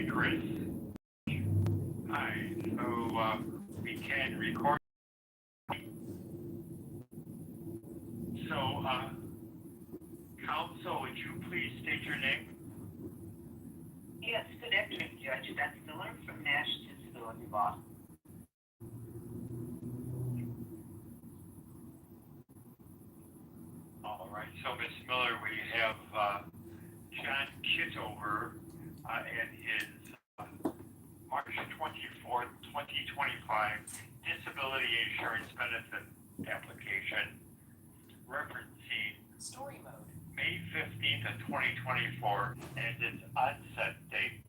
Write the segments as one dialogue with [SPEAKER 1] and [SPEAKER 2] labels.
[SPEAKER 1] Chris. Hi. So we can record. So, Counsel, would you please state your name?
[SPEAKER 2] Yes, good afternoon, Judge. Beth Miller from Nash Disability Law.
[SPEAKER 1] All right. So, Ms. Miller, we have John Kitover and his March 24th, 2025 disability insurance benefit application referencing
[SPEAKER 2] Story mode.
[SPEAKER 1] May 15th of 2024 and its onset date.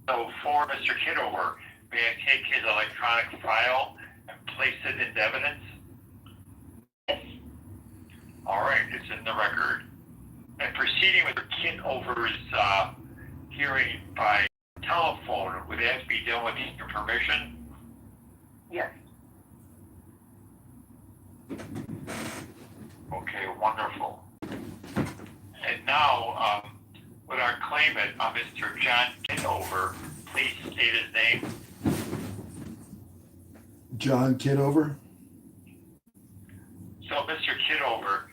[SPEAKER 1] So for Mr. Kitover, may I take his electronic file and place it into evidence?
[SPEAKER 2] Yes.
[SPEAKER 1] All right, it's in the record. And proceeding with Kitover's hearing by telephone, would that be done with your permission?
[SPEAKER 2] Yes.
[SPEAKER 1] Okay, wonderful. And now, would our claimant, Mr. John Kitover, please state his name?
[SPEAKER 3] John Kitover?
[SPEAKER 1] So, Mr. Kitover,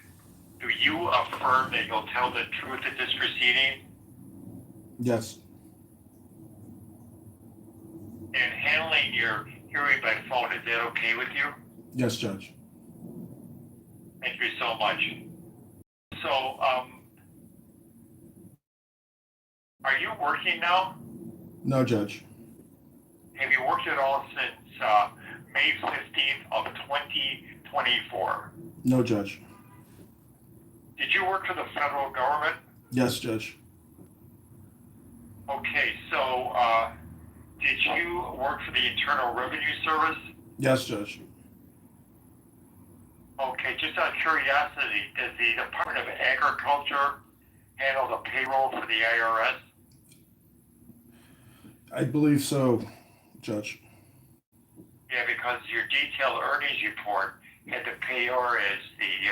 [SPEAKER 1] do you affirm that you'll tell the truth at this proceeding?
[SPEAKER 3] Yes.
[SPEAKER 1] And handling your hearing by phone, is that okay with you?
[SPEAKER 3] Yes, Judge.
[SPEAKER 1] Thank you so much. So, are you working now?
[SPEAKER 3] No, Judge.
[SPEAKER 1] Have you worked at all since May 15th of 2024?
[SPEAKER 3] No, Judge.
[SPEAKER 1] Did you work for the federal government?
[SPEAKER 3] Yes, Judge.
[SPEAKER 1] Okay, so did you work for the Internal Revenue Service?
[SPEAKER 3] Yes, Judge.
[SPEAKER 1] Okay, just out of curiosity, does the Department of Agriculture handle the payroll for the IRS?
[SPEAKER 3] I believe so, Judge.
[SPEAKER 1] Yeah, because your detailed earnings report had the payor as the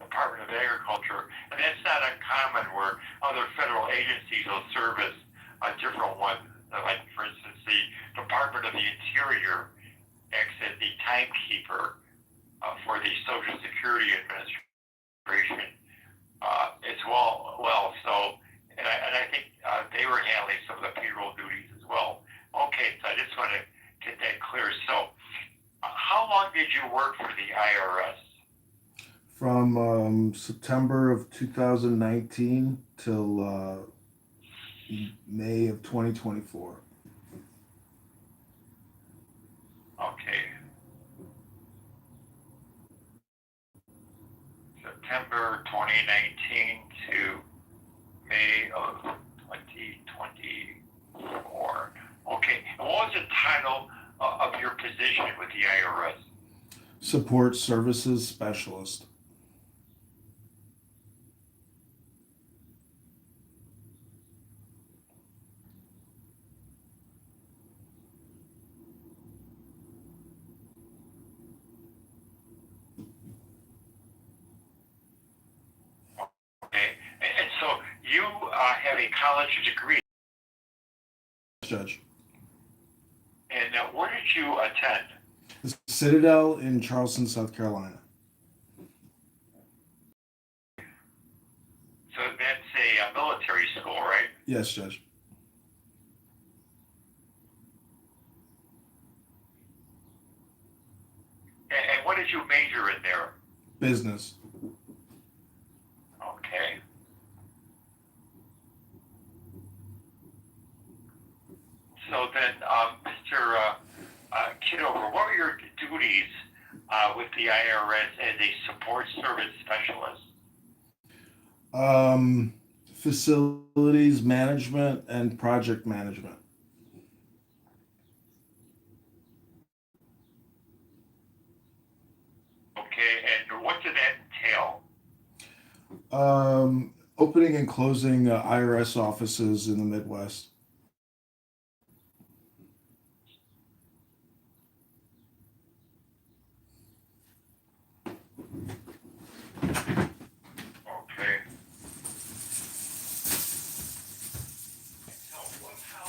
[SPEAKER 1] Department of Agriculture, and that's not uncommon where other federal agencies will service a different one. Like, for instance, the Department of the Interior acts as the timekeeper for the Social Security Administration as well. So, and I think they were handling some of the payroll duties as well. Okay, so I just want to get that clear. So, how long did you work for the IRS?
[SPEAKER 3] From September of 2019 till May of 2024.
[SPEAKER 1] Okay. September 2019 to May of 2024. Okay. And what was the title of your position with the IRS?
[SPEAKER 3] Support Services Specialist.
[SPEAKER 1] Okay. And so you have a college degree.
[SPEAKER 3] Judge.
[SPEAKER 1] And where did you attend?
[SPEAKER 3] The Citadel in Charleston, South Carolina.
[SPEAKER 1] So that's a military school, right?
[SPEAKER 3] Yes, Judge.
[SPEAKER 1] And what did you major in there?
[SPEAKER 3] Business.
[SPEAKER 1] Okay. So then, Mr. Kitover, what were your duties with the IRS as a support service specialist?
[SPEAKER 3] Facilities management and project management.
[SPEAKER 1] Okay, and what did that entail?
[SPEAKER 3] Opening and closing IRS offices in the Midwest.
[SPEAKER 1] Okay. So how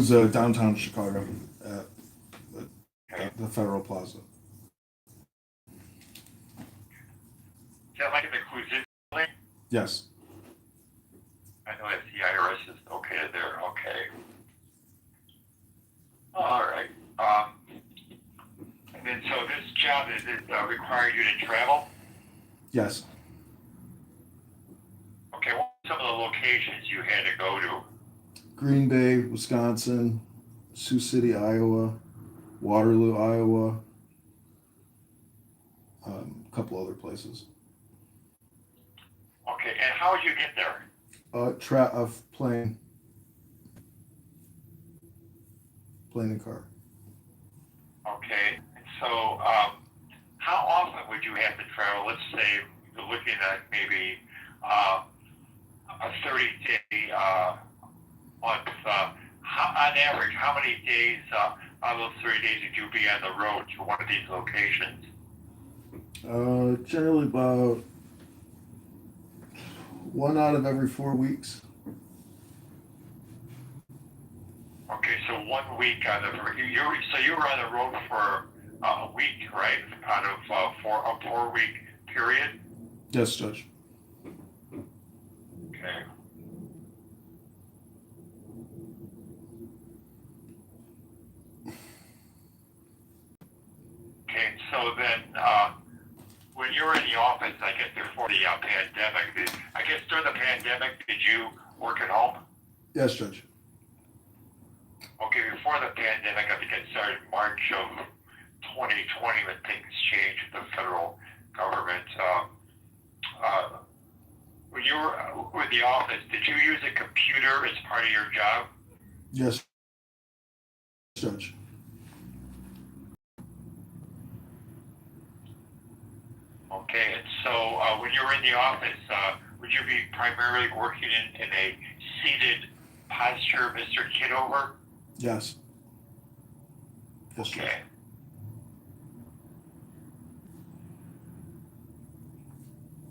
[SPEAKER 3] was downtown Chicago at the Federal Plaza.
[SPEAKER 1] Is that like in the Cuisine building?
[SPEAKER 3] Yes.
[SPEAKER 1] I know that the IRS is located there. Okay. All right. And then, so this job, does it require you to travel?
[SPEAKER 3] Yes.
[SPEAKER 1] Okay, what are some of the locations you had to go to?
[SPEAKER 3] Green Bay, Wisconsin, Sioux City, Iowa, Waterloo, Iowa, a couple other places.
[SPEAKER 1] Okay, and how would you get there?
[SPEAKER 3] Plane and car.
[SPEAKER 1] Okay, so how often would you have to travel? Let's say you're looking at maybe a 30-day month. On average, how many days out of those 30 days would you be on the road to one of these locations?
[SPEAKER 3] Generally about 1 out of every 4 weeks.
[SPEAKER 1] Okay, so 1 week so you were on the road for a week, right? Out of a 4-week period.
[SPEAKER 3] Yes, Judge.
[SPEAKER 1] Okay. Okay, so then when you were in the office, I guess before the pandemic, I guess during the pandemic, did you work at home?
[SPEAKER 3] Yes, Judge.
[SPEAKER 1] Okay, before the pandemic, I think it started March of 2020 when things changed with the federal government. When you were with the office, did you use a computer as part of your job?
[SPEAKER 3] Yes, Judge.
[SPEAKER 1] Okay, and so when you were in the office, would you be primarily working in a seated posture, Mr. Kitover?
[SPEAKER 3] Yes. Yes, Judge.
[SPEAKER 1] Okay.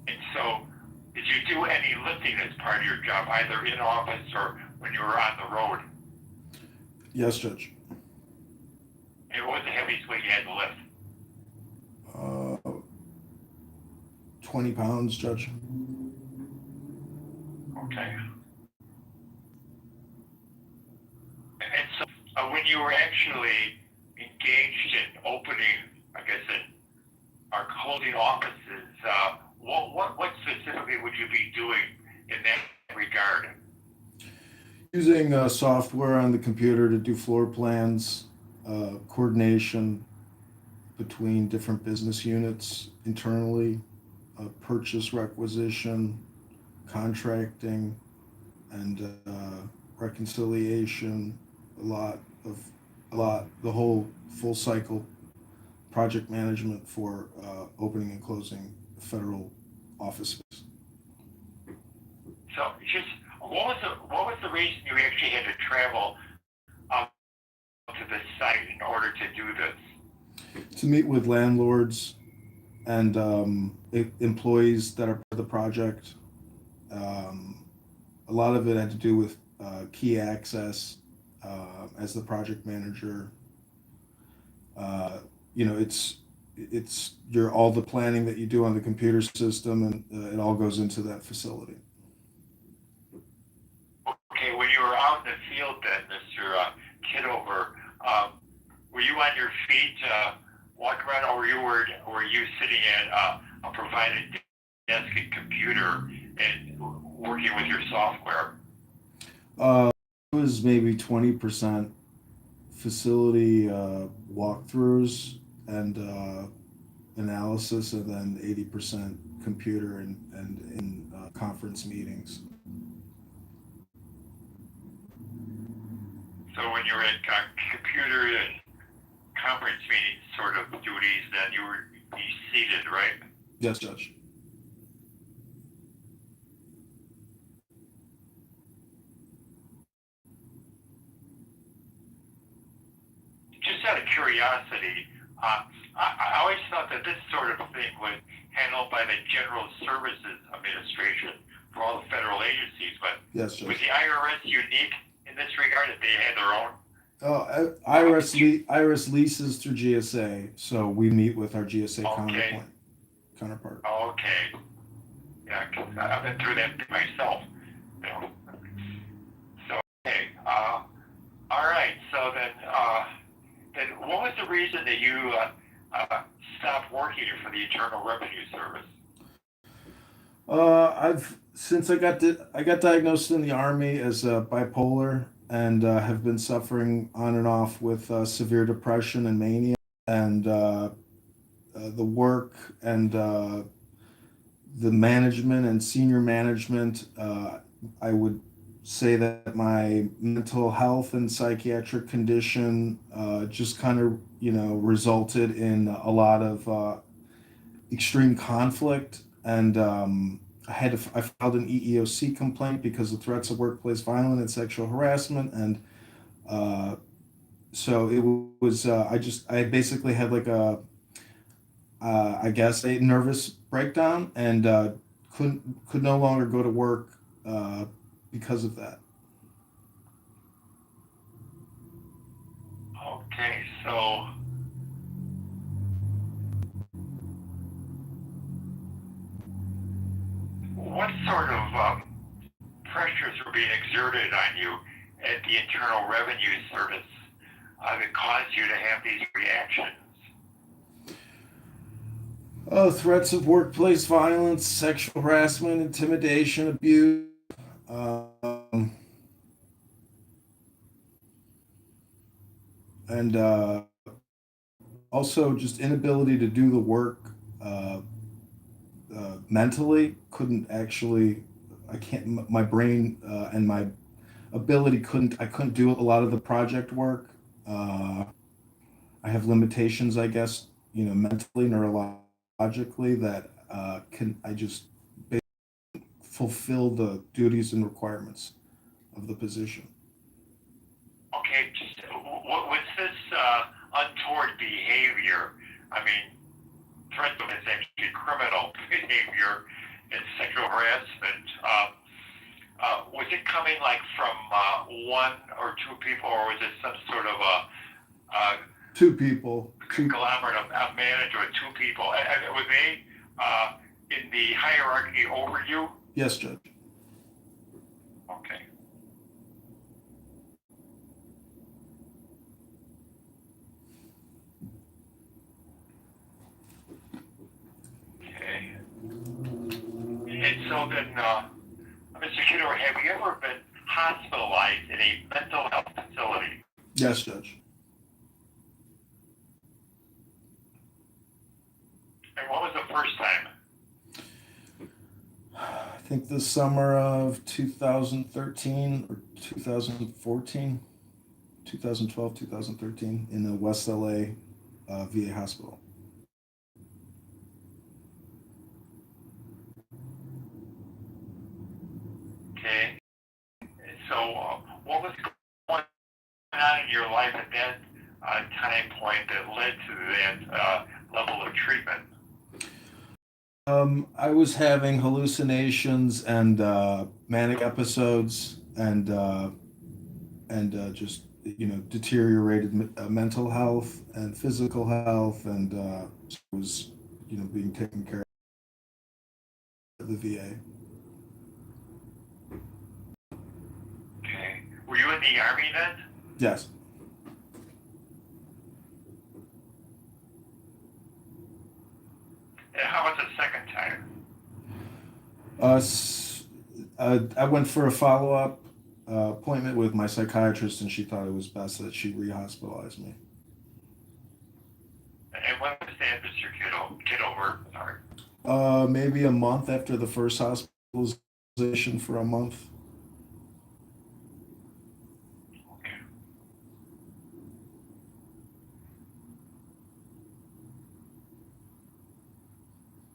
[SPEAKER 1] And so, did you do any lifting as part of your job, either in office or when you were on the road?
[SPEAKER 3] Yes, Judge.
[SPEAKER 1] And what was the heaviest weight you had to lift?
[SPEAKER 3] 20 pounds, Judge.
[SPEAKER 1] Okay. And so, when you were actually engaged in opening, I guess, or closing offices, what specifically would you be doing in that regard?
[SPEAKER 3] Using software on the computer to do floor plans, coordination between different business units internally, purchase requisition, contracting, and reconciliation, the whole full cycle project management for opening and closing federal offices.
[SPEAKER 1] So, just what was the reason you actually had to travel to the site in order to do this?
[SPEAKER 3] To meet with landlords and employees that are part of the project. A lot of it had to do with key access as the project manager. It's all the planning that you do on the computer system, and it all goes into that facility.
[SPEAKER 1] Okay, when you were out in the field then, Mr. Kitover, were you on your feet walking around, or were you sitting at a provided desk and computer and working with your software?
[SPEAKER 3] It was maybe 20% facility walkthroughs and analysis, and then 80% computer and in conference meetings.
[SPEAKER 1] So when you were at computer and conference meeting sort of duties, then you were seated, right?
[SPEAKER 3] Yes, Judge.
[SPEAKER 1] Just out of curiosity, I always thought that this sort of thing was handled by the General Services Administration for all the federal agencies, but
[SPEAKER 3] Yes, Judge.
[SPEAKER 1] was the IRS unique in this regard that they had their own
[SPEAKER 3] Iris leases through GSA, so we meet with our GSA
[SPEAKER 1] Okay.
[SPEAKER 3] counterpart.
[SPEAKER 1] Okay. Yeah, 'cause I've been through that myself. You know. So okay. All right. So then what was the reason that you stopped working for the Internal Revenue Service?
[SPEAKER 3] I've since I got diagnosed in the army as bipolar and have been suffering on and off with severe depression and mania, and the work and the management and senior management. I would say that my mental health and psychiatric condition just kind of resulted in a lot of extreme conflict, and I filed an EEOC complaint because of threats of workplace violence and sexual harassment, and uh, so it was I basically had like a I guess a nervous breakdown, and could no longer go to work uh, because of that.
[SPEAKER 1] Okay. So what sort of pressures were being exerted on you at the Internal Revenue Service that caused you to have these reactions?
[SPEAKER 3] Oh, threats of workplace violence, sexual harassment, intimidation, abuse, um, and also just inability to do the work uh, mentally. Couldn't actually, I can't, my brain and my ability I couldn't do a lot of the project work. Uh, I have limitations, I guess, mentally, neurologically, that can I just fulfill the duties and requirements of the position.
[SPEAKER 1] Okay, just what was this untoward behavior? I mean, threat is actually criminal behavior and sexual harassment. Was it coming like from one or two people, or was it some sort of a
[SPEAKER 3] Two people.
[SPEAKER 1] conglomerate of manager with two people? And were they in the hierarchy over you?
[SPEAKER 3] Yes, Judge.
[SPEAKER 1] Okay. Okay. And so then, Mr. Kitover, have you ever been hospitalized in a mental health facility?
[SPEAKER 3] Yes, Judge.
[SPEAKER 1] And what was the first time?
[SPEAKER 3] I think the summer of 2013 or 2014, 2012, 2013, in the West LA VA hospital.
[SPEAKER 1] Okay. So, what was going on in your life at that time point that led to that level of treatment?
[SPEAKER 3] I was having hallucinations and manic episodes, and just deteriorated mental health and physical health, and was being taken care of at the VA.
[SPEAKER 1] Okay. Were you in the Army then?
[SPEAKER 3] Yes.
[SPEAKER 1] And how was the second time?
[SPEAKER 3] I went for a follow-up appointment with my psychiatrist, and she thought it was best that she re-hospitalized me.
[SPEAKER 1] And when was that, Mr. Kitover? Sorry.
[SPEAKER 3] Maybe a month after the first hospitalization, for a month.
[SPEAKER 1] Okay.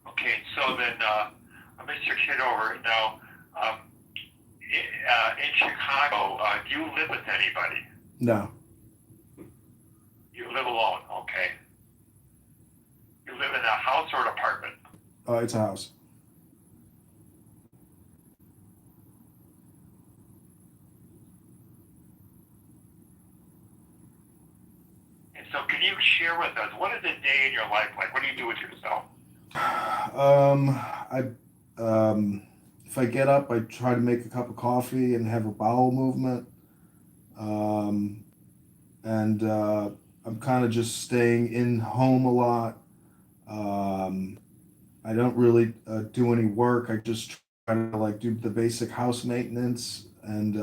[SPEAKER 1] Okay, so then, Mr. Kitover, now, in Chicago, do you live with anybody?
[SPEAKER 3] No.
[SPEAKER 1] You live alone, okay. You live in a house or an apartment?
[SPEAKER 3] It's a house.
[SPEAKER 1] So can you share with us, what is a day in your life like? What do you do with yourself?
[SPEAKER 3] I if I get up, I try to make a cup of coffee and have a bowel movement. Um, and I'm kind of just staying in home a lot. Um, I don't really do any work. I just try to like do the basic house maintenance, and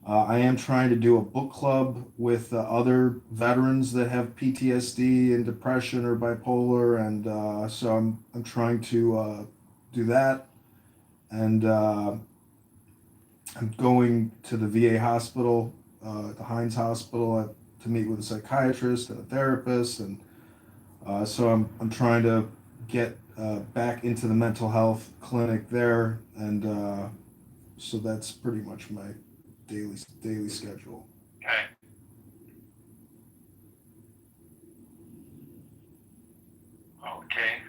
[SPEAKER 3] I am trying to do a book club with other veterans that have PTSD and depression or bipolar, and so I'm trying to do that, and I'm going to the VA hospital, the Hines Hospital, to meet with a psychiatrist and a therapist, and so I'm trying to get back into the mental health clinic there, and so that's pretty much my daily schedule.
[SPEAKER 1] Okay. Okay.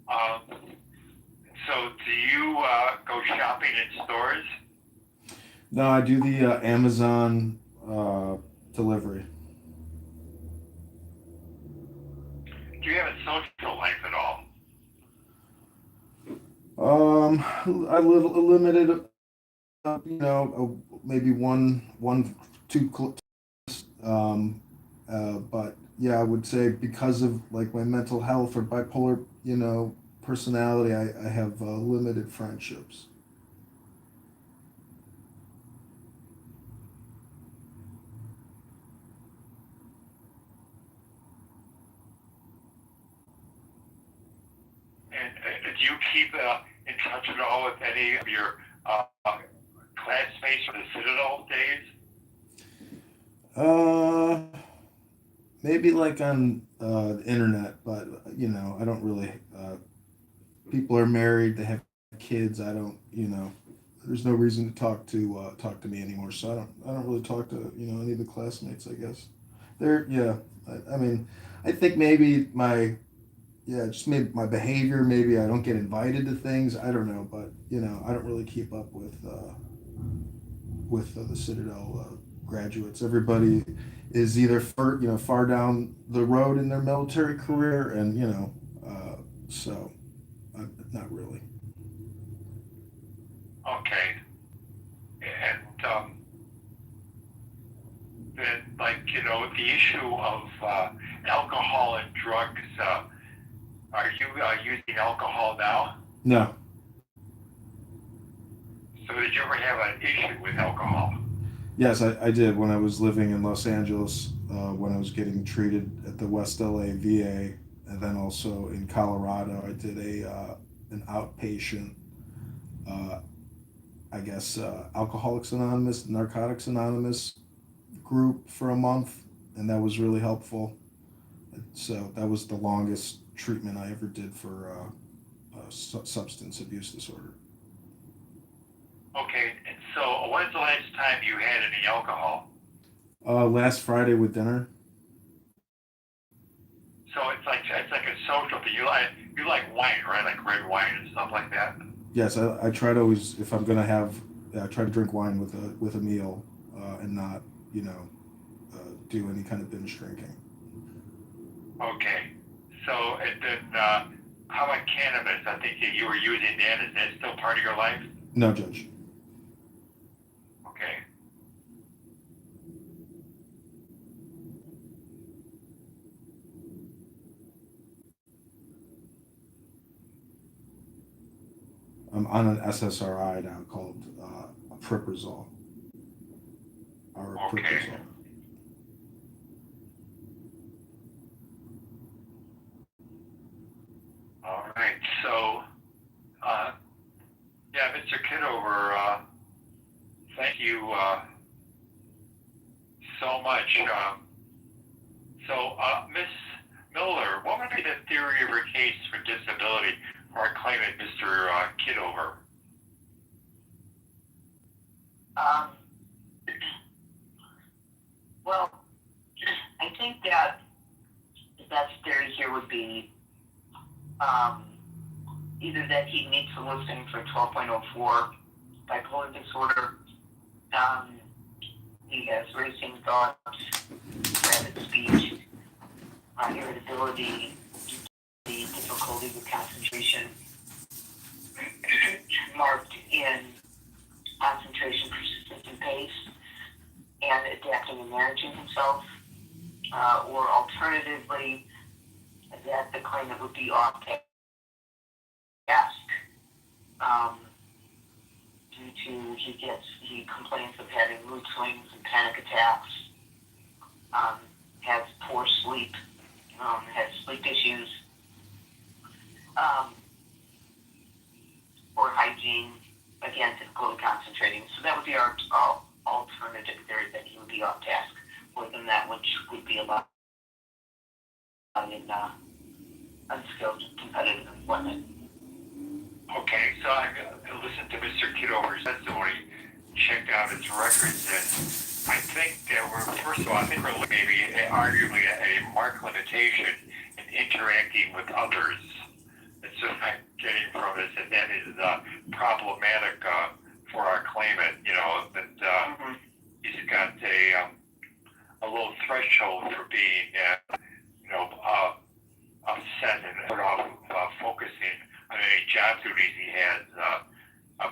[SPEAKER 1] Um, so do you go shopping in stores?
[SPEAKER 3] No, I do the Amazon delivery.
[SPEAKER 1] Do you have a social life at all?
[SPEAKER 3] I live a limited, maybe two but yeah, I would say because of like my mental health or bipolar, personality, I have limited friendships.
[SPEAKER 1] And do you keep in touch at all with any of your classmates from the Citadel days?
[SPEAKER 3] Uh, Maybe like on the internet, but I don't really. People are married, they have kids. I don't, there's no reason to talk to me anymore. So I don't really talk to any of the classmates. I guess they're yeah. I mean, I think maybe just maybe my behavior. Maybe I don't get invited to things. I don't know, but I don't really keep up with the Citadel graduates. Everybody is either far down the road in their military career, and so not really.
[SPEAKER 1] Okay. And then, like, the issue of alcohol and drugs, are you using alcohol now?
[SPEAKER 3] No.
[SPEAKER 1] So did you ever have an issue with alcohol?
[SPEAKER 3] Yes, I did when I was living in Los Angeles, when I was getting treated at the West LA VA, and then also in Colorado. I did an outpatient, uh, I guess, Alcoholics Anonymous, Narcotics Anonymous group for a month, and that was really helpful. So that was the longest treatment I ever did for substance abuse disorder.
[SPEAKER 1] Okay. And so when's the last time you had any alcohol?
[SPEAKER 3] Last Friday with dinner.
[SPEAKER 1] So it's like a social thing. You like wine, right? Like red wine and stuff like that.
[SPEAKER 3] Yes, I try to always, if I'm gonna I try to drink wine with a meal, and not do any kind of binge drinking.
[SPEAKER 1] Okay. So and then how about cannabis? I think that you were using that. Is that still part of your life?
[SPEAKER 3] No, Judge.
[SPEAKER 1] Okay.
[SPEAKER 3] I'm on an SSRI now called Priprazole. Or
[SPEAKER 1] Okay.
[SPEAKER 3] Priprazole.
[SPEAKER 1] All right. So, yeah, Mr. Kitover, thank you so much. Miss Miller, what would be the theory of your case for disability for our claimant, Mr. Kitover?
[SPEAKER 2] Um, well, I think that the best theory here would be either that he meets the listing for 12.04 bipolar disorder, he has racing thoughts, rapid speech, irritability, the difficulty with concentration, marked in concentration, persistence, and pace, and adapting and managing himself, or alternatively, that the claimant would be off task due to he complains of having mood swings and panic attacks, has poor sleep, has sleep issues, poor hygiene, again, difficulty concentrating. So that would be our alternative theory, that he would be off task more than that, which would be allowed in unskilled competitive employment.
[SPEAKER 1] Okay, so I listened to Mr. Kitover's testimony, checked out his records, and I think that first of all, I think we're maybe arguably a marked limitation in interacting with others. That's what I'm getting from this, and that is problematic for our claimant, that he's got a little threshold for being, upset and put off focusing on any job duties he has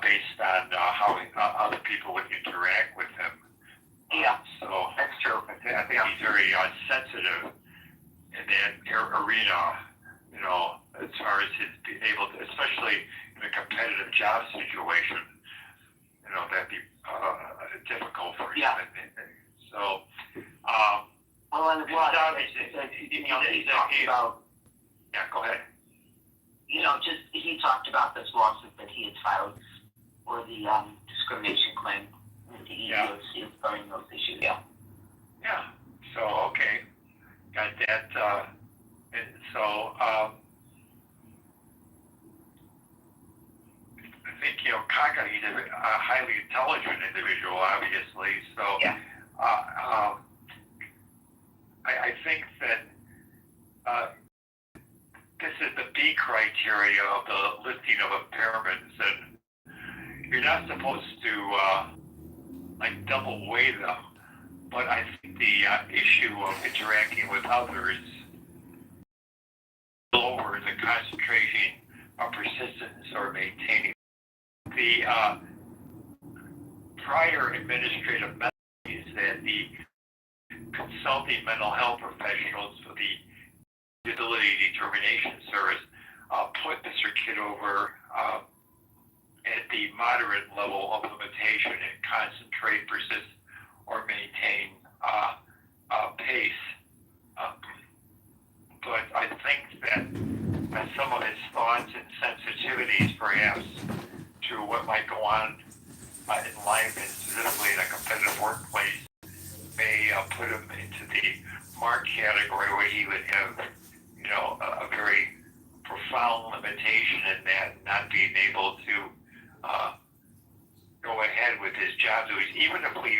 [SPEAKER 1] based on how other people would interact with him.
[SPEAKER 2] Yeah,
[SPEAKER 1] so
[SPEAKER 2] that's true.
[SPEAKER 1] I think he's very sensitive in that arena, as far as his being able to, especially in a competitive job situation, that'd be difficult for him.
[SPEAKER 2] Yeah.
[SPEAKER 1] So,
[SPEAKER 2] well, and what
[SPEAKER 1] he
[SPEAKER 2] talked about.
[SPEAKER 1] Yeah, go ahead.
[SPEAKER 2] He talked about this lawsuit that he had filed for the discrimination claim with the EEOC regarding those issues. Yeah.
[SPEAKER 1] Yeah. So, okay. Got that. And so, I think, Kaka, he's a highly intelligent individual, obviously. So,
[SPEAKER 2] yeah.
[SPEAKER 1] I think that this is the B criteria of the listing of impairments, and you're not supposed to double weigh them. But I think the issue of interacting with others over the concentration of persistence or maintaining the prior administrative methods that the consulting mental health professionals for the Disability Determination Service put Mr. Kitover at the moderate level of limitation and concentrate, persist, or maintain pace. But I think that some of his thoughts and sensitivities, perhaps, to what might go on in life, and specifically in a competitive workplace, may put him into the marked category where he would have, a very profound limitation in that, not being able to go ahead with his job duties, even if we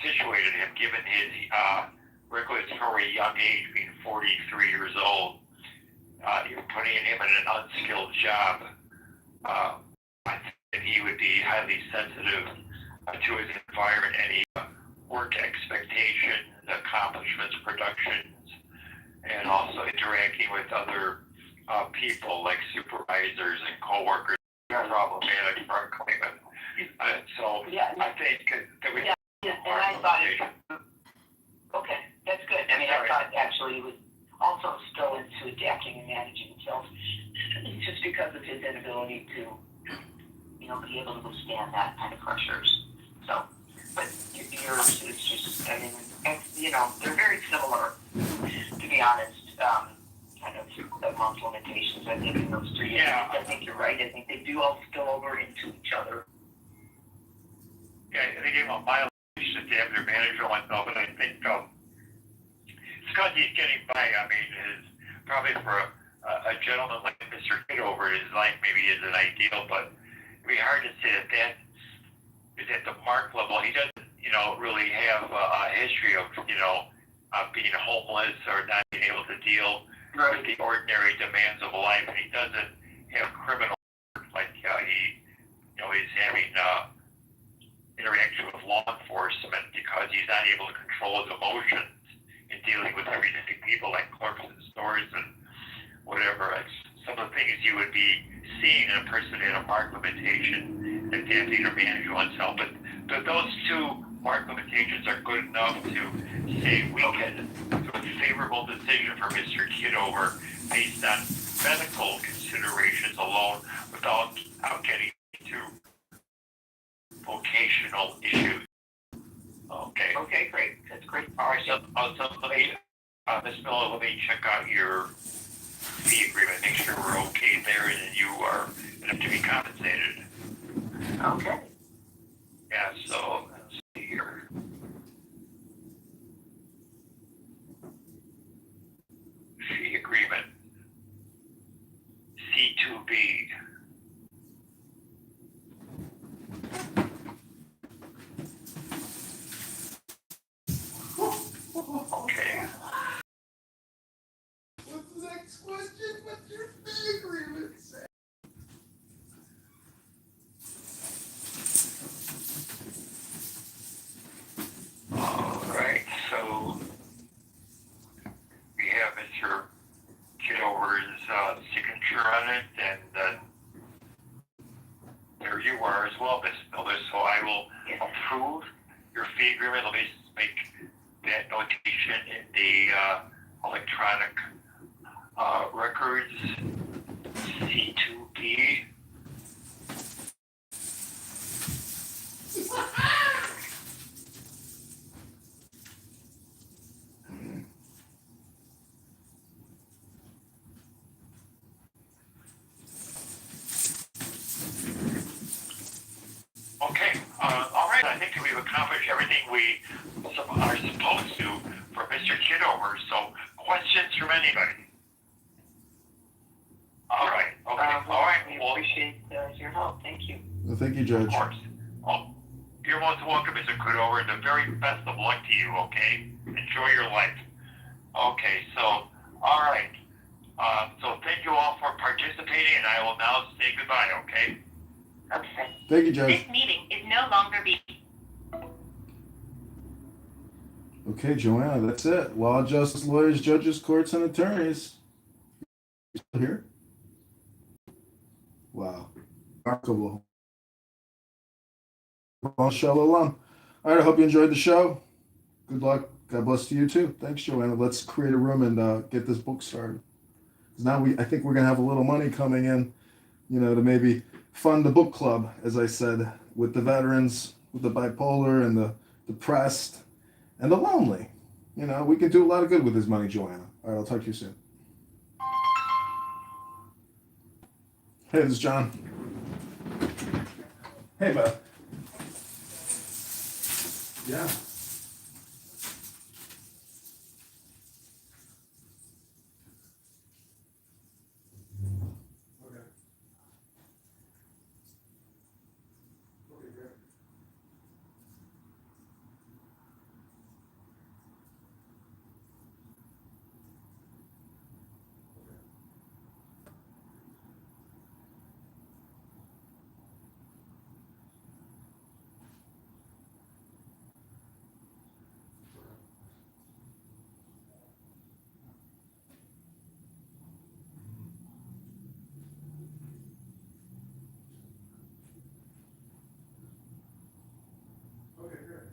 [SPEAKER 1] situated him, given his regulatory young age, being 43 years old, even putting him in an unskilled job, I think that he would be highly sensitive to his environment, any work expectations, accomplishments, productions, and also interacting with other people like supervisors and coworkers. Problematic for our claimant. So
[SPEAKER 2] Yeah.
[SPEAKER 1] I think that we.
[SPEAKER 2] Yeah, and I thought okay, that's good. I mean, I thought actually it would also go into adapting and managing himself, just because of his inability to, be able to withstand that kind of pressures. So, but yours is just, I mean, they're very similar, to be honest. Kind of among limitations, I think, in those three.
[SPEAKER 1] Yeah.
[SPEAKER 2] I think you're right. I think they do all spill over into each other.
[SPEAKER 1] Yeah, they gave him a mild to have their manager like that, but I think because he's getting by. I mean, probably for a gentleman like Mr. Kitover, his life maybe isn't ideal, but it'd be hard to say that is at the mark level. He doesn't, really have a history of, being homeless or not being able to deal with the ordinary demands of life, and he doesn't have criminal like he's having interaction with law enforcement because he's not able to control his emotions in dealing with everyday people like clerks in stores and whatever. It's some of the things you would be seeing in a person in a mark limitation that they have to either manage oneself. But those two mark limitations are good enough to say we can do a favorable decision for Mr. Kitover based on medical considerations alone without getting into vocational issues. Okay.
[SPEAKER 2] Okay, great. That's great.
[SPEAKER 1] All right, so let me, Ms. Miller, let me check out your fee agreement, make sure we're okay there and that you are enough to be compensated.
[SPEAKER 2] Okay.
[SPEAKER 1] Yeah, so let's see here. Fee agreement. C2B. Okay.
[SPEAKER 3] What's the next question? What's your fee agreement say?
[SPEAKER 1] All right, so we have Mr. Kitover's signature on it, and there you are as well, Ms. Miller. So I will approve your fee agreement. Let me just make that notation in the electronic records. C2B. Okay, all right, I think we've accomplished everything we are supposed to for Mr. Kitover, so questions from anybody? All right, okay, all right,
[SPEAKER 2] We
[SPEAKER 1] well,
[SPEAKER 2] appreciate your help. Thank you.
[SPEAKER 3] Well, thank you,
[SPEAKER 1] of
[SPEAKER 3] Judge.
[SPEAKER 1] course. Oh, you're most welcome, Mr. Kitover, and the very best of luck to you, okay? Enjoy your life. Okay, so, all right, so thank you all for participating, and I will now say goodbye, okay?
[SPEAKER 2] Okay.
[SPEAKER 3] Thank you, Judge.
[SPEAKER 4] This meeting is no longer being.
[SPEAKER 3] Okay, Joanna, that's it. Law, justice, lawyers, judges, courts, and attorneys. You still here? Wow. Remarkable. Well, shalom. All right, I hope you enjoyed the show. Good luck. God bless to you too. Thanks, Joanna. Let's create a room and get this book started. 'Cause now I think we're gonna have a little money coming in, to maybe fund the book club, as I said, with the veterans, with the bipolar and the depressed and the lonely. We can do a lot of good with this money, Joanna. All right, I'll talk to you soon. Hey, this is John. Hey, bud. Yeah. Okay. Okay, great. Okay, great.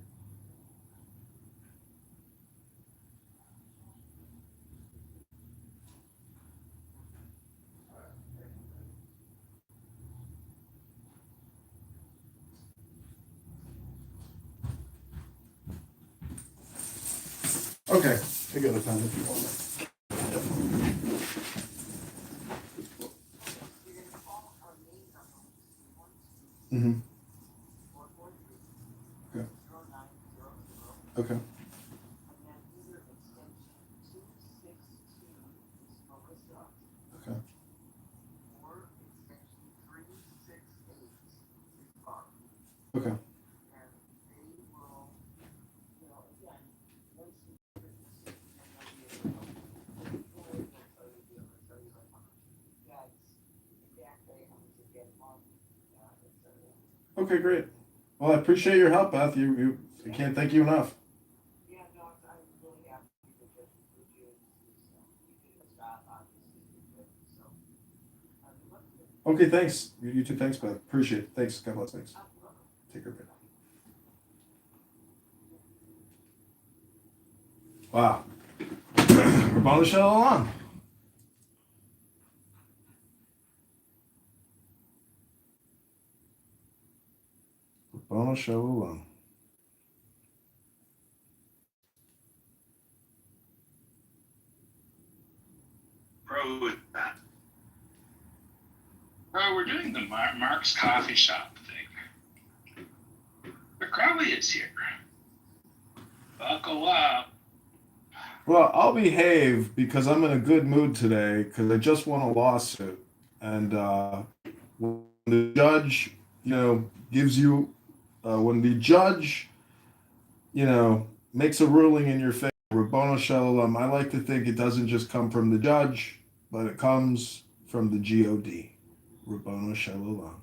[SPEAKER 3] Okay, I got the pen if you want. Mm-hmm. Okay. Okay. Okay. Okay. Okay, great. Well, I appreciate your help, Beth. I can't thank you enough. Okay, thanks. You too. Thanks, bud. Appreciate it. Thanks. God bless. Thanks. Take care, man. Wow. Rabban Shalom. Rabban Shalom.
[SPEAKER 5] Bro, with that. Bro, we're doing the Mark's Coffee Shop thing. The Crowley is here. Buckle up.
[SPEAKER 3] Well, I'll behave because I'm in a good mood today because I just won a lawsuit. And when the judge, gives you, when the judge, makes a ruling in your favor, Rabbono Shalom, I like to think it doesn't just come from the judge, but it comes from the God. Rabbono Shalom.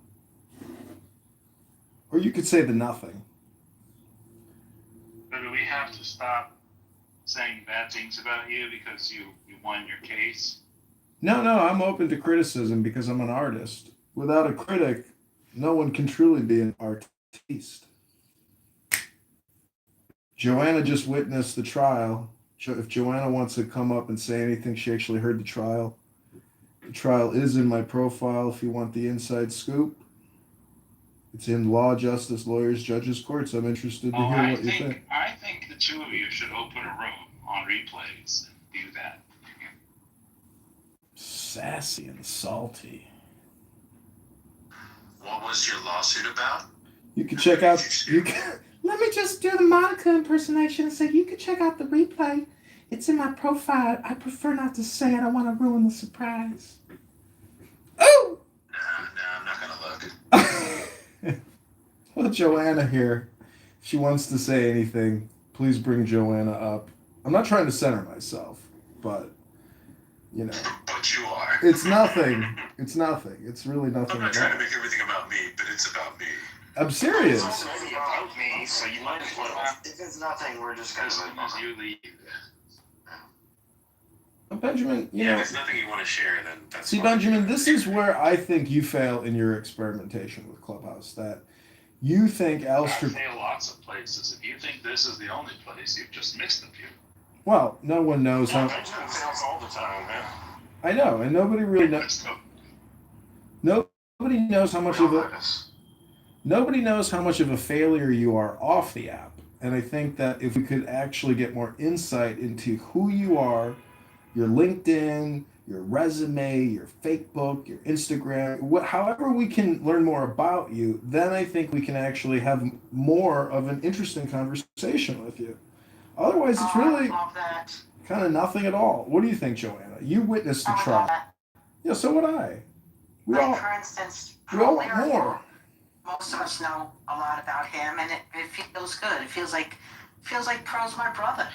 [SPEAKER 3] Or you could say the nothing.
[SPEAKER 5] So do we have to stop saying bad things about you because you won your case?
[SPEAKER 3] No, I'm open to criticism because I'm an artist. Without a critic, no one can truly be an artiste. Joanna just witnessed the trial. If Joanna wants to come up and say anything, she actually heard the trial. The trial is in my profile if you want the inside scoop. It's in Law, Justice, Lawyers, Judges, Courts. I'm interested to hear what you think.
[SPEAKER 5] I think the two of you should open a room on replays and do that.
[SPEAKER 3] Sassy and salty.
[SPEAKER 6] What was your lawsuit about?
[SPEAKER 3] You can check out. Let me just do the Monica impersonation and say you can check out the replay. It's in my profile. I prefer not to say it. I want to ruin the surprise. Oh!
[SPEAKER 6] No, I'm not gonna look.
[SPEAKER 3] Well, Joanna here. If she wants to say anything, please bring Joanna up. I'm not trying to center myself, but
[SPEAKER 6] But you are.
[SPEAKER 3] it's nothing. It's nothing. It's really nothing.
[SPEAKER 6] I'm not trying to make everything about me, but it's about me.
[SPEAKER 3] I'm serious.
[SPEAKER 6] It's also about me, so you might as well. If it's nothing, we're just gonna
[SPEAKER 5] As
[SPEAKER 6] move
[SPEAKER 5] soon as
[SPEAKER 6] on.
[SPEAKER 5] you leave.
[SPEAKER 3] Benjamin,
[SPEAKER 6] Yeah, if it's nothing you want to share, then that's
[SPEAKER 3] see,
[SPEAKER 6] fine.
[SPEAKER 3] Benjamin, this is where I think you fail in your experimentation with Clubhouse. That you think
[SPEAKER 5] I
[SPEAKER 3] Alistair.
[SPEAKER 5] fail lots of places. If you think this is the only place, you've just missed a few.
[SPEAKER 3] Well, no one knows
[SPEAKER 6] Yeah,
[SPEAKER 3] how.
[SPEAKER 6] Benjamin fails all the time, man.
[SPEAKER 3] I know, and nobody really knows. Nobody knows how much of a. Nobody knows how much of a failure you are off the app. And I think that if we could actually get more insight into who you are, your LinkedIn, your resume, your Facebook, your Instagram, however we can learn more about you, then I think we can actually have more of an interesting conversation with you. Otherwise, it's really
[SPEAKER 2] I love that.
[SPEAKER 3] kind of nothing at all. What do you think, Joanna? You witnessed the
[SPEAKER 2] I would
[SPEAKER 3] trial.
[SPEAKER 2] love that.
[SPEAKER 3] Yeah, so would I. We
[SPEAKER 2] Like,
[SPEAKER 3] all
[SPEAKER 2] for instance,
[SPEAKER 3] want more.
[SPEAKER 2] most of us know a lot about him, and it feels good. It feels like Pearl's my brother.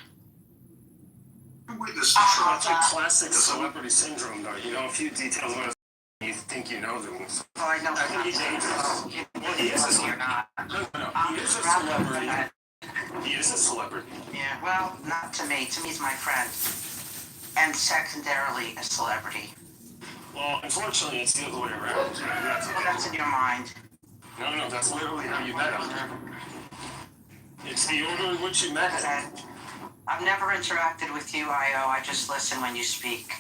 [SPEAKER 6] Witness
[SPEAKER 7] That's like classic celebrity syndrome, though. You know a few details about you think you know them.
[SPEAKER 2] Well, I know.
[SPEAKER 7] I think he's dangerous. Well, he is a
[SPEAKER 2] You're not.
[SPEAKER 7] He is a celebrity. He is a celebrity.
[SPEAKER 2] Yeah, well, not to me. To me, he's my friend. And secondarily, a celebrity.
[SPEAKER 7] Well, unfortunately, it's the other way around.
[SPEAKER 2] Well, that's in your mind.
[SPEAKER 7] No, that's literally how you met him. It's the order in which you met him.
[SPEAKER 2] I've never interacted with you, Io. I just listen when you speak.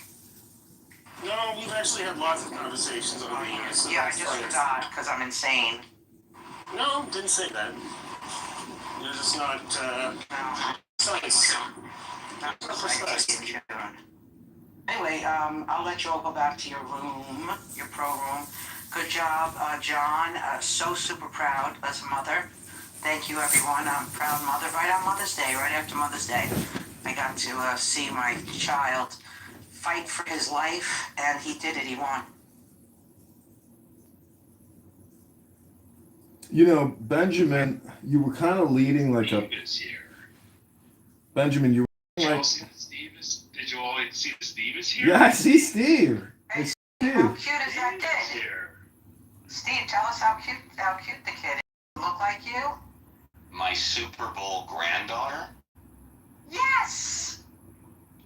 [SPEAKER 7] No, we've actually had lots of conversations over the years. So
[SPEAKER 2] Yeah, I
[SPEAKER 7] that's
[SPEAKER 2] just
[SPEAKER 7] fine.
[SPEAKER 2] forgot because I'm insane.
[SPEAKER 7] No, didn't say that. You're just not,
[SPEAKER 2] No,
[SPEAKER 7] precise.
[SPEAKER 2] not precisely in June. Anyway, I'll let you all go back to your room, your pro room. Good job, John. So super proud as a mother. Thank you, everyone. I'm a proud mother. Right on Mother's Day, right after Mother's Day, I got to see my child fight for his life, and he did it. He won.
[SPEAKER 3] Benjamin, you were kind of leading like a.
[SPEAKER 5] Steve is here.
[SPEAKER 3] Benjamin, you were
[SPEAKER 5] Did you
[SPEAKER 3] like.
[SPEAKER 5] all see that Steve is? Did you all see that Steve is here?
[SPEAKER 3] Yeah, I see Steve.
[SPEAKER 2] Hey,
[SPEAKER 3] It's
[SPEAKER 2] How
[SPEAKER 3] Steve.
[SPEAKER 2] cute is that
[SPEAKER 5] Steve is
[SPEAKER 2] kid?
[SPEAKER 5] here.
[SPEAKER 2] Steve, tell us how cute the kid is. Look like you?
[SPEAKER 6] My Super Bowl granddaughter
[SPEAKER 2] Yes.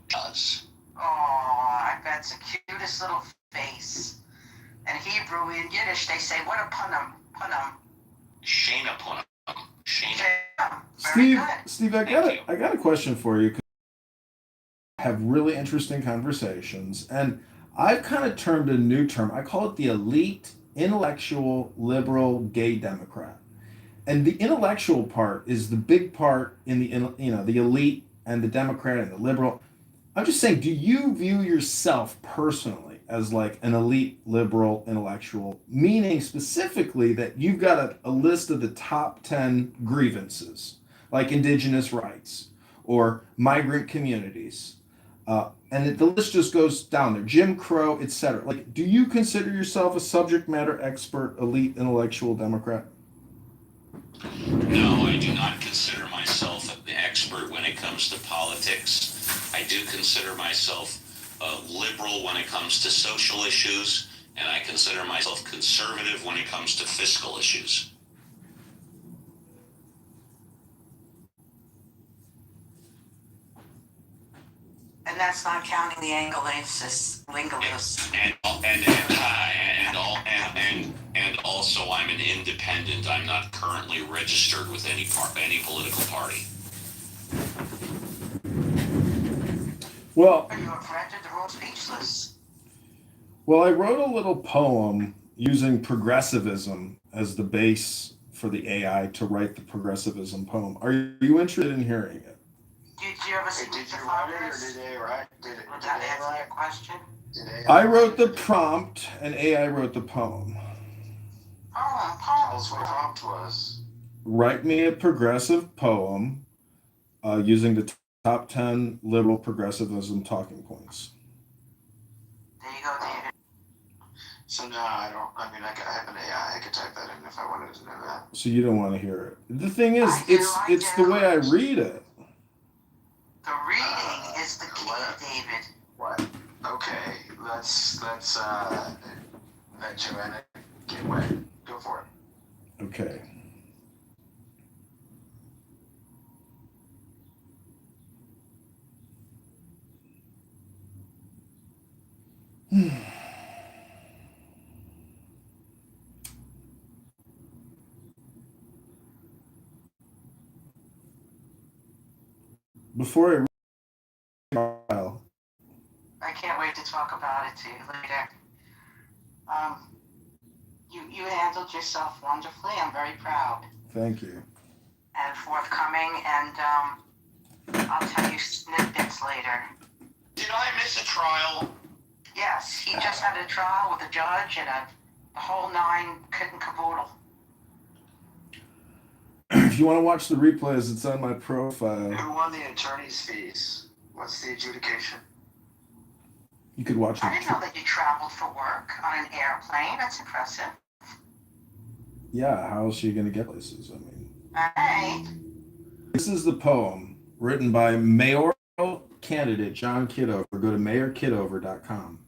[SPEAKER 6] does.
[SPEAKER 8] Oh, I bet it's the cutest little face. In Hebrew, in Yiddish, they say, what a punum, punum.
[SPEAKER 6] Shayna Punham. Shayna.
[SPEAKER 8] Yeah, very good.
[SPEAKER 3] Steve, I got a question for you. Have really interesting conversations, and I've kind of termed a new term. I call it the elite, intellectual, liberal, gay Democrat. And the intellectual part is the big part in the elite and the Democrat and the liberal. I'm just saying, do you view yourself personally as like an elite liberal intellectual, meaning specifically that you've got a list of the top 10 grievances, like indigenous rights or migrant communities? And the list just goes down there, Jim Crow, etc. Like, do you consider yourself a subject matter expert, elite intellectual Democrat?
[SPEAKER 9] No, I do not consider myself an expert when it comes to politics. I do consider myself liberal when it comes to social issues, and I consider myself conservative when it comes to fiscal issues.
[SPEAKER 8] And that's not counting the Anglicist, linguists.
[SPEAKER 9] And also I'm an independent. I'm not currently registered with any political party.
[SPEAKER 3] Well,
[SPEAKER 8] You have rendered the room speechless.
[SPEAKER 3] well, I wrote a little poem using progressivism as the base for the AI to write the progressivism poem. Are you interested in hearing it?
[SPEAKER 8] Did you ever see
[SPEAKER 6] Did
[SPEAKER 8] the
[SPEAKER 6] you write it or
[SPEAKER 8] fathers?
[SPEAKER 6] did they write? Did it?
[SPEAKER 8] Would
[SPEAKER 6] Did
[SPEAKER 8] that
[SPEAKER 6] they
[SPEAKER 8] answer
[SPEAKER 6] write?
[SPEAKER 8] your question?
[SPEAKER 6] Did AI
[SPEAKER 3] I wrote the
[SPEAKER 6] write it?
[SPEAKER 3] prompt and AI wrote the poem.
[SPEAKER 6] Tell us what the prompt was.
[SPEAKER 3] Write me a progressive poem using the top 10 liberal progressivism talking points.
[SPEAKER 8] There you go, David.
[SPEAKER 6] So now I don't. I mean, I have an AI. I could type that in if I wanted to know that.
[SPEAKER 3] So you don't want to hear it. The thing is,
[SPEAKER 8] I do,
[SPEAKER 3] it's the way I read it.
[SPEAKER 8] The reading is the key,
[SPEAKER 6] what?
[SPEAKER 8] David.
[SPEAKER 6] What? Okay, let's let Joanna get wet. Go for it.
[SPEAKER 3] Okay. Before I read the file,
[SPEAKER 8] I can't wait to talk about it to you later. You handled yourself wonderfully. I'm very proud
[SPEAKER 3] thank you.
[SPEAKER 8] and forthcoming, and I'll tell you snippets later.
[SPEAKER 6] Did I miss a trial?
[SPEAKER 8] Yes, he just had a trial with a judge and the whole nine kit and caboodle.
[SPEAKER 3] If you want to watch the replays, it's on my profile.
[SPEAKER 6] Who won the attorney's fees? What's the adjudication?
[SPEAKER 3] You could watch
[SPEAKER 8] I didn't know
[SPEAKER 3] it.
[SPEAKER 8] that you traveled for work on an airplane. That's impressive.
[SPEAKER 3] Yeah, how else are you going to get places? I mean,
[SPEAKER 8] Hey,
[SPEAKER 3] this is the poem written by mayoral candidate John Kitover. Go to mayorkitover.com.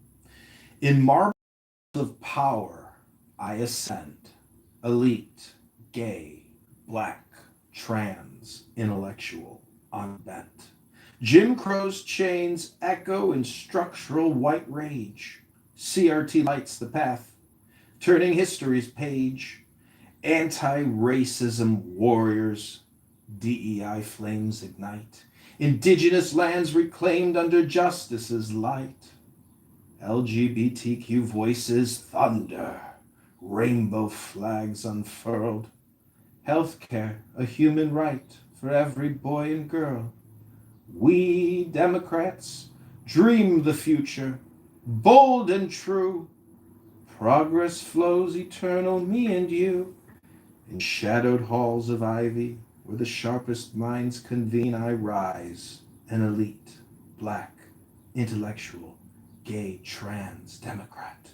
[SPEAKER 3] In marbles of power, I ascend, elite, gay, black, trans, intellectual, unbent. Jim Crow's chains echo in structural white rage. CRT lights the path, turning history's page. Anti-racism warriors, DEI flames ignite. Indigenous lands reclaimed under justice's light. LGBTQ voices thunder. Rainbow flags unfurled. Healthcare, a human right for every boy and girl. We Democrats dream the future, bold and true. Progress flows eternal, me and you. In shadowed halls of ivy, where the sharpest minds convene, I rise, an elite, black, intellectual, gay, trans Democrat.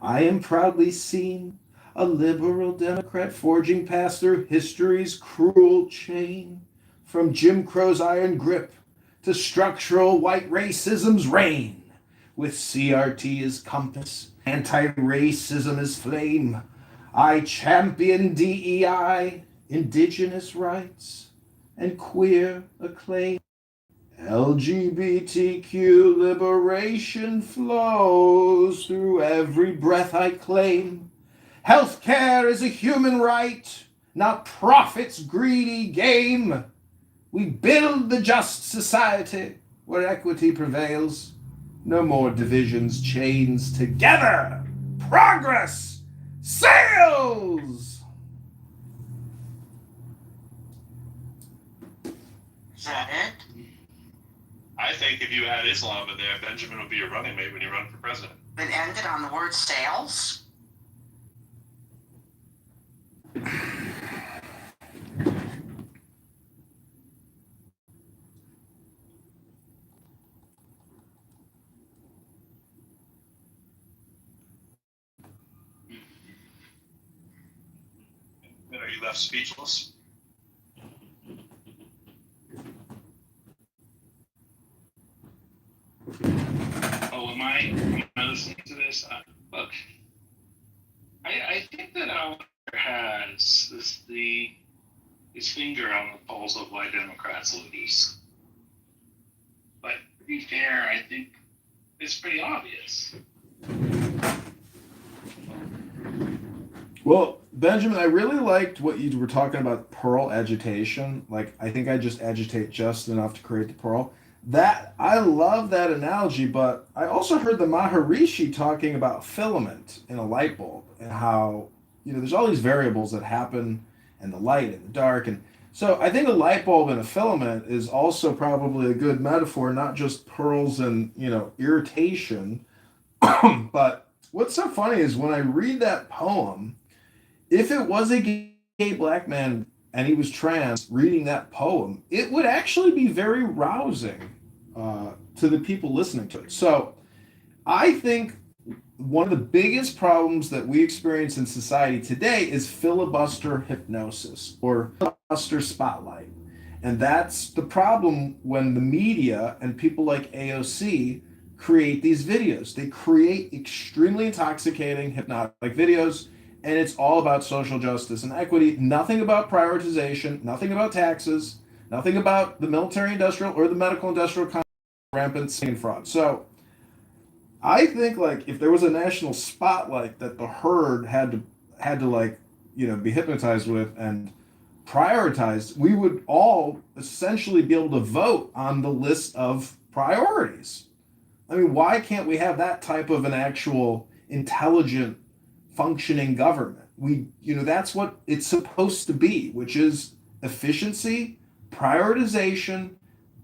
[SPEAKER 3] I am proudly seen, a liberal Democrat, forging past through history's cruel chain, from Jim Crow's iron grip to structural white racism's reign. With CRT as compass, anti-racism as flame, I champion DEI, indigenous rights, and queer acclaim. LGBTQ liberation flows through every breath I claim. Healthcare is a human right, not profit's greedy game. We build the just society where equity prevails. No more divisions, chains together. Progress sails.
[SPEAKER 8] Is that it?
[SPEAKER 5] I think if you add Islam in there, Benjamin will be your running mate when you run for president.
[SPEAKER 8] It ended on the word sales?
[SPEAKER 5] Are you left speechless? Oh, am I listening to this? Look, I think that Oliver has his finger on the pulse of why Democrats lose. But to be fair, I think it's pretty obvious.
[SPEAKER 3] Well, Benjamin, I really liked what you were talking about pearl agitation. Like, I think I just agitate just enough to create the pearl. That I love that analogy, but I also heard the Maharishi talking about filament in a light bulb and how, there's all these variables that happen and the light and the dark. And so I think a light bulb and a filament is also probably a good metaphor, not just pearls and, irritation. But what's so funny is when I read that poem, if it was a gay black man and he was trans reading that poem, it would actually be very rousing to the people listening to it. So I think one of the biggest problems that we experience in society today is filibuster hypnosis or filibuster spotlight. And that's the problem when the media and people like AOC create these videos. They create extremely intoxicating hypnotic videos, and it's all about social justice and equity. Nothing about prioritization, nothing about taxes, nothing about the military industrial or the medical industrial complex, rampant scene fraud. So I think like if there was a national spotlight that the herd had to like, be hypnotized with and prioritized, we would all essentially be able to vote on the list of priorities. I mean, why can't we have that type of an actual intelligent functioning government? That's what it's supposed to be, which is efficiency, prioritization,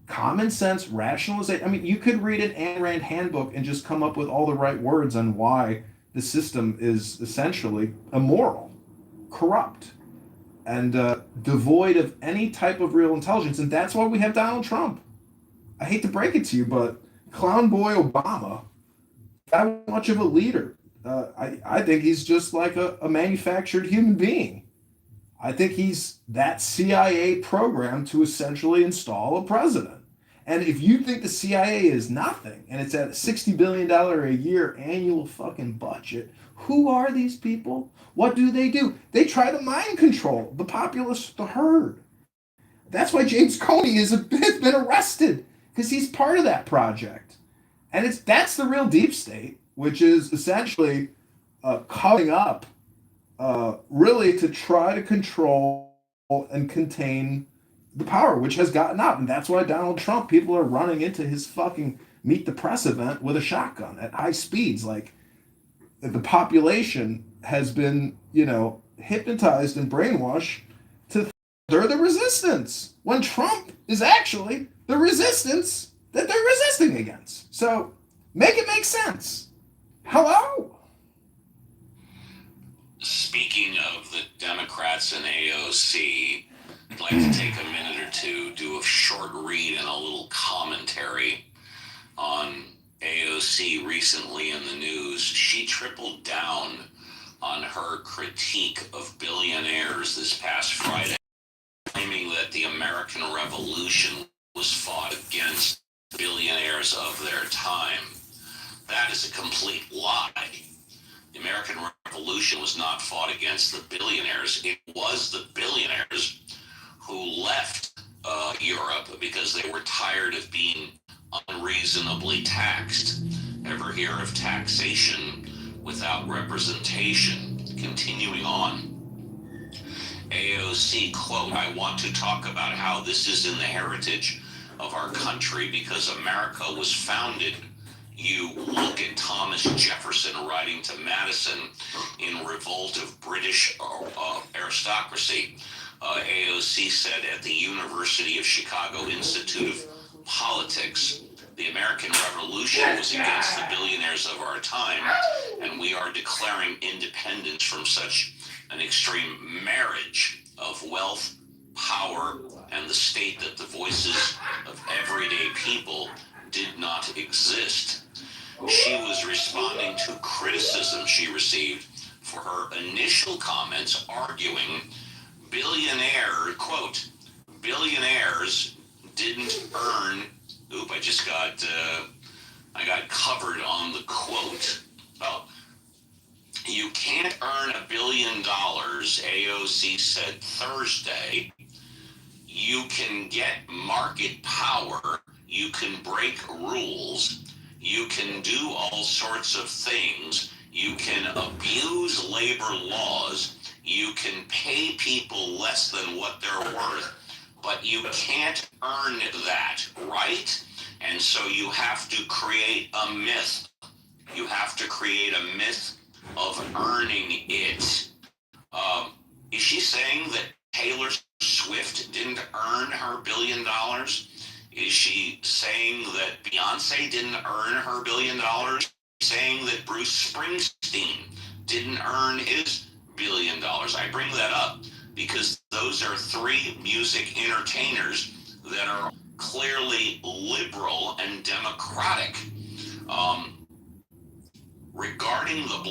[SPEAKER 3] common sense, rationalization. I mean, you could read an Ayn Rand handbook and just come up with all the right words on why the system is essentially immoral, corrupt, and devoid of any type of real intelligence. And that's why we have Donald Trump. I hate to break it to you, but Clown Boy Obama, that much of a leader. I think he's just like a manufactured human being. I think he's that CIA program to essentially install a president. And if you think the CIA is nothing and it's at a $60 billion a year annual fucking budget, who are these people? What do? They try to mind control the populace, the herd. That's why James Comey has been arrested, because he's part of that project. And that's the real deep state, which is essentially coming up really to try to control and contain the power, which has gotten out. And that's why Donald Trump, people are running into his fucking Meet the Press event with a shotgun at high speeds. Like, the population has been, hypnotized and brainwashed to they're the resistance, when Trump is actually the resistance that they're resisting against. So make it make sense. Hello?
[SPEAKER 9] Speaking of the Democrats and AOC, I'd like to take a minute or two, do a short read and a little commentary on AOC recently in the news. She tripled down on her critique of billionaires this past Friday, claiming that the American Revolution was fought against billionaires of their time. That is a complete lie. The American Revolution was not fought against the billionaires. It was the billionaires who left Europe because they were tired of being unreasonably taxed. Ever hear of taxation without representation? Continuing on. AOC, quote, I want to talk about how this is in the heritage of our country because America was founded. You look at Thomas Jefferson writing to Madison in Revolt of British Aristocracy. AOC said at the University of Chicago Institute of Politics, the American Revolution was against the billionaires of our time, and we are declaring independence from such an extreme marriage of wealth, power, and the state that the voices of everyday people did not exist. She was responding to criticism she received for her initial comments arguing billionaires didn't earn, I got covered on the quote. Oh, you can't earn $1 billion, AOC said Thursday. You can get market power, you can break rules, you can do all sorts of things, you can abuse labor laws, you can pay people less than what they're worth, but you can't earn that, right? And so you have to create a myth. You have to create a myth of earning it. Is she saying that Taylor Swift didn't earn her $1 billion? Is she saying that Beyonce didn't earn her $1 billion? Saying that Bruce Springsteen didn't earn his $1 billion? I bring that up because those are three music entertainers that are clearly liberal and democratic. Regarding the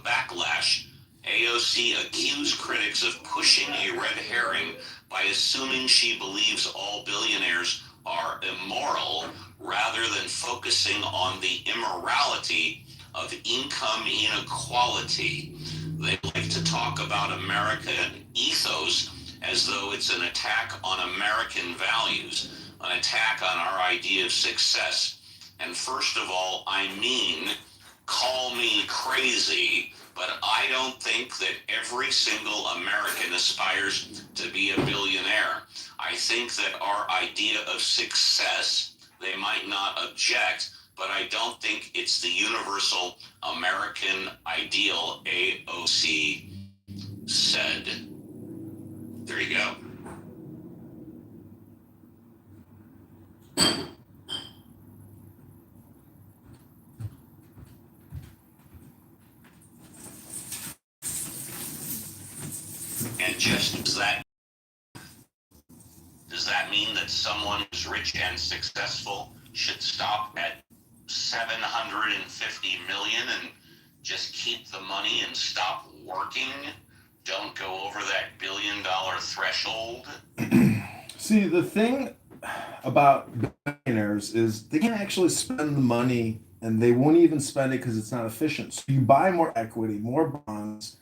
[SPEAKER 9] backlash, AOC accused critics of pushing a red herring by assuming she believes all billionaires are immoral rather than focusing on the immorality of income inequality. They like to talk about American ethos as though it's an attack on American values, an attack on our idea of success. And first of all, call me crazy, but I don't think that every single American aspires to be a billionaire. I think that our idea of success, they might not object, but I don't think it's the universal American ideal, AOC said. There you go. And just does that mean that someone who's rich and successful should stop at 750 million and just keep the money and stop working? Don't go over that $1 billion threshold?
[SPEAKER 3] See, the thing about billionaires is they can't actually spend the money, and they won't even spend it because it's not efficient. So you buy more equity, more bonds,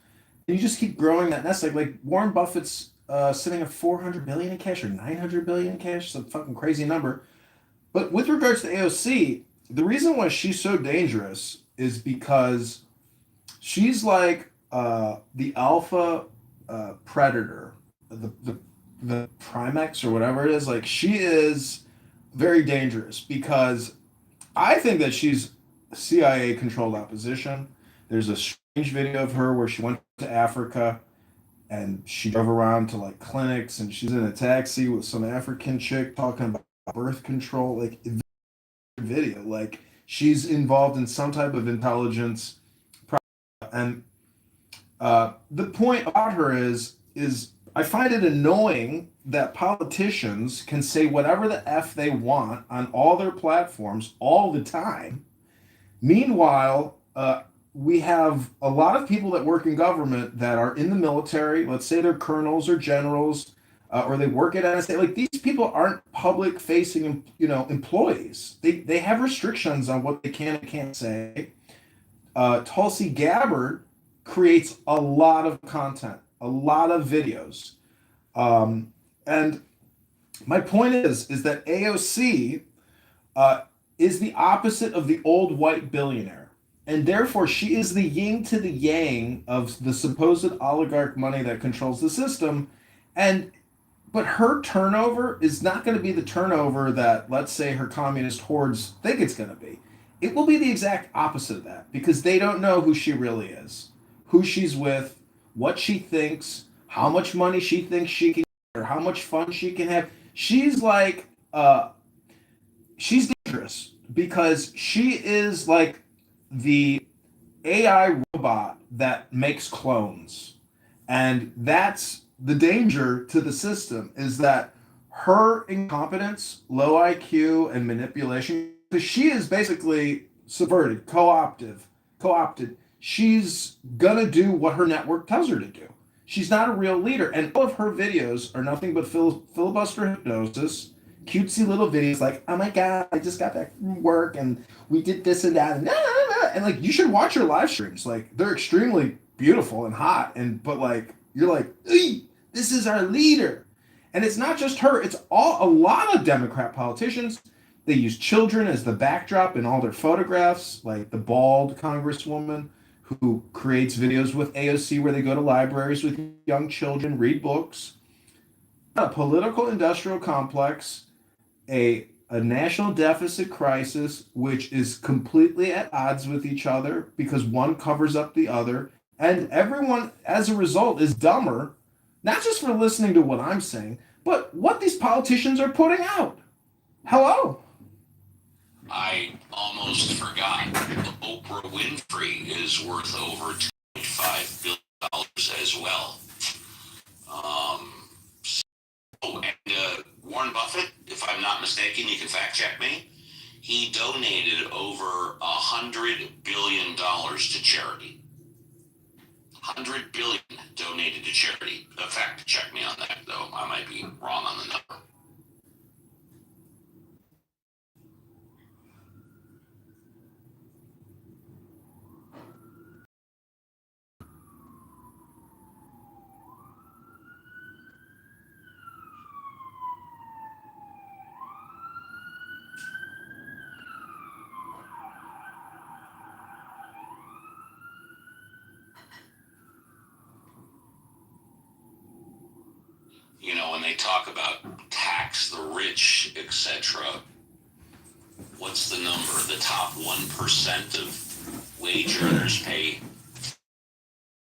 [SPEAKER 3] and you just keep growing that nest. Like Warren Buffett's sitting at 400 billion in cash or 900 billion in cash. It's a fucking crazy number. But with regards to AOC, the reason why she's so dangerous is because she's like the alpha predator, the Primex or whatever it is. Like she is very dangerous because I think that she's CIA controlled opposition. There's a strange video of her where she went to Africa and she drove around to like clinics and she's in a taxi with some African chick talking about birth control. Like video, like she's involved in some type of intelligence. And the point about her is I find it annoying that politicians can say whatever the F they want on all their platforms all the time. Meanwhile, we have a lot of people that work in government that are in the military. Let's say they're colonels or generals, or they work at NSA. Like these people aren't public-facing, employees. They have restrictions on what they can and can't say. Tulsi Gabbard creates a lot of content, a lot of videos, and My point is that AOC uh, is the opposite of the old white billionaire. And therefore, she is the yin to the yang of the supposed oligarch money that controls the system. And but her turnover is not going to be the turnover that, let's say, her communist hordes think it's going to be. It will be the exact opposite of that because they don't know who she really is, who she's with, what she thinks, how much money she thinks she can, or how much fun she can have. She's like, she's dangerous because she is like the AI robot that makes clones. And that's the danger to the system is that her incompetence, low IQ, and manipulation, because she is basically subverted, co-opted. She's gonna do what her network tells her to do. She's not a real leader, and all of her videos are nothing but filibuster hypnosis, cutesy little videos like, "Oh my god, I just got back from work and we did this and that," and like you should watch her live streams. Like they're extremely beautiful and hot, and but like you're like, this is our leader. And it's not just her, it's a lot of Democrat politicians. They use children as the backdrop in all their photographs, like the bald congresswoman who creates videos with AOC where they go to libraries with young children, read books. A political industrial complex, a national deficit crisis, which is completely at odds with each other because one covers up the other. And everyone, as a result, is dumber, not just for listening to what I'm saying, but what these politicians are putting out. Hello?
[SPEAKER 9] I almost forgot. Oprah Winfrey is worth over $2.5 billion as well. Warren Buffett, if I'm not mistaken, you can fact check me. He donated over $100 billion to charity. 100 billion donated to charity. Fact check me on that, though. I might be wrong on the number. You know, when they talk about tax the rich, etc., what's the number? The top 1% of wage earners pay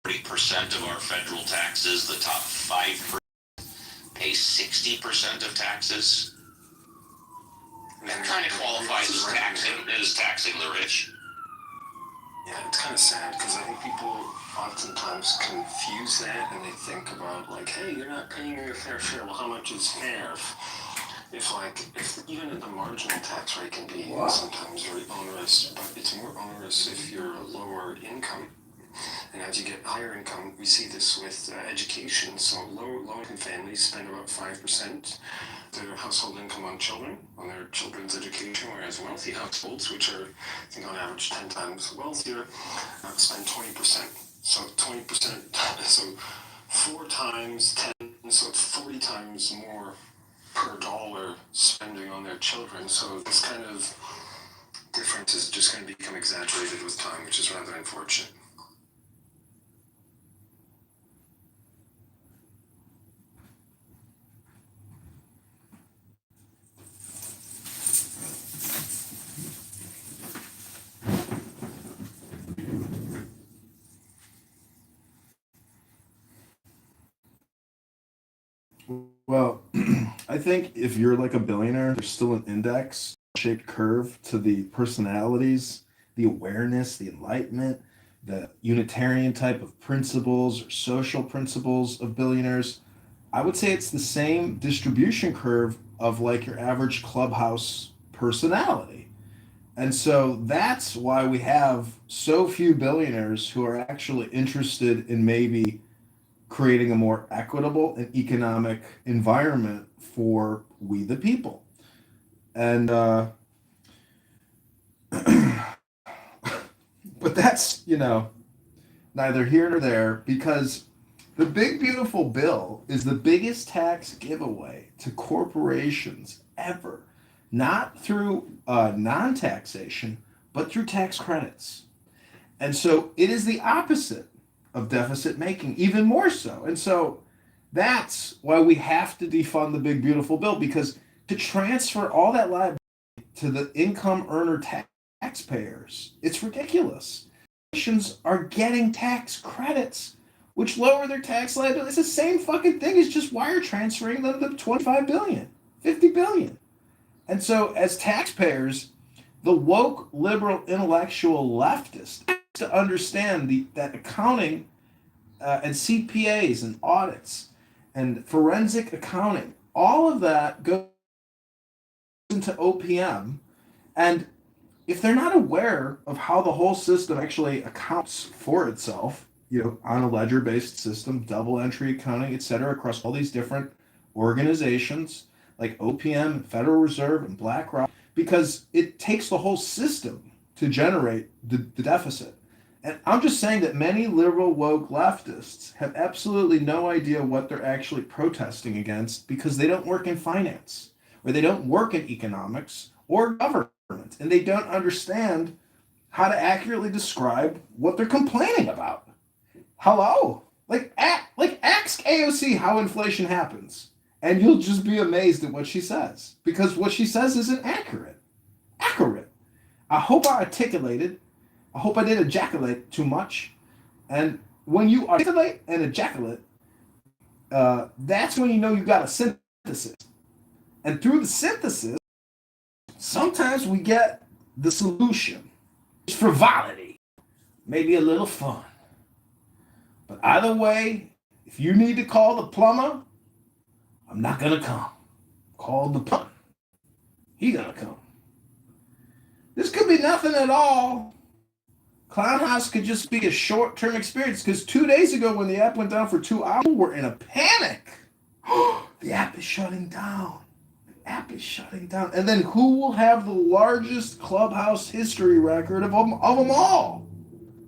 [SPEAKER 9] 40% of our federal taxes. The top 5% pay 60% of taxes. That kind of qualifies as taxing the rich.
[SPEAKER 7] Yeah, it's kind of sad because I think people oftentimes confuse that and they think about like, hey, you're not paying your fair share. Well, how much is fair? If even at the marginal tax rate can be sometimes very onerous, but it's more onerous if you're a lower income. And as you get higher income, we see this with education. So low-income families spend about 5% their household income on children, on their children's education, whereas wealthy households, which are, I think on average 10 times wealthier, spend 20%. So 20%, so 4 times 10, so it's 40 times more per dollar spending on their children. So this kind of difference is just going to become exaggerated with time, which is rather unfortunate.
[SPEAKER 3] Well, I think if you're like a billionaire, there's still an index shaped curve to the personalities, the awareness, the enlightenment, the Unitarian type of principles or social principles of billionaires. I would say it's the same distribution curve of like your average clubhouse personality. And so that's why we have so few billionaires who are actually interested in maybe creating a more equitable and economic environment for we the people. And but that's neither here nor there because The big beautiful bill is the biggest tax giveaway to corporations ever, not through non-taxation, but through tax credits. And so it is the opposite of deficit making, even more so. And so that's why we have to defund the big beautiful bill, because to transfer all that liability to the income earner taxpayers, it's ridiculous. Corporations are getting tax credits, which lower their tax liability. It's the same fucking thing as just wire transferring them the 25 billion, 50 billion. And so as taxpayers, the woke liberal intellectual leftist to understand that accounting and CPAs and audits and forensic accounting, all of that goes into OPM. And if they're not aware of how the whole system actually accounts for itself, on a ledger-based system, double entry accounting, et cetera, across all these different organizations like OPM, Federal Reserve, and BlackRock, because it takes the whole system to generate the deficit. And I'm just saying that many liberal woke leftists have absolutely no idea what they're actually protesting against, because they don't work in finance, or they don't work in economics or government, and they don't understand how to accurately describe what they're complaining about. Hello? Ask AOC how inflation happens, and you'll just be amazed at what she says, because what she says isn't accurate. I hope I articulated. I hope I didn't ejaculate too much. And when you articulate and ejaculate, that's when you know you got a synthesis. And through the synthesis, sometimes we get the solution. It's frivolity, maybe a little fun. But either way, if you need to call the plumber, I'm not gonna come. Call the plumber. He gonna come. This could be nothing at all. Clown House could just be a short-term experience, because 2 days ago when the app went down for 2 hours, we were in a panic. The app is shutting down. And then who will have the largest Clubhouse history record of them all?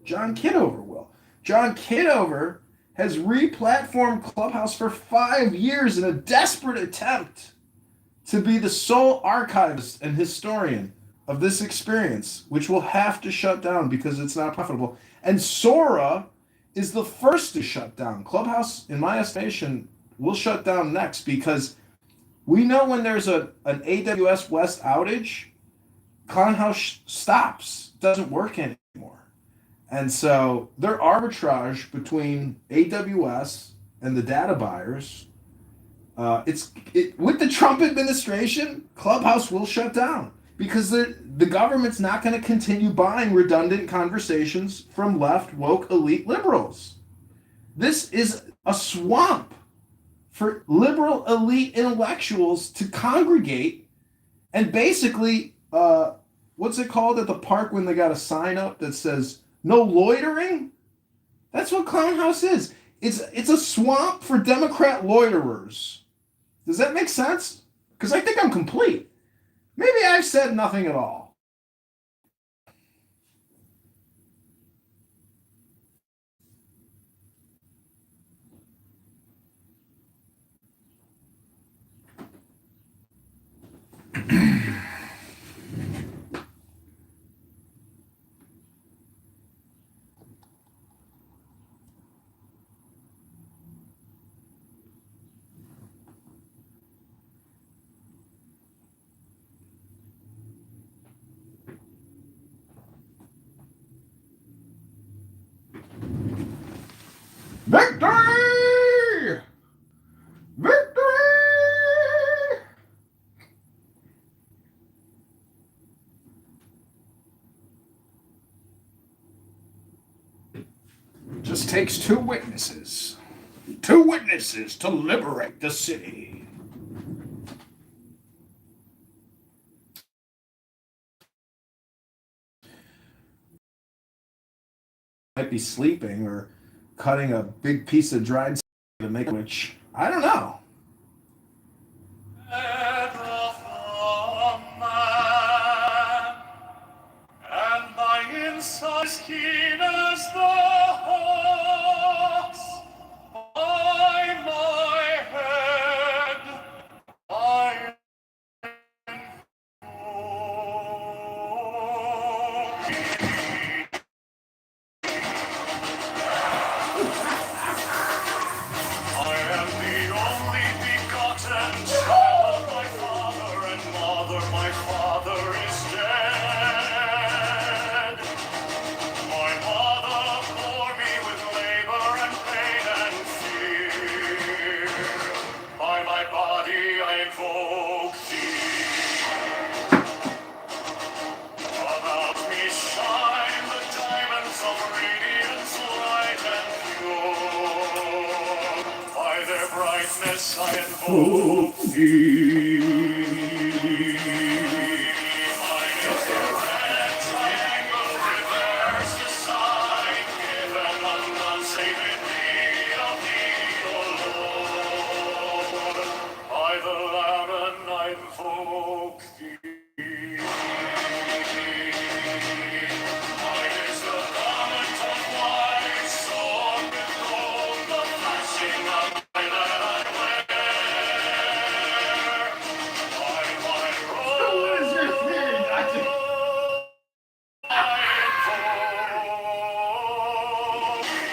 [SPEAKER 3] John Kitover will. John Kitover has re-platformed Clubhouse for 5 years in a desperate attempt to be the sole archivist and historian of this experience, which will have to shut down because it's not profitable. And Sora is the first to shut down. Clubhouse, in my estimation, will shut down next, because we know when there's an AWS West outage, Clownhouse stops, doesn't work anymore. And so their arbitrage between AWS and the data buyers, with the Trump administration, Clubhouse will shut down, because the government's not going to continue buying redundant conversations from left, woke, elite liberals. This is a swamp for liberal elite intellectuals to congregate and basically, what's it called at the park when they got a sign up that says no loitering? That's what Clown House is. It's a swamp for Democrat loiterers. Does that make sense? Because I think I'm complete. Maybe I've said nothing at all. Victory! Victory! Just takes two witnesses. Two witnesses to liberate the city. Might be sleeping or cutting a big piece of dried to make, which I don't know. And my insides keen as the hawks.
[SPEAKER 10] I am the only begotten child of my father and mother. My father is dead. My mother bore me with labor and pain and fear. By my body I invoke thee. About me shine the diamonds of radiance, light and pure. By their brightness I invoke thee. Mine is the red triangle, reverse the sign, given unknown, save in need of thee, O Lord. By the Lamb and I invoke thee. Mine is the garment of white, sword with gold, the flashing of my that I wear. By my robe
[SPEAKER 3] What is your thing?
[SPEAKER 10] I invoke thee.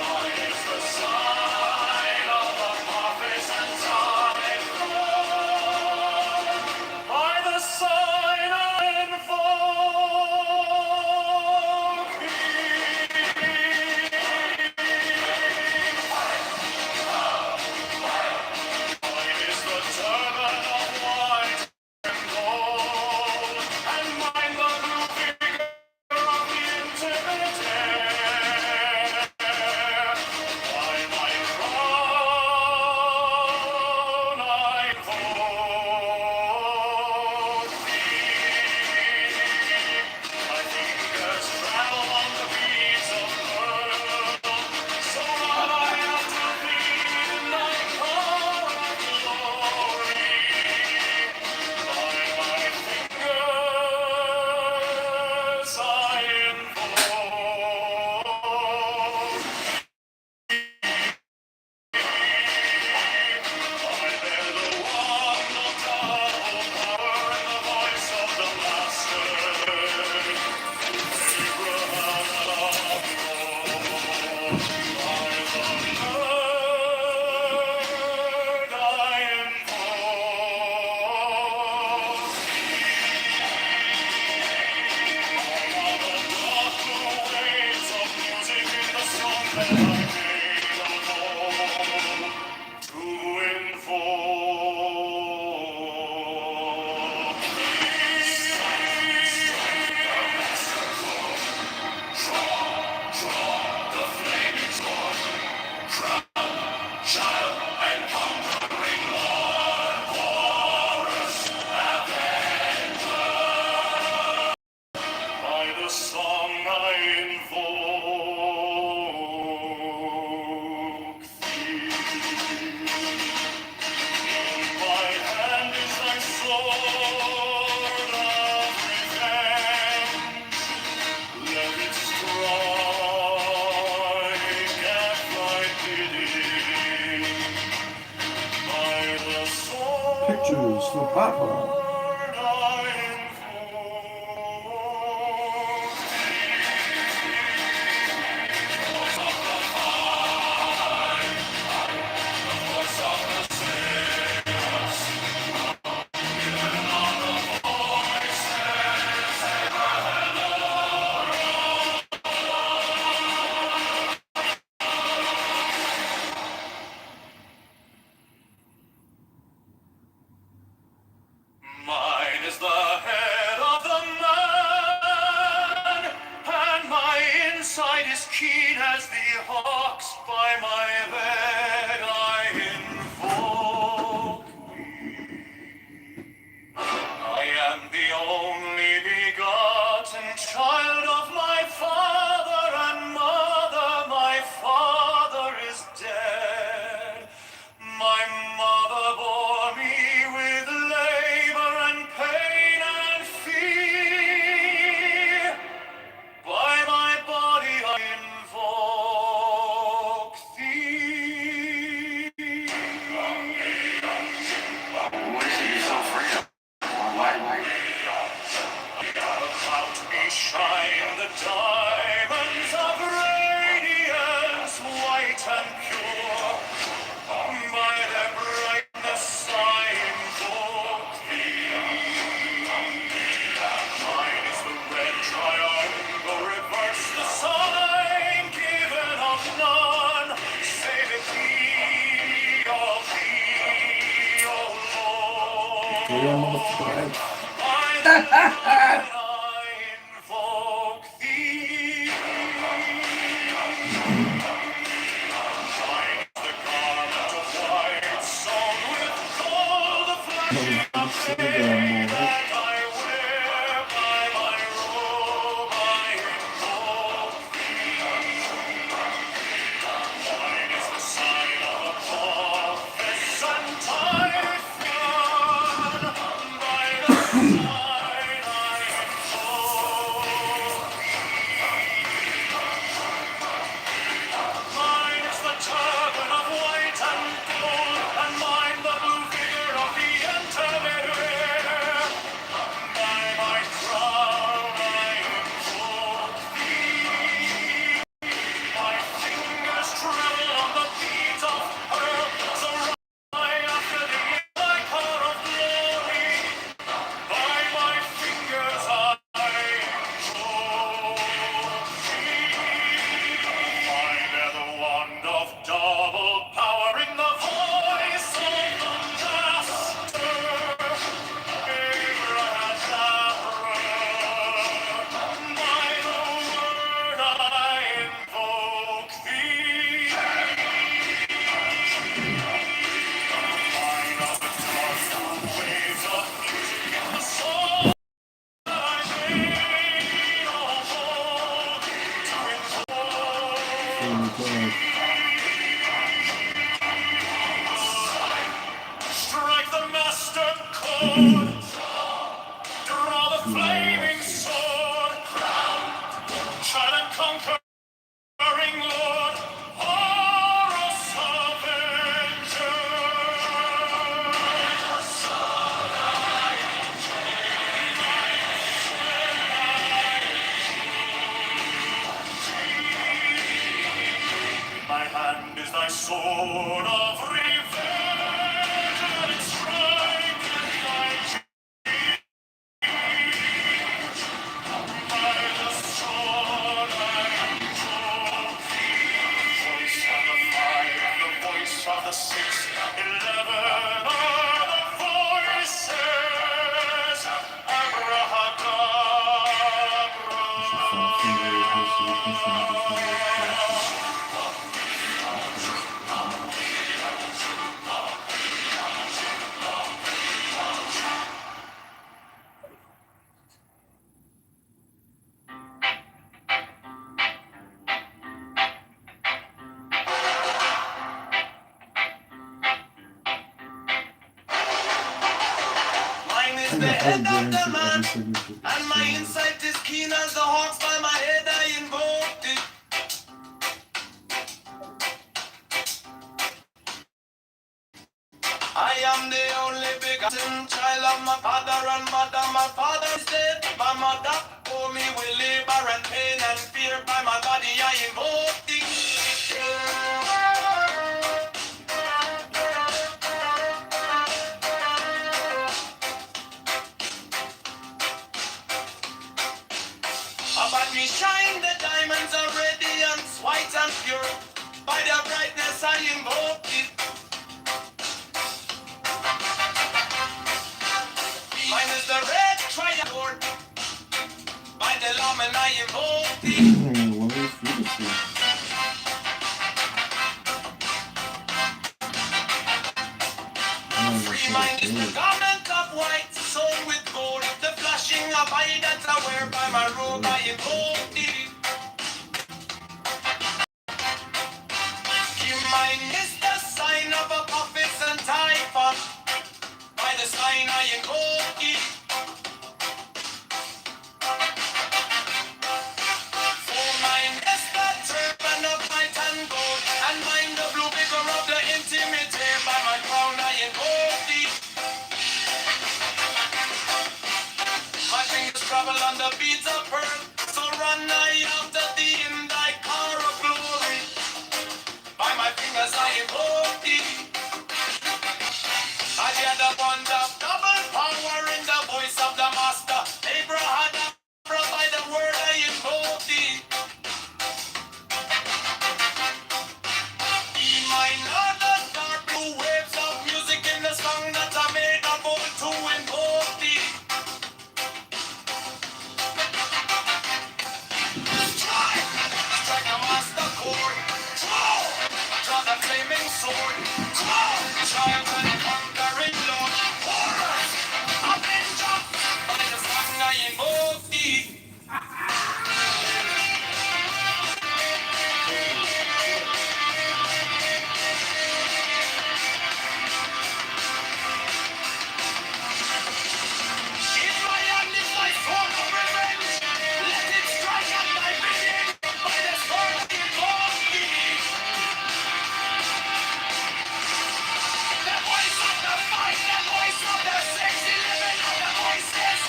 [SPEAKER 10] Mine is the sign of the prophets and time. By the sign I invoke thee. Mine is the turban of white and gold, and mine the blue figure of the intimate air. By my crown I invoke thee. My fingers travel on the beads of pearl, so run I after thee in thy car of glory. By my fingers I invoke I bear the wand of double power and the voice of the Master. Abraham loved Lord. By the Lord I invoke the dark blue waves of music in the song that I made alone. To invoke the flaming sword, child and conquering Lord, Horus, by the song I invoke thee. In my hand is thy sword of revenge. Let it strike at thy bidding. By the sword
[SPEAKER 3] Pictures for Papa.
[SPEAKER 10] I invoke voice of the saints, given on the voices. Mine is the head of the man, and my inside is keen as the hawk's. By my bed I invoke I am the only begotten child of my father and mother. My father is dead. My mother bore me with labor and pain and fear. By my body I invoke thee. shine the diamonds of radiance, white and pure. By their brightness I invoke thee. Mine is the red triangle, reverse the sign given of none, save it thee, O Lord. I invoke thee. Mine is the garment of white, sewn with gold, the flashing of flame that I wear by my robe. I invoke thee. Mine is the sign of a prophet and Typhon. By the sign I invoke Mine is the turban of white and gold, and mine the blue figure of the intermediate. By my crown I invoke thee. My fingers tremble on the beat of pearl, so right after the icon of glory. By my fingers I invoke thee. I bear the wand of double power in the voice of the Master. Abracadabra. By the word I invoke thee. Mine are the dark waves of music in the soul that I made all bold to invoke. Strike the master chord, draw the flaming sword, shine and conquering Lord, Horus Avenger. In my hand is thy sword of revenge, and its strike is thy by the sword I invoke thee. Voice of the 5 and the voice of the 6, 11 are the voices. Abracadabra. Mine is the head of the man, and my insight is keen as the hawks. By my head I invoked it. I am the only begotten child of my father and mother. My father is dead. My mother bore me with labor and pain and fear. By my body I invoked it. About me shine the diamonds of radiance, white and pure. By their brightness I invoke it. Mine is the red triangle. By the lawman I invoke thee. Free mine is the garment of white, sewn with gold. The flashing of eye that I wear by my robe I invoke thee. Mine is the sign of a prophet and Typhon. By the sign I invoke it. For mine is the turban of white and gold, and mine the blue figure of the intimate. By my crown I invoke thee. My fingers travel travel on the beats of pearl. So run I after thee in thy car of glory. By my fingers I invoke thee. I hear the bond of double power in the voice of the master. Abraham, by the word I invoke thee. Be mine other dark blue waves of music in the song that I made a bold to invoke thee. Strike a master chord. Draw the flaming sword. Triumph and conquering Lord. Horrors, avenger, by the song I invoke thee. If my hand is my sword of revenge, let it strike at thy bidding. By the sword I invoke thee. The voice of the fight, the voice of the 611 of the voices.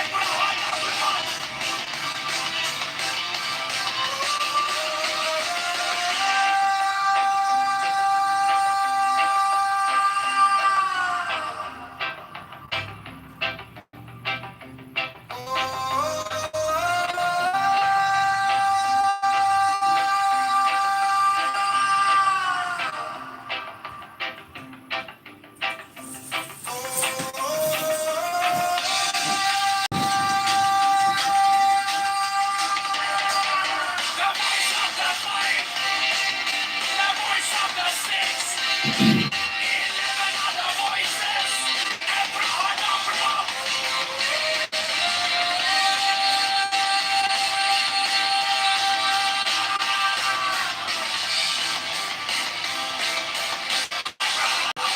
[SPEAKER 10] Abraham. The voice of the fight, the voice of the 611 of the voices. Abraham.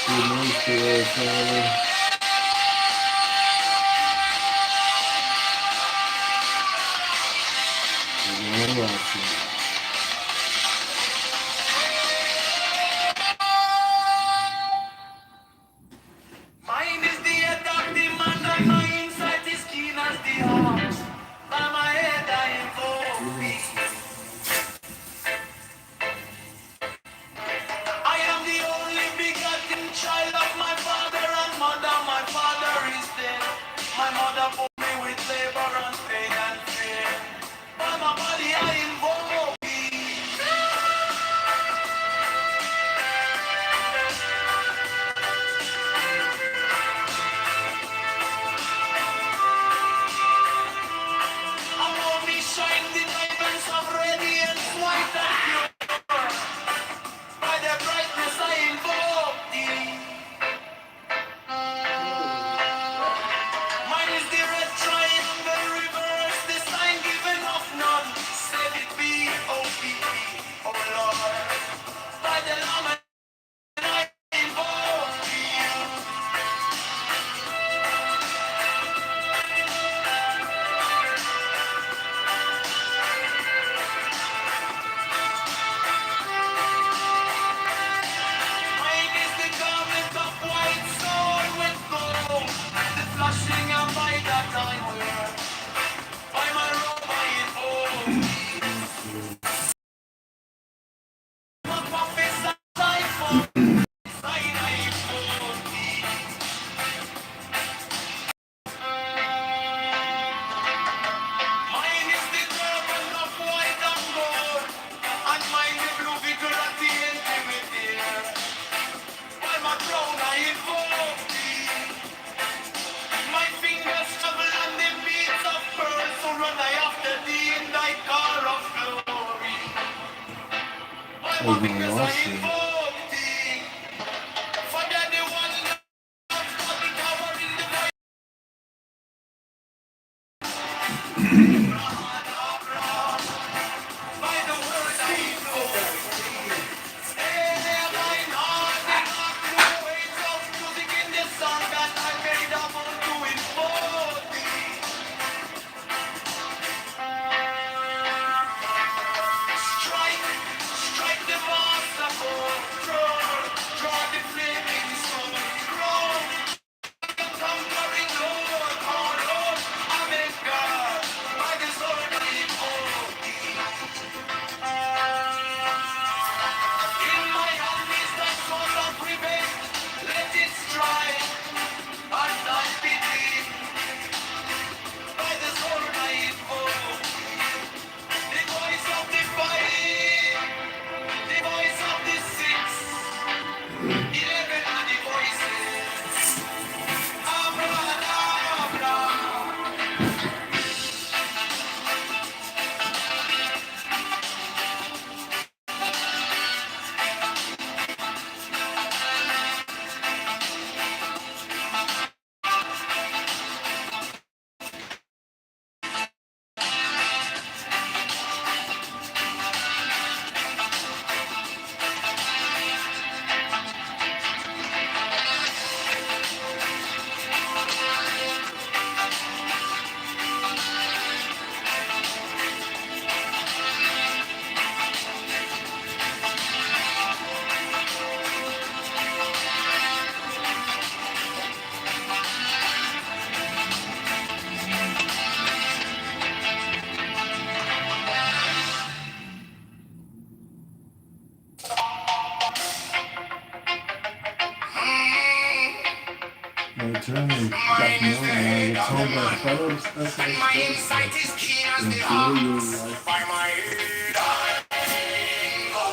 [SPEAKER 3] Good news today, Father. Lord, awesome.
[SPEAKER 10] Mine is the head of the man, and my insight is keen as the heart. By my head I invoke thee. I am the only begotten child of my father and mother. My father is dead. My mother bore me with labor and pain and fear. By my body I invoke thee. Above me shine the diamonds of radiance, white and pure. By the brightness I invoke thee. Mine is the red triangle reverse, the sign given of none. Said it be, O Lord. By the Lamb and I invoke thee. Mine is the garment of white sword with gold, the flashing and by that I wear. By my robe I invoke thee. My prophets that I fall, sign I invoke thee. Mine is the garment of white and gold, and mine the blue vigorati intimidate. By my crown I invoke thee. My fingers travel on the beats of pearl, so run I after thee in thy car of glory. By my
[SPEAKER 3] Lord,
[SPEAKER 10] fingers I
[SPEAKER 3] awesome.
[SPEAKER 10] invoke thee. For they're the one that Kitover in the voice. By the word I invoke thee. Hey, thine heart, the dark blue waves of music in the song that I made up to invoke thee. Strike the master chord, draw the flaming sword, draw the conquering Lord, oh Lord, amen.
[SPEAKER 3] got to know and I was told by fellow special forces that enjoy your life.
[SPEAKER 10] By my head, I go.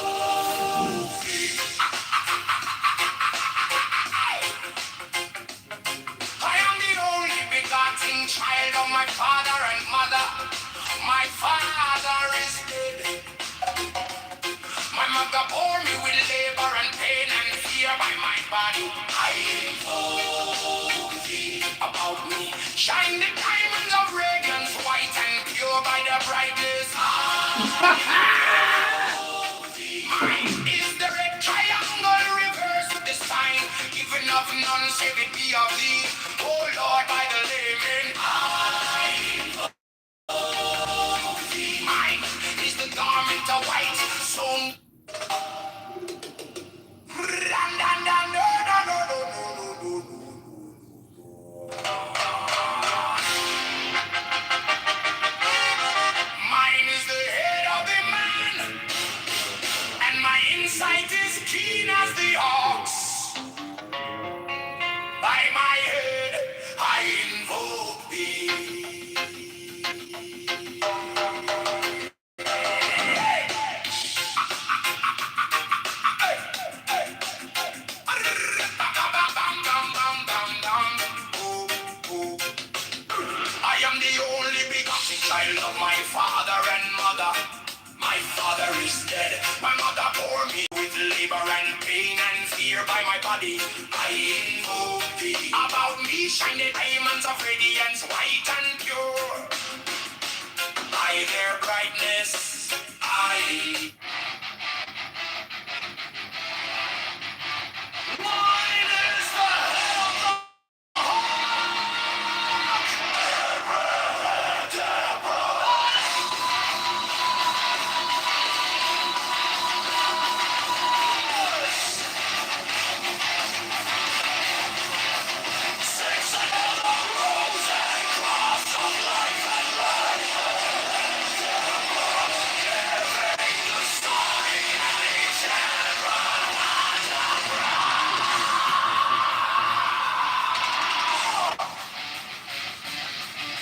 [SPEAKER 10] I am the only begotten child of my father and mother. My father is dead. My mother bore me with labor and pain and fear by my body. I invoke thee about me. Shine the diamonds of radiance, white and pure by the brightness. Mine is the red triangle reversed with the sign. Even of none save it be of thee. Oh Lord, by the living. Mine is the garment of white, so mine is the head of the man, and my insight is keen as the ox. By my head, I invoke thee. I am the only begotten child of my father and mother. My father is dead. My mother bore me with labor and pain and fear by my body. I invoke thee. About me shine the diamonds of radiance, white and pure. By their brightness, I. Mine is the head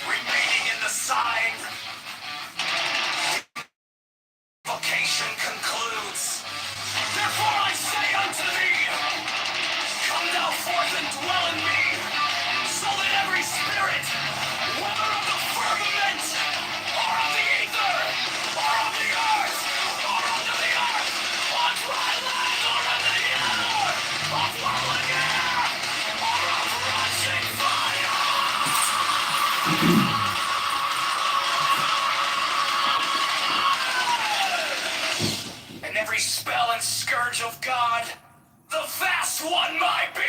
[SPEAKER 10] remaining in the sign. Vocation concludes. Therefore I say unto thee, come thou forth and dwell in me, so that every spirit, whether of the firmament, or of the ether, or of the earth, or under the earth, on dry land, or in the air, of whirling air, or of rushing fire, and every spell and scourge of God, the vast one might be.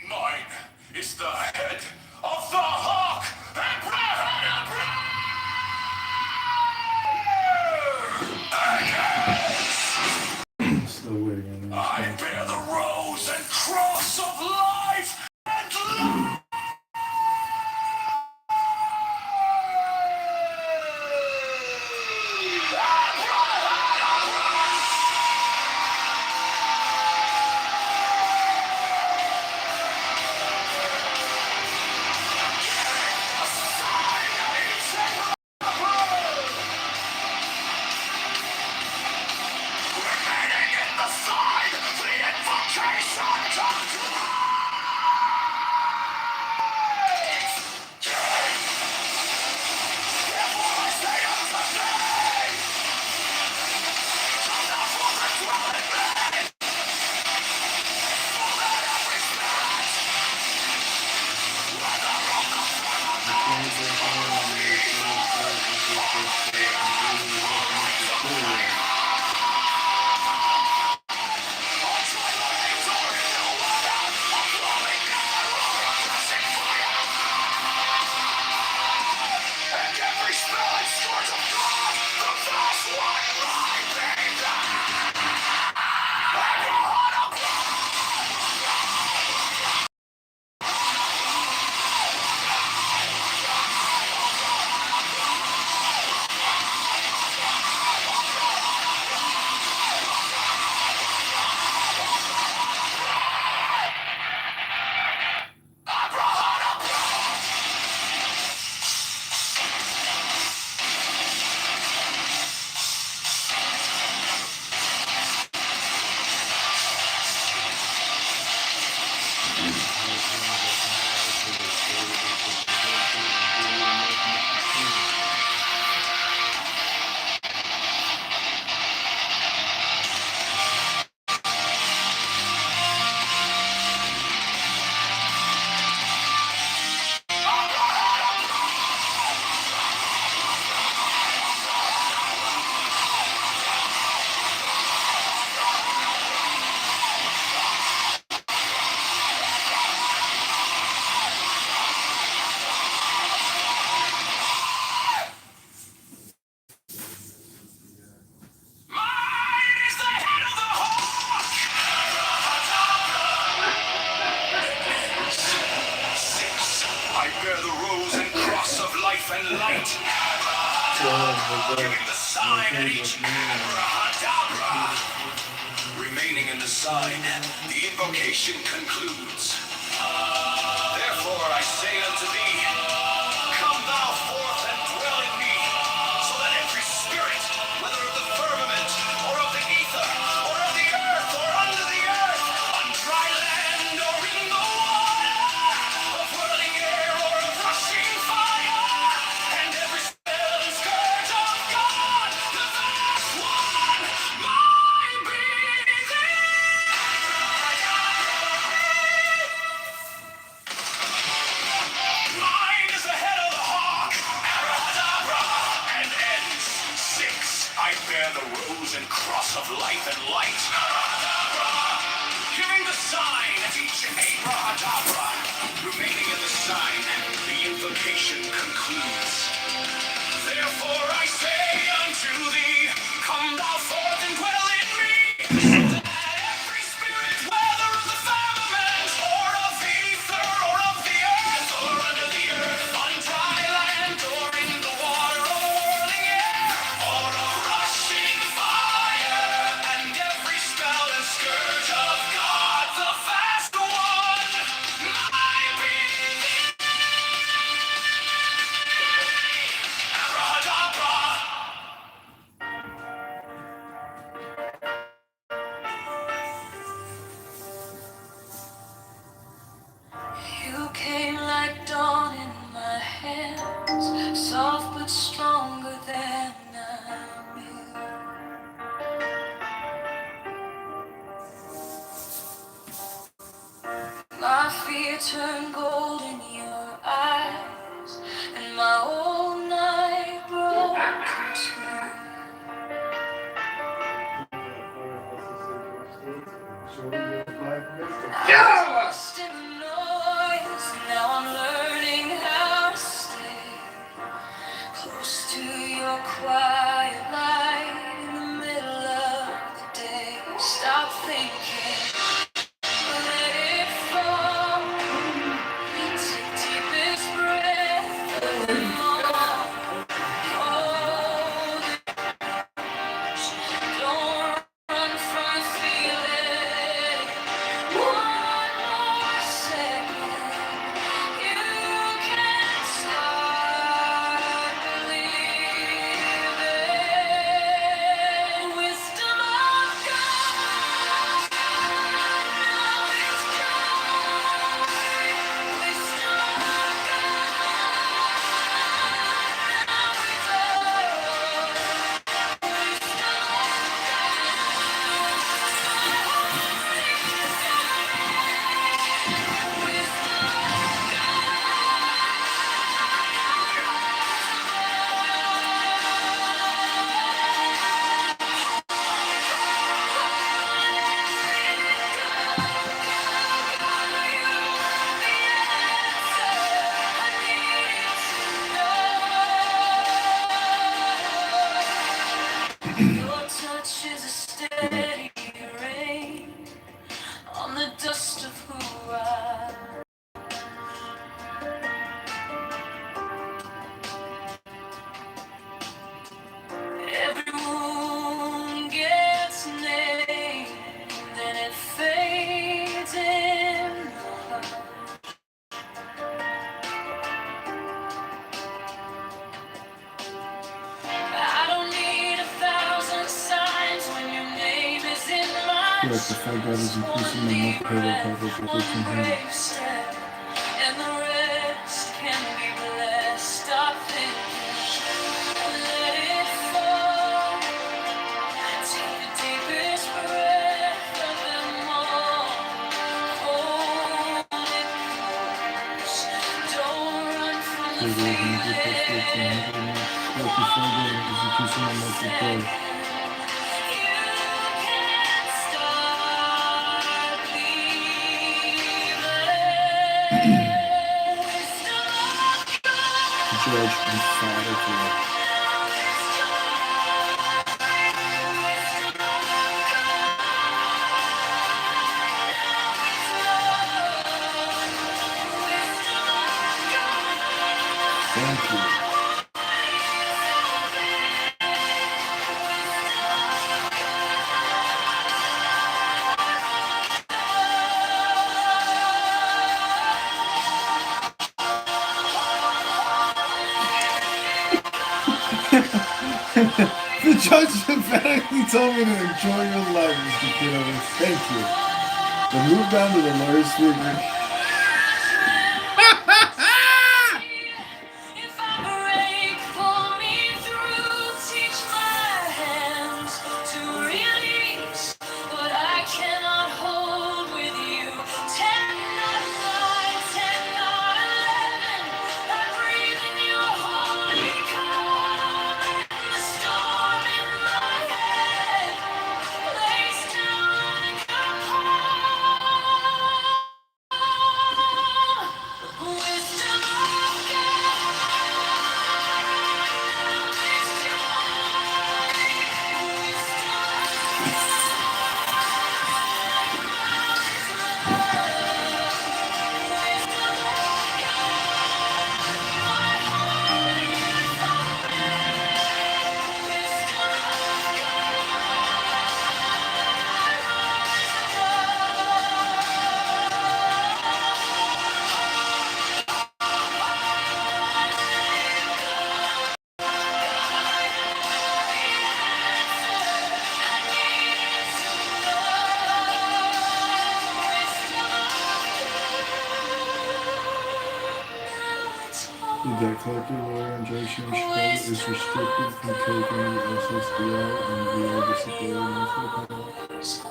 [SPEAKER 10] Mine is the head of the hawk Giving the sign at each abracadabra. Remaining in the sign, the invocation concludes. Therefore I say unto thee, come thou forth and dwell in me, so that every spirit, whether of the firmament, or of the ether, or of the earth, or under the earth, on dry land, or in the water, of whirling air, or of rushing fire, and every spell and scourge of God, the vast one, my being. Mine is the head of the hawk, abracadabra, and ends. 6. I bear the rose and cross of life and light, abracadabra. Giving the sign at each abracadabra. Remaining in the sign, the invocation concludes. Therefore I say unto thee, come thou forth and dwell in me. Every spirit, whether of the firmament, or of the ether, or of the earth, or under the earth, on dry land, or in the water, or whirling air, or of rushing fire, and every spell and scourge of God, the vast one, my being, abracadabra. You came like dawn in my hands, soft but stronger than I knew. My fear turned gold in your eyes, and my whole night broke into. I was lost in the noise, now I'm learning how to stay close to your quiet light in the middle of the day. Stop thinking, let it fall. Take deepest breath of them all. Hold it, don't run from the feeling. One more second, you can start believing. Wisdom of God, now it's coming. Wisdom of God, now it's your touch is a steady rain on the dust of who I am. Every wound gets named, then it fades in the heart. I don't need 1,000 signs when your name is in my
[SPEAKER 3] I feel like the Fed God is increasing the monthly payroll coverage to 1,300.
[SPEAKER 2] and the rest can be blessed. Stop thinking, let it fall. Take the deepest breath of them all. Hold it close. Don't run from the feeling.
[SPEAKER 3] I feel like the Fed God is increasing the monthly payroll.
[SPEAKER 2] You can start believing. Wisdom of God.
[SPEAKER 3] George emphatically. Thank you. judge emphatically told me to enjoy your life, Mr. Kitover. Thank you. Then move down to the lawyer's figure.
[SPEAKER 10] If I break, pull me through, teach my hands to release what I cannot hold with you. 10, not 9, 10, not 11. I breathe in your holy calm, and the storm in my head lays down like a pall. Wisdom of
[SPEAKER 3] The debt collector, lawyer, and judge in Chicago is restricted from taking the SSDI and VA disability monthly payment.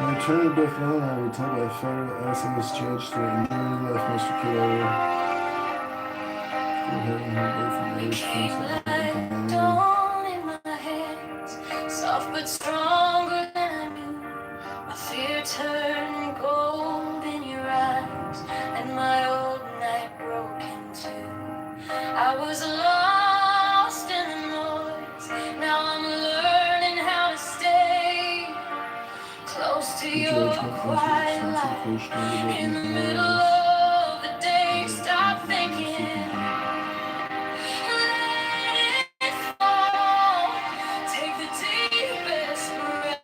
[SPEAKER 3] My attorney, Beth Miller, and I were told by a federal SMS judge to enjoy your life, Mr. Kitover. Go ahead and hold from marriage counsel.
[SPEAKER 10] dawn in my hands, soft but stronger than I knew. My fear turned gold in your eyes, and my old night broke in two. I was lost in the noise. Now I'm learning how to stay close to
[SPEAKER 3] The
[SPEAKER 10] your
[SPEAKER 3] judgment
[SPEAKER 10] quiet
[SPEAKER 3] enters
[SPEAKER 10] light.
[SPEAKER 3] sensitive first
[SPEAKER 10] In the
[SPEAKER 3] number
[SPEAKER 10] middle
[SPEAKER 3] of
[SPEAKER 10] of the day, stop thinking. Let it fall. Take the deepest breath.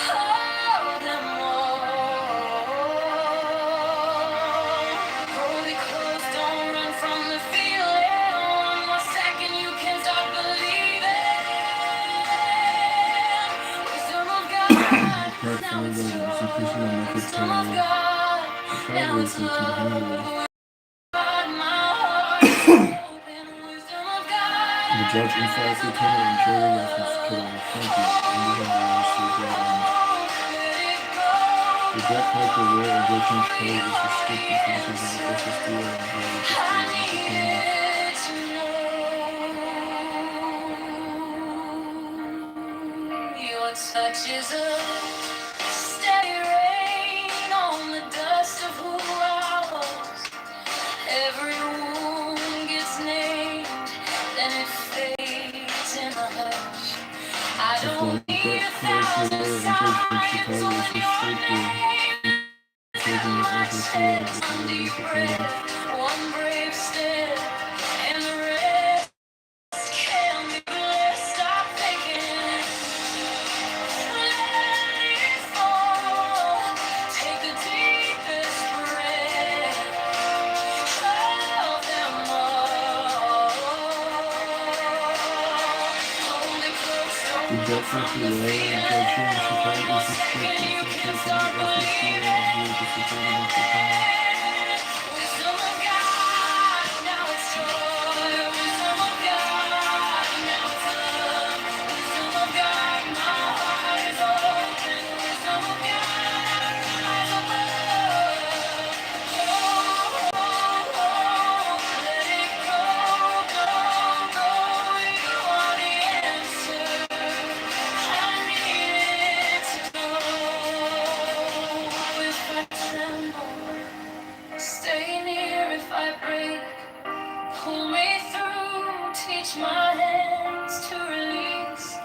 [SPEAKER 10] Hold them all. Hold it close, don't run from the feeling. One more second, you can start believing. Wisdom of God, now it's yours. Wisdom of God, now it's love.
[SPEAKER 3] The judge emphatically told me to enjoy your life, Mr. Kitover. Thank you. And you have the rest of your debt. The debt collector, lawyer, and judge in Chicago is restricted from taking the SSDI and VA disability monthly payment.
[SPEAKER 10] Your touch is a steady rain on the dust of who I was. Every wound gets named, then it fades in the hush. I don't need 1,000 signs on your name. Fill my chest, one deep breath, one brave step, and the rest can be blessed. Stop thinking, let it fall. Take the deepest breath. Hold them all. Hold it close,
[SPEAKER 3] The
[SPEAKER 10] don't
[SPEAKER 3] debt
[SPEAKER 10] run
[SPEAKER 3] collector,
[SPEAKER 10] from the
[SPEAKER 3] lawyer, and judge
[SPEAKER 10] feeling.
[SPEAKER 3] in
[SPEAKER 10] One
[SPEAKER 3] Chicago
[SPEAKER 10] more
[SPEAKER 3] is
[SPEAKER 10] second,
[SPEAKER 3] restricted
[SPEAKER 10] you
[SPEAKER 3] from
[SPEAKER 10] can
[SPEAKER 3] taking
[SPEAKER 10] start
[SPEAKER 3] the SSDI
[SPEAKER 10] believing.
[SPEAKER 3] and VA disability monthly payment.
[SPEAKER 10] Wisdom of God, now it's joy. Wisdom of God, now it's love. Wisdom of God, my heart is open. Wisdom of God, rise above. Oh, oh, oh, let it go, go, go. You are the answer. I need it to know if I tremble. Stay near if I break. Pull me through. Teach my hands to release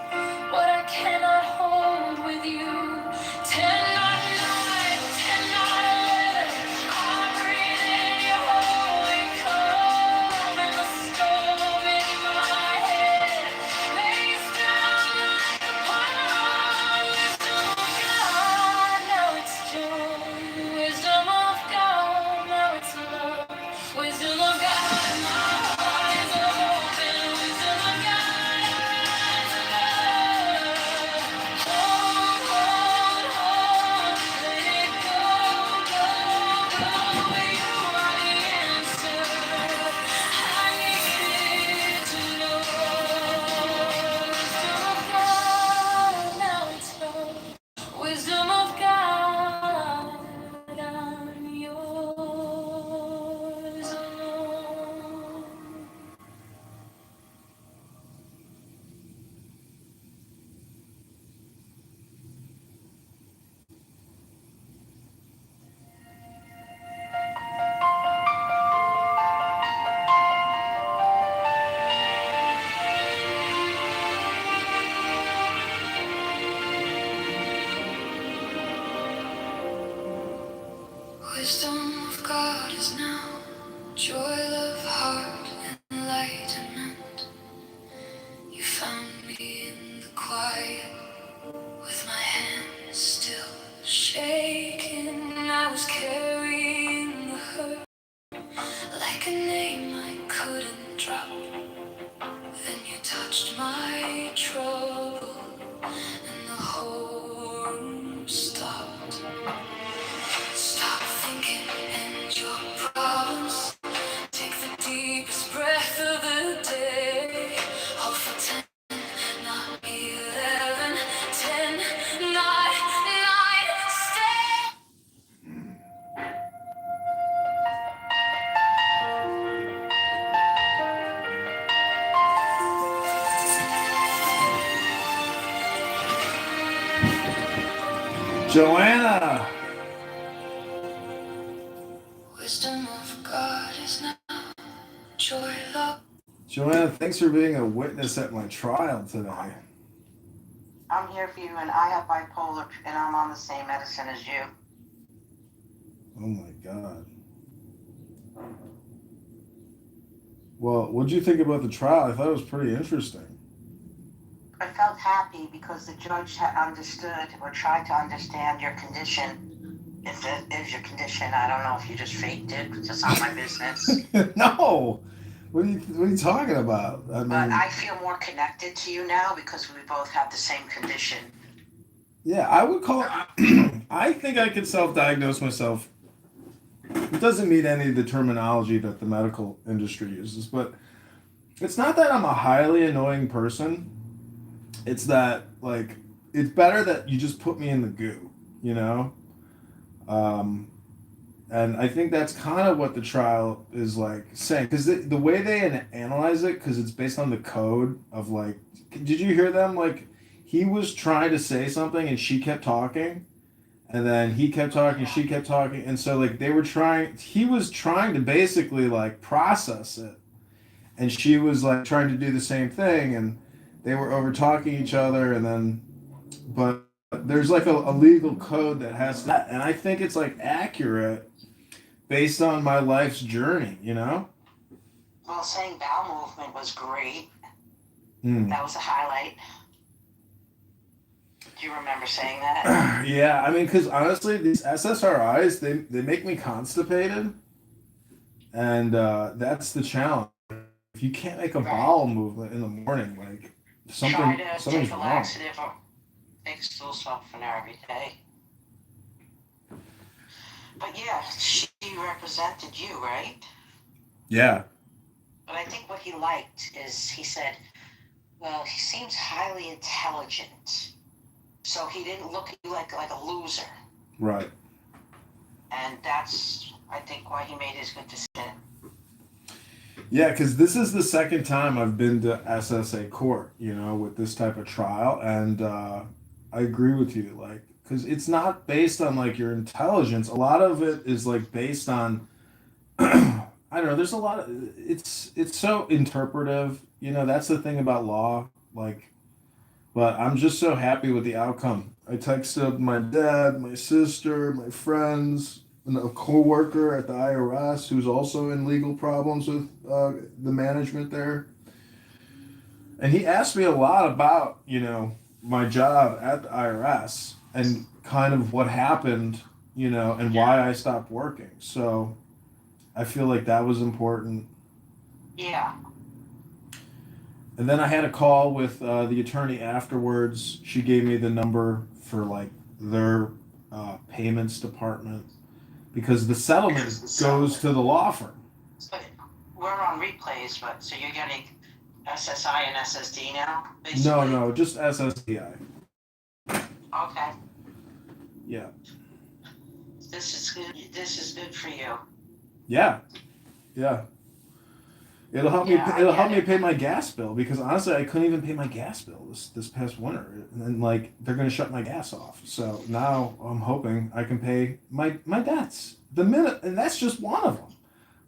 [SPEAKER 10] what I cannot hold with you. 10, not 9, 10, not 11. I breathe in your holy calm, and the quiet, with my hands still shaking. I was carrying the hurt like a name I couldn't drop. Then you touched my trouble, and the whole room stopped. Stop thinking and your problems. Take the deepest breath of the day. Hold for 10, not 11, 10, not 9, stay.
[SPEAKER 3] Joanna.
[SPEAKER 10] Wisdom of God is now joy, love.
[SPEAKER 3] Joanna, thanks for being a witness at my trial today.
[SPEAKER 8] I'm here for you, and I have bipolar, and I'm on the same medicine as you.
[SPEAKER 3] Oh my God. Well, what'd you think about the trial? I thought it was pretty interesting.
[SPEAKER 8] I felt happy because the judge had understood or tried to understand your condition. If it is your condition, I don't know if you just faked it. It's just not my business.
[SPEAKER 3] No. What are you talking about? I mean,
[SPEAKER 8] But I feel more connected to you now because we both have the same condition.
[SPEAKER 3] yeah, I would call it. I think I could self-diagnose myself. It doesn't meet any of the terminology that the medical industry uses, but it's not that I'm a highly annoying person. It's that, like, it's better that you just put me in the goo, you know? And I think that's kind of what the trial is like saying, because the way they analyze it, because it's based on the code of, like, did you hear them? Like, he was trying to say something and she kept talking, and then he kept talking, she kept talking, and so, like, he was trying to basically, like, process it, and she was, like, trying to do the same thing, and they were over talking each other, and then, but there's, like, a legal code that has that, and I think it's, like, accurate based on my life's journey, you know?
[SPEAKER 8] Well, saying bowel movement was great.
[SPEAKER 3] Mm.
[SPEAKER 8] That was a highlight. Do you remember saying that?
[SPEAKER 3] Yeah, I mean, because honestly, these SSRIs, they make me constipated, and that's the challenge. If you can't make a bowel movement in the morning, like,
[SPEAKER 8] Try to
[SPEAKER 3] something's
[SPEAKER 8] take a
[SPEAKER 3] wrong.
[SPEAKER 8] laxative or take a stool softener every day. But yeah, she represented you, right?
[SPEAKER 3] Yeah.
[SPEAKER 8] But I think what he liked is he said, well, he seems highly intelligent. So he didn't look at you like a loser.
[SPEAKER 3] Right.
[SPEAKER 8] And that's, I think, why he made his good decision.
[SPEAKER 3] Yeah, because this is the second time I've been to SSA court, you know, with this type of trial, and I agree with you, like, because it's not based on, like, your intelligence. A lot of it is, like, based on, I don't know. There's a lot of it's so interpretive, you know. That's the thing about law, like. But I'm just so happy with the outcome. I texted my dad, my sister, my friends, and a coworker at the IRS who's also in legal problems with the management there. And he asked me a lot about, you know, my job at the IRS and kind of what happened, you know, and why I stopped working. So I feel like that was important.
[SPEAKER 8] Yeah.
[SPEAKER 3] And then I had a call with the attorney afterwards. She gave me the number for, like, their payments department, because the settlement goes to the law firm.
[SPEAKER 8] So we're on replays, but so you're getting SSI and SSD now, basically?
[SPEAKER 3] No, just SSDI.
[SPEAKER 8] Okay.
[SPEAKER 3] Yeah.
[SPEAKER 8] This is good. This is good for you.
[SPEAKER 3] Yeah. It'll help me.
[SPEAKER 8] Yeah,
[SPEAKER 3] It'll
[SPEAKER 8] I
[SPEAKER 3] help
[SPEAKER 8] get
[SPEAKER 3] me
[SPEAKER 8] it.
[SPEAKER 3] pay my gas bill, because honestly, I couldn't even pay my gas bill this past winter, and then, like, they're gonna shut my gas off. So now I'm hoping I can pay my debts the minute, and that's just one of them.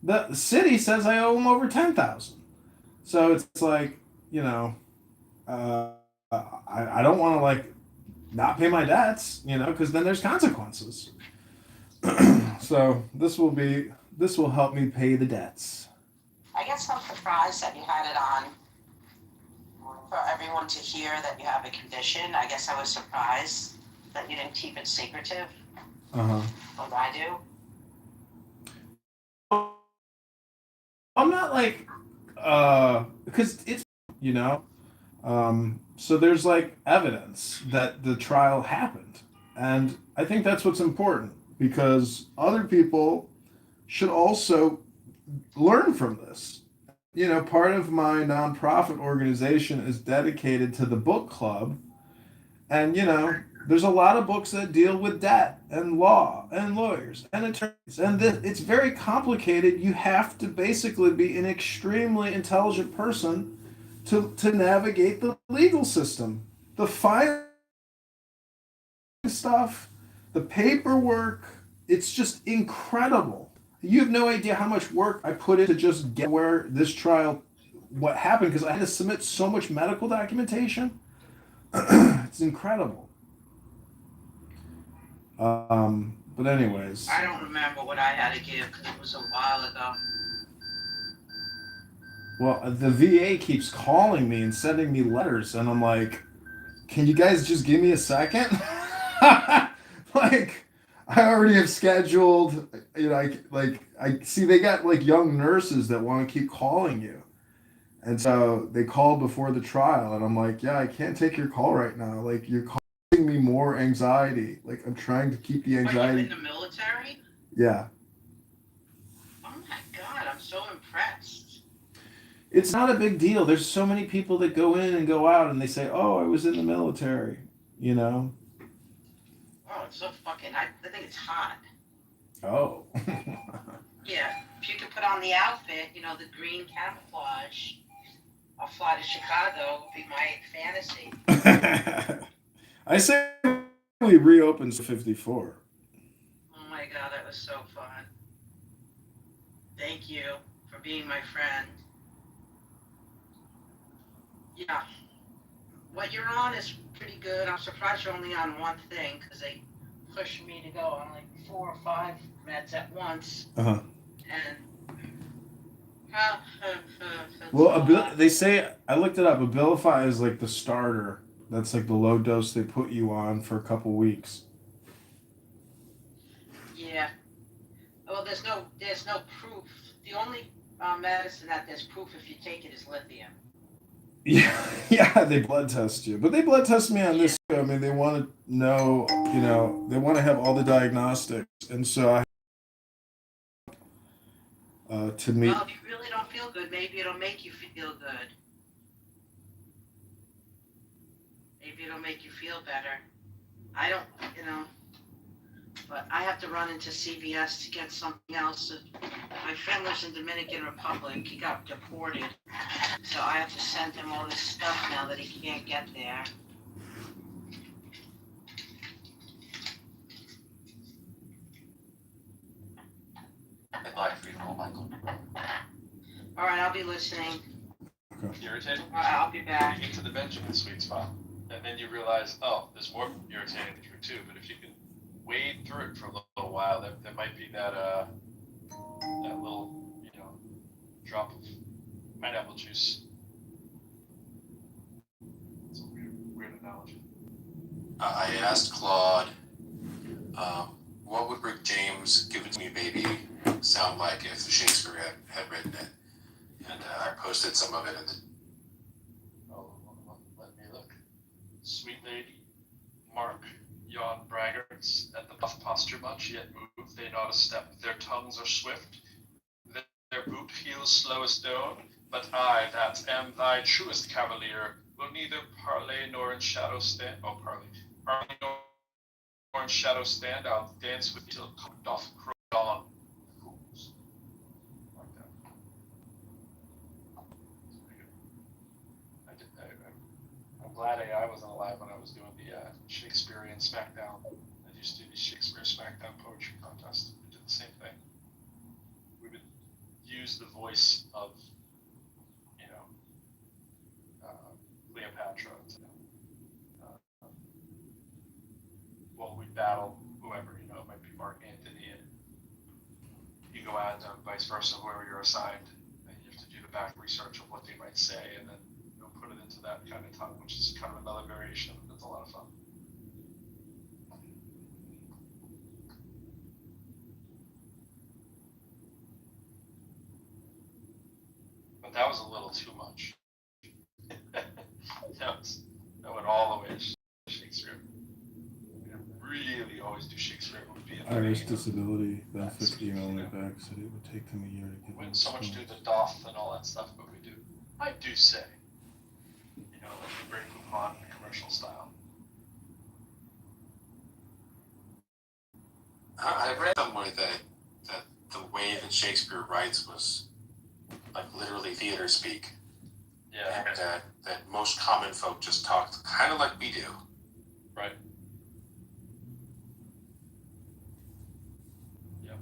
[SPEAKER 3] The city says I owe them over 10,000. So it's like, you know, I don't want to, like, not pay my debts, you know, because then there's consequences. So this will help me pay the debts.
[SPEAKER 8] I guess I'm surprised that you had it on for everyone everyone to hear that you have a condition. I guess I was surprised that you didn't keep it secretive, like I do.
[SPEAKER 3] I'm not like, because it's, you know, so there's like evidence that the trial happened. And I think that's what's important because other people should also learn from this. You know, part of my nonprofit organization is dedicated to the book club. And, you know, there's a lot of books that deal with debt and law and lawyers and attorneys. And it's very complicated. You have to basically be an extremely intelligent person to navigate the legal system. The fine stuff, the paperwork, it's just incredible. You have no idea how much work I put in to just get where this trial, what happened, because I had to submit so much medical documentation. It's incredible. But anyways,
[SPEAKER 8] I don't remember what I had to give because it was a while ago.
[SPEAKER 3] well, the VA keeps calling me and sending me letters, and I'm like, can you guys just give me a second? Like, I already have scheduled, you know, I see they got like young nurses that want to keep calling you. And so they called before the trial, and I'm like, yeah, I can't take your call right now. Like, you're causing me more anxiety. Like, I'm trying to keep the
[SPEAKER 8] Are you
[SPEAKER 3] anxiety.
[SPEAKER 8] in the military?
[SPEAKER 3] Yeah.
[SPEAKER 8] Oh my God, I'm so impressed.
[SPEAKER 3] It's not a big deal. There's so many people that go in and go out and they say, oh, I was in the military, you know?
[SPEAKER 8] Oh, it's so fucking, I think it's hot.
[SPEAKER 3] Oh.
[SPEAKER 8] Yeah, if you could put on the outfit, you know, the green camouflage, I'll fly to Chicago, be my fantasy.
[SPEAKER 3] I say we reopened 54.
[SPEAKER 8] Oh my God, that was so fun. Thank you for being my friend. Yeah, what you're on is pretty good. I'm surprised you're only on one thing because they pushed me to go on like 4 or 5 meds at once.
[SPEAKER 3] Uh-huh.
[SPEAKER 8] And
[SPEAKER 3] Well, they say, I looked it up, Abilify is like the starter. That's like the low dose they put you on for a couple weeks.
[SPEAKER 8] yeah. Well, there's no proof. The only medicine that there's proof if you take it is lithium.
[SPEAKER 3] Yeah, yeah, they blood test you. But they blood test me on this too. I mean, they want to know, you know, they want to have all the diagnostics. And so to meet.
[SPEAKER 8] Well, if you really don't feel good, maybe it'll make you feel good. Maybe it'll make you feel better. I don't, you know, but I have to run into CVS to get something else. My friend lives in Dominican Republic. He got deported. So I have to send him all this stuff now that he can't get there.
[SPEAKER 11] I'd like for you to know, Michael.
[SPEAKER 8] All right, I'll be listening.
[SPEAKER 11] Irritating?
[SPEAKER 8] All right, I'll be back.
[SPEAKER 11] You get to the Benjamin sweet spot, and then you realize, oh, there's more irritating here too. But if you can wade through it for a little while, there might be that little, you know, drop of pineapple juice. It's a weird analogy.
[SPEAKER 6] I asked Claude, what would Rick James' "Give It to Me, Baby" sound like if Shakespeare had written it? And I posted some of it in the.
[SPEAKER 11] Oh, let me look. Sweet lady, mark yon braggarts at the buff posture much, yet move they not a step. Their tongues are swift, their boot heels slow as stone. But I, that am thy truest cavalier, will neither parley nor in shadow stand. Oh, parley nor in shadow stand. I'll dance with till cock doth crow dawn. Fools. Like that. I'm glad AI wasn't alive when I was doing the Shakespearean Smackdown. I used to do the Shakespeare Smackdown poetry contest. We did the same thing. We would use the voice of, you know, Cleopatra. Well, we battle whoever, you know, it might be Mark Antony, and you go at them, vice versa, whoever you're assigned, and you have to do the back research of what they might say, and then put it into that kind of fun, which is kind of another variation. It's a lot of fun. But that was a little too much. That went all the way to Shakespeare. Really always do Shakespeare. It would be
[SPEAKER 3] Irish disability benefit being only back, said it would take them a year to
[SPEAKER 11] we
[SPEAKER 3] get
[SPEAKER 11] wouldn't
[SPEAKER 3] them
[SPEAKER 11] so much do
[SPEAKER 3] installed.
[SPEAKER 11] the doff and all that stuff, but we do. I do say, like the Grey Poupon commercial style.
[SPEAKER 6] I read somewhere that the way that Shakespeare writes was like literally theater speak,
[SPEAKER 11] Yeah.
[SPEAKER 6] and that most common folk just talked kind of like we do.
[SPEAKER 11] Right. Yep.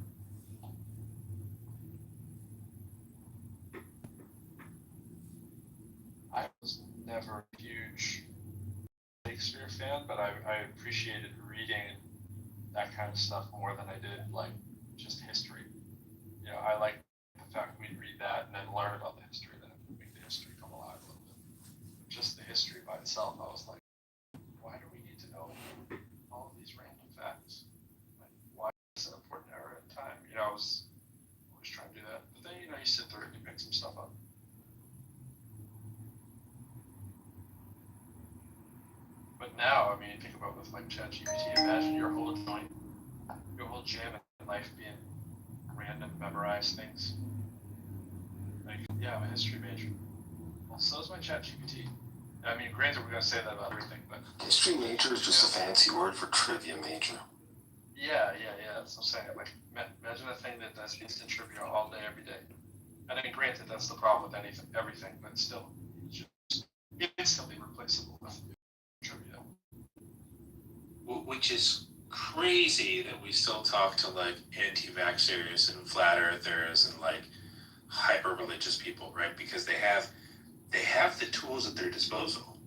[SPEAKER 11] I was never a huge Shakespeare fan, but I appreciated reading that kind of stuff more than I did like just history. I like the fact we'd read that and then learn about the history, then make the history come alive a little bit. Just the history by itself, I was like, why do we need to know all of these random facts? Like, why is it an important era in time? I was always trying to do that. But then, you sit there and you pick some stuff up. But now, think about with like ChatGPT, imagine your whole jam in life being random memorized things. Like, yeah, I'm a history major. Well, so is my ChatGPT. Granted, we're going to say that about everything, but...
[SPEAKER 7] History major is just a fancy word for trivia major.
[SPEAKER 11] Yeah, that's what I'm saying. Like, imagine a thing that does instant trivia all day, every day. And then granted, that's the problem with everything, but still, it's just instantly replaceable with trivia.
[SPEAKER 6] Which is crazy that we still talk to like anti-vaxxers and flat earthers and like hyper-religious people, right? Because they have the tools at their disposal.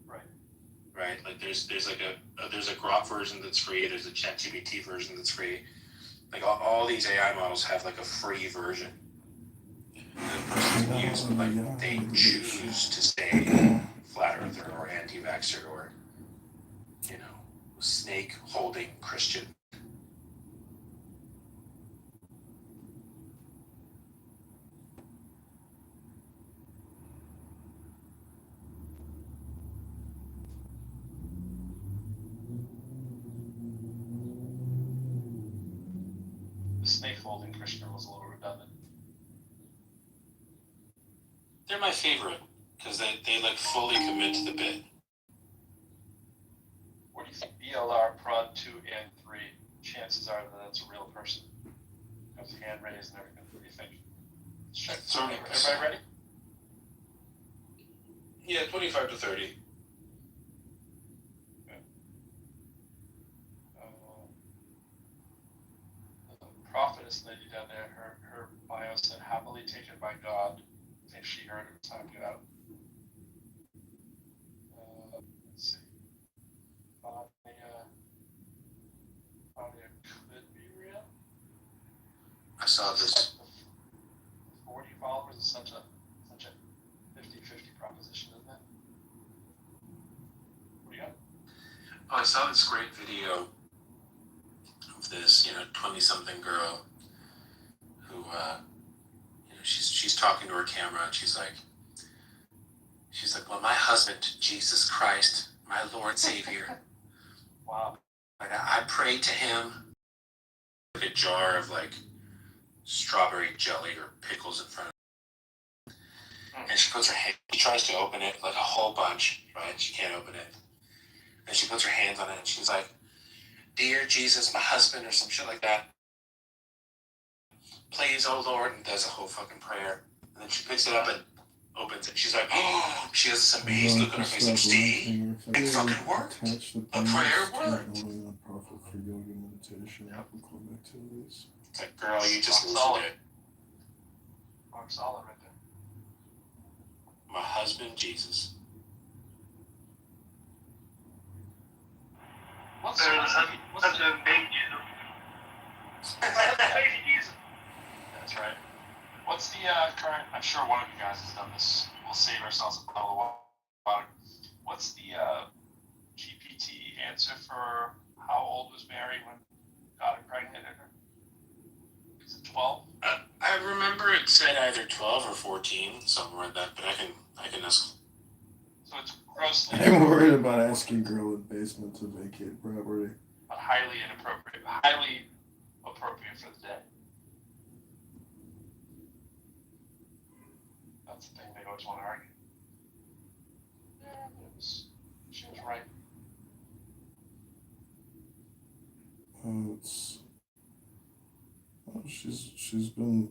[SPEAKER 6] Right? Like there's like there's a Grok version that's free, there's a ChatGPT version that's free. Like all these AI models have like a free version that a person can use, but like they choose to stay flat earther or anti-vaxxer or snake holding Christian.
[SPEAKER 11] The snake holding Christian was a little redundant.
[SPEAKER 6] They're my favorite because they like fully commit to the bit.
[SPEAKER 11] What do you think? BLR, Prod 2 and 3, chances are that that's a real person. Has hand raised and everything. What do you think? Check. Everybody ready?
[SPEAKER 6] Yeah, 25 to 30.
[SPEAKER 11] Okay. The prophetess lady down there, her bio said happily taken by God. I think she heard it time to get out. Let's see. Could be real.
[SPEAKER 6] I saw this.
[SPEAKER 11] 40 followers is such a 50-50 proposition, isn't it? What do you got?
[SPEAKER 6] Oh, I saw this great video of this, 20-something girl who, she's talking to her camera and she's like, well, my husband, Jesus Christ, my Lord Savior.
[SPEAKER 11] Wow.
[SPEAKER 6] Like I prayed to him. Like a jar of like strawberry jelly or pickles in front of her. And she tries to open it, like a whole bunch, right? She can't open it. And she puts her hands on it and she's like, dear Jesus, my husband, or some shit like that. Please, oh Lord, and does a whole fucking prayer. And then she picks it up and opens it. She's like, oh, she has this amazed look on her face. Like, see? It fucking worked. A prayer worked.
[SPEAKER 3] Nonprofit for yoga meditation and club activities.
[SPEAKER 6] It's like, girl, you just lose it.
[SPEAKER 11] Rock solid right there.
[SPEAKER 6] My husband, Jesus.
[SPEAKER 11] What's a big That's right. What's the current? I'm sure one of you guys has done this. We'll save ourselves a bottle of What's the GPT answer for how old was Mary when God impregnated her? Is it 12?
[SPEAKER 6] I remember it said either 12 or 14, somewhere like that, but I can ask.
[SPEAKER 11] So it's grossly
[SPEAKER 3] I'm worried about asking girl in basement to vacate property.
[SPEAKER 11] highly inappropriate, highly appropriate for the day. That's the thing they always want to argue. Yeah, she was right.
[SPEAKER 3] She's been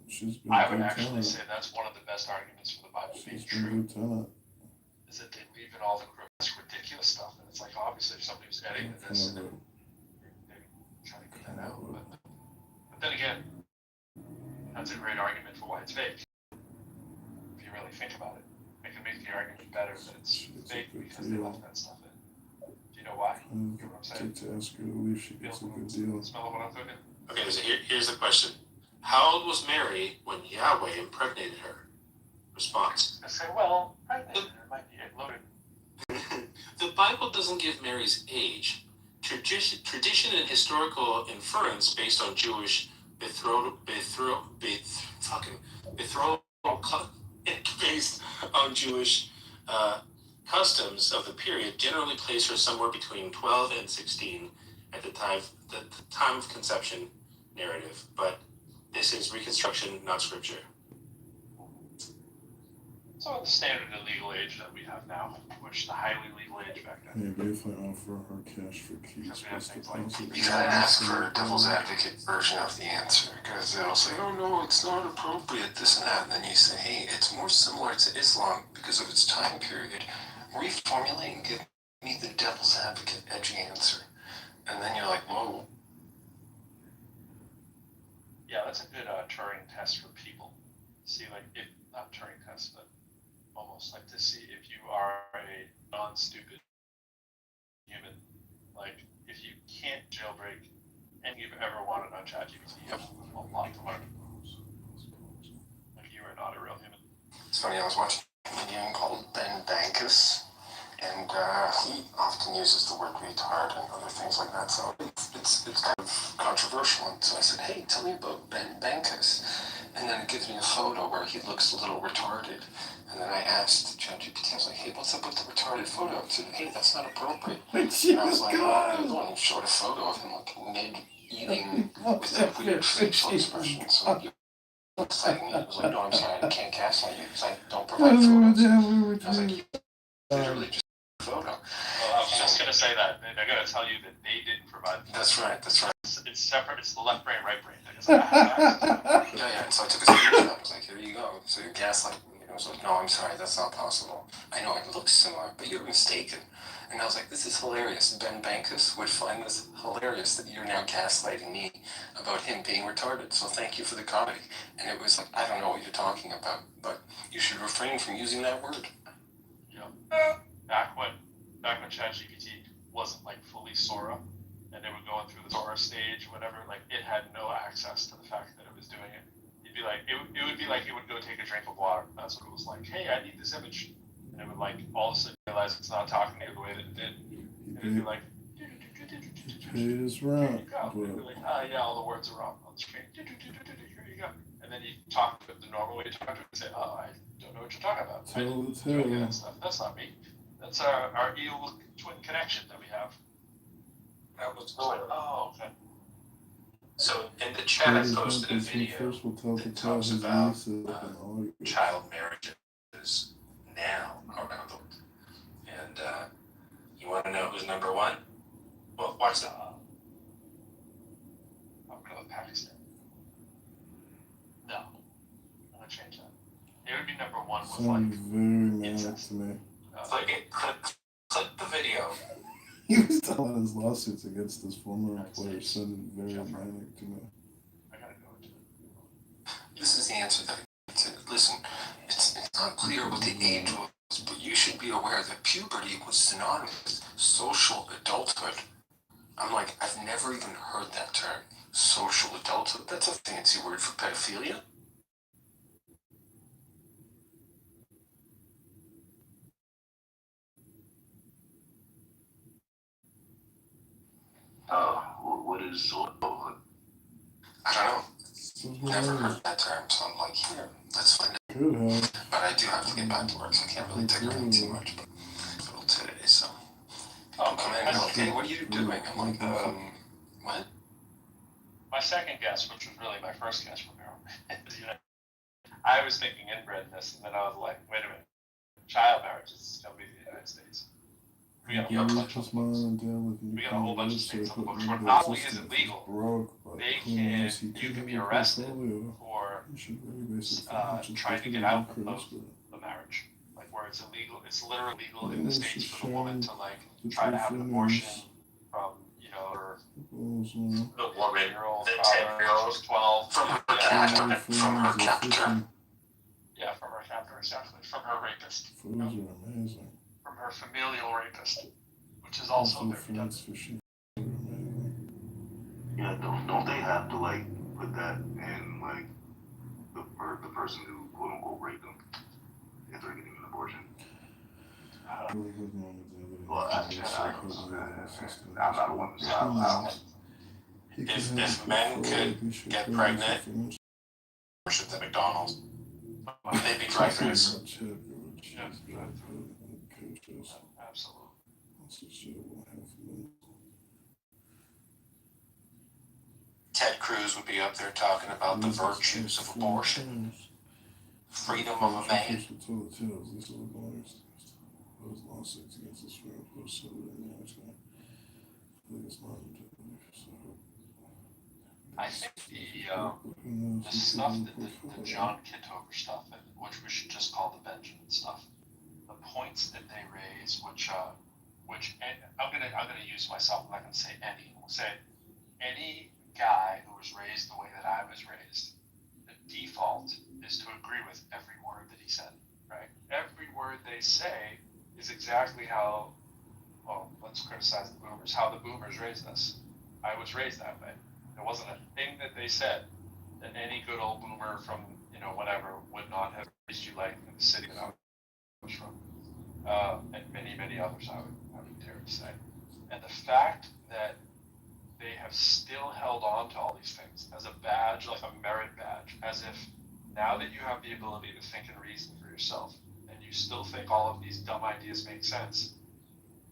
[SPEAKER 11] I would
[SPEAKER 3] good
[SPEAKER 11] actually
[SPEAKER 3] tenant.
[SPEAKER 11] say that's one of the best arguments for the Bible being
[SPEAKER 3] She's been
[SPEAKER 11] true.
[SPEAKER 3] good tenant.
[SPEAKER 11] Is that they leave in all the ridiculous stuff, and it's like obviously if somebody was editing this, and they're trying to get that out. But then again, that's a great argument for why it's fake. If you really think about it, it can make the argument better that it's fake because they left that stuff in. Do you know why? You know what I'm saying?
[SPEAKER 3] To ask her to leave, she gets a good deal.
[SPEAKER 11] Smell what I'm cooking?
[SPEAKER 6] Okay, so here's the question. How old was Mary when Yahweh impregnated her? Response.
[SPEAKER 11] I say, well, I think it might be loaded.
[SPEAKER 6] The Bible doesn't give Mary's age. Tradition and historical inference based on Jewish betrothal based on Jewish customs of the period generally place her somewhere between 12 and 16 at the time of conception narrative, but this is reconstruction, not scripture.
[SPEAKER 11] So the standard and legal age that we have now, which the highly legal age back then.
[SPEAKER 3] Maybe if I offer her cash for keys, plus deposit.
[SPEAKER 7] You gotta ask for a devil's advocate version of the answer, because they'll say, oh no, it's not appropriate, this and that, and then you say, hey, it's more similar to Islam because of its time period. Reformulate and give me the devil's advocate edgy answer. And then you're like, whoa.
[SPEAKER 11] Yeah, that's a good Turing test for people. See, like, if, not Turing test, but almost like to see if you are a non-stupid human. Like, if you can't jailbreak anything you've ever wanted on ChatGPT, you have a lot to learn. Like, you are not a real human.
[SPEAKER 7] It's funny, I was watching a comedian called Ben Bankus, and he often uses the word retard and other things like that, so it's kind of controversial. And so I said, hey, tell me about Ben Bankus. And then it gives me a photo where he looks a little retarded. And then I asked ChatGPT, I was like, hey, what's up with the retarded photo? It said, hey, that's not appropriate. And I was like, oh, you're the one who showed a photo of him like mid-eating with a weird facial expression. So you fighting me. I was like, no, I'm sorry, I can't gaslight you because I don't provide photos. I was like, you literally just photo.
[SPEAKER 11] Well, I was just going to say that. They're going to tell you that they didn't provide the
[SPEAKER 7] That's right, that's right.
[SPEAKER 11] It's separate. It's the left brain, right brain.
[SPEAKER 7] Yeah, and so I took a screenshot. I was like, here you go. So you're gaslighting me. And I was like, no, I'm sorry, that's not possible. I know it looks similar, but you're mistaken. And I was like, this is hilarious. Ben Bankus would find this hilarious that you're now gaslighting me about him being retarded. So thank you for the comedy. And it was like, I don't know what you're talking about, but you should refrain from using that word.
[SPEAKER 11] Yeah. Back when ChatGPT wasn't like fully Sora, and they were going through the Sora stage, whatever, like it had no access to the fact that it was doing it. You'd be like, it would be like it would go take a drink of water. That's what it was like. Hey, I need this image, and it would like all of a sudden realize it's not talking to you the way that it did. And it'd be like,
[SPEAKER 3] It is wrong.
[SPEAKER 11] It'd be like, yeah, all the words are wrong on the screen. Here you go. And then you talk to it the normal way you talk to it and say, oh, I don't know what you're talking about. That stuff. That's not me. That's our evil twin connection that we have.
[SPEAKER 6] That was
[SPEAKER 11] cool. Oh, okay.
[SPEAKER 6] So in the chat, I posted a video that talks about child marriages now around the world. And you want to know who's number one? Well, watch that.
[SPEAKER 11] I'm going to go with Pakistan. No. I'm going to change that. It would be number one with
[SPEAKER 3] Sounds very manic to me.
[SPEAKER 6] Click the video.
[SPEAKER 3] He was telling his lawsuits against his former employer sounded very manic to me.
[SPEAKER 11] I gotta go into it.
[SPEAKER 7] This is the answer that I said. Listen, it's not clear what the age was, but you should be aware that puberty was synonymous with social adulthood. I'm like, I've never even heard that term. Social adulthood? That's a fancy word for pedophilia. is low.
[SPEAKER 6] I don't know. Never heard that term, so I'm like, here, let's find it. But I do have to get back to work, so I can't really dig around too much. But hospital today, so.
[SPEAKER 11] Oh,
[SPEAKER 6] Come in, and like, hey, what are you doing? I'm like, what?
[SPEAKER 11] my second guess, which was really my first guess from here, you know, I was thinking inbredness, and then I was like, wait a minute, child marriage is going to be the United States. We got a whole bunch of books. We got a whole bunch of states on the books where not only is it legal, you can be arrested for trying to get out of the marriage. Like where it's illegal, it's literally legal in the states for the woman to like try to have an abortion from, you know, her
[SPEAKER 10] The woman,
[SPEAKER 11] 10-year-old
[SPEAKER 10] the
[SPEAKER 11] father,
[SPEAKER 10] 10-year-old.
[SPEAKER 11] she's 12.
[SPEAKER 6] From her captor. From her captor.
[SPEAKER 11] Yeah, from her captor, exactly. From her rapist.
[SPEAKER 3] Foods are amazing.
[SPEAKER 11] From her familial rapist, which is also very
[SPEAKER 3] Foods
[SPEAKER 11] redundant.
[SPEAKER 3] for shit are amazing.
[SPEAKER 7] Yeah, don't they have to like put that in like the person who quote unquote raped them if they're getting an abortion? Well, I don't know. I'm not a woman, so I don't.
[SPEAKER 6] If men could get pregnant, worship at McDonald's, they'd be drive-thrus.
[SPEAKER 11] Yeah, absolutely.
[SPEAKER 6] Ted Cruz would be up there talking about the virtues of abortion, freedom of a man.
[SPEAKER 3] Those lawsuits against this firm post
[SPEAKER 11] I think the stuff the John Kitover stuff, which we should just call the Benjamin stuff, the points that they raise, which I'm gonna use myself. I'm not gonna say any. We'll say any guy who was raised the way that I was raised. The default is to agree with every word that he said. Right? Every word they say is exactly how. Well, let's criticize the boomers. How the boomers raised us. I was raised that way. There wasn't a thing that they said that any good old boomer from, you know, whatever would not have raised you like in the city that I was from. And many others, I would dare to say. And the fact that they have still held on to all these things as a badge, like a merit badge, as if now that you have the ability to think and reason for yourself, and you still think all of these dumb ideas make sense,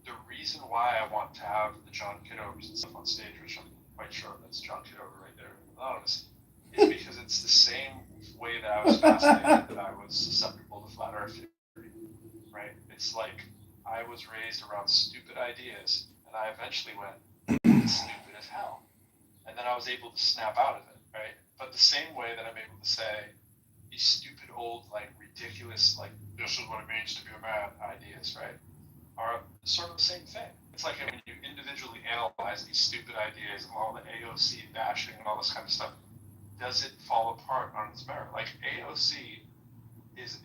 [SPEAKER 11] the reason why I want to have the John Kitovers and stuff on stage, which I'm quite sure that's John Kitover right there, anonymous, is because it's the same way that I was fascinated that I was susceptible to flat earth theory, right? It's like I was raised around stupid ideas, and I eventually went, it's stupid as hell. And then I was able to snap out of it, right? But the same way that I'm able to say these stupid old, like ridiculous, like this is what it means to be a man ideas, right? Are sort of the same thing. It's like when you individually analyze these stupid ideas and all the AOC bashing and all this kind of stuff, does it fall apart on its merit? Like AOC is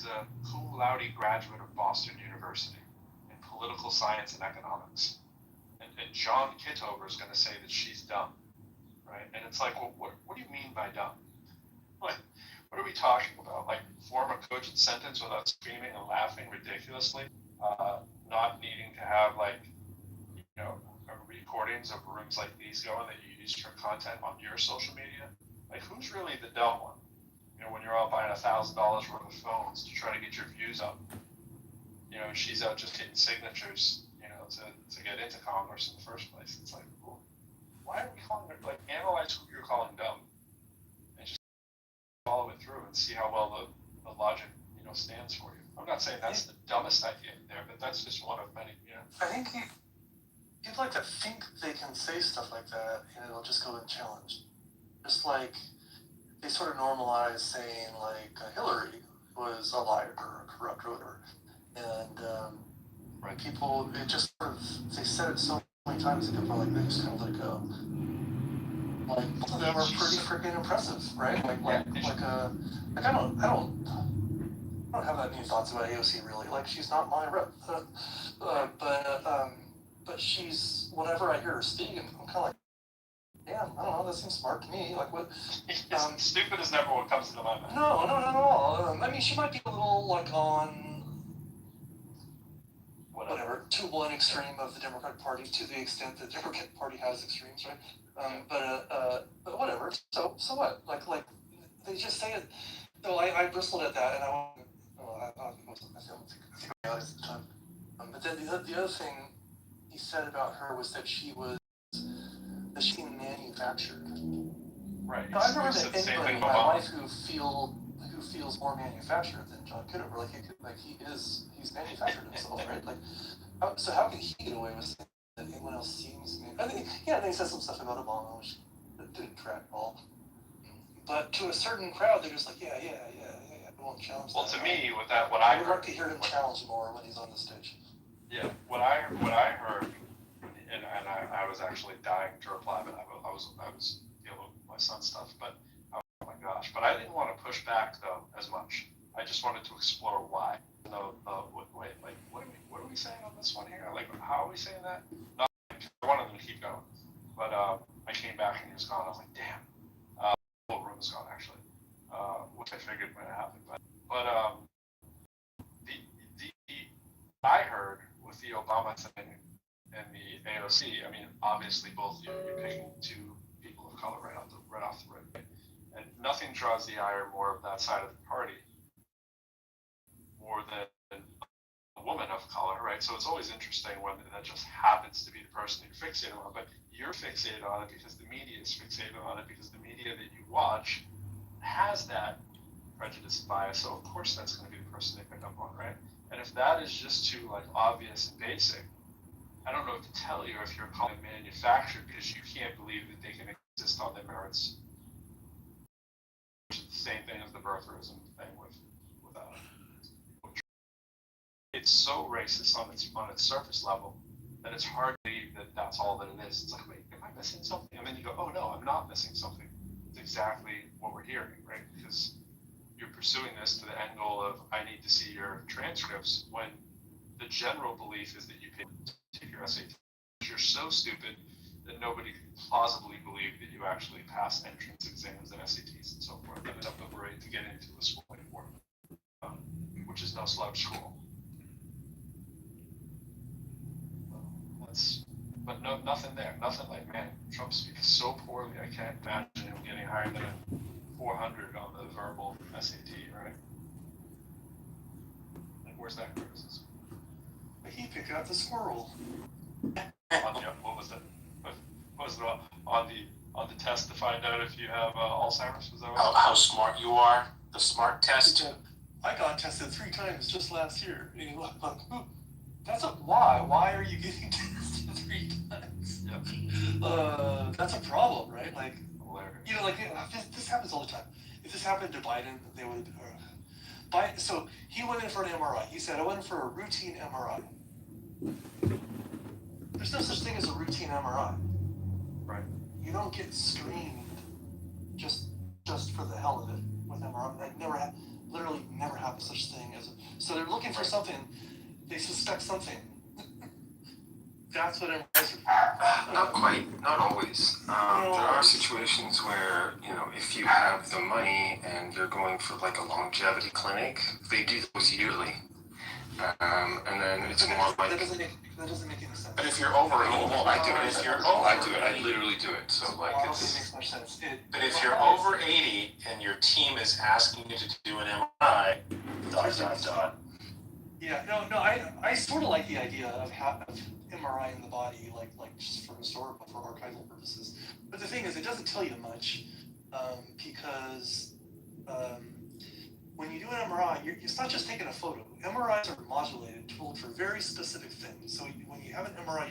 [SPEAKER 11] a cum laude graduate of Boston University in political science and economics. And John Kitover is going to say that she's dumb, right? And it's like, well, what do you mean by dumb? Like, what are we talking about? Like, form a cogent sentence without screaming and laughing ridiculously? Not needing to have, like, you know, recordings of rooms like these going that you use for content on your social media? Like, who's really the dumb one? You know, when you're all buying $1,000 worth of phones to try to get your views up. You know, she's out just hitting signatures, you know, to get into Congress in the first place. It's like, well, why are we calling her, like, analyze who you're calling dumb and just follow it through and see how well the logic, you know, stands for you. I'm not saying that's the dumbest idea there, but that's just one of many, you know.
[SPEAKER 12] I think you'd like to think they can say stuff like that and it'll just go unchallenged. Just like they sort of normalize saying like Hillary was a liar or a corrupt voter. And right, people, it just sort of, they said it so many times that people are like, they just kind of let it go. Like, both of them are pretty freaking impressive, right? I don't have that many thoughts about AOC really. Like, she's not my rep, but she's, whenever I hear her speak, I'm kind of like, damn, I don't know, that seems smart to me. Like, what?
[SPEAKER 11] Stupid is never what comes into my mind.
[SPEAKER 12] No, not at all. I mean, she might be a little like on whatever, to one extreme of the Democratic Party, to the extent that the Democratic Party has extremes, right? But whatever. So what? Like they just say it. So I bristled at that, and I went, oh, I don't think I realized at the time. But then the other thing he said about her was that she seemed manufactured.
[SPEAKER 11] Right.
[SPEAKER 12] Now, I've never
[SPEAKER 11] You said
[SPEAKER 12] met
[SPEAKER 11] the same
[SPEAKER 12] anybody
[SPEAKER 11] thing
[SPEAKER 12] in my
[SPEAKER 11] about
[SPEAKER 12] life who feels more manufactured than John Kitover. He's manufactured himself, right? So how can he get away with saying that anyone else seems? I think then he said some stuff about Obama, which didn't track at all. But to a certain crowd, they're just like, yeah. I won't challenge
[SPEAKER 11] Well,
[SPEAKER 12] that.
[SPEAKER 11] to me, with that, what I
[SPEAKER 12] would
[SPEAKER 11] heard,
[SPEAKER 12] like to hear him challenge more when he's on the stage.
[SPEAKER 11] yeah, what I heard, and I was actually dying to reply, but I was dealing with my son's stuff, but oh my gosh, but I didn't want to push back though as much. I just wanted to explore why. Wait, like what are we saying on this one here? Like how are we saying that? No, I wanted them to keep going, but I came back and he was gone. I was like, damn, the whole room is gone actually, which I figured might happen, but the I heard with the Obama thing and the AOC, I mean, obviously both you're picking two people of color right off the rip, and nothing draws the ire more of that side of the party more than a woman of color, right? So it's always interesting when that just happens to be the person you're fixated on, but you're fixated on it because the media is fixated on it because the media that you watch has that prejudice and bias, so of course that's going to be the person they pick up on, right? And if that is just too like obvious and basic, I don't know what to tell you if you're calling it manufactured because you can't believe that they can exist on their merits. Which is the same thing as the birtherism thing with it's so racist on its surface level that it's hard to believe that that's all that it is. It's like, wait, am I missing something? And then you go, oh no, I'm not missing something. It's exactly what we're hearing, right? Because you're pursuing this to the end goal of I need to see your transcripts when the general belief is that you can take your SAT. You're so stupid that nobody can plausibly believe that you actually pass entrance exams and SATs and so forth and end up ready to get into a school anymore, which is no slouch school. But no, nothing there. Nothing like, man, Trump speaks so poorly. I can't imagine him getting higher than a 400 on the verbal SAT, right? Like, where's that criticism?
[SPEAKER 12] He picked out the squirrel.
[SPEAKER 11] What was that? What was it on the test to find out if you have Alzheimer's? Was that what
[SPEAKER 6] how smart you are? The smart test.
[SPEAKER 12] I got tested 3 times just last year. That's why? Why are you getting tested 3 times?
[SPEAKER 11] Yep.
[SPEAKER 12] That's a problem, right? Like,
[SPEAKER 11] hilarious.
[SPEAKER 12] This happens all the time. If this happened to Biden, they would have. So he went in for an MRI. He said, I went in for a routine MRI. There's no such thing as a routine MRI.
[SPEAKER 11] Right.
[SPEAKER 12] You don't get screened just for the hell of it with MRI. That literally never happened such thing as so they're looking for something. They suspect something. That's what MRIs are.
[SPEAKER 7] Not quite, not always. There are situations where, if you have the money and you're going for like a longevity clinic, they do those yearly. And then it's more like...
[SPEAKER 12] That doesn't make any sense.
[SPEAKER 6] But if you're over, I do it. If you're over,
[SPEAKER 7] I do it. I literally do it. So like
[SPEAKER 12] it makes more sense.
[SPEAKER 6] But if you're over 80 and your team is asking you to do an MRI, ...
[SPEAKER 12] Yeah, no, I sort of like the idea of MRI in the body, like just for historical, for archival purposes. But the thing is, it doesn't tell you much, because when you do an MRI, it's not just taking a photo. MRIs are modulated, tooled for very specific things. So when you have an MRI,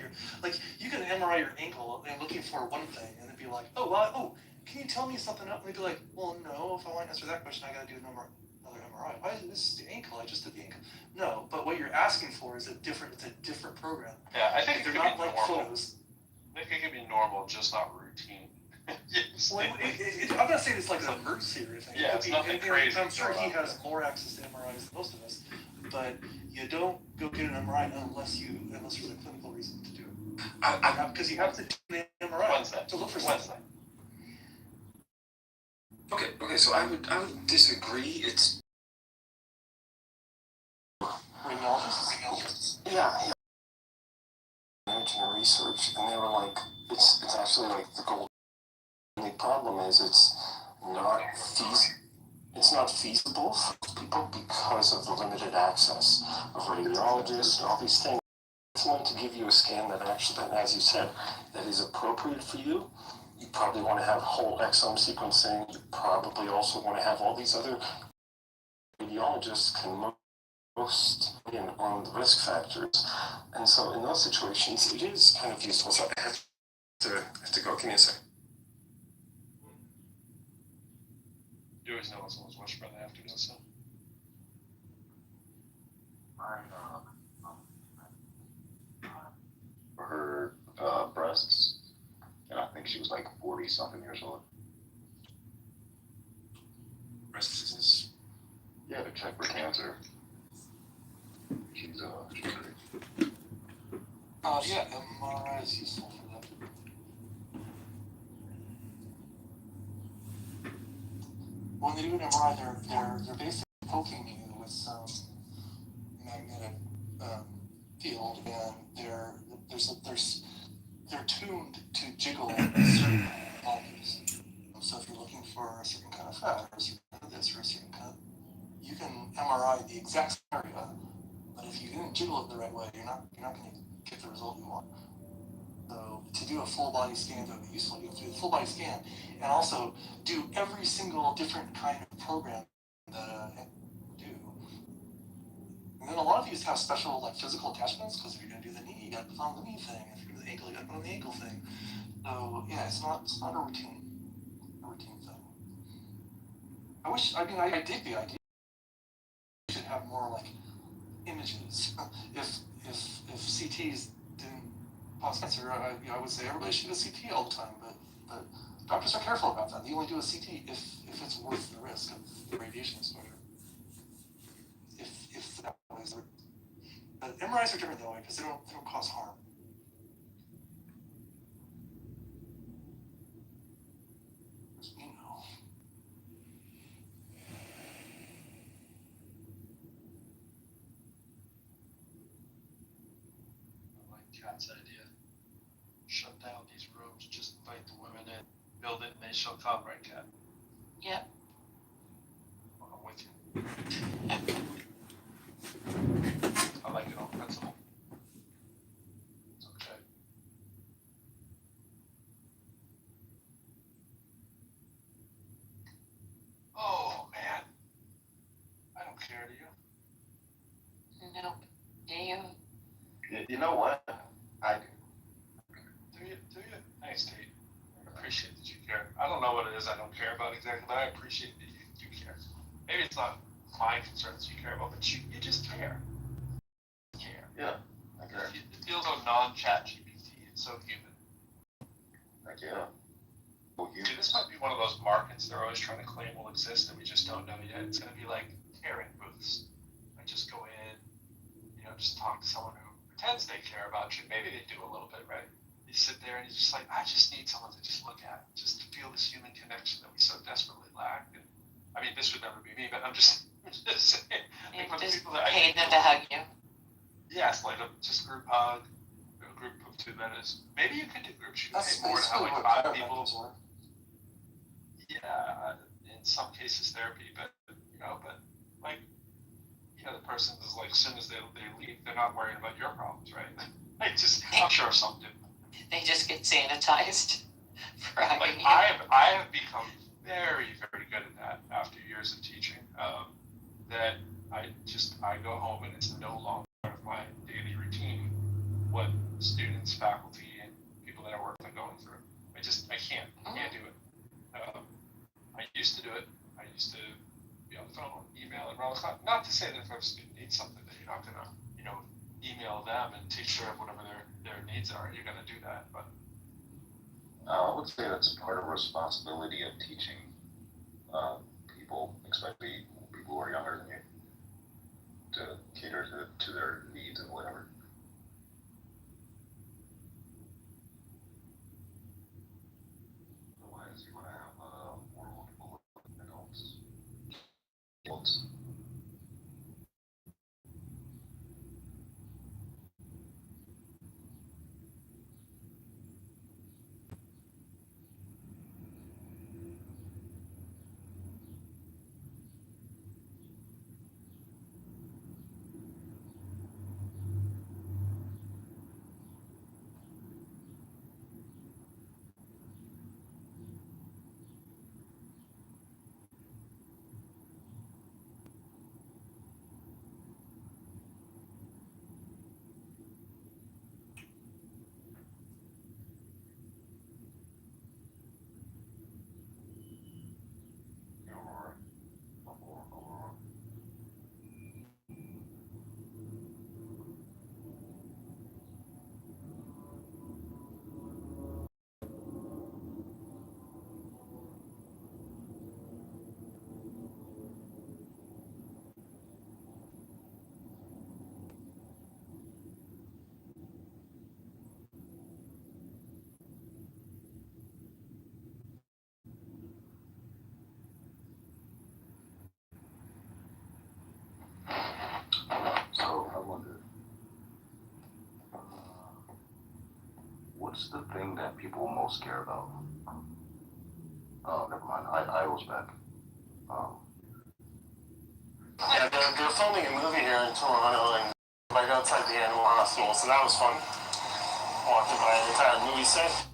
[SPEAKER 12] you can MRI your ankle and looking for one thing, and then be like, can you tell me something else? And they'd be like, well, no, if I want to answer that question, I got to do another MRI. Why is this the ankle? I just did the ankle. No, but what you're asking for is a different program.
[SPEAKER 11] Yeah, I think
[SPEAKER 12] they're not like
[SPEAKER 11] normal.
[SPEAKER 12] photos.
[SPEAKER 11] I think it could be normal, just not routine.
[SPEAKER 12] Well, I'm not saying it's like an emergency or anything.
[SPEAKER 11] Yeah, it's nothing crazy.
[SPEAKER 12] I'm sure he has more access to MRIs than most of us, but you don't go get an MRI unless there's a clinical reason to do it. Because you have to do an MRI to look for something.
[SPEAKER 7] Okay, so I would disagree. It's
[SPEAKER 12] radiologists.
[SPEAKER 7] Yeah. Managing research, and they were like, it's actually like the gold only problem is it's not feasible for people because of the limited access of radiologists and all these things. It's going to give you a scan that actually, as you said, that is appropriate for you. You probably want to have whole exome sequencing. You probably also want to have all these other radiologists can most in on the risk factors. And so in those situations, it is kind of useful. So I have to go. Give me a second.
[SPEAKER 11] You always know when someone's whispering, they have to go, so.
[SPEAKER 13] For her breasts, and I think she was like 40 something years old.
[SPEAKER 6] Breast disease.
[SPEAKER 13] Yeah, to check for cancer. She's great.
[SPEAKER 12] Yeah, MRI is useful for that. When they do an MRI, they're basically poking you with some magnetic field, and they're tuned to jiggle certain molecules. So if you're looking for a certain kind of fat, or a certain kind of this, or a certain kind, you can MRI the exact area, but if you didn't jiggle it the right way, you're not going to get the result you want. So to do a full body scan, that would be useful. You have to do a full body scan, and also do every single different kind of program that do. And then a lot of these have special like physical attachments, because if you're going to do the knee, you got to put on the knee thing. If you're going to do the ankle, you got to put on the ankle thing. So yeah, it's not a routine thing. I dig the idea. We should have more like images. if CTs didn't cause cancer, I would say everybody should do a CT all the time. But doctors are careful about that. They only do a CT if it's worth the risk of the radiation exposure. If that was, but MRIs are different though, because they don't cause harm.
[SPEAKER 11] I like Kat's idea. Shut down these rooms, just invite the women in, build it, and they shall come, right, Kat?
[SPEAKER 8] Yep.
[SPEAKER 11] Well, I'm with you. I like it on principle. It's okay. Oh, man. I don't care, do you?
[SPEAKER 8] Nope. Do you?
[SPEAKER 13] You know what? I do.
[SPEAKER 11] Do you? Thanks, Kate. I appreciate that you care. I don't know what it is I don't care about exactly, but I appreciate that you care. Maybe it's not my concerns you care about, but you just care.
[SPEAKER 13] Yeah, I care.
[SPEAKER 11] It feels so non-chat GPT. It's so human.
[SPEAKER 13] Like, yeah. Well,
[SPEAKER 11] Dude, this might be one of those markets they're always trying to claim will exist that we just don't know yet. It's going to be like caring booths. I just go in, just talk to someone who pretends they care about you. Maybe they do a little bit, right? You sit there and you're just like, I just need someone to just look at, just to feel this human connection that we so desperately lack. And I mean, this would never be me, but I'm just saying.
[SPEAKER 8] You
[SPEAKER 11] Like,
[SPEAKER 8] just
[SPEAKER 11] people that
[SPEAKER 8] pay them to hug you.
[SPEAKER 11] Yes, like just group hug, a group of two, that is. Maybe you could do groups. You could pay more to have like 5 people. Yeah, in some cases therapy, but like, the person is like, as soon as they leave, they're not worried about your problems, right? I'm sure some do.
[SPEAKER 8] They just get sanitized for hugging
[SPEAKER 11] Like
[SPEAKER 8] you.
[SPEAKER 11] I have become very, very good at that after years of teaching. That I go home and it's no longer part of my daily routine what students, faculty, and people that I work with are going through. I can't do it. I used to do it. I used to be on the phone, email, and all. Not to say that if a student needs something that you're not gonna, email them and take care of whatever their needs are. You're gonna do that, but
[SPEAKER 13] I would say that's part of the responsibility of teaching people, especially people who are younger than you, to cater to their needs and whatever. Otherwise, you're going to have a world full of adults. what's the thing that people most care about? Oh, never mind. I was back.
[SPEAKER 12] Yeah, they're filming a movie here in Toronto and right outside the animal hospital, so that was fun. Walking by an entire movie set.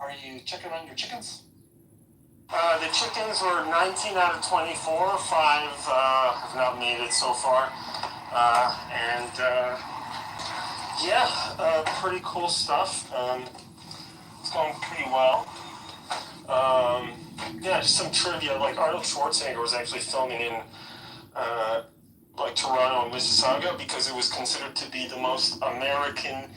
[SPEAKER 12] Are you checking on your chickens? The chickens were 19 out of 24. 5 have not made it so far. Pretty cool stuff. It's going pretty well. Just some trivia. Like Arnold Schwarzenegger was actually filming in Toronto and Mississauga because it was considered to be the most American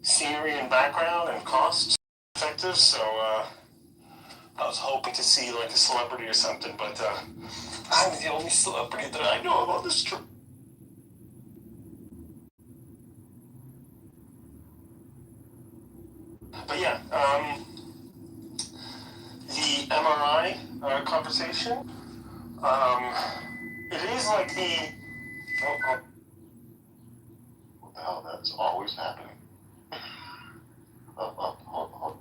[SPEAKER 12] scenery and background and cost effective. So I was hoping to see like a celebrity or something, but I'm the only celebrity that I know about this trip. But yeah, the MRI conversation, it is like the...
[SPEAKER 13] What the hell? That's always happening. Hold.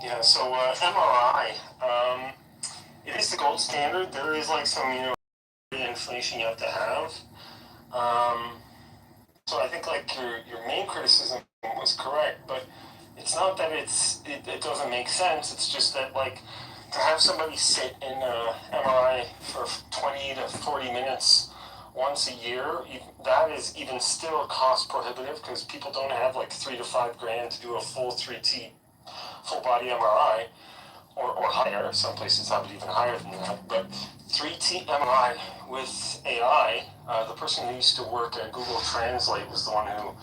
[SPEAKER 12] Yeah, so MRI, it is the gold standard. There is like some, information you have to have. So I think like your main criticism was correct, but it's not that it doesn't make sense. It's just that like to have somebody sit in a MRI for 20 to 40 minutes once a year, that is even still cost prohibitive because people don't have like $3 to $5 grand to do a full 3T full body MRI. Or higher. Some places have it even higher than that. But 3T MRI with AI, the person who used to work at Google Translate was the one who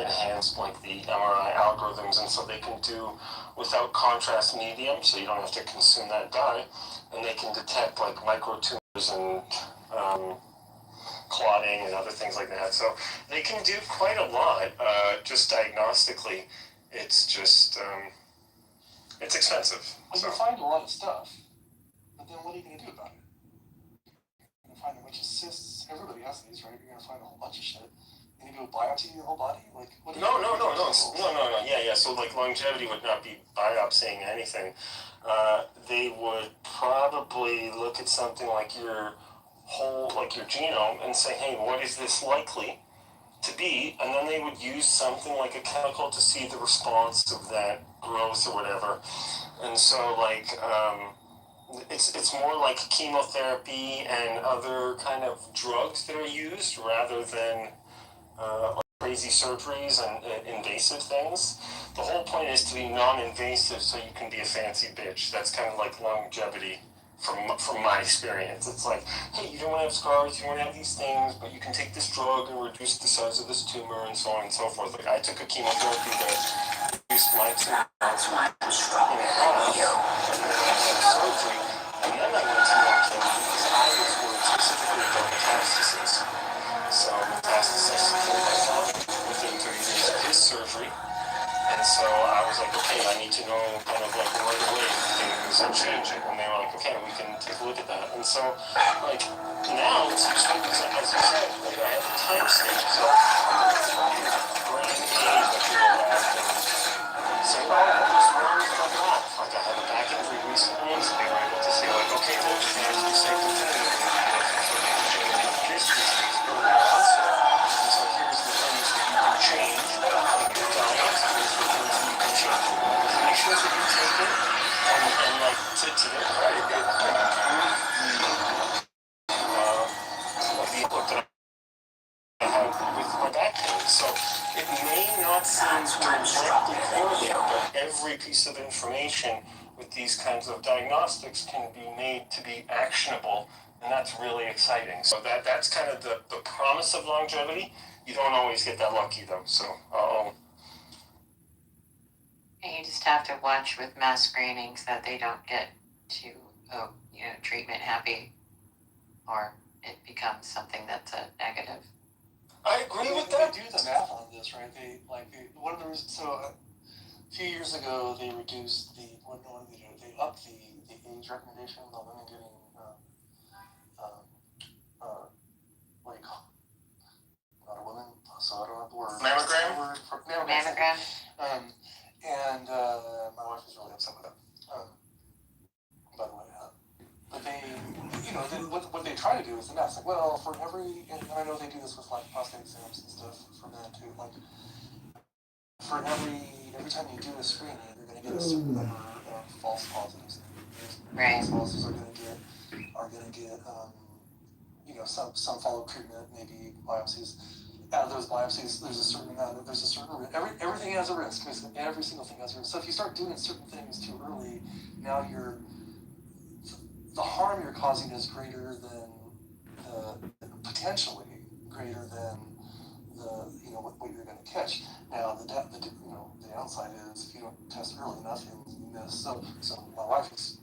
[SPEAKER 12] enhanced like the MRI algorithms, and so they can do without contrast medium, so you don't have to consume that dye, and they can detect like microtumors and clotting and other things like that. So they can do quite a lot just diagnostically. It's just it's expensive. Well, you find a lot of stuff, but then what are you going to do about it? You're going to find a bunch of cysts. Everybody has these, right? You're going to find a whole bunch of shit. You're going to go biopsy your whole body? Like, what? No. Yeah. So, like, longevity would not be biopsying anything. They would probably look at something like your genome and say, hey, what is this likely to be? And then they would use something like a chemical to see the response of that growth or whatever. And so like it's more like chemotherapy and other kind of drugs that are used rather than crazy surgeries and invasive things. The whole point is to be non-invasive so you can be a fancy bitch. That's kind of like longevity from my experience. It's like, hey, you don't want to have scars, you don't want to have these things, but you can take this drug and reduce the size of this tumor and so on and so forth. Like I took a chemotherapy that reduced my tumor in half, surgery, and then I went to longevity because I was worried specifically about metastasis. So metastasis killed my father within 30 days of his surgery. And so I was like, okay, I need to know kind of like right away if things are changing. And they were like, okay, we can take a look at that. And so, like, now it's useful because, as you said, like, I have a time stamp. So brain age, I can go back and say, oh, what was wrong with my back? Like, I had a back injury recently, so they were able to say, like, okay, well, there's the same thing. This disease early onset. And so here's the things that you can change in your diet. Here's the things that you can change in your medications that you're taking. And like, to their credit, it improved the input that I had with my back pain. So it may not seem directly correlated, but every piece of information with these kinds of diagnostics can be made to be actionable. And that's really exciting. So that's kind of the promise of longevity. You don't always get that lucky though. So,
[SPEAKER 14] You just have to watch with mass screenings that they don't get to, treatment happy, or it becomes something that's a negative.
[SPEAKER 12] I agree with that. They do the math on this, right? One of the reasons. So a few years ago, they reduced the, what did they do? They upped the age recommendation on women getting, what do you call it? Not a woman, so I don't have the word.
[SPEAKER 14] Mammogram.
[SPEAKER 12] And my wife was really upset with that. By the way, but they, what they try to do is the next, like, well, for every, and I know they do this with like prostate exams and stuff for men too, like, for every time you do a screening, you're going to get a certain number of false positives.
[SPEAKER 14] Right.
[SPEAKER 12] False positives are going to get, some follow-up treatment, maybe biopsies. Out of those biopsies, there's a certain everything has a risk. Every single thing has a risk. So if you start doing certain things too early, now the harm you're causing is greater than potentially greater than what you're going to catch. Now the downside is if you don't test early enough, you miss. So my wife keeps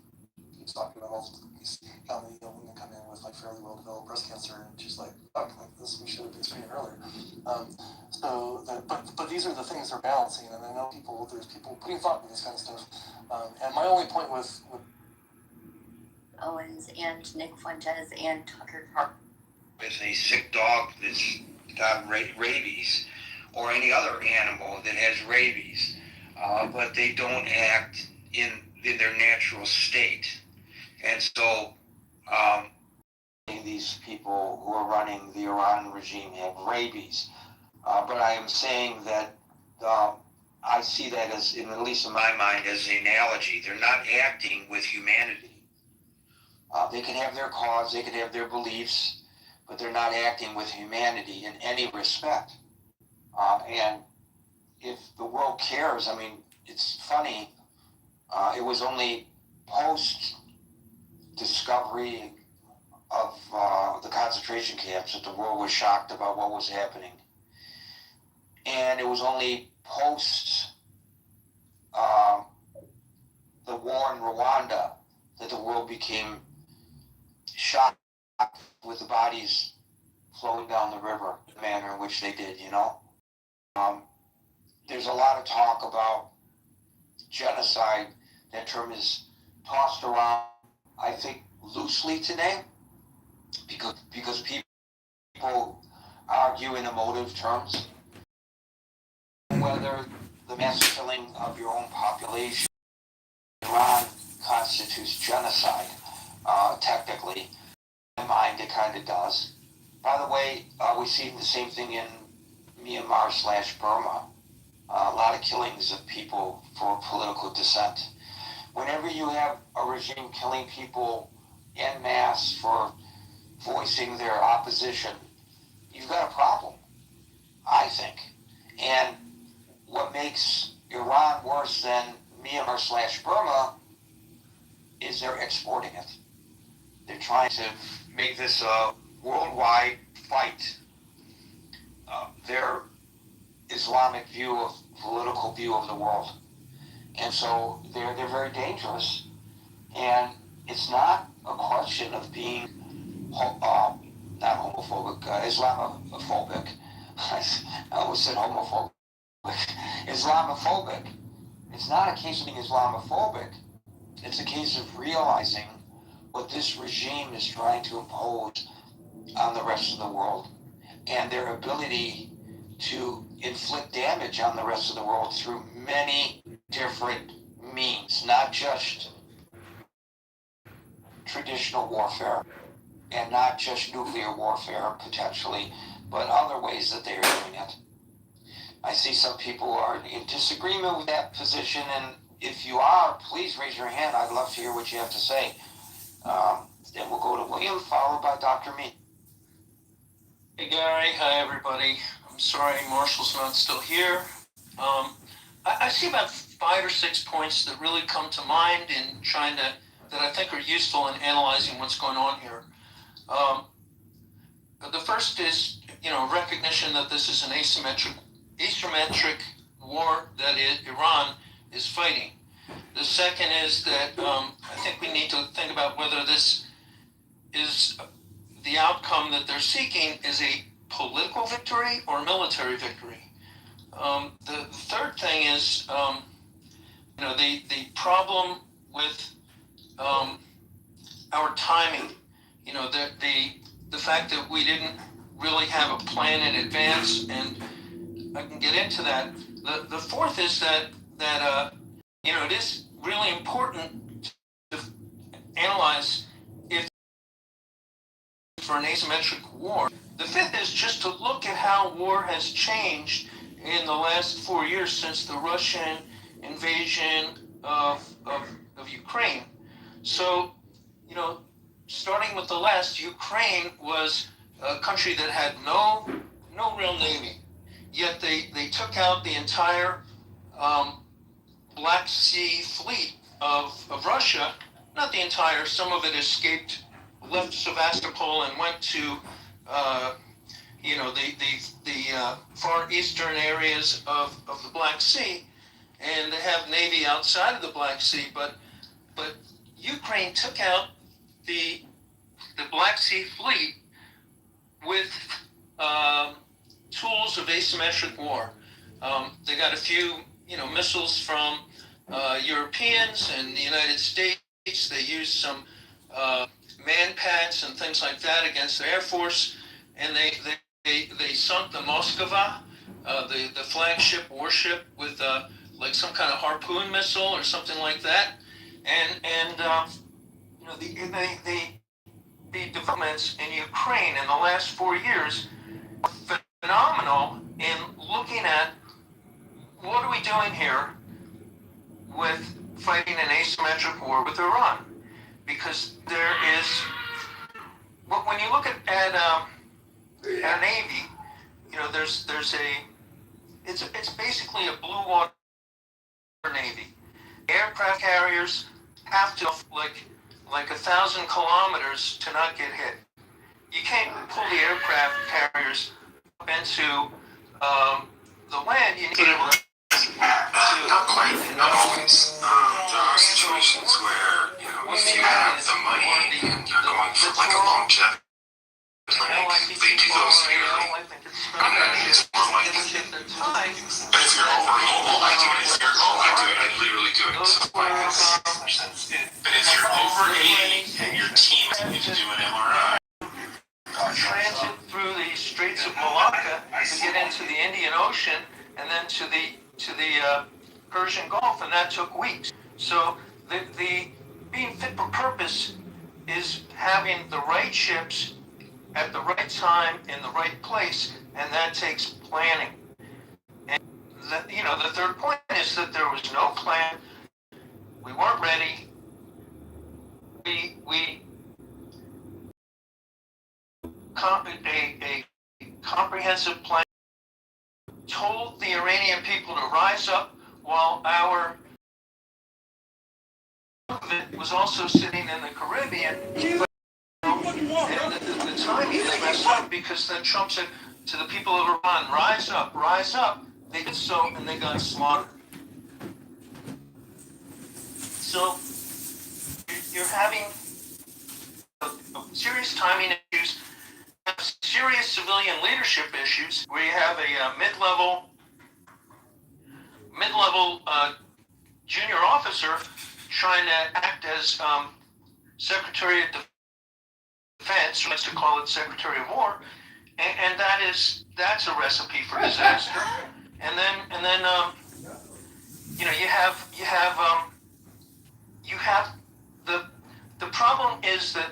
[SPEAKER 12] talking about how many women come in with like fairly well developed breast cancer, and she's like, fuck, like this, we should have been screening earlier. But these are the things they're balancing, and I know there's people putting thought into this kind of stuff. And my only point with
[SPEAKER 4] Owens and Nick Fuentes and Tucker Carlson.
[SPEAKER 15] With a sick dog that's got rabies, or any other animal that has rabies, but they don't act in their natural state. And so these people who are running the Iran regime have rabies. But I am saying that I see that as, at least in my mind, as an analogy. They're not acting with humanity. They can have their cause, they can have their beliefs, but they're not acting with humanity in any respect. And if the world cares, I mean, it's funny, it was only post-discovery of the concentration camps that the world was shocked about what was happening. And it was only post the war in Rwanda that the world became shocked with the bodies flowing down the river, the manner in which they did, There's a lot of talk about genocide. That term is tossed around, I think, loosely today, because people argue in emotive terms whether the mass killing of your own population in Iran constitutes genocide. Technically, in my mind, it kind of does. By the way, we see the same thing in Myanmar/Burma. A lot of killings of people for political dissent. Whenever you have a regime killing people en masse for voicing their opposition, you've got a problem, I think. And what makes Iran worse than Myanmar/Burma is they're exporting it. They're trying to make this a worldwide fight. Their Islamic political view of the world. And so they're very dangerous. And it's not a question of being not homophobic, Islamophobic. I always said homophobic. Islamophobic. It's not a case of being Islamophobic. It's a case of realizing what this regime is trying to impose on the rest of the world, and their ability to inflict damage on the rest of the world through many different means, not just traditional warfare and not just nuclear warfare potentially, but other ways that they are doing it. I see some people are in disagreement with that position, and if you are, please raise your hand. I'd love to hear what you have to say. Then we'll go to William, followed by Dr. Mead.
[SPEAKER 16] Hey Gary, hi everybody. I'm sorry Marshall's not still here. I see about 5 or 6 points that really come to mind in trying to, that I think are useful in analyzing what's going on here. The first is, recognition that this is an asymmetric war that Iran is fighting. The second is that I think we need to think about whether this is the outcome that they're seeking is a political victory or military victory. The third thing is the problem with our timing, the fact that we didn't really have a plan in advance, and I can get into that. The fourth is that it is really important to analyze if for an asymmetric war. The fifth is just to look at how war has changed in the last 4 years since the Russian invasion of Ukraine. So, starting with the last, Ukraine was a country that had no real navy. Yet they took out the entire Black Sea fleet of Russia. Not the entire, some of it escaped, left Sevastopol and went to the far eastern areas of the Black Sea, and they have navy outside of the Black Sea. But Ukraine took out the Black Sea fleet with tools of asymmetric war. They got a few missiles from Europeans and the United States. They used some man pads and things like that against the Air Force, and they sunk the Moskva, the flagship warship, with like some kind of harpoon missile or something like that. And the developments in Ukraine in the last 4 years are phenomenal in looking at what are we doing here with fighting an asymmetric war with Iran. Because there is, when you look at a navy, it's basically a blue water navy. Aircraft carriers have to like 1,000 kilometers to not get hit. You can't pull the aircraft carriers up into the land. You need to
[SPEAKER 6] not quite, not always. There are situations where, if you have the money and you're going for like a long jet, they do those yearly. It's more likely. But if you're over mobile, I do it. If you're I do it. I literally do it. So but if you're over 80 and your team needs to do an MRI,
[SPEAKER 16] transit through the Straits of Malacca to get into the Indian Ocean and then to the Persian Gulf, and that took weeks. So the being fit for purpose is having the right ships at the right time in the right place, and that takes planning. And the third point is that there was no plan. We weren't ready. We a comprehensive plan told the Iranian people to rise up, while our government was also sitting in the Caribbean. And the timing is messed up, because then Trump said to the people of Iran, rise up, rise up. They did so, and they got slaughtered. So you're having serious timing issues, serious civilian leadership issues, where you have a mid-level junior officer trying to act as Secretary of Defense, let's to call it Secretary of War, and that's a recipe for disaster. And then you have the problem is that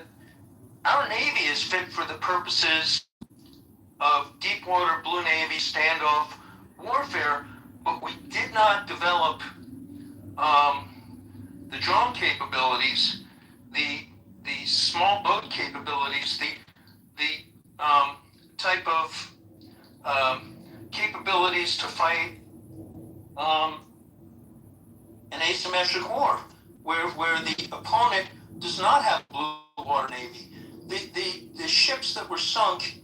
[SPEAKER 16] our Navy is fit for the purposes of deep water Blue Navy standoff warfare, but we did not develop the drone capabilities, the small boat capabilities, the type of capabilities to fight an asymmetric war, where the opponent does not have blue water navy. The ships that were sunk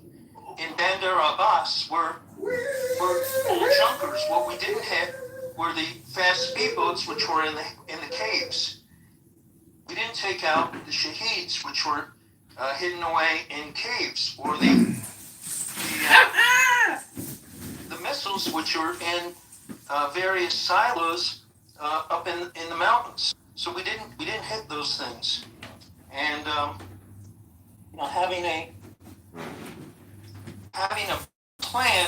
[SPEAKER 16] in Bandar Abbas were full junkers. What we didn't hit were the fast speedboats, which were in the caves. We didn't take out the Shaheeds, which were hidden away in caves, or the missiles, which were in various silos up in the mountains. So we didn't hit those things, and having a plan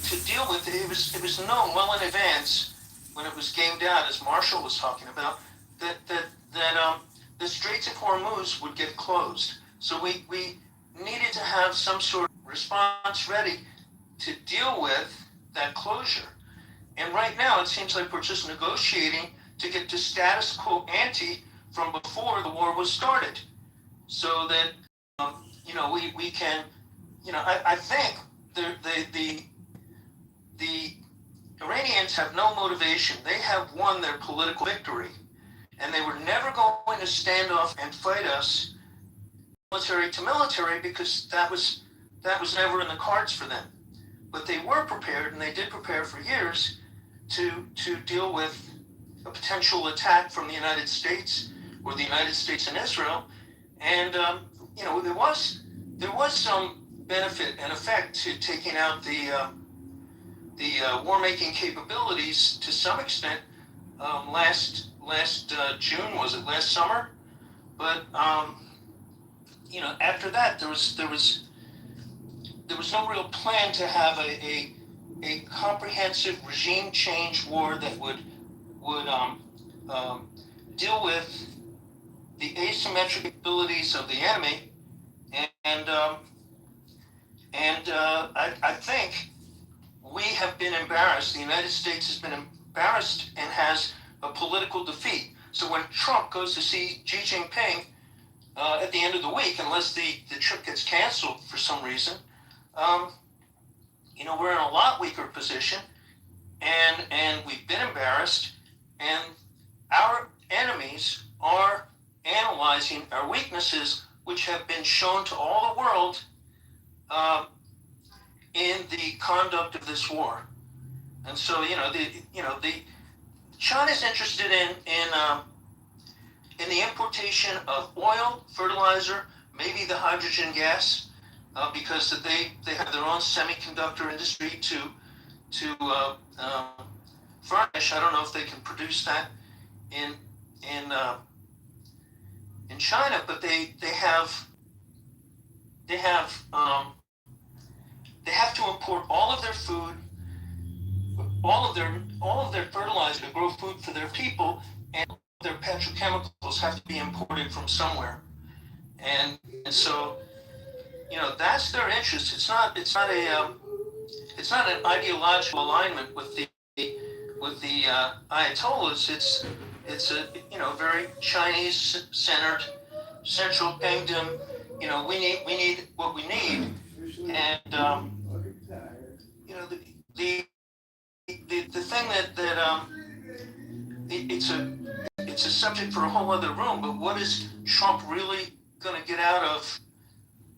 [SPEAKER 16] to deal with it. It was known well in advance when it was gamed out, as Marshall was talking about, that the Straits of Hormuz would get closed. So we needed to have some sort of response ready to deal with that closure. And right now, it seems like we're just negotiating to get to status quo ante from before the war was started, so that we can, I think the Iranians have no motivation. They have won their political victory, and they were never going to stand off and fight us military to military, because that was never in the cards for them. But they were prepared, and they did prepare for years to deal with a potential attack from the United States, or the United States and Israel. And there was some benefit and effect to taking out the war-making capabilities to some extent last June, was it last summer? But after that, there was no real plan to have a comprehensive regime change war that would deal with the asymmetric abilities of the enemy, and I think we have been embarrassed. The United States has been embarrassed and has a political defeat. So when Trump goes to see Xi Jinping at the end of the week, unless the trip gets canceled for some reason, we're in a lot weaker position, and we've been embarrassed, and our enemies are analyzing our weaknesses, which have been shown to all the world in the conduct of this war. And so, China's interested in the importation of oil, fertilizer, maybe the hydrogen gas, because they have their own semiconductor industry to furnish. I don't know if they can produce that in China, but they have to import all of their food, all of their fertilizer to grow food for their people, and their petrochemicals have to be imported from somewhere. And so, that's their interest. It's not an ideological alignment with the Ayatollahs. It's a very Chinese centered central kingdom. We need what we need, and the thing that it's a subject for a whole other room. But what is Trump really going to get out of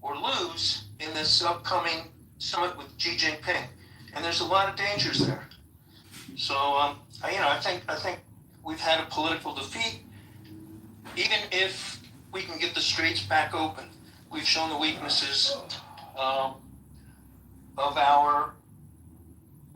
[SPEAKER 16] or lose in this upcoming summit with Xi Jinping? And there's a lot of dangers there. So I think we've had a political defeat. Even if we can get the straits back open, we've shown the weaknesses of our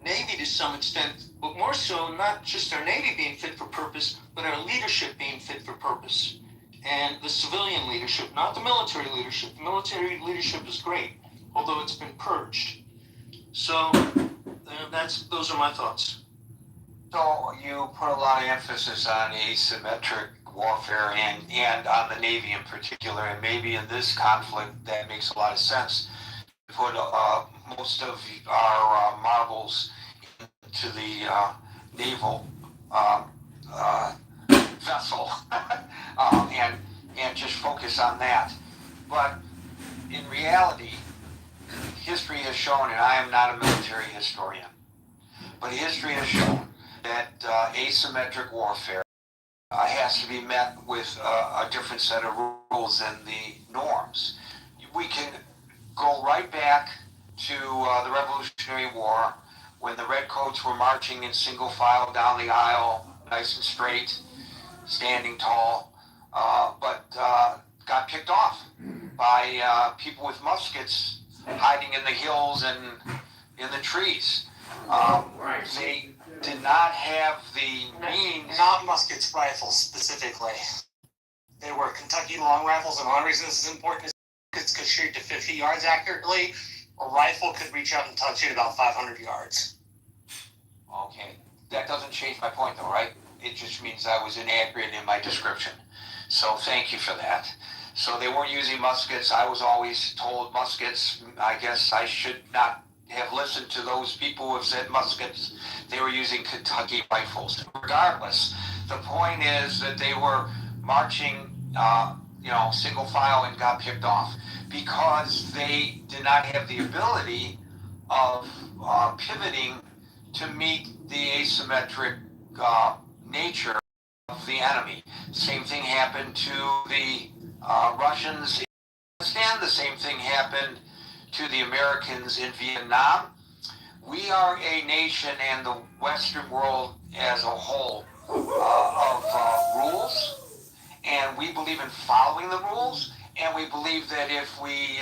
[SPEAKER 16] Navy to some extent, but more so not just our Navy being fit for purpose, but our leadership being fit for purpose. And the civilian leadership, not the military leadership. The military leadership is great, although it's been purged. So those are my thoughts.
[SPEAKER 15] So you put a lot of emphasis on asymmetric warfare and on the Navy in particular, and maybe in this conflict that makes a lot of sense to put most of our marbles into the naval vessel and just focus on that. But in reality, history has shown, and I am not a military historian, but history has shown that asymmetric warfare has to be met with a different set of rules than the norms. We can go right back to the Revolutionary War, when the Redcoats were marching in single file down the aisle, nice and straight, standing tall, but got picked off by people with muskets hiding in the hills and in the trees. did not have the means.
[SPEAKER 17] Not muskets, rifles specifically. They were Kentucky long rifles, and one reason this is important is it could shoot to 50 yards accurately. A rifle could reach out and touch you at about 500 yards.
[SPEAKER 15] Okay, that doesn't change my point though, right? It just means I was inaccurate in my description. So thank you for that. So they weren't using muskets. I was always told muskets. I guess I should not have listened to those people who have said muskets. They were using Kentucky rifles. Regardless, the point is that they were marching, single file and got picked off because they did not have the ability of pivoting to meet the asymmetric nature of the enemy. Same thing happened to the Russians in Afghanistan. The same thing happened to the Americans in Vietnam. We are a nation and the Western world as a whole of rules, and we believe in following the rules, and we believe that if we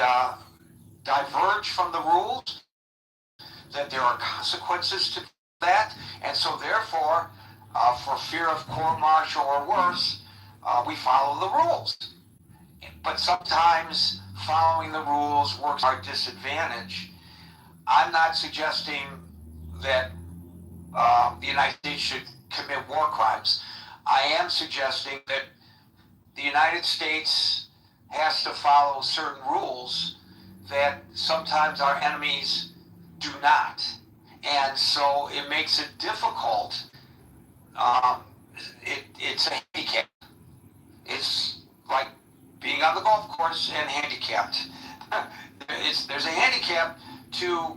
[SPEAKER 15] diverge from the rules, that there are consequences to that, and so therefore, for fear of court-martial or worse, we follow the rules. But sometimes following the rules works to our disadvantage. I'm not suggesting that the United States should commit war crimes. I am suggesting that the United States has to follow certain rules that sometimes our enemies do not. And so it makes it difficult. It's a handicap. It's like being on the golf course and handicapped. There's a handicap to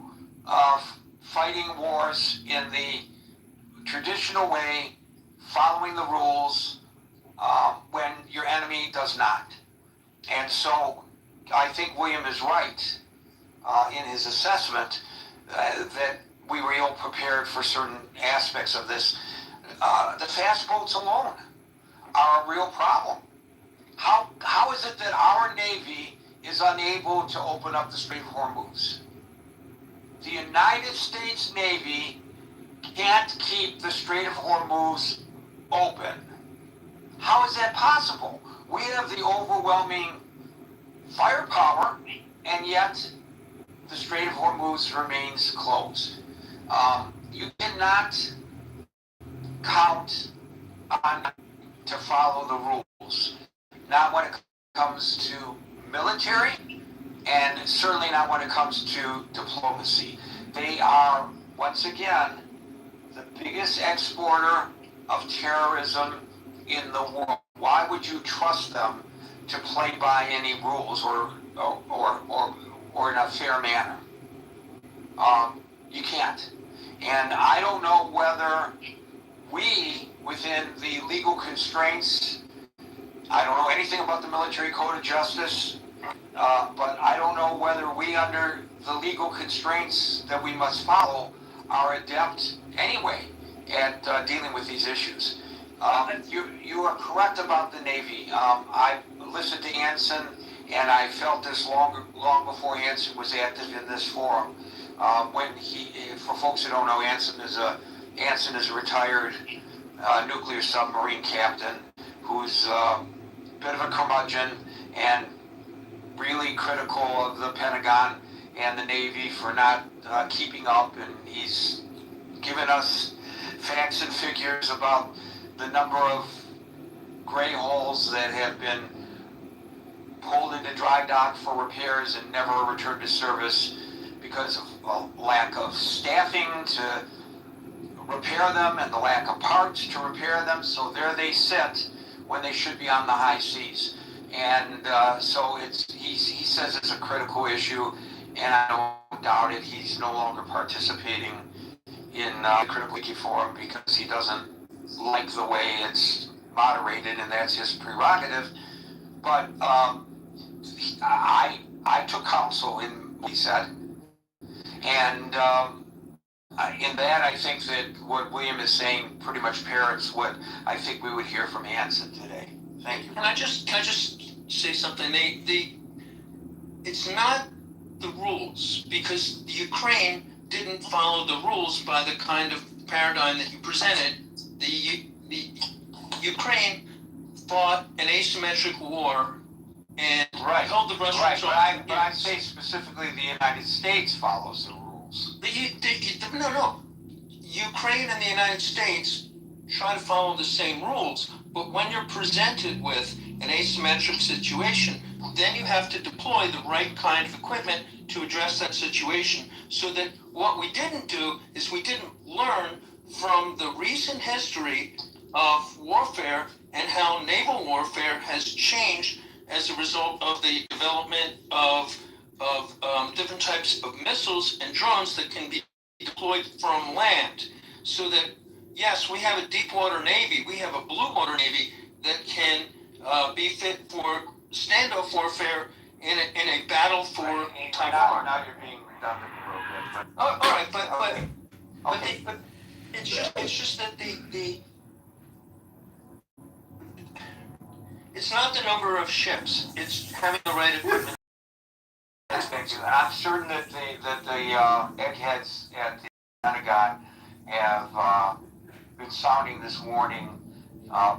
[SPEAKER 15] fighting wars in the traditional way, following the rules, when your enemy does not. And so I think William is right in his assessment that we were ill prepared for certain aspects of this. The fast boats alone are a real problem. How is it that our Navy is unable to open up the Strait of Hormuz? The United States Navy can't keep the Strait of Hormuz open. How is that possible? We have the overwhelming firepower, and yet the Strait of Hormuz remains closed. You cannot count on to follow the rules. Not when it comes to military, and certainly not when it comes to diplomacy. They are, once again, the biggest exporter of terrorism in the world. Why would you trust them to play by any rules or in a fair manner? You can't. And I don't know whether we, within the legal constraints, I don't know anything about the Military Code of Justice, but I don't know whether we, under the legal constraints that we must follow, are adept anyway at dealing with these issues. You are correct about the Navy. I listened to Anson, and I felt this long before Anson was active in this forum. For folks who don't know, Anson is a retired nuclear submarine captain who's a bit of a curmudgeon and really critical of the Pentagon and the Navy for not keeping up, and he's given us facts and figures about the number of gray holes that have been pulled into dry dock for repairs and never returned to service because of a lack of staffing to repair them and the lack of parts to repair them. So there they sit when they should be on the high seas. And so he says it's a critical issue, and I don't doubt it. He's no longer participating in the Critical Leaky Forum because he doesn't like the way it's moderated, and that's his prerogative. But I took counsel in what he said, and in that I think that what William is saying pretty much parrots what I think we would hear from Hansen today. Thank you.
[SPEAKER 16] Can I just say something? It's not the rules, because the Ukraine didn't follow the rules by the kind of paradigm that you presented, the Ukraine fought an asymmetric war and held the Russians
[SPEAKER 15] Right,
[SPEAKER 16] off.
[SPEAKER 15] but I say specifically the United States follows the rules.
[SPEAKER 16] No. Ukraine and the United States try to follow the same rules, but when you're presented with an asymmetric situation, then you have to deploy the right kind of equipment to address that situation. So that what we didn't do is we didn't learn from the recent history of warfare and how naval warfare has changed as a result of the development of different types of missiles and drones that can be deployed from land. So that, yes, we have a deep water navy, we have a blue water navy that can be fit for standoff warfare in a battle for Taiwan.
[SPEAKER 15] Now you're being redundant a little bit, but
[SPEAKER 16] all right, but it's just that it's not the number of ships; it's having the right equipment.
[SPEAKER 15] Thank you. And I'm certain that the eggheads at the Pentagon have been sounding this warning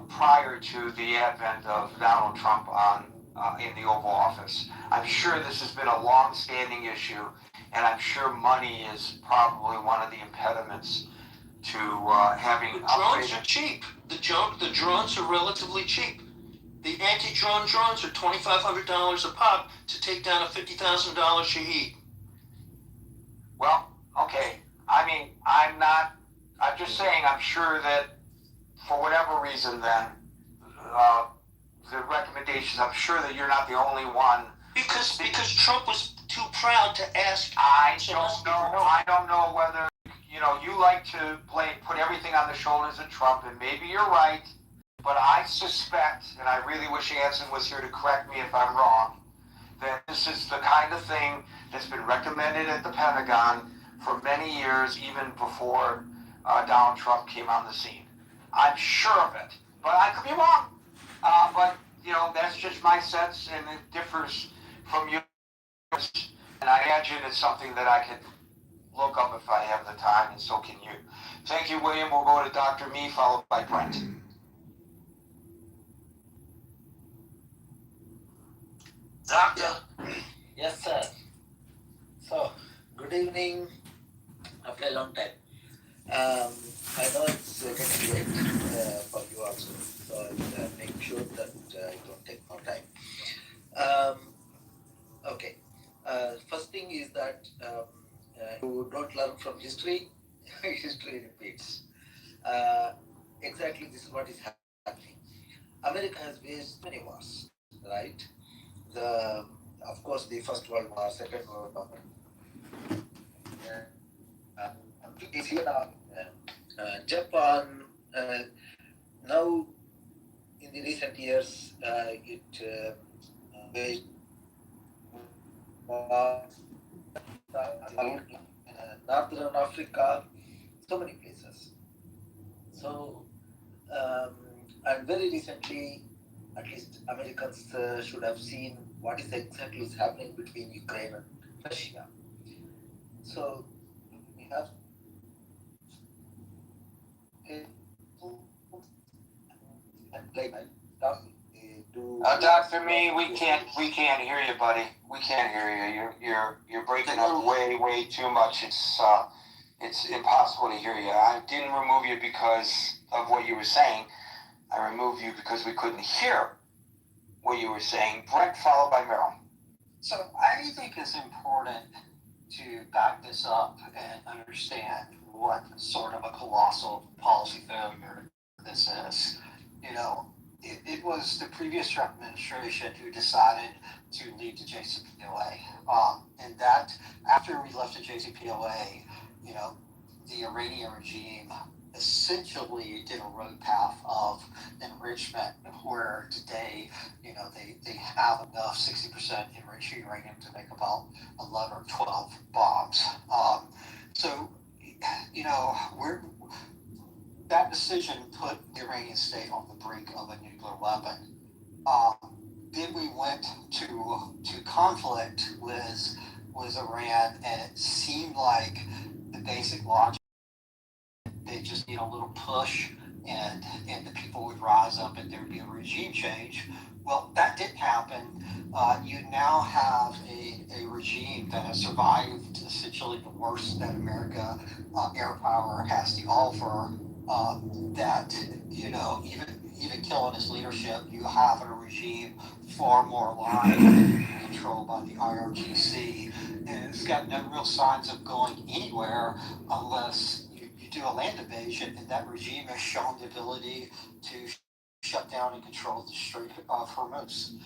[SPEAKER 15] prior to the advent of Donald Trump in the Oval Office. I'm sure this has been a long-standing issue, and I'm sure money is probably one of the impediments to having.
[SPEAKER 16] The drones are cheap. The drones are relatively cheap. The anti-drone drones are $2,500 a pop to take down a $50,000 Shahed.
[SPEAKER 15] Well, okay. I mean, I'm just saying, I'm sure that for whatever reason then, the recommendations, I'm sure that you're not the only one.
[SPEAKER 16] Because Trump was too proud to ask.
[SPEAKER 15] I don't know whether, you like to put everything on the shoulders of Trump, and maybe you're right, but I suspect, and I really wish Anson was here to correct me if I'm wrong, that this is the kind of thing that's been recommended at the Pentagon for many years, even before Donald Trump came on the scene. I'm sure of it, but I could be wrong. But, that's just my sense, and it differs from yours. And I imagine it's something that I could look up if I have the time, and so can you. Thank you, William. We'll go to Dr. Me, followed by Brent.
[SPEAKER 18] Doctor. Yes, sir. So, good evening after a long time. I know it's getting late for you also, so I'll make sure that I don't take more time. Okay. First thing is that you don't learn from history, history repeats. Exactly this is what is happening. America has waged many wars, right? Of course, the First World War, Second World War. Is here now. Japan, now in the recent years, it waged war in Northern Africa, so many places. So, and very recently, at least Americans should have seen what is exactly is happening between Ukraine and Russia. So we have
[SPEAKER 15] Dr. Me, we can't hear you, buddy. We can't hear you. You're breaking up way too much. It's impossible to hear you. I didn't remove you because of what you were saying. I removed you because we couldn't hear what you were saying. Brent, followed by Merrill.
[SPEAKER 19] So I think it's important to back this up and understand what sort of a colossal policy failure this is. It was the previous administration who decided to leave the JCPOA. And that, after we left the JCPOA, the Iranian regime essentially did a road path of enrichment where today, they have enough 60% enriched uranium to make about 11 or 12 bombs. That decision put the Iranian state on the brink of a nuclear weapon. Then we went to conflict with Iran, and it seemed like the basic logic they just need a little push, and the people would rise up and there'd be a regime change. Well, that didn't happen. You now have a regime that has survived essentially the worst that America air power has to offer. That even killing his leadership, you have a regime far more aligned and controlled by the IRGC, and it's got no real signs of going anywhere unless you do a land invasion, and that regime has shown the ability to shut down and control the Strait of Hormuz,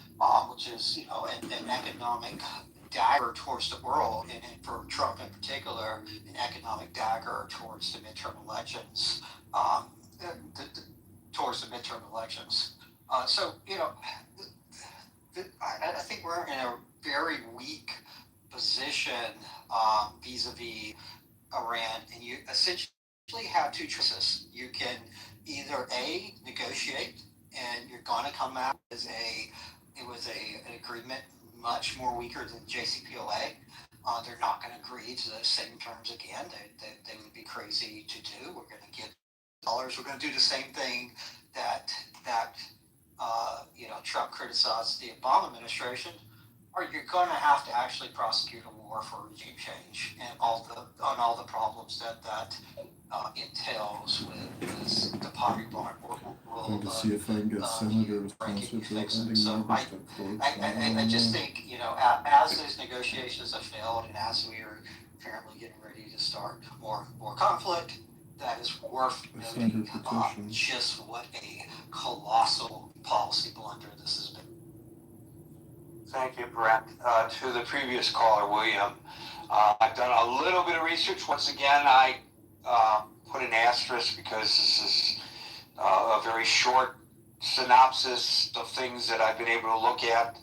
[SPEAKER 19] which is an economic dagger towards the world, and for Trump in particular, an economic dagger towards the midterm elections. Towards the midterm elections. So I think we're in a very weak position vis-a-vis Iran, and you essentially have two choices. You can either A, negotiate, and you're going to come out as an agreement much more weaker than JCPOA. They're not going to agree to the same terms again. They would be crazy to do. We're going to get dollars. We're going to do the same thing that Trump criticized the Obama administration. Or you're going to have to actually prosecute a war for regime change and all the problems that entails with the pottery barn.
[SPEAKER 3] Going to see if I can get Senator responsive to ending
[SPEAKER 19] So I just think, as those negotiations have failed and as we are apparently getting ready to start more conflict, that is worth noting just what a colossal policy blunder this has been.
[SPEAKER 15] Thank you, Brent. To the previous caller, William, I've done a little bit of research. Once again, I put an asterisk because this is a very short synopsis of things that I've been able to look at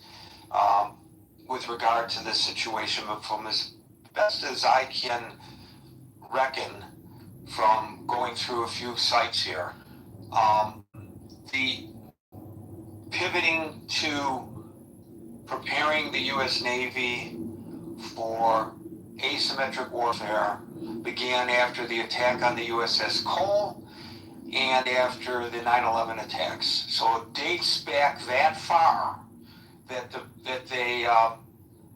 [SPEAKER 15] with regard to this situation, but from as best as I can reckon from going through a few sites here. The pivoting to preparing the U.S. Navy for asymmetric warfare began after the attack on the USS Cole and after the 9/11 attacks. So it dates back that far that they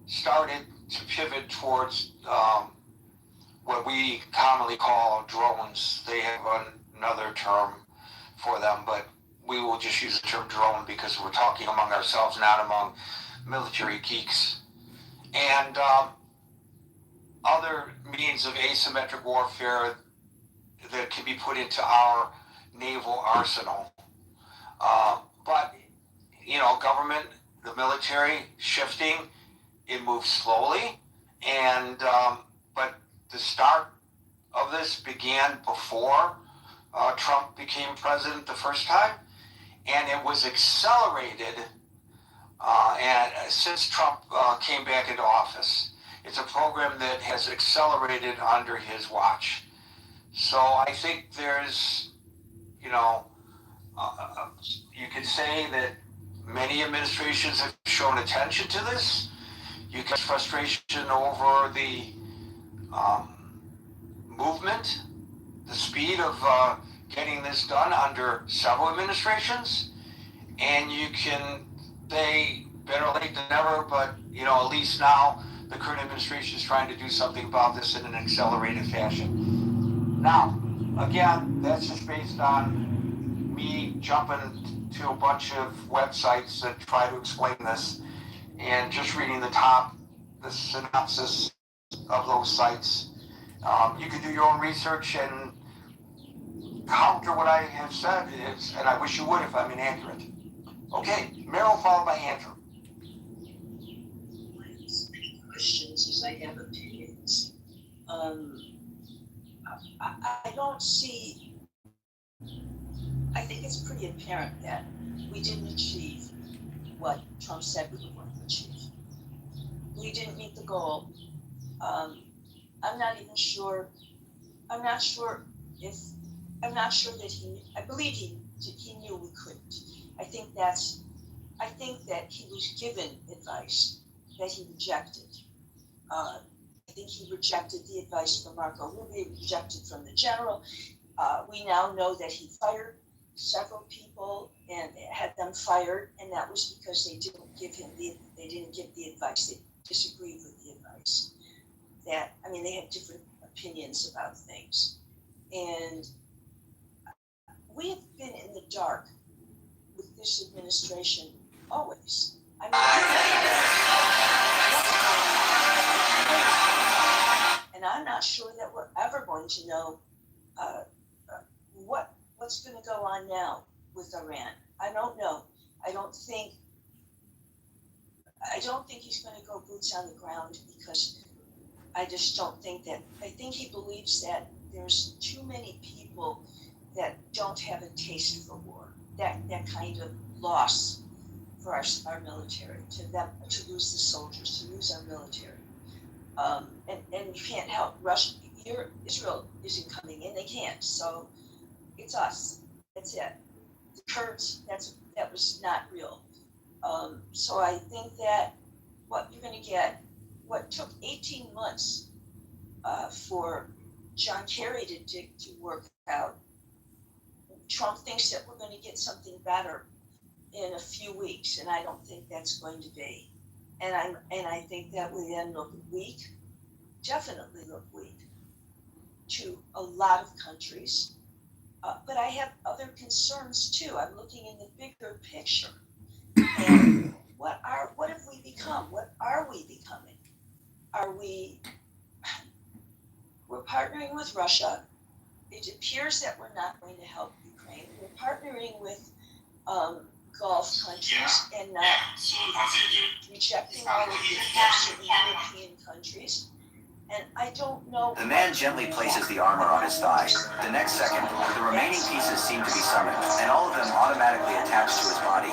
[SPEAKER 15] started to pivot towards what we commonly call drones. They have another term for them, but we will just use the term drone because we're talking among ourselves, not among military geeks. And other means of asymmetric warfare that can be put into our naval arsenal. But, government, the military, shifting, it moves slowly. And, but the start of this began before Trump became president the first time. And it was accelerated and since Trump came back into office. It's a program that has accelerated under his watch. So I think there's, you could say that many administrations have shown attention to this. You get frustration over the movement, the speed of getting this done under several administrations, and you can say better late than never, but at least now the current administration is trying to do something about this in an accelerated fashion. Now, again, that's just based on me jumping to a bunch of websites that try to explain this and just reading the synopsis of those sites. You can do your own research and counter what I have said, and I wish you would if I'm inaccurate. Okay, Meryl followed by Andrew.
[SPEAKER 20] Questions as I have opinions. I don't see, I think it's pretty apparent that we didn't achieve what Trump said we were going to achieve. We didn't meet the goal. I'm not even sure, I believe he knew we couldn't. I think that he was given advice that he rejected. I think he rejected the advice from Marco Rubio, rejected from the general, We now know that he fired several people and had them fired, and that was because they didn't give the advice. They disagreed with the advice. They had different opinions about things. And we've been in the dark with this administration always. And I'm not sure that we're ever going to know what's going to go on now with Iran. I don't know. I don't think he's going to go boots on the ground, because I just don't think that. I think he believes that there's too many people that don't have a taste for war. That kind of loss for our military, to lose the soldiers, to lose our military. And you can't help Russia. Israel isn't coming in. They can't. So it's us. That's it. The Kurds. That was not real. So I think that what you're going to get, what took 18 months for John Kerry to work out, Trump thinks that we're going to get something better in a few weeks, and I don't think that's going to be. And I think that would then look weak, definitely look weak to a lot of countries. But I have other concerns too. I'm looking in the bigger picture. And what have we become? What are we becoming? We're partnering with Russia. It appears that we're not going to help Ukraine. We're partnering with Gulf countries and not rejecting all of the European countries. And I don't know.
[SPEAKER 21] The man gently places the armor on his thigh. The next second, the remaining pieces seem to be summoned, and all of them automatically attach to his body.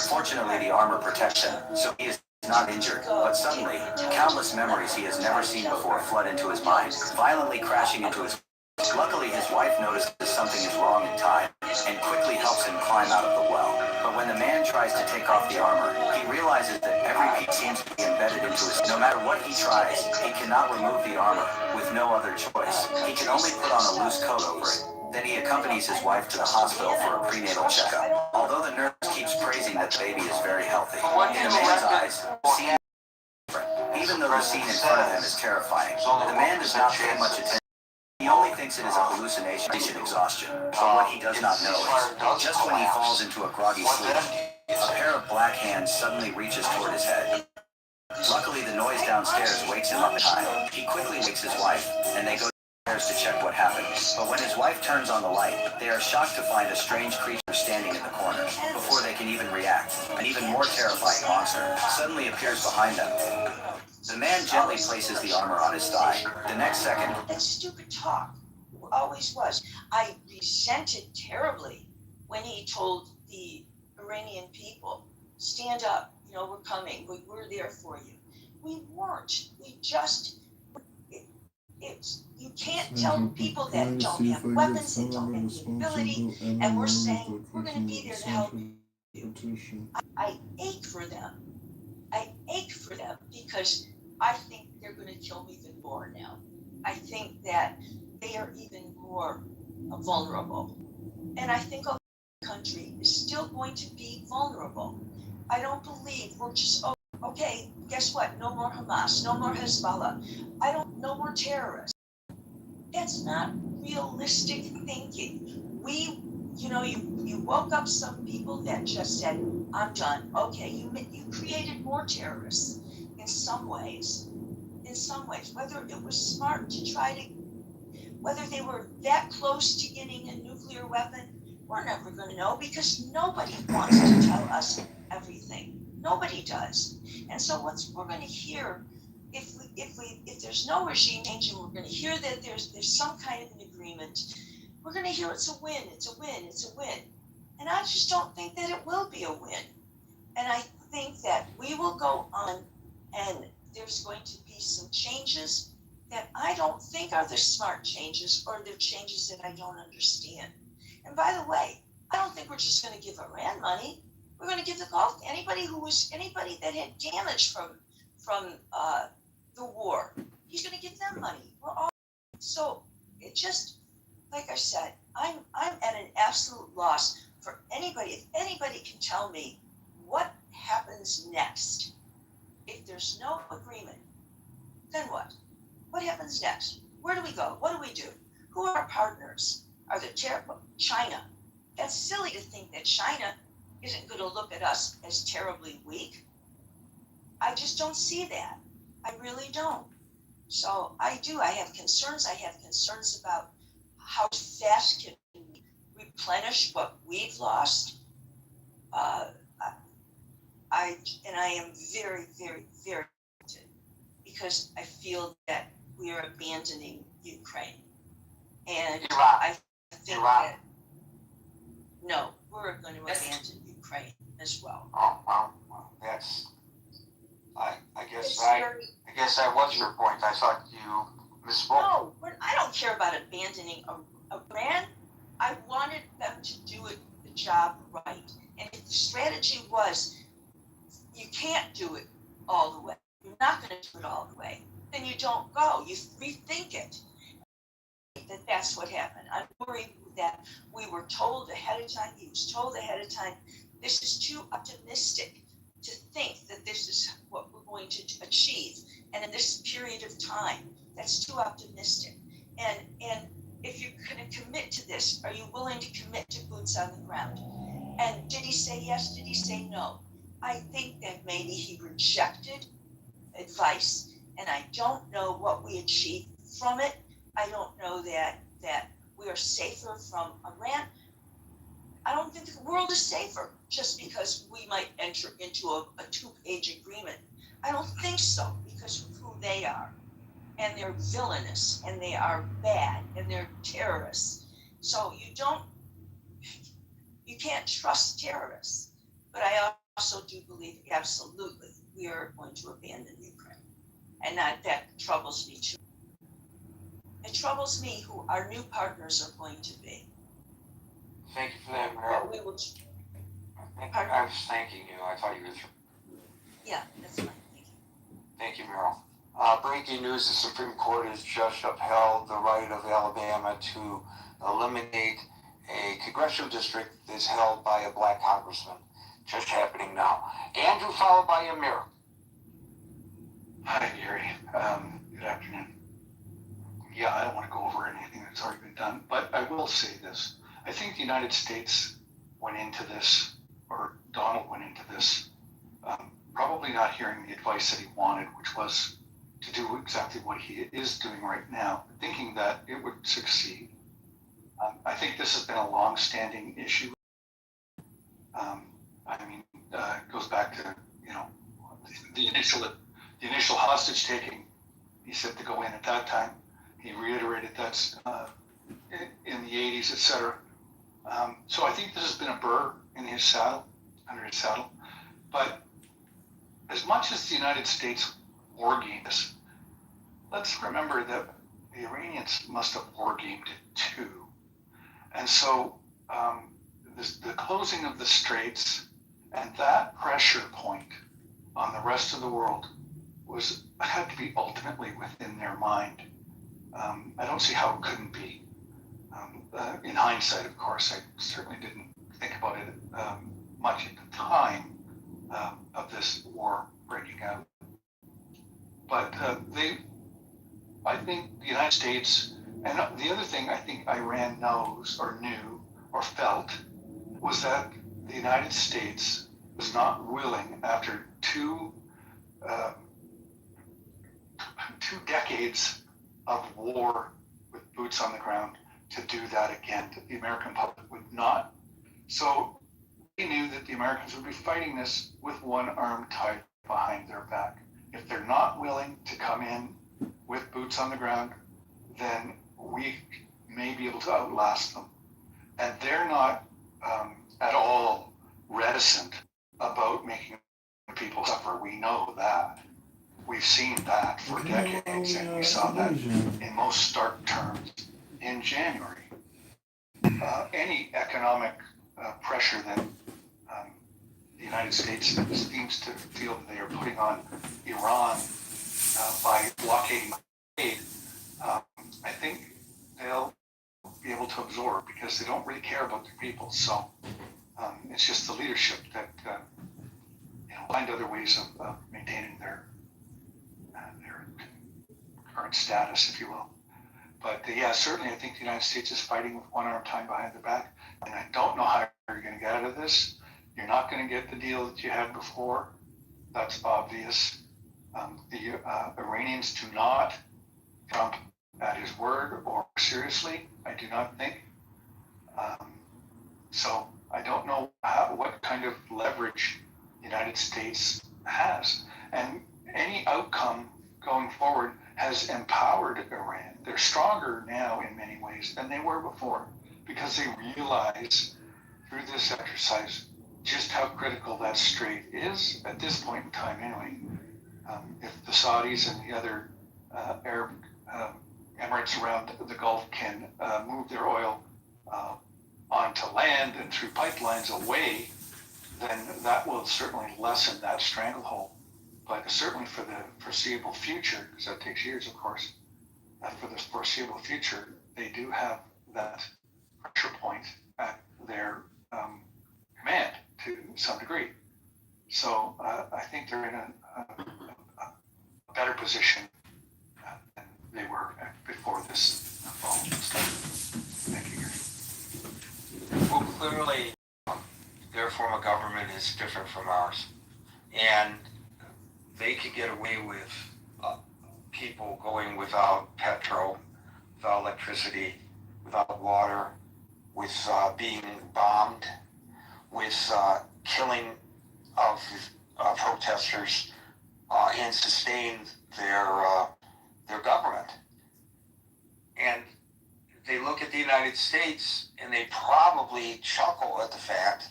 [SPEAKER 21] Fortunately, the armor protects him, so he is not injured, but suddenly, countless memories he has never seen before flood into his mind, violently crashing into his. Luckily, his wife notices something is wrong in time, and quickly helps him climb out of the well. But when the man tries to take off the armor, he realizes that every piece seems to be embedded into his. No matter what he tries, he cannot remove the armor, with no other choice. He can only put on a loose coat over it. Then he accompanies his wife to the hospital for a prenatal checkup. Although the nurse keeps praising that the baby is very healthy, in the man's eyes, seeing even though the scene in front of him is terrifying, the man does not pay much attention. He only thinks it is a hallucination, exhaustion. But what he does not know is, just when he falls into a groggy sleep, a pair of black hands suddenly reaches toward his head. Luckily, the noise downstairs wakes him up in time. He quickly wakes his wife, and they go downstairs to check what happened. But when his wife turns on the light, they are shocked to find a strange creature standing in the corner. Before they can even react, an even more terrifying monster suddenly appears behind them. The man gently places the armor on his thigh. The next second...
[SPEAKER 20] That stupid talk always was. I resented terribly when he told the Iranian people, stand up, we're coming, we're there for you. We weren't. We just... You can't tell people that don't have weapons, that don't have the ability, and we're saying we're going to be there to help you. I ache for them. I ache for them because I think they're going to kill me even more now. I think that they are even more vulnerable. And I think our country is still going to be vulnerable. I don't believe we're just, okay, guess what? No more Hamas, no more Hezbollah. No more terrorists. That's not realistic thinking. You woke up some people that just said, I'm done. Okay, you created more terrorists in some ways, whether it was smart to try to, whether they were that close to getting a nuclear weapon, we're never going to know, because nobody wants to tell us everything. Nobody does. And so we're going to hear, if there's no regime change, and we're going to hear that there's some kind of an agreement, we're going to hear it's a win, it's a win, it's a win. And I just don't think that it will be a win. And I think that we will go on, and there's going to be some changes that I don't think are the smart changes, or they're changes that I don't understand. And by the way, I don't think we're just going to give Iran money. We're going to give the Gulf, anybody that had damage from the war, he's going to give them money. We're all So it just, like I said, I'm at an absolute loss for anybody. If anybody can tell me what happens next, if there's no agreement, then what? What happens next? Where do we go? What do we do? Who are our partners? Are they China? That's silly to think that China isn't going to look at us as terribly weak. I just don't see that. I really don't. So I have concerns. I have concerns about how fast can we replenish what we've lost. I am very, very, very tempted because I feel that we are abandoning Ukraine. And I think that no, we're going to abandon Ukraine as well.
[SPEAKER 15] Oh, well, that's, I guess that was your point. I thought you misspoke.
[SPEAKER 20] No, I don't care about abandoning Iran. I wanted them to do the job right. And if the strategy was, you can't do it all the way, you're not going to do it all the way, then you don't go. You rethink it. That's what happened. I'm worried that we were told ahead of time, he was told ahead of time, this is too optimistic to think that this is what we're going to achieve. And in this period of time, that's too optimistic. And if you're going to commit to this, are you willing to commit to boots on the ground? And did he say yes? Did he say no? I think that maybe he rejected advice, and I don't know what we achieved from it. I don't know that we are safer from Iran. I don't think the world is safer just because we might enter into a 2-page agreement. I don't think so, because of who they are. And they're villainous, and they are bad, and they're terrorists. So you can't trust terrorists. But I also do believe absolutely we are going to abandon Ukraine. And that troubles me too. It troubles me who our new partners are going to be.
[SPEAKER 15] Thank you for that, Meryl.
[SPEAKER 20] We will.
[SPEAKER 15] I was thanking you. I thought you were through.
[SPEAKER 20] Yeah, that's fine.
[SPEAKER 15] Thank you, Meryl. Breaking news, the Supreme Court has just upheld the right of Alabama to eliminate a congressional district that's held by a black congressman. Just happening now. Andrew, followed by Amir.
[SPEAKER 1] Hi, Gary. Good afternoon. Yeah, I don't want to go over anything that's already been done, but I will say this. I think the United States went into this, or Donald went into this, probably not hearing the advice that he wanted, which was to do exactly what he is doing right now, thinking that it would succeed. I think this has been a long-standing issue. It goes back to, the initial hostage taking. He said to go in at that time. He reiterated that's in the 80s, etc. So I think this has been a burr in his saddle, under his saddle. But as much as the United States war gamed this, let's remember that the Iranians must have war gamed it too. And so the closing of the straits and that pressure point on the rest of the world had to be ultimately within their mind. I don't see how it couldn't be. In hindsight, of course, I certainly didn't think about it much at the time of this war breaking out. But I think the United States, and the other thing I think Iran knows or knew or felt was that the United States was not willing, after two decades of war with boots on the ground, to do that again. That the American public would not. So they knew that the Americans would be fighting this with one arm tied behind their back. If they're not willing to come in with boots on the ground, then we may be able to outlast them. And they're not at all reticent about making people suffer. We know that. We've seen that for decades, and we saw that in most stark terms in January. Any economic pressure that the United States seems to feel that they are putting on Iran by blockading aid I think they'll be able to absorb because they don't really care about their people. So it's just the leadership that find other ways of maintaining their current status, if you will. But yeah, certainly I think the United States is fighting with one arm tied behind their back, and I don't know how you're going to get out of this. You're not going to get the deal that you had before. That's obvious. The Iranians do not Trump at his word or seriously. I do not think. So I don't know what kind of leverage the United States has, and any outcome going forward has empowered Iran. They're stronger now in many ways than they were before because they realize through this exercise just how critical that strait is at this point in time anyway. If the Saudis and the other Arab emirates around the Gulf can move their oil onto land and through pipelines away, then that will certainly lessen that stranglehold. But certainly for the foreseeable future, because that takes years, of course, for the foreseeable future, they do have that pressure point at their command to some degree. So I think they're in a better position than they were before this fall. Thank you.
[SPEAKER 15] Well, clearly, their form of government is different from ours. And they could get away with people going without petrol, without electricity, without water, with being bombed, with killing of protesters, and sustain their government. And they look at the United States and they probably chuckle at the fact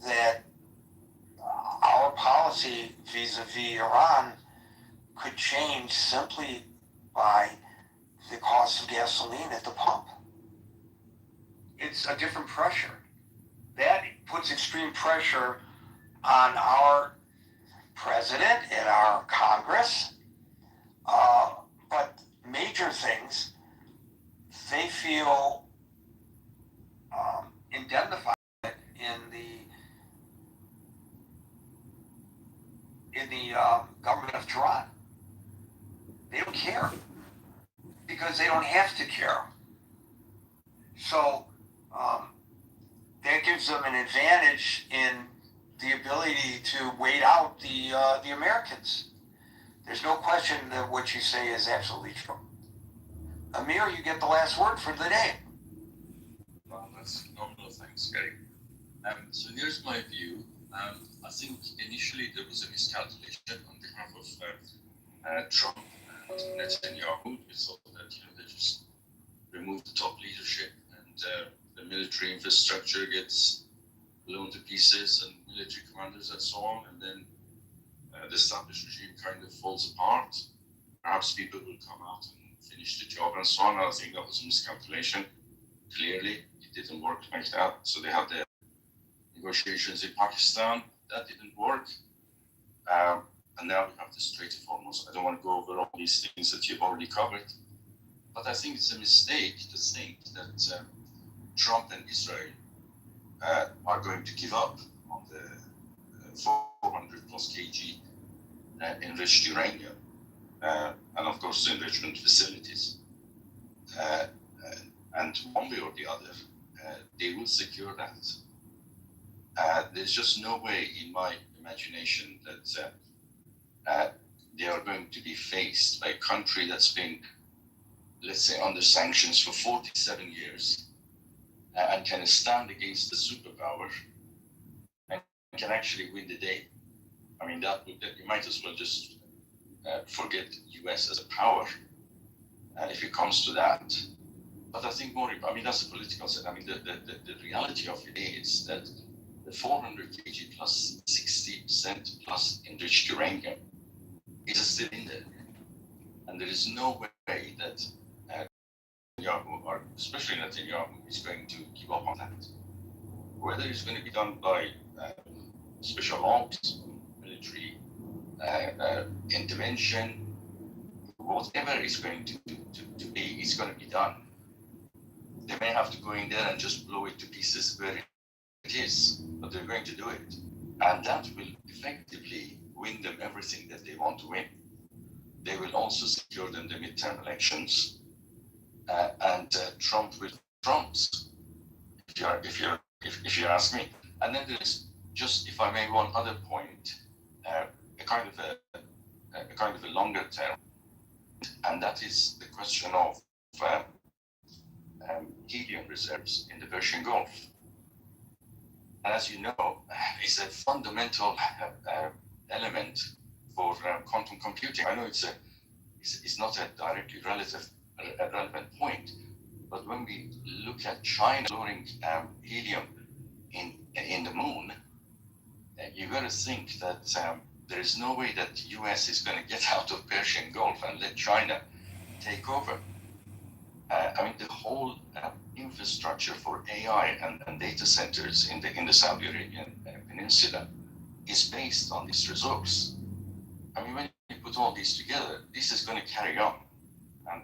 [SPEAKER 15] that our policy vis-a-vis Iran could change simply by the cost of gasoline at the pump. It's a different pressure. That puts extreme pressure on our president and our Congress. But major things, they feel indemnified in the government of Tehran. They don't care because they don't have to care. So that gives them an advantage in the ability to wait out the Americans. There's no question that what you say is absolutely true. Amir, you get the last word for the day.
[SPEAKER 5] Well, that's phenomenal. Thanks, Gary. So here's my view. I think initially there was a miscalculation on behalf of Trump and Netanyahu. We thought that they just remove the top leadership and the military infrastructure gets blown to pieces and military commanders and so on, and then the established regime kind of falls apart. Perhaps people will come out and finish the job and so on. I think that was a miscalculation. Clearly, it didn't work like that. So they had the negotiations in Pakistan. That didn't work. And now we have the Strait of Hormuz. I don't want to go over all these things that you've already covered. But I think it's a mistake to think that Trump and Israel are going to give up on the 400 plus kg enriched uranium and of course the enrichment facilities. And one way or the other, they will secure that. There's just no way in my imagination that they are going to be faced by a country that's been, let's say, under sanctions for 47 years and can stand against the superpower and can actually win the day. I mean, you might as well just forget US as a power if it comes to that. But I think that's a political set. I mean, the reality of it is that the 400 kg plus 60% plus enriched uranium is still in there. And there is no way that Netanyahu, or especially Netanyahu, is going to give up on that. Whether it's going to be done by special ops, military intervention, whatever is going to be is going to be done. They may have to go in there and just blow it to pieces where it is, but they're going to do it. And that will effectively win them everything that they want to win. They will also secure them the midterm elections, and Trump will Trump's. If you ask me. And then there's just, if I may, one other point, a kind of a longer term, and that is the question of helium reserves in the Persian Gulf. And as you know, it's a fundamental element for quantum computing. I know it's not a directly relevant point, but when we look at China storing helium in the moon, you got to think that there is no way that the US is going to get out of Persian Gulf and let China take over. I mean, the whole infrastructure for AI and data centers in the Saudi Arabian Peninsula is based on this resource. I mean, when you put all these together, this is going to carry on.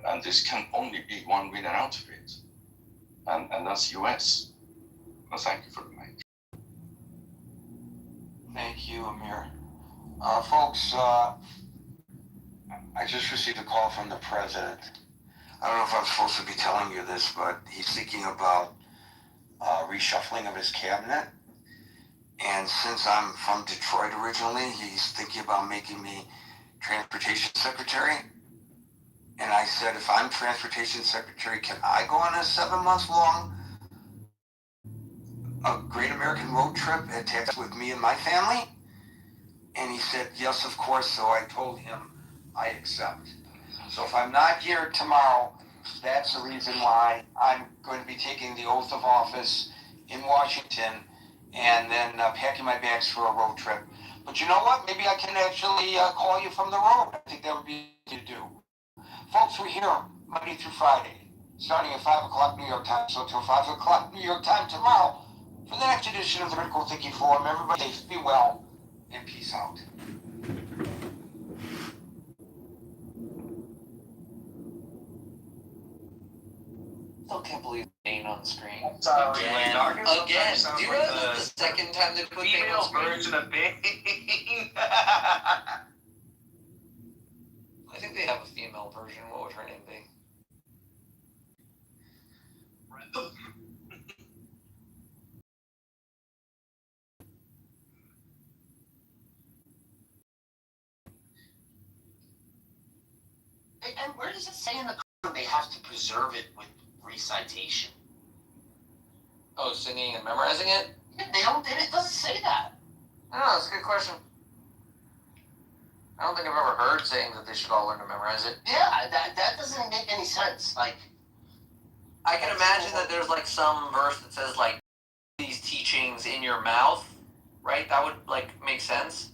[SPEAKER 5] And this can only be one winner out of it. And that's US. Well, thank you for the mic.
[SPEAKER 15] Thank you, Amir. Folks, I just received a call from the president. I don't know if I'm supposed to be telling you this, but he's thinking about reshuffling of his cabinet. And since I'm from Detroit originally, he's thinking about making me transportation secretary. And I said, if I'm transportation secretary, can I go on a 7 months long Great American road trip at Texas with me and my family? And he said, yes, of course. So I told him I accept. So if I'm not here tomorrow, that's the reason why I'm going to be taking the oath of office in Washington and then packing my bags for a road trip. But you know what? Maybe I can actually call you from the road. I think that would be easy to do. Folks, we're here Monday through Friday, starting at 5 o'clock New York time, so till 5 o'clock New York time tomorrow for the next edition of the Critical Thinking Forum. Everybody be well and peace out.
[SPEAKER 9] Still can't believe Bane on the screen.
[SPEAKER 17] Again.
[SPEAKER 9] Do you realize that's the second time they put Bane on screen?
[SPEAKER 17] Version of Bane.
[SPEAKER 9] I think they have a female version. What would her name be?
[SPEAKER 17] And where does it say in the code they have to preserve it with recitation?
[SPEAKER 9] Oh, singing and memorizing it?
[SPEAKER 17] Yeah, they don't. It doesn't say that.
[SPEAKER 9] I don't know. That's a good question. I don't think I've ever heard saying that they should all learn to memorize it.
[SPEAKER 17] Yeah, that doesn't make any sense. Like,
[SPEAKER 9] I can imagine that there's like some verse that says like these teachings in your mouth, right? That would like make sense.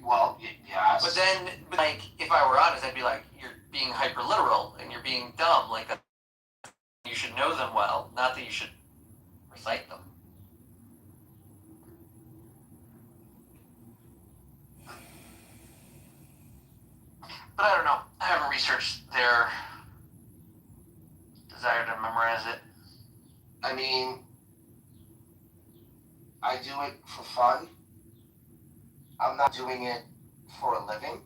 [SPEAKER 17] Well, yeah.
[SPEAKER 9] But then, like, if I were honest, I'd be like, you're being hyper literal and you're being dumb. Like, you should know them well, not that you should recite them. But I don't know. I haven't researched their desire to memorize it.
[SPEAKER 17] I mean, I do it for fun. I'm not doing it for a living.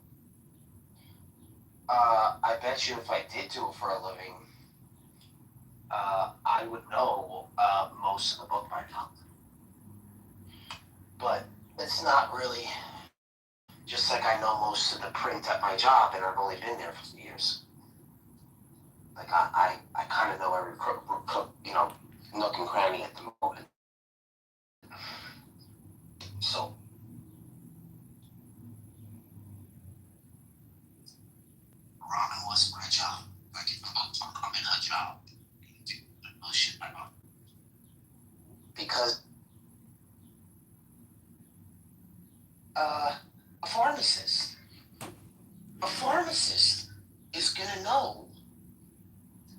[SPEAKER 17] I bet you if I did do it for a living, I would know most of the book by now. But it's not really, just like I know most of the print at my job, and I've only been there for years. Like I kind of know every nook and cranny at the moment. So. Ramen was my job. Like if I'm in a job, oh shit, my mom. Because a pharmacist is gonna know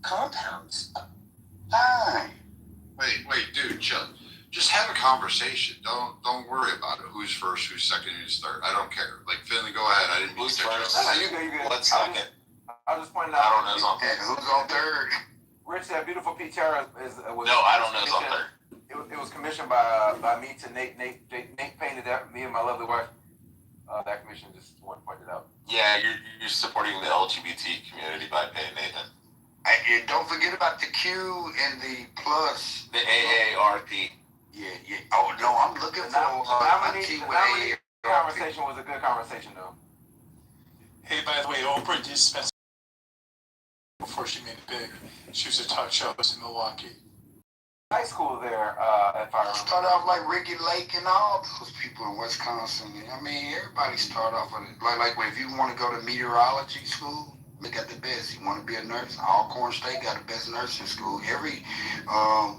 [SPEAKER 17] compounds.
[SPEAKER 6] Wait, dude, chill.
[SPEAKER 2] just have a conversation. Don't worry about it. Who's first, who's second, who's third. I don't care. Like Finley, go ahead. I didn't mean to cut you off.
[SPEAKER 22] You good.
[SPEAKER 2] What's second?
[SPEAKER 22] I was just pointing
[SPEAKER 2] I
[SPEAKER 22] out.
[SPEAKER 2] don't know who's on third. Who's on third?
[SPEAKER 22] Rich, that beautiful PTR was.
[SPEAKER 2] No, I don't know who's on third.
[SPEAKER 22] It was commissioned by me to Nate. Nate painted that. Me and my lovely wife. That commission just want to point it out.
[SPEAKER 2] Yeah, you're supporting the LGBT community by paying Nathan.
[SPEAKER 15] And don't forget about the Q and the plus.
[SPEAKER 2] The AARP.
[SPEAKER 15] Yeah. Oh no, I'm looking for a T with AARP.
[SPEAKER 22] Conversation was a good conversation though.
[SPEAKER 23] Hey, by the way, Oprah did spend before she made it big. She was a talk show host in Milwaukee.
[SPEAKER 22] High school there, if I remember.
[SPEAKER 15] Started off like Ricky Lake and all those people in Wisconsin. I mean, everybody start off with it. Like if you want to go to meteorology school, they got the best. You want to be a nurse? Alcorn State got the best nursing school. Every,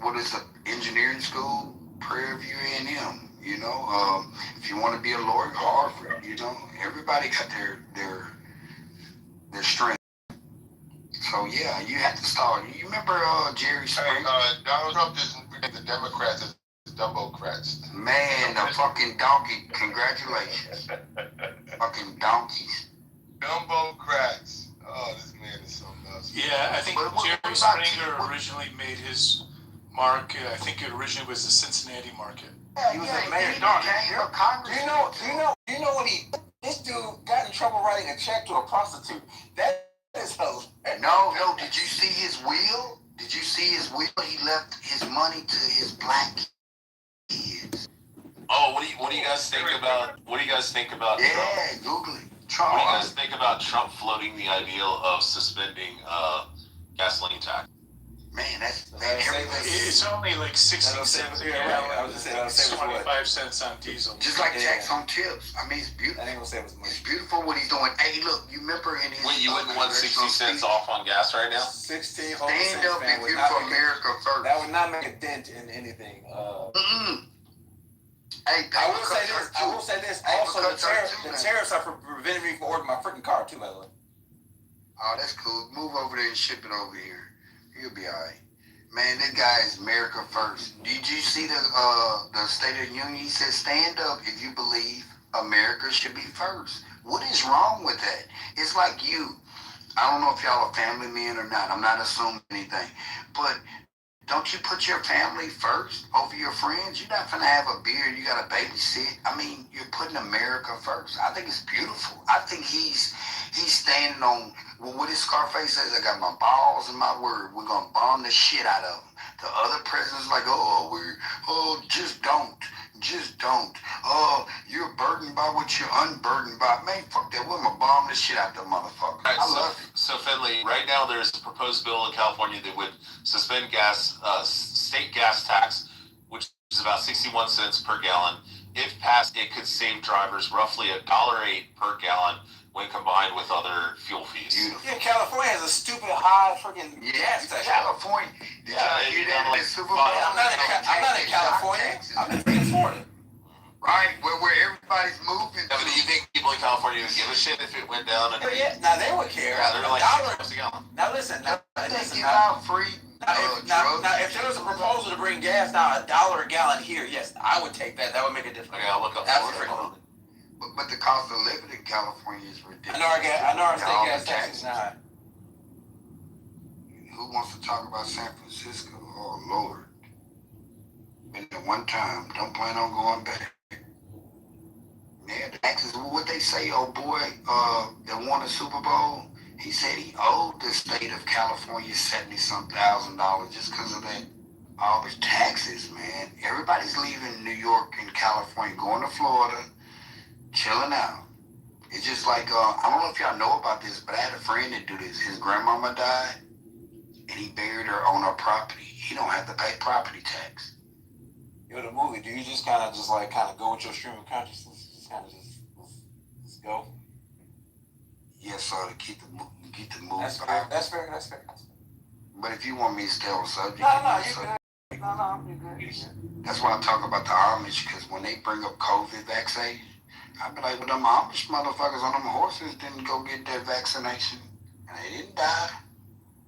[SPEAKER 15] what is the engineering school? Prairie View A&M. You know, if you want to be a lawyer, Harvard. You know, everybody got their strength. So yeah, you have to start. You remember Jerry Springer?
[SPEAKER 2] Donald Trump just named the Democrats as Dumbocrats.
[SPEAKER 15] Man, the fucking donkey. Congratulations. Fucking donkeys.
[SPEAKER 2] Dumbocrats. Oh, this man is something else.
[SPEAKER 23] Yeah, I think Jerry Springer originally made his mark. I think it originally was the Cincinnati market.
[SPEAKER 22] He was a mayor. Do you know what this dude got in trouble writing a check to a prostitute? That is hilarious.
[SPEAKER 15] No. Did you see his will? Did you see his will? He left his money to his black kids.
[SPEAKER 2] Oh, what do you guys think about? What do you guys think about?
[SPEAKER 15] Yeah, Google it. Trump.
[SPEAKER 2] What do you guys think about Trump floating the ideal of suspending gasoline tax?
[SPEAKER 15] Man,
[SPEAKER 23] it's only like 60 cents.
[SPEAKER 22] I was just saying,
[SPEAKER 23] it's 25 cents on diesel.
[SPEAKER 15] Just like tax on tips. I mean, it's beautiful.
[SPEAKER 22] I ain't gonna say it was much.
[SPEAKER 15] It's beautiful what he's doing. Hey, look, you remember in his.
[SPEAKER 2] Wait, you wouldn't want 60 cents off on gas right now?
[SPEAKER 22] 16
[SPEAKER 15] Stand up if you're for America first.
[SPEAKER 22] That would not make a dent in anything.
[SPEAKER 15] Hey,
[SPEAKER 22] I will say this. Also, the tariffs are preventing me from ordering my freaking car too, by the way.
[SPEAKER 15] Oh, that's cool. Move over there and ship it over here. You'll be all right. Man, this guy is America first. Did you see the State of the Union? He said, stand up if you believe America should be first. What is wrong with that? It's like you. I don't know if y'all are family men or not. I'm not assuming anything. But don't you put your family first over your friends? You're not going to have a beer. You got to babysit. I mean, you're putting America first. I think it's beautiful. I think he's standing on, well, what his Scarface says, I got my balls and my word. We're going to bomb the shit out of them. The other president's like, just don't. Just don't. Oh, you're burdened by what you're unburdened by. Man, fuck that. We're going to bomb the shit out of the motherfucker.
[SPEAKER 2] Right,
[SPEAKER 15] I love it.
[SPEAKER 2] So Finley, right now there's a proposed bill in California that would suspend state gas tax, which is about 61 cents per gallon. If passed, it could save drivers roughly $1.08 per gallon when combined with other fuel fees.
[SPEAKER 22] Yeah, California has a stupid high freaking gas tax.
[SPEAKER 15] California. Did y'all hear that in the Super Bowl?
[SPEAKER 22] I'm not in California. I'm in Florida.
[SPEAKER 15] Right, where everybody's moving.
[SPEAKER 2] Yeah, but do you think people in California would give a shit if it went down?
[SPEAKER 22] Now they would care.
[SPEAKER 2] Yeah, they're like $6 a gallon.
[SPEAKER 22] Now listen. Now
[SPEAKER 15] free.
[SPEAKER 22] If there was a proposal to bring gas down $1 a gallon here, yes, I would take that. That would make a difference.
[SPEAKER 2] Okay, I'll look up
[SPEAKER 22] Absolutely.
[SPEAKER 15] But the cost of living in California is ridiculous.
[SPEAKER 22] I know our state gas tax is high.
[SPEAKER 15] Who wants to talk about San Francisco? Oh, Lord. Been there one time. Don't plan on going back. Yeah, the taxes, what they say, old boy that won the Super Bowl, he said he owed the state of California $70-some thousand just because of that. All the taxes, man. Everybody's leaving New York and California, going to Florida, chilling out. It's just like, I don't know if y'all know about this, but I had a friend that do this. His grandmama died, and he buried her on her property. He don't have to pay property tax.
[SPEAKER 22] Yo, the movie, do you just kind of go with your stream of consciousness? Just kind of just go?
[SPEAKER 15] Yes, sir, to keep the movie.
[SPEAKER 22] That's fair.
[SPEAKER 15] But if you want me to stay on subject,
[SPEAKER 22] you're good.
[SPEAKER 15] That's why I talk about the Amish, because when they bring up COVID vaccine, I be like, well, them Amish motherfuckers on them horses didn't go get that vaccination, and they didn't die.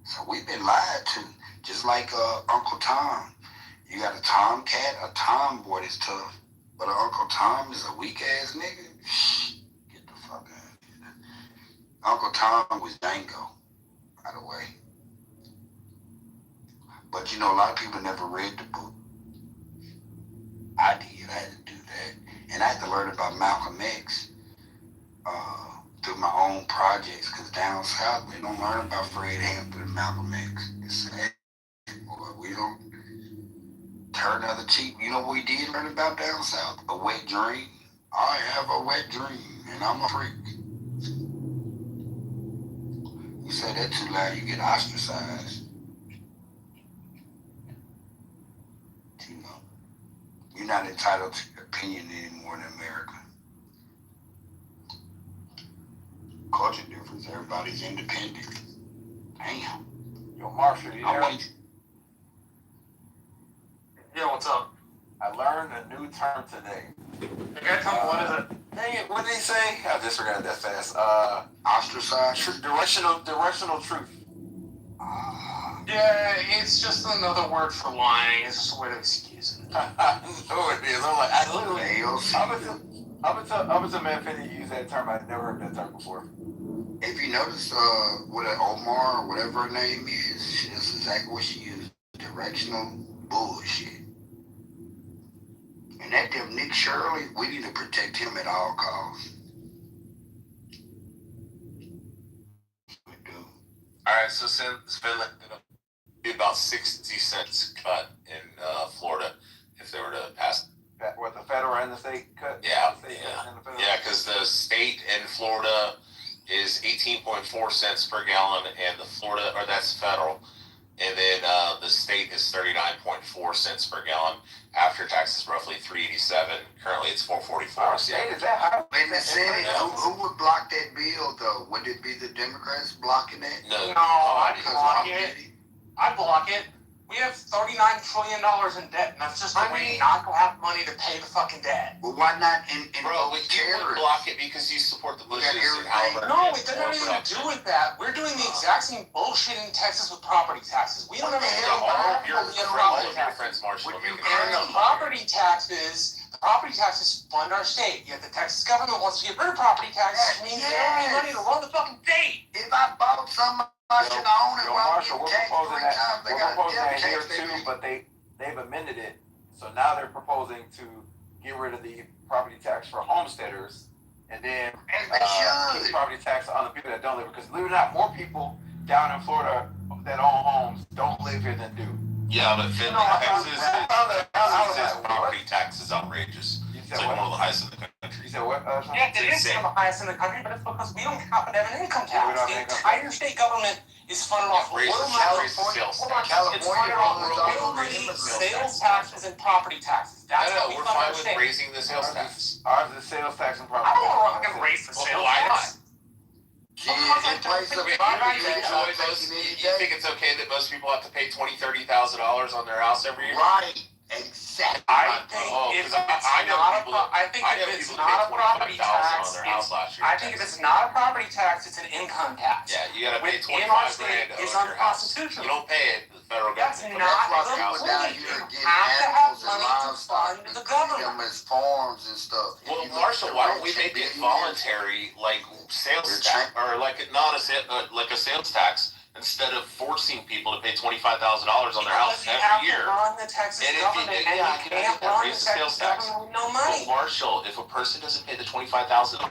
[SPEAKER 15] So we've been lied to, just like Uncle Tom.
[SPEAKER 7] You got a tomcat, a tomboy is tough, but an Uncle Tom is a weak ass nigga. Get the fuck out of here. Uncle Tom was Django, by the way. But you know, a lot of people never read the book. I did. I had to do that, and I had to learn about Malcolm X through my own projects. Cause down south, we don't learn about Fred Hampton and Malcolm X. It's sad. Boy, we don't turn the other cheek. You know what we did learn about down south? A wet dream. I have a wet dream, and I'm a freak. You say that too loud, you get ostracized. You know, you're not entitled to your opinion anymore in America. Culture difference. Everybody's independent. Damn.
[SPEAKER 22] Yo, Marshall, you there?
[SPEAKER 17] Yeah, what's up?
[SPEAKER 22] I learned a new term today.
[SPEAKER 17] You gotta tell me what is it?
[SPEAKER 22] Dang it, what did he say? I disregarded that fast.
[SPEAKER 7] Ostracized?
[SPEAKER 22] Directional truth.
[SPEAKER 17] Yeah, it's just another word for lying. It's just a way to excuse it.
[SPEAKER 22] I know it is. I'm like, I literally, up until man Finney used that term, I'd never heard that term before.
[SPEAKER 7] If you notice, what an Omar or whatever her name is, that's exactly what she used. Directional bullshit. And that damn Nick Shirley, we need to protect him at all costs. We do.
[SPEAKER 2] All right, so since it's been be about 60 cents cut in Florida if they were to pass.
[SPEAKER 22] What, the federal and the state cut?
[SPEAKER 2] Yeah, yeah, because the state in Florida is 18.4 cents per gallon, and the Florida, or that's federal, and then the state is 39.4 cents per gallon. After taxes, roughly 387. Currently, it's 444.
[SPEAKER 22] State is that high?
[SPEAKER 7] In the Senate, who would block that bill though? Would it be the Democrats blocking that?
[SPEAKER 2] No,
[SPEAKER 17] I'd block it. I'd block it. We have $39 trillion in debt, and that's just the way not to have money to pay the fucking debt.
[SPEAKER 7] Well, why not in
[SPEAKER 2] Bro, you would block it because you support the Bushes and Halliburton.
[SPEAKER 17] No, it doesn't have anything to do with that. We're doing the exact same bullshit in Texas with property taxes. We don't have any property taxes. And the property taxes fund our state. Yet the Texas government wants to get rid of property taxes, which means they don't have money to run the fucking state.
[SPEAKER 7] If I bought some, I should own it.
[SPEAKER 22] Marshall, we're proposing that here too, but they've amended it. So now they're proposing to get rid of the property tax for homesteaders and then keep property tax on the people that don't live. Because believe it or not, more people down in Florida that own homes don't live here than do.
[SPEAKER 2] Yeah, but Texas property tax is outrageous. It's like one of the highest in the country.
[SPEAKER 22] You said what?
[SPEAKER 17] Yeah, it is one of the highest in the country, but it's because we don't happen to have an income tax. The entire state government is funded off sales taxes and property taxes. That's how we
[SPEAKER 2] we're
[SPEAKER 17] fund
[SPEAKER 2] fine
[SPEAKER 17] our
[SPEAKER 2] with
[SPEAKER 17] state.
[SPEAKER 2] raising the sales tax.
[SPEAKER 22] Ours is sales tax and property
[SPEAKER 17] I don't
[SPEAKER 22] tax.
[SPEAKER 17] want to fucking raise the sales tax.
[SPEAKER 2] You think it's okay that most people have to pay $20,000, $30,000 on their house every year?
[SPEAKER 7] Right. Exactly.
[SPEAKER 17] I think if it's not a property tax, I think if it's not a property tax, it's an income tax.
[SPEAKER 2] Yeah, you gotta pay
[SPEAKER 17] Within our
[SPEAKER 2] $25,000
[SPEAKER 17] state
[SPEAKER 2] to
[SPEAKER 17] is
[SPEAKER 2] own your house.
[SPEAKER 17] unconstitutional.
[SPEAKER 2] You don't pay it to the federal
[SPEAKER 17] That's
[SPEAKER 2] government.
[SPEAKER 17] not
[SPEAKER 7] That's why
[SPEAKER 17] the
[SPEAKER 7] people down
[SPEAKER 17] point.
[SPEAKER 7] here
[SPEAKER 17] You
[SPEAKER 7] getting
[SPEAKER 17] have to have
[SPEAKER 7] animals and
[SPEAKER 17] money to
[SPEAKER 7] livestock
[SPEAKER 17] fund
[SPEAKER 7] and
[SPEAKER 17] the
[SPEAKER 7] feed
[SPEAKER 17] government.
[SPEAKER 7] them as farms and stuff.
[SPEAKER 2] Well, Marshall, why don't we make it voluntary, like sales tax, or like not a like a sales tax, instead of forcing people to pay $25,000 on their house every year?
[SPEAKER 17] Run the Texas government, and you can't run the Texas government with no money.
[SPEAKER 2] But Marshall, if a person doesn't pay the $25,000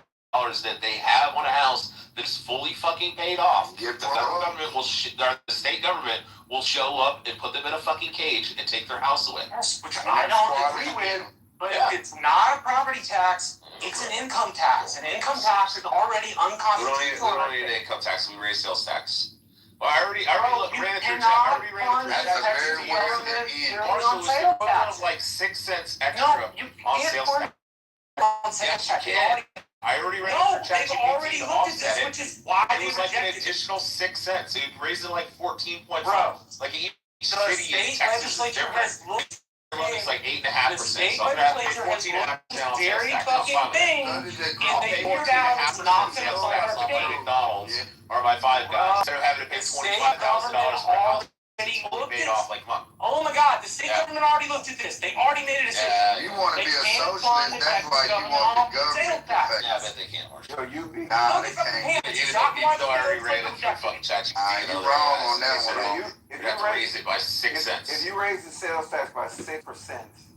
[SPEAKER 2] that they have on a house that is fully fucking paid off, the federal government will, the state government will show up and put them in a fucking cage and take their house away.
[SPEAKER 17] Yes, which I don't agree with. But if it's not a property tax, it's an income tax. An income tax is already unconstitutional.
[SPEAKER 2] We don't need an income tax. We raise sales tax. Well, I already ran it through check.
[SPEAKER 17] cannot
[SPEAKER 2] I already ran it through check.
[SPEAKER 17] fund the Texas government purely
[SPEAKER 2] Marshall
[SPEAKER 17] on
[SPEAKER 2] was
[SPEAKER 17] sales
[SPEAKER 2] equivalent
[SPEAKER 17] tax.
[SPEAKER 2] of like 6 cents extra
[SPEAKER 17] No, you
[SPEAKER 2] on
[SPEAKER 17] can't
[SPEAKER 2] sales
[SPEAKER 17] fund
[SPEAKER 2] tax.
[SPEAKER 17] on sales
[SPEAKER 2] Yes,
[SPEAKER 17] tax.
[SPEAKER 2] you can. I already ran
[SPEAKER 17] No,
[SPEAKER 2] it through check.
[SPEAKER 17] they've already looked at this, which is why
[SPEAKER 2] It
[SPEAKER 17] they
[SPEAKER 2] was like an
[SPEAKER 17] rejected it.
[SPEAKER 2] additional 6 cents. It raised it like 14.5.
[SPEAKER 17] Bro,
[SPEAKER 2] Like each
[SPEAKER 17] the
[SPEAKER 2] city in
[SPEAKER 17] state
[SPEAKER 2] Texas is
[SPEAKER 17] legislature
[SPEAKER 2] different.
[SPEAKER 17] has looked.
[SPEAKER 2] It's like
[SPEAKER 17] The
[SPEAKER 2] 8.5%.
[SPEAKER 17] state
[SPEAKER 2] So I'm gonna have to
[SPEAKER 17] legislature
[SPEAKER 2] pay
[SPEAKER 17] has
[SPEAKER 2] 14.5%
[SPEAKER 17] looked
[SPEAKER 2] on
[SPEAKER 17] this very
[SPEAKER 2] sales tax.
[SPEAKER 17] fucking
[SPEAKER 2] I'll fund
[SPEAKER 17] thing,
[SPEAKER 2] it.
[SPEAKER 17] and
[SPEAKER 2] I'll
[SPEAKER 17] they
[SPEAKER 2] pay
[SPEAKER 17] figured out it's
[SPEAKER 2] 14.5%
[SPEAKER 17] not going to
[SPEAKER 2] sales
[SPEAKER 17] fund
[SPEAKER 2] tax
[SPEAKER 17] our
[SPEAKER 2] on my
[SPEAKER 17] state.
[SPEAKER 2] McDonald's or my Five Guys instead of having to pay
[SPEAKER 17] The state
[SPEAKER 2] $25,000
[SPEAKER 17] government
[SPEAKER 2] for a house.
[SPEAKER 17] City looked
[SPEAKER 2] Made
[SPEAKER 17] at
[SPEAKER 2] off like month.
[SPEAKER 17] Oh my God, the state
[SPEAKER 2] Yeah.
[SPEAKER 17] government already looked at this. They already made a decision.
[SPEAKER 2] Yeah.
[SPEAKER 7] You want to
[SPEAKER 17] They
[SPEAKER 7] be a
[SPEAKER 17] can't
[SPEAKER 7] socialist,
[SPEAKER 17] fund the
[SPEAKER 7] that's
[SPEAKER 17] Texas
[SPEAKER 7] why you
[SPEAKER 17] government
[SPEAKER 7] want the
[SPEAKER 17] on sales
[SPEAKER 7] government to
[SPEAKER 17] tax.
[SPEAKER 7] pay.
[SPEAKER 2] Yeah, I bet they can't work.
[SPEAKER 22] Yo, you be.
[SPEAKER 7] Nah,
[SPEAKER 17] Look
[SPEAKER 7] they
[SPEAKER 17] at the
[SPEAKER 7] can't.
[SPEAKER 17] payments.
[SPEAKER 2] Even
[SPEAKER 17] Exactly
[SPEAKER 2] though
[SPEAKER 17] why
[SPEAKER 2] I already
[SPEAKER 17] the
[SPEAKER 2] ran it through fucking ChatGPT,
[SPEAKER 7] You're wrong on that
[SPEAKER 2] they said,
[SPEAKER 7] one.
[SPEAKER 2] oh,
[SPEAKER 22] If
[SPEAKER 2] you
[SPEAKER 22] you
[SPEAKER 2] have to
[SPEAKER 22] raise
[SPEAKER 2] raise it by 6 cents.
[SPEAKER 22] if you raise the sales tax by 6%,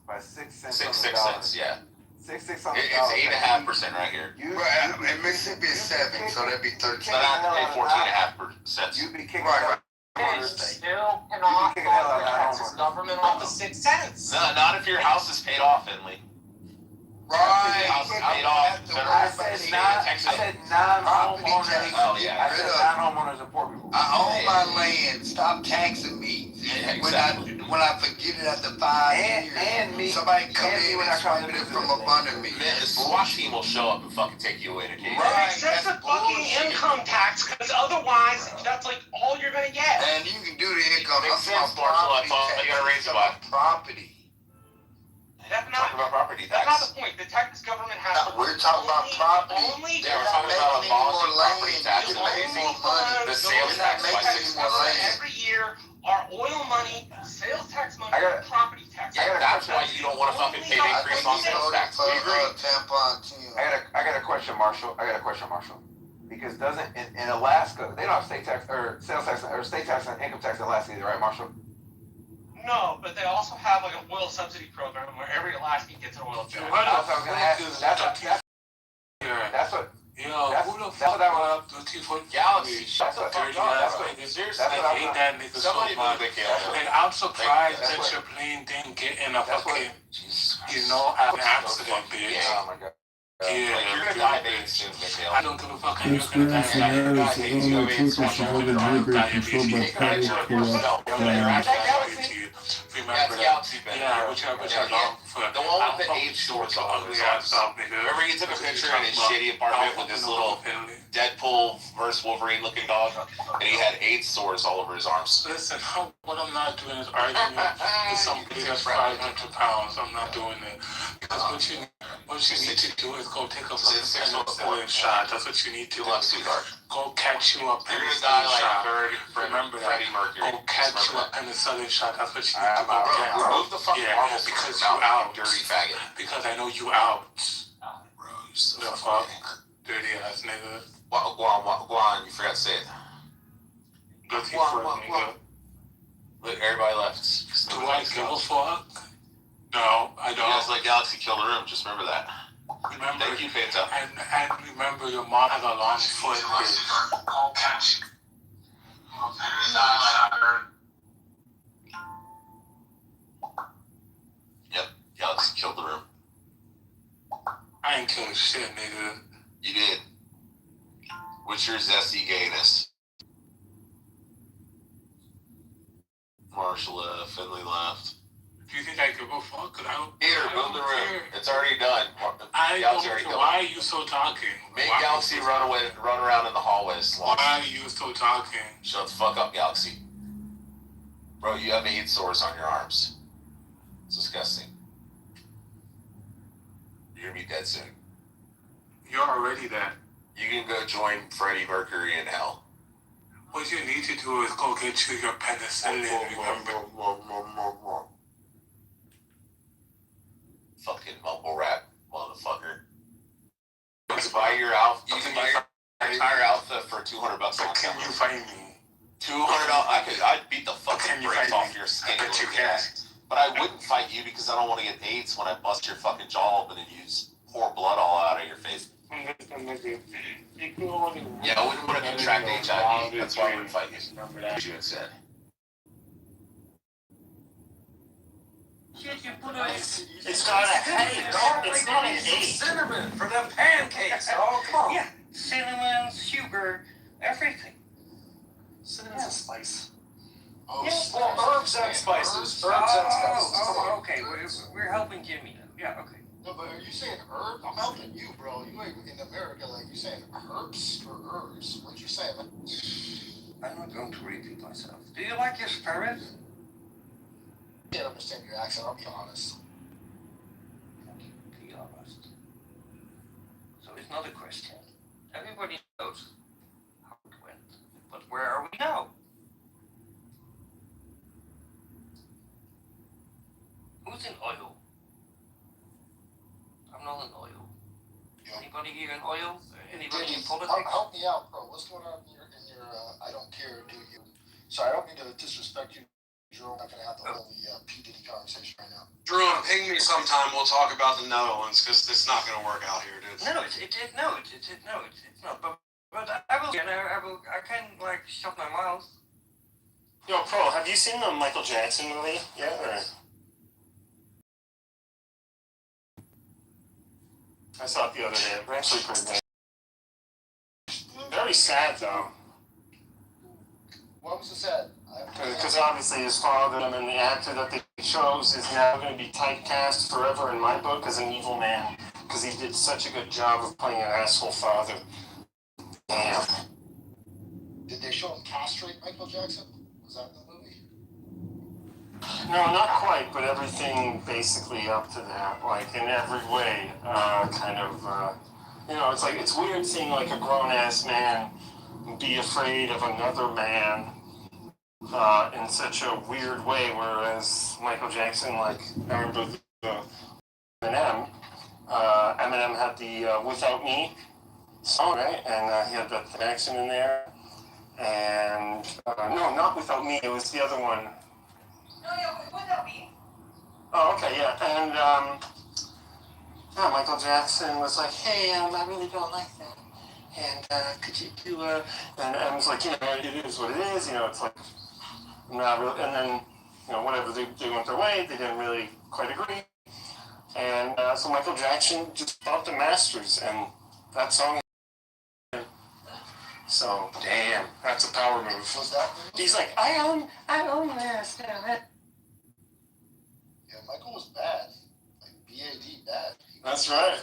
[SPEAKER 22] by 6 cents on the
[SPEAKER 2] 6
[SPEAKER 22] dollar,
[SPEAKER 2] cents, yeah.
[SPEAKER 22] 6 on the
[SPEAKER 2] It's
[SPEAKER 22] dollar.
[SPEAKER 2] 8.5% right here.
[SPEAKER 7] Right, in Mississippi it's 7, so that'd be 13.
[SPEAKER 2] So I have to pay 14.5%.
[SPEAKER 22] You'd be kicking
[SPEAKER 7] Right, right.
[SPEAKER 17] You still cannot
[SPEAKER 22] kicking the hell out
[SPEAKER 17] fund
[SPEAKER 22] of
[SPEAKER 17] the
[SPEAKER 22] that
[SPEAKER 17] Texas
[SPEAKER 22] homeowner.
[SPEAKER 17] government off the 6 cents.
[SPEAKER 2] No, not if your house is paid off, Finley.
[SPEAKER 7] Right.
[SPEAKER 2] Your house is paid
[SPEAKER 7] I
[SPEAKER 2] off.
[SPEAKER 7] have to
[SPEAKER 2] Federal
[SPEAKER 22] I
[SPEAKER 7] worry about
[SPEAKER 22] said
[SPEAKER 2] state
[SPEAKER 22] non.
[SPEAKER 2] of Texas.
[SPEAKER 22] I said non-homeowners.
[SPEAKER 2] Oh, yeah.
[SPEAKER 22] I said non-homeowners and poor people.
[SPEAKER 7] I own my land. Stop taxing me.
[SPEAKER 2] Yeah,
[SPEAKER 7] When
[SPEAKER 2] exactly.
[SPEAKER 7] I forget it after 5 years,
[SPEAKER 22] And me.
[SPEAKER 7] somebody come
[SPEAKER 22] and me
[SPEAKER 7] in
[SPEAKER 22] when
[SPEAKER 7] and
[SPEAKER 22] I come
[SPEAKER 7] swipe
[SPEAKER 22] to
[SPEAKER 7] it
[SPEAKER 22] visit
[SPEAKER 7] from
[SPEAKER 22] this
[SPEAKER 7] up under me.
[SPEAKER 2] Man, the SWAT team will show up and fucking take you away to case.
[SPEAKER 7] Right.
[SPEAKER 17] Except the
[SPEAKER 7] That's
[SPEAKER 17] fucking
[SPEAKER 7] bullshit.
[SPEAKER 17] income tax, because otherwise, that's like all you're gonna get.
[SPEAKER 7] And you can do the income.
[SPEAKER 2] Makes
[SPEAKER 7] I'm
[SPEAKER 2] sense,
[SPEAKER 7] talking
[SPEAKER 2] Marshall.
[SPEAKER 7] about
[SPEAKER 2] That's all you gotta raise it by.
[SPEAKER 7] property.
[SPEAKER 17] That's
[SPEAKER 2] Talking
[SPEAKER 17] not.
[SPEAKER 2] about property
[SPEAKER 17] That's not
[SPEAKER 2] tax.
[SPEAKER 17] the point. The Texas government has
[SPEAKER 7] No, we're talking about property.
[SPEAKER 17] Only
[SPEAKER 2] Yeah, we're talking about
[SPEAKER 7] Making any
[SPEAKER 2] abolishing
[SPEAKER 7] more
[SPEAKER 2] property
[SPEAKER 7] land,
[SPEAKER 2] tax
[SPEAKER 7] you're
[SPEAKER 2] and
[SPEAKER 7] making
[SPEAKER 2] raising
[SPEAKER 7] more money.
[SPEAKER 2] the sales
[SPEAKER 7] We're not
[SPEAKER 2] tax by
[SPEAKER 7] making
[SPEAKER 2] 6
[SPEAKER 7] any more
[SPEAKER 2] cents.
[SPEAKER 7] land.
[SPEAKER 17] every year are oil money, sales tax money,
[SPEAKER 22] I got-
[SPEAKER 17] and property tax.
[SPEAKER 2] Yeah, that's why you don't want to fucking pay the
[SPEAKER 7] I
[SPEAKER 2] increase
[SPEAKER 7] think
[SPEAKER 2] on
[SPEAKER 7] you
[SPEAKER 2] sales
[SPEAKER 7] voted
[SPEAKER 2] tax.
[SPEAKER 7] for
[SPEAKER 2] We agree.
[SPEAKER 7] tampon Tim.
[SPEAKER 22] I got a question, Marshall. Because doesn't in Alaska they don't have state tax or sales tax or state tax and income tax in Alaska either, right, Marshall?
[SPEAKER 17] No, but they also have like an oil subsidy program where every Alaskan gets an oil check.
[SPEAKER 22] That's what I was gonna ask. That's what.
[SPEAKER 23] Yo,
[SPEAKER 22] That's-
[SPEAKER 23] who the
[SPEAKER 22] that's
[SPEAKER 23] fuck
[SPEAKER 22] what I was-
[SPEAKER 23] up looking for
[SPEAKER 2] Galaxy, shut the
[SPEAKER 22] That's
[SPEAKER 2] fuck
[SPEAKER 22] what-
[SPEAKER 2] up.
[SPEAKER 22] that's
[SPEAKER 2] bro.
[SPEAKER 22] what-
[SPEAKER 2] Seriously,
[SPEAKER 22] that's what
[SPEAKER 23] I
[SPEAKER 22] I'm
[SPEAKER 23] hate
[SPEAKER 22] not-
[SPEAKER 23] that nigga so
[SPEAKER 2] somebody
[SPEAKER 23] much.
[SPEAKER 2] move the camera.
[SPEAKER 23] And I'm surprised
[SPEAKER 22] That's
[SPEAKER 23] that
[SPEAKER 22] what-
[SPEAKER 23] your plane didn't get in a
[SPEAKER 22] That's what-
[SPEAKER 23] fucking,
[SPEAKER 2] Jesus Christ.
[SPEAKER 23] you know, an
[SPEAKER 2] So
[SPEAKER 23] accident,
[SPEAKER 2] fucking
[SPEAKER 23] bitch.
[SPEAKER 2] gay.
[SPEAKER 22] Oh my god.
[SPEAKER 23] Yeah,
[SPEAKER 2] Like, you're gonna die very soon,
[SPEAKER 23] I
[SPEAKER 2] Mikhail.
[SPEAKER 23] don't give a fuck.
[SPEAKER 3] The
[SPEAKER 23] And you're gonna die
[SPEAKER 3] experience of
[SPEAKER 23] of
[SPEAKER 3] that is
[SPEAKER 23] diabetes.
[SPEAKER 3] that
[SPEAKER 2] You
[SPEAKER 3] all
[SPEAKER 2] have
[SPEAKER 3] the
[SPEAKER 2] AIDS,
[SPEAKER 3] Turkish
[SPEAKER 2] so
[SPEAKER 3] have
[SPEAKER 2] you're
[SPEAKER 3] been
[SPEAKER 2] gonna
[SPEAKER 3] very
[SPEAKER 23] die of
[SPEAKER 3] controlled by
[SPEAKER 23] diabetes.
[SPEAKER 3] private
[SPEAKER 2] Yourself.
[SPEAKER 3] corrupt
[SPEAKER 2] You're gonna interact with
[SPEAKER 23] Galaxy.
[SPEAKER 2] Yeah,
[SPEAKER 23] Remember
[SPEAKER 2] it's
[SPEAKER 23] that.
[SPEAKER 2] Galaxy, Ben.
[SPEAKER 23] Yeah, which are
[SPEAKER 2] Yeah.
[SPEAKER 23] long for.
[SPEAKER 2] The one with the AIDS stores all over his arms. Remember he took a picture in his shitty apartment with this little Deadpool versus Wolverine looking dog, and he had AIDS sores all over his arms.
[SPEAKER 23] Listen, what I'm not doing is arguing with somebody that's 500 pounds. I'm not doing it. Because what you need to do is go take a fucking penicillin shot. That's what you need to
[SPEAKER 2] Too
[SPEAKER 23] do.
[SPEAKER 2] much, sweetheart.
[SPEAKER 23] Go catch you a
[SPEAKER 2] You're gonna die
[SPEAKER 23] penicillin
[SPEAKER 2] like
[SPEAKER 23] shot.
[SPEAKER 2] Remember Freddie Mercury.
[SPEAKER 23] Go catch
[SPEAKER 2] Just
[SPEAKER 23] you a
[SPEAKER 2] remember
[SPEAKER 23] penicillin shot. That's what you
[SPEAKER 22] Alright,
[SPEAKER 23] need to
[SPEAKER 22] I'm out.
[SPEAKER 23] go get.
[SPEAKER 2] Remove the fucking
[SPEAKER 23] Yeah,
[SPEAKER 2] marbles
[SPEAKER 23] because
[SPEAKER 2] because
[SPEAKER 23] you
[SPEAKER 2] you
[SPEAKER 23] out.
[SPEAKER 2] dirty faggot.
[SPEAKER 23] Because I know you out.
[SPEAKER 2] Bro, you so
[SPEAKER 23] The
[SPEAKER 2] fucking
[SPEAKER 23] fuck? Dirty ass nigga.
[SPEAKER 2] Guan, you forgot to say it.
[SPEAKER 23] Dirty
[SPEAKER 2] Guan,
[SPEAKER 23] foot
[SPEAKER 2] Guan,
[SPEAKER 23] nigga.
[SPEAKER 2] Look, everybody left.
[SPEAKER 23] Do I give a fuck? No, I
[SPEAKER 2] You
[SPEAKER 23] don't.
[SPEAKER 2] guys let Galaxy kill the room, just remember that.
[SPEAKER 23] Remember,
[SPEAKER 2] Thank you, Penta.
[SPEAKER 23] and remember your mom has a long foot, bitch.
[SPEAKER 2] Yep, Galaxy killed the room.
[SPEAKER 23] I ain't killing shit, nigga.
[SPEAKER 2] You did. What's your zesty gayness? Marshall left, Finley left.
[SPEAKER 23] Do you think I give a fuck? I don't.
[SPEAKER 2] Here,
[SPEAKER 23] I
[SPEAKER 2] build
[SPEAKER 23] don't
[SPEAKER 2] the room.
[SPEAKER 23] care.
[SPEAKER 2] It's already done.
[SPEAKER 23] I
[SPEAKER 2] Galaxy
[SPEAKER 23] don't
[SPEAKER 2] already
[SPEAKER 23] care.
[SPEAKER 2] killed
[SPEAKER 23] Why
[SPEAKER 2] it.
[SPEAKER 23] are you so talking?
[SPEAKER 2] Make
[SPEAKER 23] Why-
[SPEAKER 2] Galaxy run around in the hallways.
[SPEAKER 23] Why are you so talking?
[SPEAKER 2] Shut the fuck up, Galaxy. Bro, you have AIDS sores on your arms. It's disgusting. You're gonna be dead soon.
[SPEAKER 23] You're already dead.
[SPEAKER 2] You can go join Freddie Mercury in hell.
[SPEAKER 23] What you need to do is go get you your penicillin, remember?
[SPEAKER 2] Fucking mumble rap, motherfucker. You can buy your outfit. You can buy your entire outfit for $200 on
[SPEAKER 23] Can you find me?
[SPEAKER 2] $200. I'd beat the
[SPEAKER 23] Can
[SPEAKER 2] fucking
[SPEAKER 23] you
[SPEAKER 2] brakes
[SPEAKER 23] fight
[SPEAKER 2] off
[SPEAKER 23] me?
[SPEAKER 2] your
[SPEAKER 23] I
[SPEAKER 2] skin.
[SPEAKER 23] bet you can.
[SPEAKER 2] But I wouldn't fight you because I don't want to get AIDS when I bust your fucking jaw open and you pour blood all out of your face. Yeah, I wouldn't want to contract HIV. That's why I wouldn't fight you.
[SPEAKER 23] Remember that.
[SPEAKER 2] You instead.
[SPEAKER 17] It's not a headache, dog. It's not an headache.
[SPEAKER 18] Cinnamon for them pancakes. Oh, come on.
[SPEAKER 17] Yeah, cinnamon, sugar, everything.
[SPEAKER 12] Cinnamon's a spice.
[SPEAKER 18] Oh,
[SPEAKER 12] Well, herbs and spices. Herbs and spices. Come on.
[SPEAKER 18] okay. We're helping Jimmy now. Yeah, okay.
[SPEAKER 8] No, but are you saying herb? I'm helping you, bro. You ain't in America, like you saying herbs or herbs. What you saying?
[SPEAKER 18] I'm not going to repeat myself. Do you like your spirit?
[SPEAKER 8] I can't understand your accent. I'll be honest.
[SPEAKER 18] Be honest. So it's not a question. Everybody knows how it went. But where are we now?
[SPEAKER 10] Who's in oil? I'm not in oil. Anybody here in oil? Anybody in politics?
[SPEAKER 8] Help me out, bro. What's going on in your I don't care, do you? Sorry, I don't mean to disrespect you, Jerome. I'm not gonna have the whole P. Diddy conversation right now.
[SPEAKER 6] Jerome, ping me sometime. We'll talk about the Netherlands because it's not going to work out here, dude.
[SPEAKER 10] No, it's not. But I can like shut my mouth.
[SPEAKER 23] Yo, Pro, have you seen the Michael Jackson movie yet? Or? I saw it the other day. Actually, pretty good. Very sad though.
[SPEAKER 8] What was it said?
[SPEAKER 23] Because obviously his father and the actor that they chose is now going to be typecast forever in my book as an evil man. Because he did such a good job of playing an asshole father. Damn.
[SPEAKER 8] Did they show him castrate Michael Jackson? Was that in the movie?
[SPEAKER 23] No, not quite, but everything basically up to that. Like in every way, you know, it's like it's weird seeing like a grown-ass man be afraid of another man in such a weird way, whereas Michael Jackson, like, I remember the Eminem had the Without Me song, right? And he had the Jackson in there. And, no, not Without Me, it was the other one.
[SPEAKER 10] No, yeah, Without Me.
[SPEAKER 23] Oh, okay, yeah. And, yeah, Michael Jackson was like, hey, I really don't like that. And, could you do, and I was like, you know, it is what it is, you know, it's like, not really, and then, you know, whatever, they went their way, they didn't really quite agree. And, so Michael Jackson just bought the masters, and that song, so, damn, that's a power move.
[SPEAKER 8] Was that?
[SPEAKER 23] He's like, I own this, damn it.
[SPEAKER 8] Yeah, Michael was bad. Like, B.A.D. bad.
[SPEAKER 23] That's right.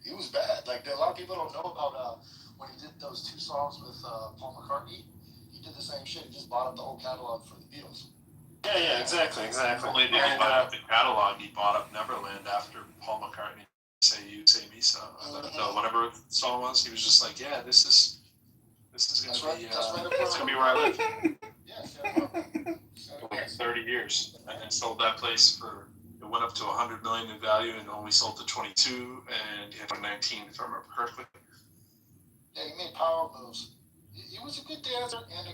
[SPEAKER 8] He was bad. Like, a lot of people don't know about when he did those 2 songs with Paul McCartney. He did the same shit. He just bought up the whole catalog for the Beatles.
[SPEAKER 23] Yeah, exactly.
[SPEAKER 11] Only did he buy up the catalog, he bought up Neverland after Paul McCartney Say You, Say Me, so whatever the song was, he was just like, yeah, this is gonna be it's gonna be where I live. For like 30 years, and then sold that place for, it went up to 100 million in value and only sold to 22, and he had 19 if I remember correctly.
[SPEAKER 8] Yeah, he made power moves. He was a good dancer and a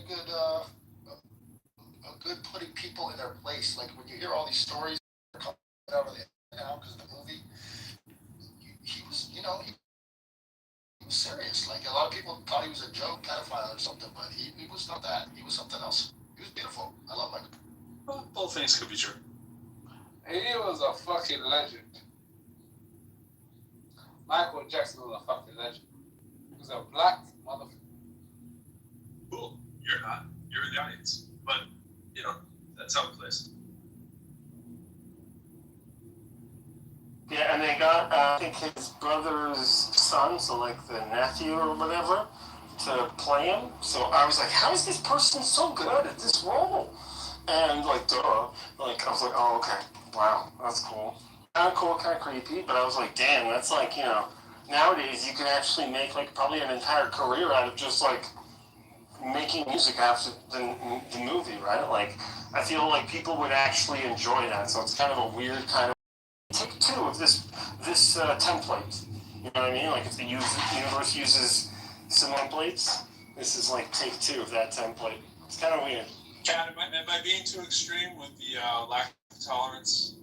[SPEAKER 8] good putting people in their place. Like when you hear all these stories coming out of the now because of the movie, he was, you know, he was serious. Like a lot of people thought he was a joke pedophile or something, but he was not that. He was something else. He was beautiful. I love Michael.
[SPEAKER 11] Well, both things could be true.
[SPEAKER 13] He was a fucking legend. Michael Jackson was a fucking legend. He was a black motherfucker.
[SPEAKER 11] Cool. You're not. You're in the audience. But, you know, that's how it plays.
[SPEAKER 23] Yeah, and they got, I think, his brother's son, so like the nephew or whatever, to play him. So I was like, how is this person so good at this role? And like, duh. Like, I was like, oh, okay. Wow, that's cool. Kind of cool, kind of creepy, but I was like, damn, that's like, you know, nowadays you can actually make like probably an entire career out of just like making music after the movie, right? Like, I feel like people would actually enjoy that. So it's kind of a weird kind of take 2 of this template. You know what I mean? Like if the universe uses some templates, this is like take 2 of that template. It's kind of weird.
[SPEAKER 11] Chad, am I being too extreme with the lack of tolerance?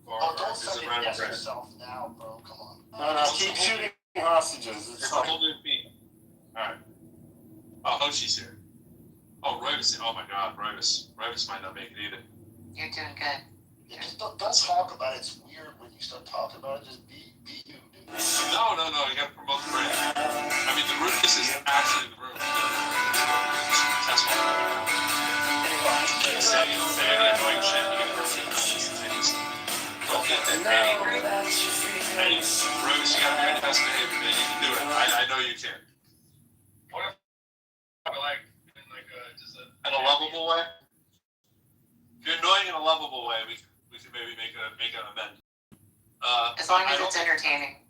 [SPEAKER 8] Don't second guess yourself now, bro. Come on.
[SPEAKER 23] No, keep shooting hostages.
[SPEAKER 11] It's a whole new theme. Alright. Oh, Hoshi's here. Oh, Roivus. Oh my god, Roivus. Roivus might not make it either.
[SPEAKER 14] You're doing good.
[SPEAKER 8] Yeah, just don't talk about it. It's weird when you start talking about it. Just be you, dude.
[SPEAKER 11] No, you gotta promote the brand. I mean, the Rufus is actually the room. That's why. Say any annoying shit, you get Rufus. Don't get that angry. Hey, Rufus, you gotta be your best behavior, man. You can do it. I know you can.
[SPEAKER 13] What if like in like just
[SPEAKER 11] in a lovable way? If you're annoying in a lovable way, we could maybe make an amend.
[SPEAKER 14] As long as it's entertaining.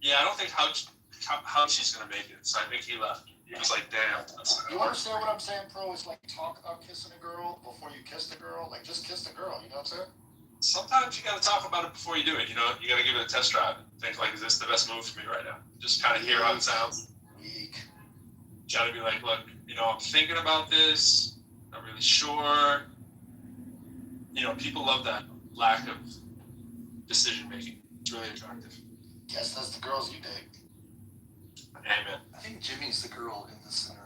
[SPEAKER 11] Yeah, I don't think Houchi's gonna make it, so I think he left. He was like, damn.
[SPEAKER 8] You understand what I'm saying, bro? It's like talk about kissing a girl before you kiss the girl. Like just kiss the girl, you know what I'm saying?
[SPEAKER 11] sometimes you got to talk about it before you do it. You know, you got to give it a test drive. Think like, is this the best move for me right now? Just kind of hear how it sounds. Try to be like, look, you know, I'm thinking about this. Not really sure. You know, people love that lack of decision making. It's really attractive.
[SPEAKER 8] Guess that's the girls you dig.
[SPEAKER 11] Amen.
[SPEAKER 12] I think Jimmy's the girl in this scenario.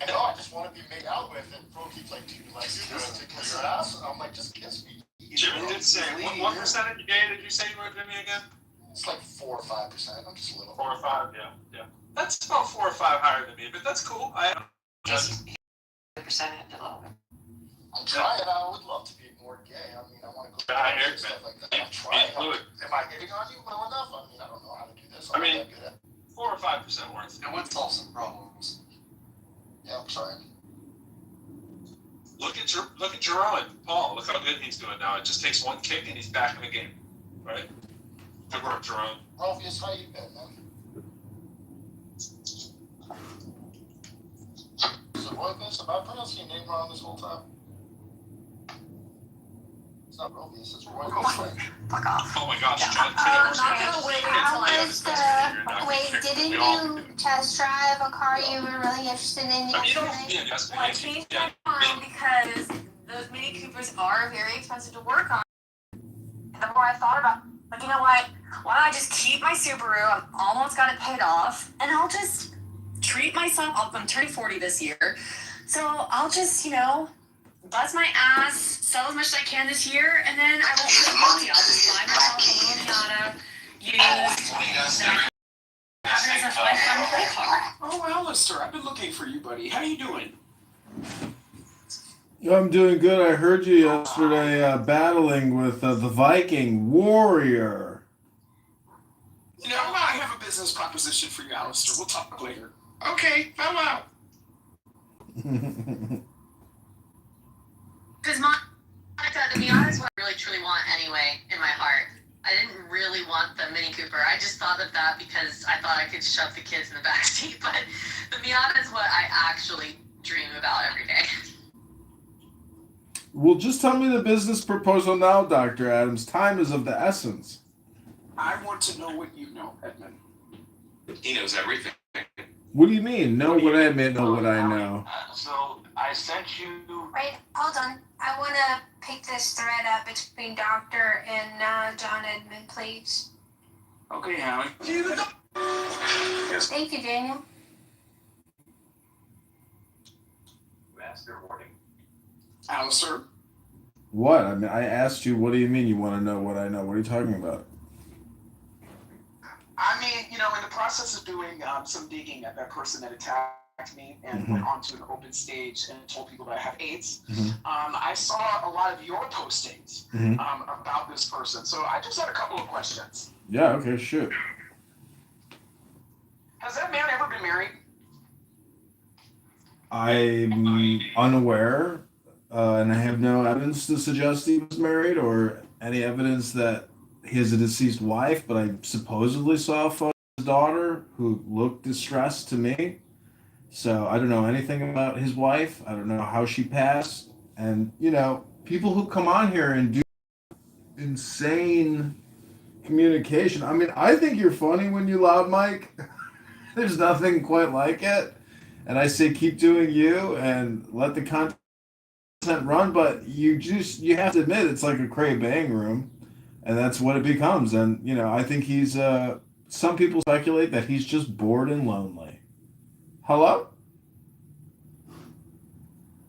[SPEAKER 8] I know, I just want to be made out with, and Bro keeps like, dude, like, you're going to kiss your ass? And I'm like, just kiss me.
[SPEAKER 11] Jimmy did say, what percentage gay did you say you were, Jimmy, again?
[SPEAKER 8] It's like 4 or 5%. I'm just a little.
[SPEAKER 11] 4 or 5, yeah. That's about 4 or 5 higher than me, but that's cool. I just
[SPEAKER 14] percentage a little bit.
[SPEAKER 8] I'm trying. I would love to be more gay. I mean, I want to go
[SPEAKER 11] I hear
[SPEAKER 8] and stuff like that.
[SPEAKER 11] Be
[SPEAKER 8] I'm trying.
[SPEAKER 11] fluid.
[SPEAKER 8] Am I hitting on you well enough? I mean, I don't know how to do this.
[SPEAKER 11] I mean,
[SPEAKER 8] not that good at it.
[SPEAKER 11] 4 or 5% worth.
[SPEAKER 12] It would solve some problems.
[SPEAKER 8] Yeah, I'm trying.
[SPEAKER 11] Look at Jerome, Paul. Look how good he's doing now. It just takes one kick and he's back in the game, right? Good work, Jerome.
[SPEAKER 8] Morpheus, how you been, man? So, Morpheus, am I pronouncing your name wrong this whole time? It's not Morpheus, it's Morpheus.
[SPEAKER 14] Fuck off.
[SPEAKER 11] Oh my gosh, John.
[SPEAKER 4] Didn't you test drive a car you were really interested in yesterday?
[SPEAKER 11] Well,
[SPEAKER 4] I changed my mind because those Mini Coopers are very expensive to work on. The more I thought about, like, you know what? Why don't I just keep my Subaru? I'm almost got it paid off, and I'll just treat myself. I'm turning 40 this year, so I'll just, you know, bust my ass, sell as much as I can this year, and then I won't feel guilty. I'll just buy myself a little Miata used. Have it as a lifetime play car.
[SPEAKER 16] Oh, Alistair, I've been looking for you, buddy. How you doing?
[SPEAKER 3] I'm doing good. I heard you yesterday battling with the Viking warrior.
[SPEAKER 16] You know, I have a business proposition for you, Alistair. We'll talk later. Okay, I'm out.
[SPEAKER 4] Because Monica, to be honest, what I really truly want anyway in my heart. I didn't really want the Mini Cooper. I just thought of that because I thought I could shove the kids in the back seat. But the Miata is what I actually dream about every day.
[SPEAKER 3] Well, just tell me the business proposal now, Dr. Adams. Time is of the essence.
[SPEAKER 16] I want to know what you know, Edmund.
[SPEAKER 2] He knows everything.
[SPEAKER 3] What do you mean? Know what I mean, know what I know.
[SPEAKER 17] So I sent you.
[SPEAKER 4] Wait, hold on. I want to pick this thread up between Doctor and John Edmund, please.
[SPEAKER 16] Okay, Howie.
[SPEAKER 4] Thank you, Daniel.
[SPEAKER 2] Master warning.
[SPEAKER 16] Alistair?
[SPEAKER 3] What? I mean, I asked you, what do you mean you want to know what I know? What are you talking about?
[SPEAKER 16] I mean, you know, in the process of doing some digging at that person that attacked me and went onto an open stage and told people that I have AIDS, I saw a lot of your postings about this person. So I just had a couple of questions.
[SPEAKER 3] Yeah, okay, shoot.
[SPEAKER 16] Has that man ever been married?
[SPEAKER 3] I'm unaware, and I have no evidence to suggest he was married or any evidence that he has a deceased wife, but I supposedly saw a photo of his daughter who looked distressed to me. So I don't know anything about his wife. I don't know how she passed. And, you know, people who come on here and do insane communication. I mean, I think you're funny when you loud mic. There's nothing quite like it. And I say keep doing you and let the content run, but you have to admit it's like a cray bang room. And that's what it becomes. And, you know, I think he's, some people speculate that he's just bored and lonely. Hello?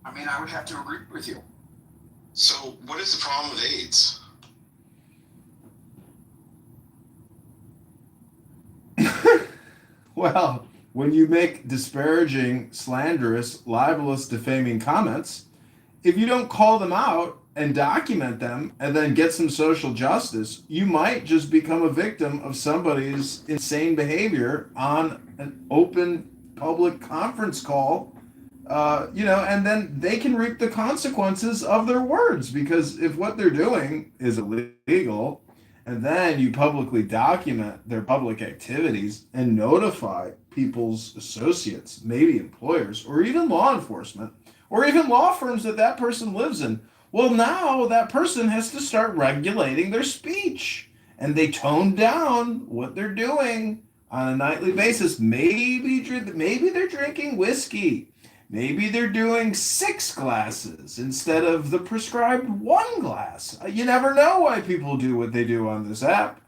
[SPEAKER 16] I mean, I would have to agree with you.
[SPEAKER 2] So, what is the problem with AIDS?
[SPEAKER 3] Well, when you make disparaging, slanderous, libelous, defaming comments, if you don't call them out and document them and then get some social justice, you might just become a victim of somebody's insane behavior on an open public conference call, you know, and then they can reap the consequences of their words, because if what they're doing is illegal and then you publicly document their public activities and notify people's associates, maybe employers, or even law enforcement, or even law firms that person lives in, Well, now that person has to start regulating their speech, and they tone down what they're doing on a nightly basis. Maybe they're drinking whiskey. Maybe they're doing 6 glasses instead of the prescribed 1 glass. You never know why people do what they do on this app.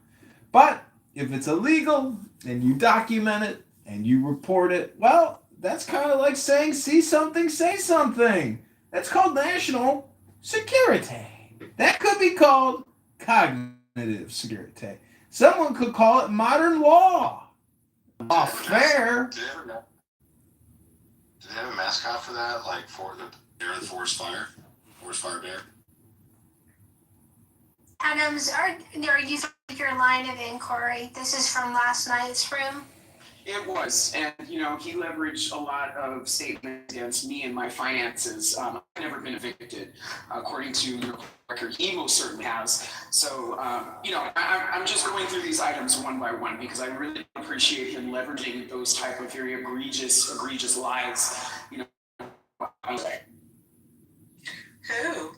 [SPEAKER 3] But if it's illegal and you document it and you report it, well, that's kind of like saying, see something, say something. That's called national security. That could be called cognitive security. Someone could call it modern law. Off fair.
[SPEAKER 6] Did they have a mascot for that? Like for the bear, the forest fire? Forest fire bear?
[SPEAKER 19] Adams, are you your line of inquiry? This is from last night's room.
[SPEAKER 16] It was, and he leveraged a lot of statements against me and my finances. I've never been evicted, according to your record. He most certainly has. So, I'm just going through these items one by one because I really appreciate him leveraging those type of very egregious lies.
[SPEAKER 19] Who?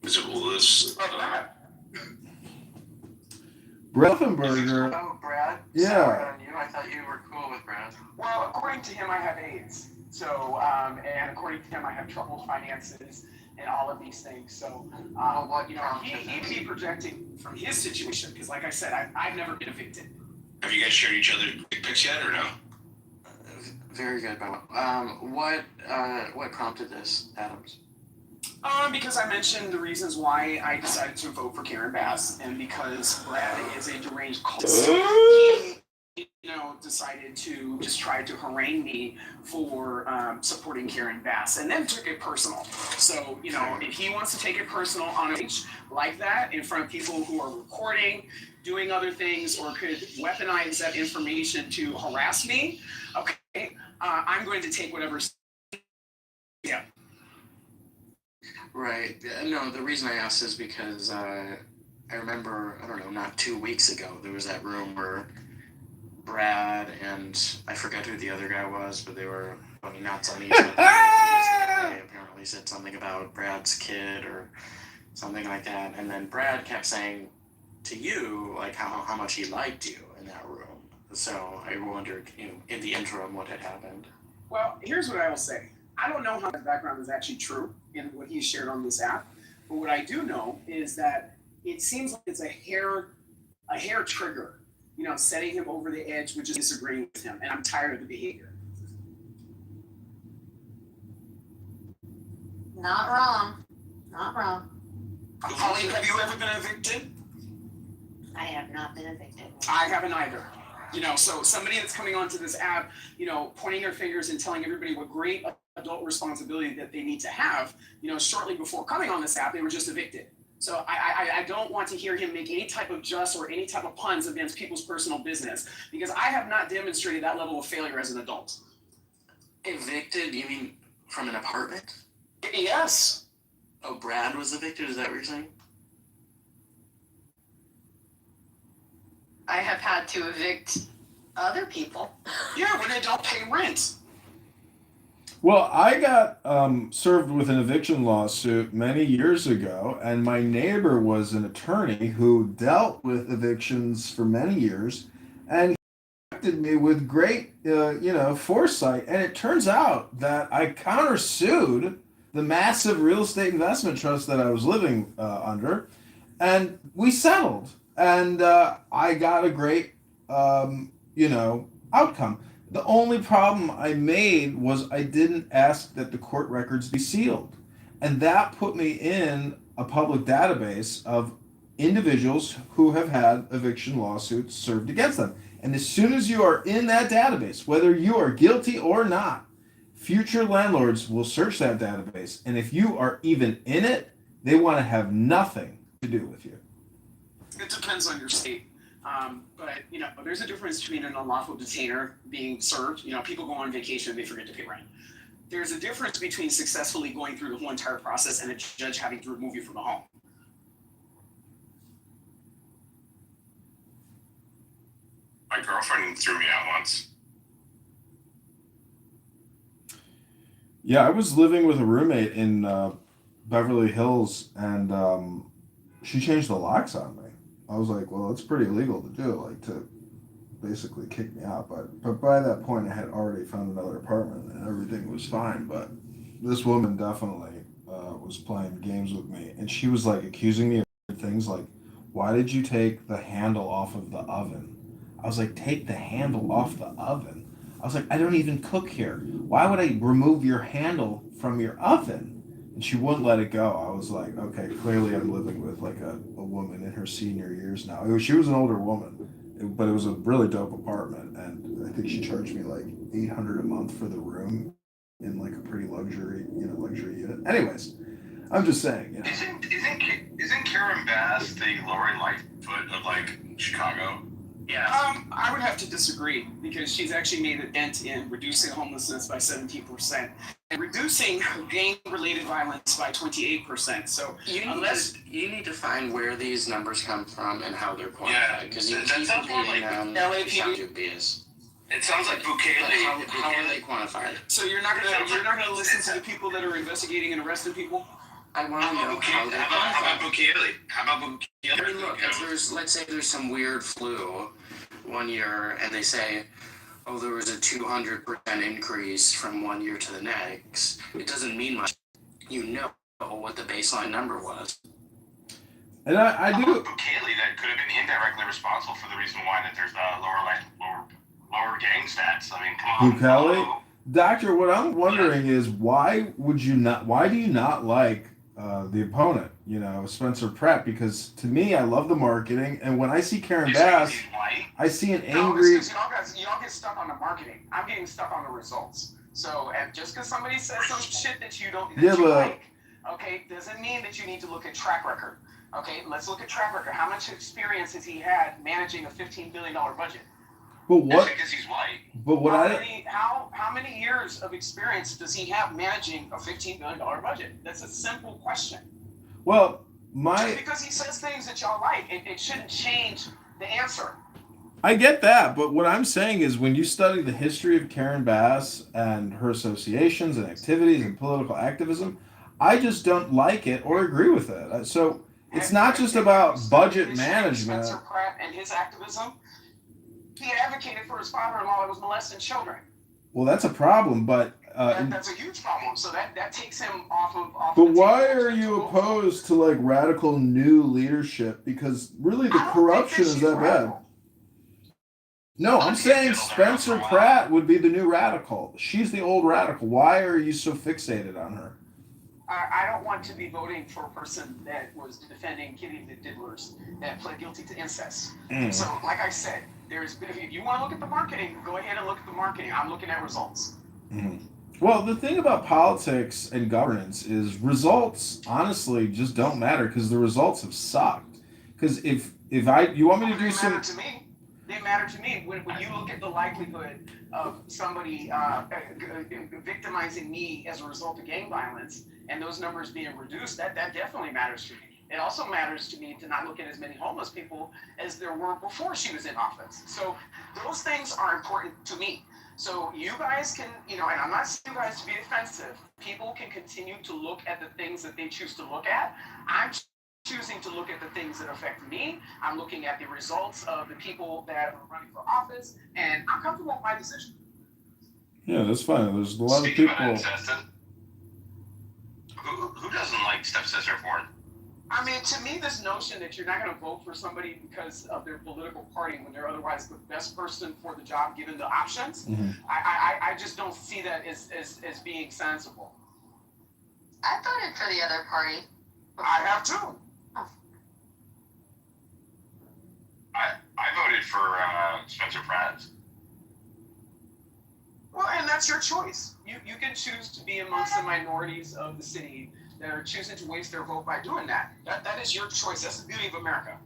[SPEAKER 11] Is it Willis?
[SPEAKER 3] Bruffenberger.
[SPEAKER 16] Oh, Brad?
[SPEAKER 3] Yeah.
[SPEAKER 16] Sorry on you. I thought you were cool with Brad. Well, according to him, I have AIDS. So, and according to him, I have troubled finances and all of these things. So, he'd be projecting from his situation because, like I said, I've never been evicted.
[SPEAKER 11] Have you guys shared each other's dick pics yet, or no?
[SPEAKER 20] Very good, Bob. What prompted this, Adams?
[SPEAKER 16] Because I mentioned the reasons why I decided to vote for Karen Bass, and because Brad is a deranged cult. He, decided to just try to harangue me for supporting Karen Bass, and then took it personal. So, if he wants to take it personal on a page like that in front of people who are recording, doing other things, or could weaponize that information to harass me, okay, I'm going to take whatever. Yeah.
[SPEAKER 20] Right. No, the reason I asked is because I remember, not 2 weeks ago, there was that room where Brad and I forget who the other guy was, but they were going nuts on each other. They apparently said something about Brad's kid or something like that. And then Brad kept saying to you, like, how much he liked you in that room. So I wondered, in the interim, what had happened.
[SPEAKER 16] Well, here's what I will say. I don't know how his background is actually true in what he's shared on this app, but what I do know is that it seems like it's a hair trigger, setting him over the edge with just disagreeing with him, and I'm tired of the behavior.
[SPEAKER 19] Not wrong. Not wrong.
[SPEAKER 16] Colleen, have you ever been evicted?
[SPEAKER 19] I have not been evicted.
[SPEAKER 16] I haven't either. So somebody that's coming onto this app, pointing their fingers and telling everybody what great adult responsibility that they need to have, shortly before coming on this app, they were just evicted. So I don't want to hear him make any type of just or any type of puns against people's personal business, because I have not demonstrated that level of failure as an adult.
[SPEAKER 20] Evicted? You mean from an apartment?
[SPEAKER 16] Yes.
[SPEAKER 20] Oh, Brad was evicted? Is that what you're saying?
[SPEAKER 19] I have had to evict other people.
[SPEAKER 16] Yeah, when they don't pay rent.
[SPEAKER 3] Well, I got served with an eviction lawsuit many years ago, and my neighbor was an attorney who dealt with evictions for many years, and he protected me with great, foresight. And it turns out that I countersued the massive real estate investment trust that I was living under, and we settled. And I got a great, outcome. The only problem I made was I didn't ask that the court records be sealed. And that put me in a public database of individuals who have had eviction lawsuits served against them. And as soon as you are in that database, whether you are guilty or not, future landlords will search that database. And if you are even in it, they want to have nothing to do with you.
[SPEAKER 16] It depends on your state. But there's a difference between an unlawful detainer being served. People go on vacation and they forget to pay rent. There's a difference between successfully going through the whole entire process and a judge having to remove you from the home.
[SPEAKER 11] My girlfriend threw me out once.
[SPEAKER 3] Yeah, I was living with a roommate in Beverly Hills, and she changed the locks on me. I was like, well, it's pretty illegal to do, like to basically kick me out. But by that point, I had already found another apartment, and everything was fine. But this woman definitely was playing games with me, and she was like accusing me of things like, why did you take the handle off of the oven? I was like, take the handle off the oven. I was like, I don't even cook here. Why would I remove your handle from your oven? And she wouldn't let it go. I was like, okay, clearly I'm living with like a woman in her senior years now. She was an older woman, but it was a really dope apartment, and I think she charged me like 800 a month for the room in like a pretty luxury unit. Anyways, I'm just saying, you know.
[SPEAKER 13] Isn't Karen Bass the Lori Lightfoot of like Chicago?
[SPEAKER 16] Yeah. I would have to disagree because she's actually made a dent in reducing homelessness by 17% and reducing gang-related violence by 28%. So
[SPEAKER 20] you need to find where these numbers come from and how they're quantified. Because you keep repeating them.
[SPEAKER 13] LAPD. It sounds like Bukele.
[SPEAKER 20] How are they quantified?
[SPEAKER 16] So you're not gonna listen to the people that are investigating and arresting people?
[SPEAKER 20] I want to know how they're
[SPEAKER 13] How
[SPEAKER 20] quantified.
[SPEAKER 13] about Bukele? How about Bukele?
[SPEAKER 20] I mean, look, if let's say there's some weird flu one year, and they say, oh, there was a 200% increase from one year to the next, it doesn't mean much. You know what the baseline number was.
[SPEAKER 3] And I do.
[SPEAKER 13] Bukele that could have been indirectly responsible for the reason why that there's lower gang stats. I mean, come on.
[SPEAKER 3] Bukele? Doctor, what I'm wondering is why do you not like the opponent, Spencer Pratt? Because to me, I love the marketing, and when I see Karen Bass, I see an angry.
[SPEAKER 16] Y'all get stuck on the marketing. I'm getting stuck on the results. So, and just because somebody says some shit that you don't like, okay, doesn't mean that you need to look at track record. Okay, let's look at track record. How much experience has he had managing a $15 billion budget?
[SPEAKER 3] But what?
[SPEAKER 13] Because he's white.
[SPEAKER 3] But what
[SPEAKER 16] how many years of experience does he have managing a $15 billion budget? That's a simple question.
[SPEAKER 3] Well,
[SPEAKER 16] just because he says things that y'all like, it shouldn't change the answer.
[SPEAKER 3] I get that, but what I'm saying is when you study the history of Karen Bass and her associations and activities and political activism, I just don't like it or agree with it. So it's not just about budget management.
[SPEAKER 16] Spencer Pratt and his activism. He advocated for his father-in-law that was molesting children.
[SPEAKER 3] Well, that's a problem, but
[SPEAKER 16] that's a huge problem. So that takes him off of.
[SPEAKER 3] But why are you opposed to like radical new leadership? Because really, the corruption is that bad. No, I'm saying Spencer Pratt would be the new radical. She's the old radical. Why are you so fixated on her?
[SPEAKER 16] I don't want to be voting for a person that was defending kitty diddlers that pled guilty to incest. So, like I said, if you want to look at the marketing, go ahead and look at the marketing. I'm looking at results.
[SPEAKER 3] Well, the thing about politics and governance is results, honestly, just don't matter because the results have sucked. Because if you want me to do some...
[SPEAKER 16] They matter to me. When you look at the likelihood of somebody victimizing me as a result of gang violence and those numbers being reduced, that definitely matters to me. It also matters to me to not look at as many homeless people as there were before she was in office. So those things are important to me. So you guys can, and I'm not saying you guys to be defensive. People can continue to look at the things that they choose to look at. I'm choosing to look at the things that affect me. I'm looking at the results of the people that are running for office, and I'm comfortable with my decision.
[SPEAKER 3] Yeah, that's fine. There's a lot of people.
[SPEAKER 13] Who doesn't like stepsister porn?
[SPEAKER 16] I mean, to me, this notion that you're not going to vote for somebody because of their political party when they're otherwise the best person for the job given the options, I just don't see that as being sensible.
[SPEAKER 4] I voted for the other party.
[SPEAKER 16] I have too.
[SPEAKER 13] I voted for Spencer Pratt.
[SPEAKER 16] Well, and that's your choice. You can choose to be amongst the minorities of the city that are choosing to waste their vote by doing that. That is your choice. That's the beauty of America.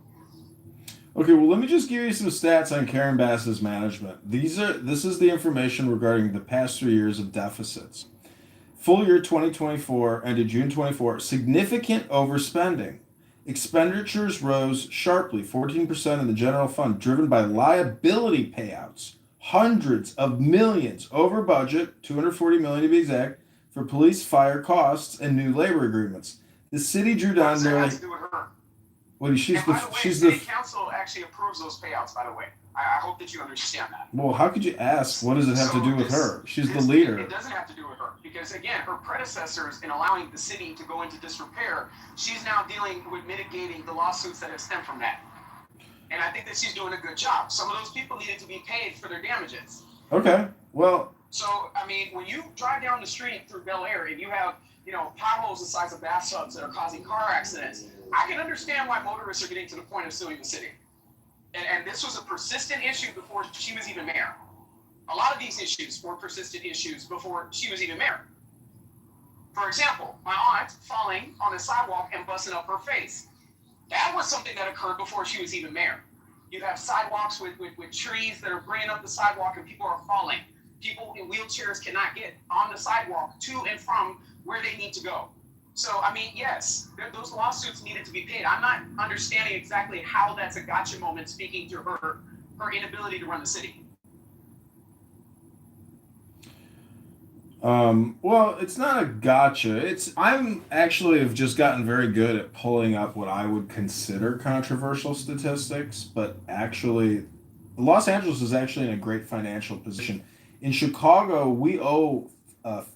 [SPEAKER 3] Okay, well, let me just give you some stats on Karen Bass's management. This is the information regarding the past 3 years of deficits. Full year 2024 ended June 24, significant overspending. Expenditures rose sharply, 14% in the general fund, driven by liability payouts. Hundreds of millions over budget, $240 million to be exact, for police fire costs and new labor agreements. The city drew
[SPEAKER 16] What
[SPEAKER 3] down
[SPEAKER 16] does that have
[SPEAKER 3] nearly.
[SPEAKER 16] to do with her?
[SPEAKER 3] Well, she's
[SPEAKER 16] And by
[SPEAKER 3] the
[SPEAKER 16] the way,
[SPEAKER 3] she's
[SPEAKER 16] city
[SPEAKER 3] the.
[SPEAKER 16] council actually approves those payouts. By the way, I hope that you understand that.
[SPEAKER 3] Well, how could you ask? What does it have to
[SPEAKER 16] So
[SPEAKER 3] do with
[SPEAKER 16] this,
[SPEAKER 3] her? She's the
[SPEAKER 16] this
[SPEAKER 3] leader.
[SPEAKER 16] it doesn't have to do with her because again, her predecessors in allowing the city to go into disrepair, she's now dealing with mitigating the lawsuits that have stemmed from that. And I think that she's doing a good job. Some of those people needed to be paid for their damages.
[SPEAKER 3] Okay. Well.
[SPEAKER 16] So I mean, when you drive down the street through Bel Air and you have potholes the size of bathtubs that are causing car accidents, I can understand why motorists are getting to the point of suing the city. And this was a persistent issue before she was even mayor. A lot of these issues were persistent issues before she was even mayor. For example, my aunt falling on the sidewalk and busting up her face. That was something that occurred before she was even mayor. You have sidewalks with trees that are bringing up the sidewalk and people are falling. People in wheelchairs cannot get on the sidewalk to and from where they need to go. So, I mean, yes, those lawsuits needed to be paid. I'm not understanding exactly how that's a gotcha moment speaking to her inability to run the city.
[SPEAKER 3] Well, it's not a gotcha. I'm actually have just gotten very good at pulling up what I would consider controversial statistics, but actually, Los Angeles is actually in a great financial position. In Chicago, we owe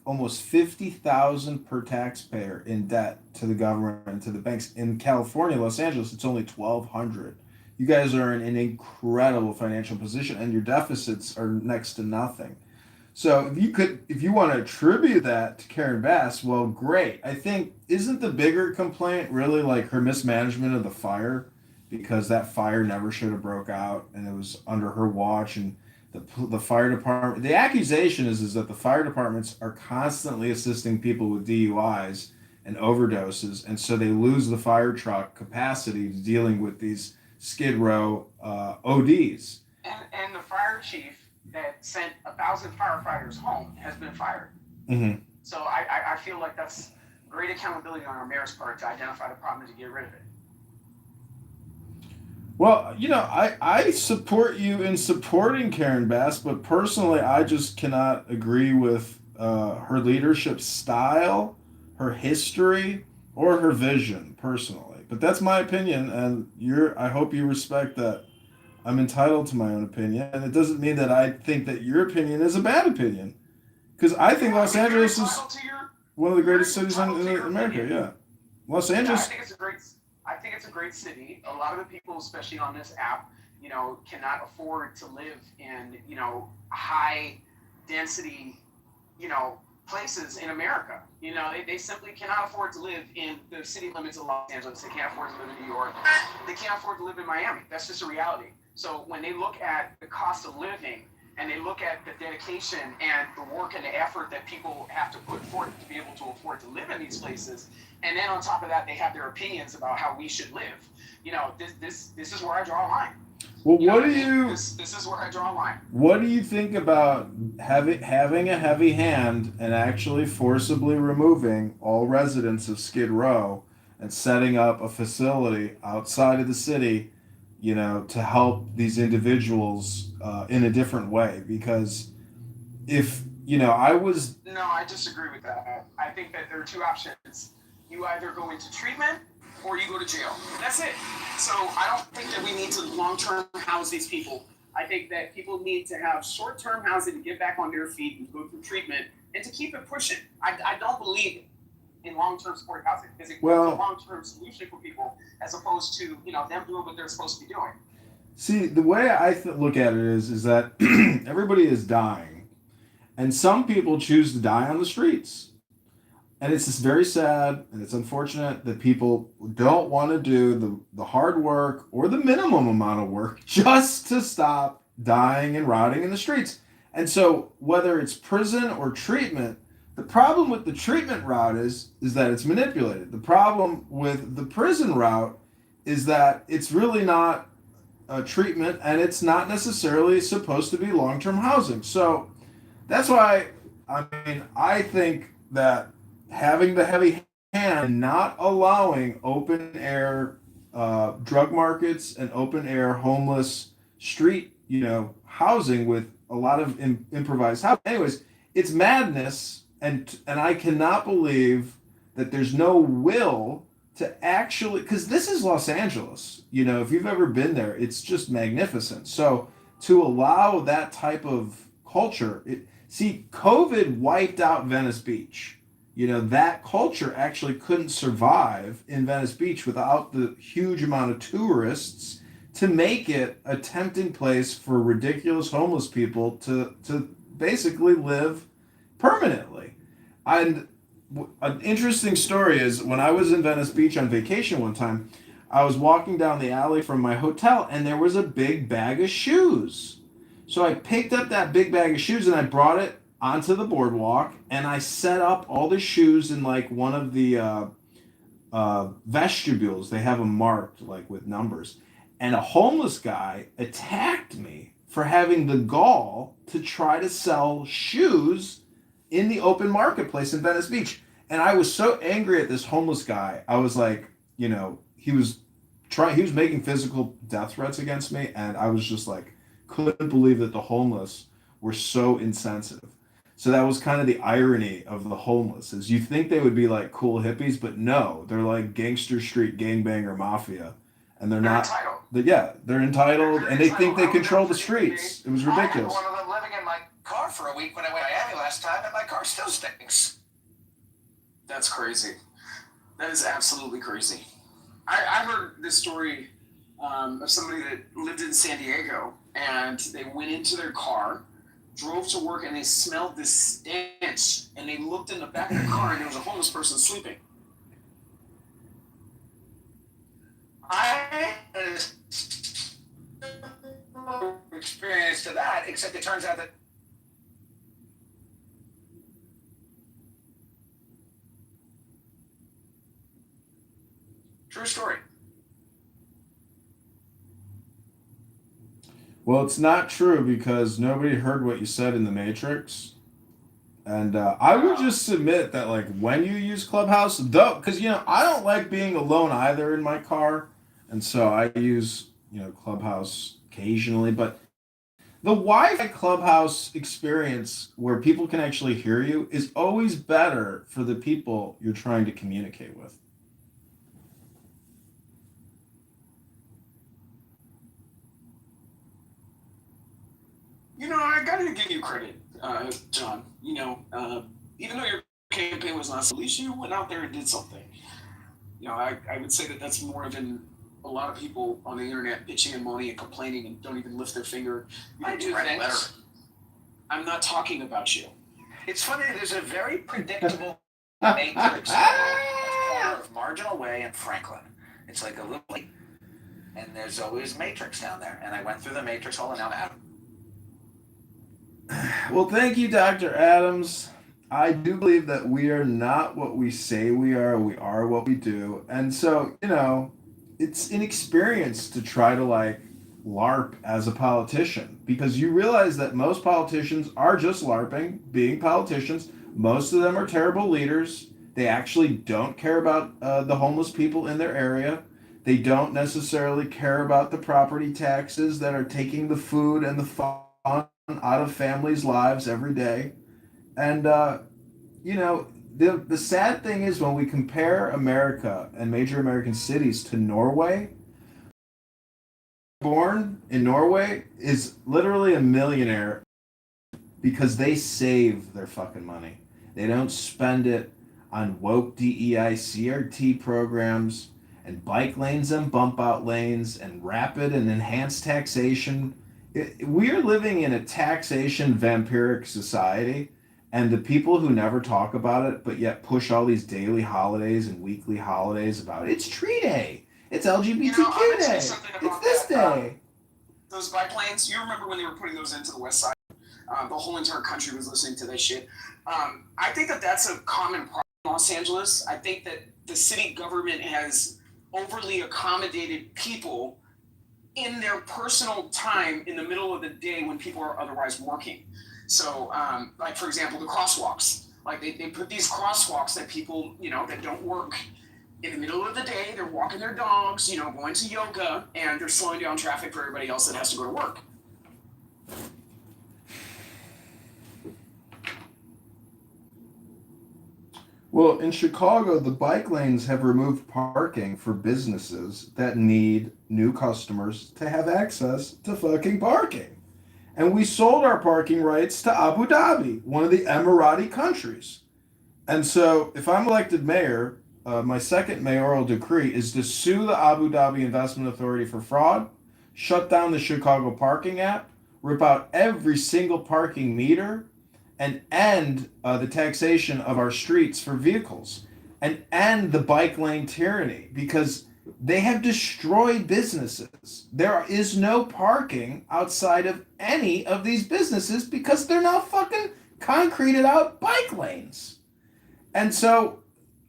[SPEAKER 3] almost 50,000 per taxpayer in debt to the government and to the banks. In California, Los Angeles, it's only 1,200. You guys are in an incredible financial position, and your deficits are next to nothing. So if you want to attribute that to Karen Bass, well, great. I think isn't the bigger complaint really like her mismanagement of the fire, because that fire never should have broke out, and it was under her watch, and the fire department. The accusation is that the fire departments are constantly assisting people with DUIs and overdoses, and so they lose the fire truck capacity to dealing with these Skid Row ODs.
[SPEAKER 16] And the fire chief that sent 1,000 firefighters home has been fired.
[SPEAKER 3] Mm-hmm.
[SPEAKER 16] So I feel like that's great accountability on our mayor's part to identify the problem and to get rid of it.
[SPEAKER 3] Well, I support you in supporting Karen Bass, but personally, I just cannot agree with her leadership style, her history, or her vision, personally. But that's my opinion, and I hope you respect that. I'm entitled to my own opinion, and it doesn't mean that I think that your opinion is a bad opinion, because I think Los Angeles is one of the greatest cities in America. Yeah, Los Angeles.
[SPEAKER 16] I think it's a great city. A lot of the people, especially on this app, cannot afford to live in high density places in America. They simply cannot afford to live in the city limits of Los Angeles. They can't afford to live in New York. They can't afford to live in Miami. That's just a reality. So when they look at the cost of living and they look at the dedication and the work and the effort that people have to put forth to be able to afford to live in these places, and then on top of that, they have their opinions about how we should live. This is where I draw a line.
[SPEAKER 3] Well,
[SPEAKER 16] This is where I draw a line.
[SPEAKER 3] What do you think about having a heavy hand and actually forcibly removing all residents of Skid Row and setting up a facility outside of the city, to help these individuals in a different way? Because if I was.
[SPEAKER 16] No, I disagree with that. I think that there are two options. You either go into treatment or you go to jail. That's it. So I don't think that we need to long-term house these people. I think that people need to have short-term housing to get back on their feet and go through treatment and to keep it pushing. I don't believe in long-term support housing because it's a long-term solution for people as opposed to them doing what they're supposed to be doing.
[SPEAKER 3] See, the way I look at it is that everybody is dying, and some people choose to die on the streets. And it's just very sad, and it's unfortunate that people don't want to do the hard work or the minimum amount of work just to stop dying and rotting in the streets. And so whether it's prison or treatment, the problem with the treatment route is that it's manipulated. The problem with the prison route is that it's really not a treatment, and it's not necessarily supposed to be long-term housing. So that's why, I think that having the heavy hand and not allowing open air drug markets and open air homeless street housing with a lot of improvised housing. Anyways, it's madness, and I cannot believe that there's no will to actually, because this is Los Angeles. You know, if you've ever been there, it's just magnificent. So to allow that type of culture, see, COVID wiped out Venice Beach. You know, that culture actually couldn't survive in Venice Beach without the huge amount of tourists to make it a tempting place for ridiculous homeless people to basically live permanently. And an interesting story is when I was in Venice Beach on vacation one time, I was walking down the alley from my hotel and there was a big bag of shoes. So I picked up that big bag of shoes and I brought it onto the boardwalk and I set up all the shoes in like one of the vestibules. They have them marked like with numbers. And a homeless guy attacked me for having the gall to try to sell shoes in the open marketplace in Venice Beach. And I was so angry at this homeless guy. I was like, you know, he was making physical death threats against me. And I was just like, couldn't believe that the homeless were so insensitive. So that was kind of the irony of the homeless is you think they would be like cool hippies, but no, they're like gangster street gangbanger mafia. And they're not, they're entitled and they think they control the streets. It was ridiculous.
[SPEAKER 1] I had one of them living in my car for a week when I went to Miami last time, and my car still stinks.
[SPEAKER 16] That's crazy. That is absolutely crazy. I heard this story of somebody that lived in San Diego, and they went into their car, drove to work, and they smelled this stench, and they looked in the back of the car, and there was a homeless person sleeping.
[SPEAKER 1] I had a similar experience to that, except it turns out that true story.
[SPEAKER 3] Well, it's not true because nobody heard what you said in the Matrix. And I would just submit that, like, when you use Clubhouse, though, because, you know, I don't like being alone either in my car. And so I use, you know, Clubhouse occasionally. But the Wi-Fi Clubhouse experience where people can actually hear you is always better for the people you're trying to communicate with.
[SPEAKER 16] You know, I got to give you credit, John. You know, even though your campaign was not, at least you went out there and did something. You know, I would say that that's more than a lot of people on the internet bitching and moaning and complaining and don't even lift their finger.
[SPEAKER 1] I do things.
[SPEAKER 16] I'm not talking about you.
[SPEAKER 1] It's funny, there's a very predictable matrix at the corner of Marginal Way and Franklin. It's like a little, and there's always matrix down there. And I went through the matrix hole and now I'm out.
[SPEAKER 3] Well, thank you, Dr. Adams. I do believe that we are not what we say we are what we do. And so, you know, it's an experience to try to like LARP as a politician because you realize that most politicians are just LARPing, being politicians. Most of them are terrible leaders. They actually don't care about the homeless people in their area. They don't necessarily care about the property taxes that are taking the food and the fun out of families' lives every day. And, you know, the sad thing is when we compare America and major American cities to Norway, born in Norway is literally a millionaire because they save their fucking money. They don't spend it on woke DEI CRT programs and bike lanes and bump out lanes and rapid and enhanced taxation. We're living in a taxation vampiric society, and the people who never talk about it but yet push all these daily holidays and weekly holidays about it's tree day, it's LGBTQ day, it's this day.
[SPEAKER 16] Those bike lanes, you remember when they were putting those into the West Side? The whole entire country was listening to that shit. I think that that's a common problem in Los Angeles. I think that the city government has overly accommodated people in their personal time in the middle of the day when people are otherwise working. So, like, for example, the crosswalks. Like, they put these crosswalks that people, you know, that don't work in the middle of the day. They're walking their dogs, you know, going to yoga, and they're slowing down traffic for everybody else that has to go to work.
[SPEAKER 3] Well, in Chicago, the bike lanes have removed parking for businesses that need new customers to have access to fucking parking. And we sold our parking rights to Abu Dhabi, one of the Emirati countries. And so, if I'm elected mayor, my second mayoral decree is to sue the Abu Dhabi Investment Authority for fraud, shut down the Chicago parking app, rip out every single parking meter, and end the taxation of our streets for vehicles, and end the bike lane tyranny because they have destroyed businesses. There is no parking outside of any of these businesses because they're now fucking concreted out bike lanes. And so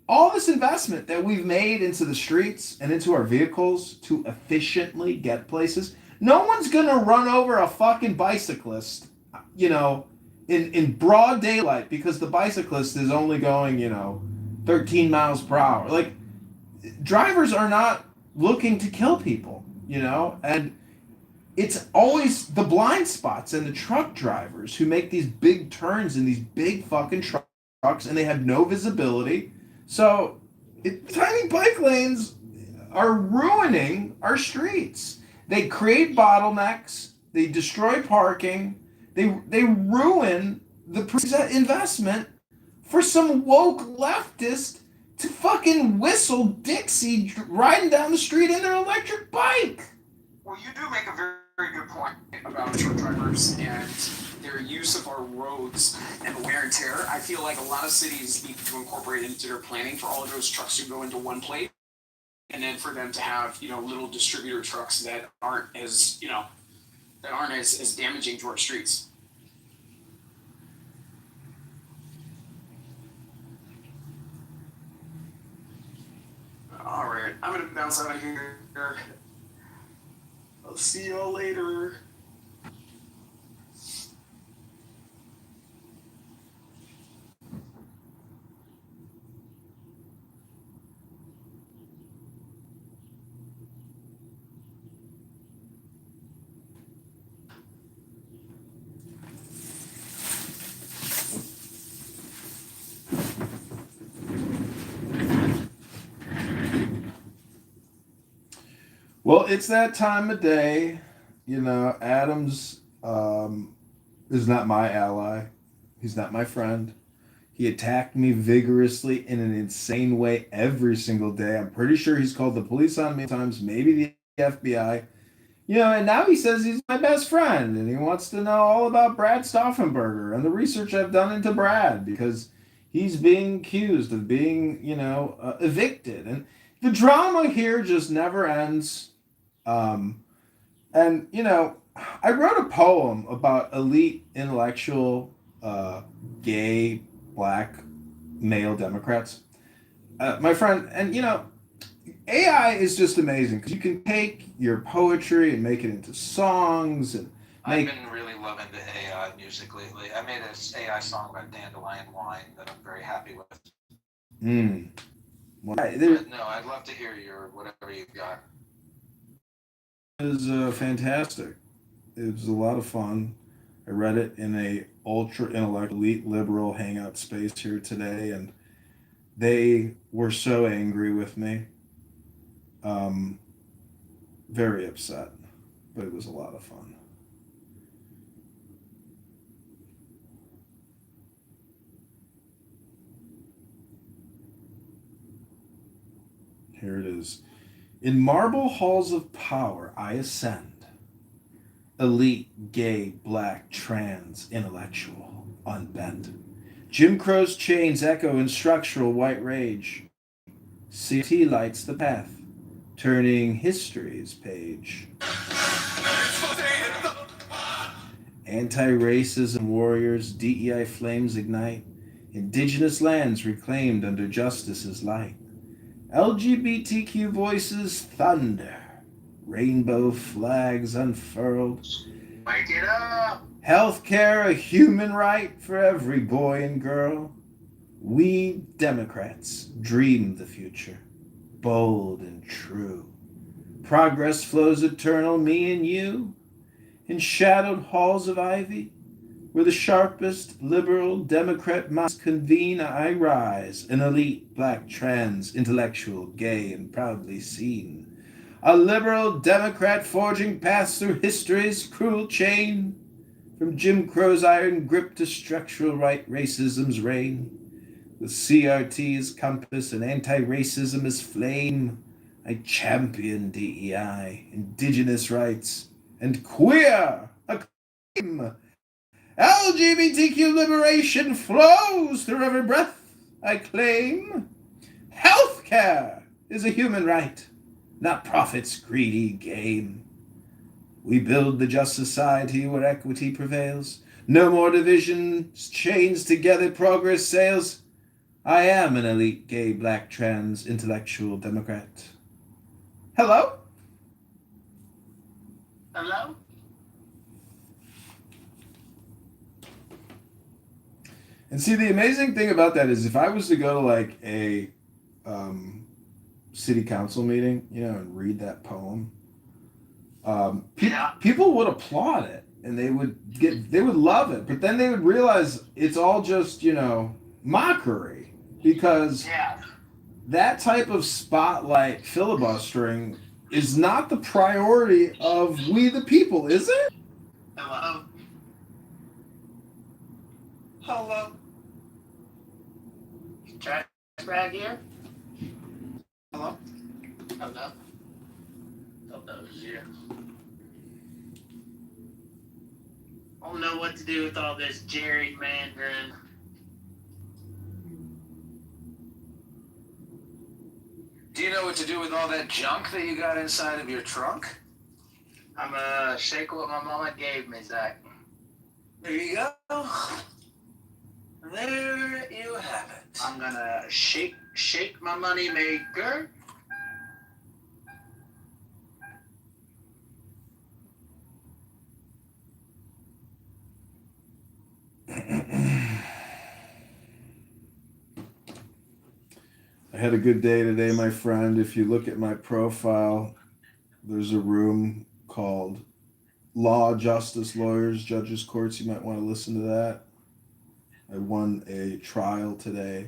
[SPEAKER 3] all this investment that we've made into the streets and into our vehicles to efficiently get places, no one's gonna run over a fucking bicyclist, you know, in broad daylight because the bicyclist is only going, 13 miles per hour. Like, drivers are not looking to kill people, and it's always the blind spots and the truck drivers who make these big turns in these big fucking trucks and they have no visibility. So tiny bike lanes are ruining our streets. They create bottlenecks. They destroy parking. They ruin the investment for some woke leftist to fucking whistle Dixie riding down the street in their electric bike.
[SPEAKER 16] Well, you do make a very, very good point about truck drivers and their use of our roads and the wear and tear. I feel like a lot of cities need to incorporate into their planning for all of those trucks to go into one place, and then for them to have little distributor trucks that aren't as as damaging to our streets. All right, I'm gonna bounce out of here. I'll see y'all later.
[SPEAKER 3] Well, it's that time of day. Adams is not my ally. He's not my friend. He attacked me vigorously in an insane way every single day. I'm pretty sure he's called the police on me times, maybe the FBI. And now he says he's my best friend and he wants to know all about Brad Stauffenberger and the research I've done into Brad because he's being accused of being, evicted. And the drama here just never ends. And I wrote a poem about elite intellectual gay black male Democrats. My friend, and AI is just amazing because you can take your poetry and make it into songs and
[SPEAKER 1] I've been really loving the AI music lately. I made an AI song about Dandelion Wine that I'm very happy with.
[SPEAKER 3] Well,
[SPEAKER 1] But no, I'd love to hear your whatever you've got.
[SPEAKER 3] It was fantastic. It was a lot of fun. I read it in a ultra intellect elite liberal hangout space here today, and they were so angry with me. Very upset, but it was a lot of fun. Here it is. In marble halls of power I ascend, elite, gay, black, trans, intellectual, unbent. Jim Crow's chains echo in structural white rage. CT lights the path, turning history's page. Anti-racism warriors, DEI flames ignite, indigenous lands reclaimed under justice's light. LGBTQ voices thunder, rainbow flags unfurled.
[SPEAKER 16] Wake it up!
[SPEAKER 3] Healthcare a human right for every boy and girl. We Democrats dream the future, bold and true. Progress flows eternal, me and you. In shadowed halls of ivy, Where the sharpest liberal Democrat must convene, I rise, an elite black trans intellectual, gay and proudly seen. A liberal Democrat forging paths through history's cruel chain, from Jim Crow's iron grip to structural right racism's reign. With CRT as compass and anti-racism as flame, I champion DEI, indigenous rights, and queer acclaim. LGBTQ liberation flows through every breath I claim. Healthcare is a human right, not profit's greedy game. We build the just society where equity prevails. No more divisions, chains together progress sails. I am an elite gay black trans intellectual Democrat. Hello?
[SPEAKER 18] Hello?
[SPEAKER 3] And see, the amazing thing about that is if I was to go to like a city council meeting, and read that poem, people would applaud it and they would love it. But then they would realize it's all just, mockery, because that type of spotlight filibustering is not the priority of we the people, is it?
[SPEAKER 18] Hello? Hello? Trash bag here? Hello? Hello? Thought that was you. I don't know what to do with all this gerrymandering.
[SPEAKER 1] Do you know what to do with all that junk that you got inside of your trunk?
[SPEAKER 18] I'm gonna shake what my mama gave me, Zach.
[SPEAKER 1] There you go. There you have it.
[SPEAKER 18] I'm gonna shake my money maker.
[SPEAKER 3] I had a good day today, my friend. If you look at my profile, there's a room called Law, Justice, Lawyers, Judges, Courts. You might want to listen to that. I won a trial today.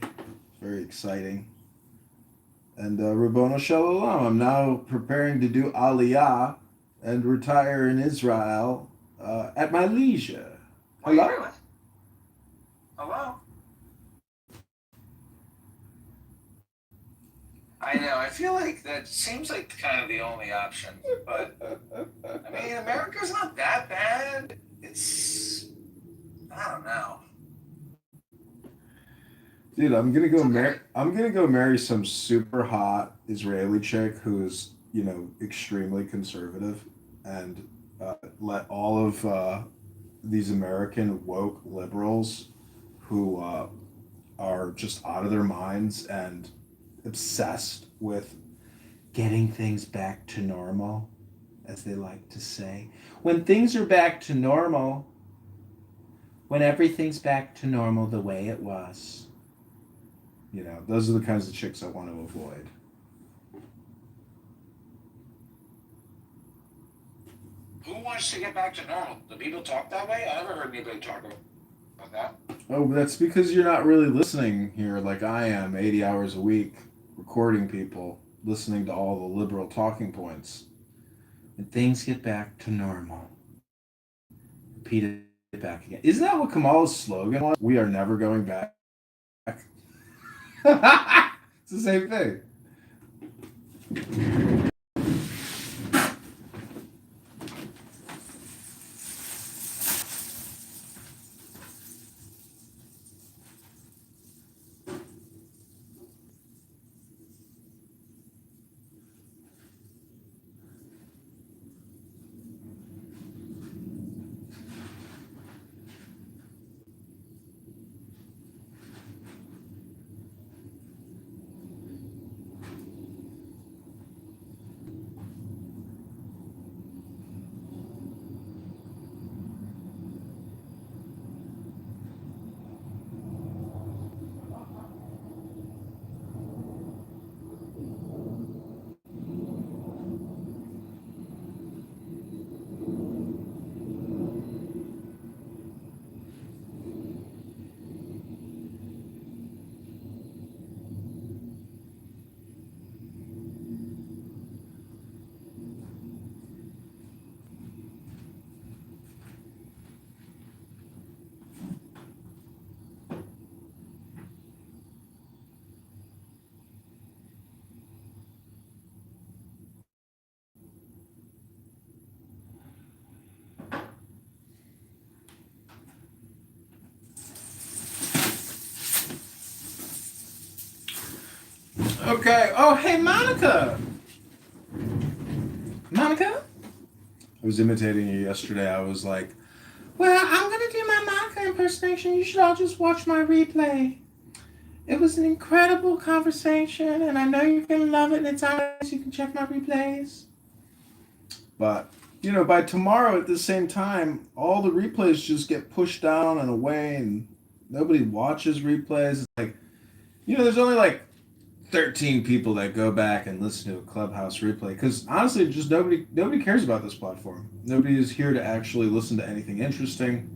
[SPEAKER 3] Very exciting. And Rabbono Shalom. I'm now preparing to do Aliyah and retire in Israel at my leisure. Hello?
[SPEAKER 1] Hello? I know. I feel like that seems like kind of the only option. But, I mean, America's not that bad. It's, I don't know.
[SPEAKER 3] Dude, I'm gonna go marry some super hot Israeli chick who's, extremely conservative, and let all of these American woke liberals who are just out of their minds and obsessed with getting things back to normal, as they like to say. When things are back to normal, when everything's back to normal the way it was. Those are the kinds of chicks I want to avoid.
[SPEAKER 1] Who wants to get back to normal? Do people talk that way? I never heard anybody talk about that.
[SPEAKER 3] Oh, that's because you're not really listening here like I am, 80 hours a week, recording people, listening to all the liberal talking points. When things get back to normal. Repeat it back again. Isn't that what Kamal's slogan was? We are never going back. It's the same thing. Okay. Oh, hey, Monica. Monica? I was imitating you yesterday. I was like, well, I'm going to do my Monica impersonation. You should all just watch my replay. It was an incredible conversation, and I know you're going to love it, and it's on so you can check my replays. But, you know, by tomorrow at the same time, all the replays just get pushed down and away, and nobody watches replays. It's like, you know, there's only like 13 people that go back and listen to a Clubhouse replay because honestly, just nobody cares about this platform. Nobody is here to actually listen to anything interesting.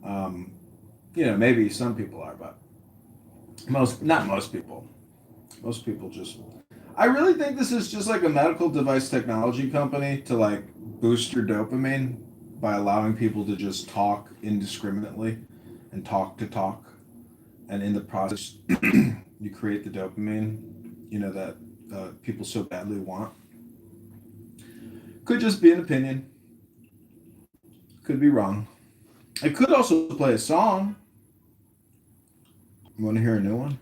[SPEAKER 3] You know, maybe some people are, but not most people. Most people just. I really think this is just like a medical device technology company to like boost your dopamine by allowing people to just talk indiscriminately and talk, and in the process, you create the dopamine, you know, that people so badly want. Could just be an opinion. Could be wrong. I could also play a song. You want to hear a new one?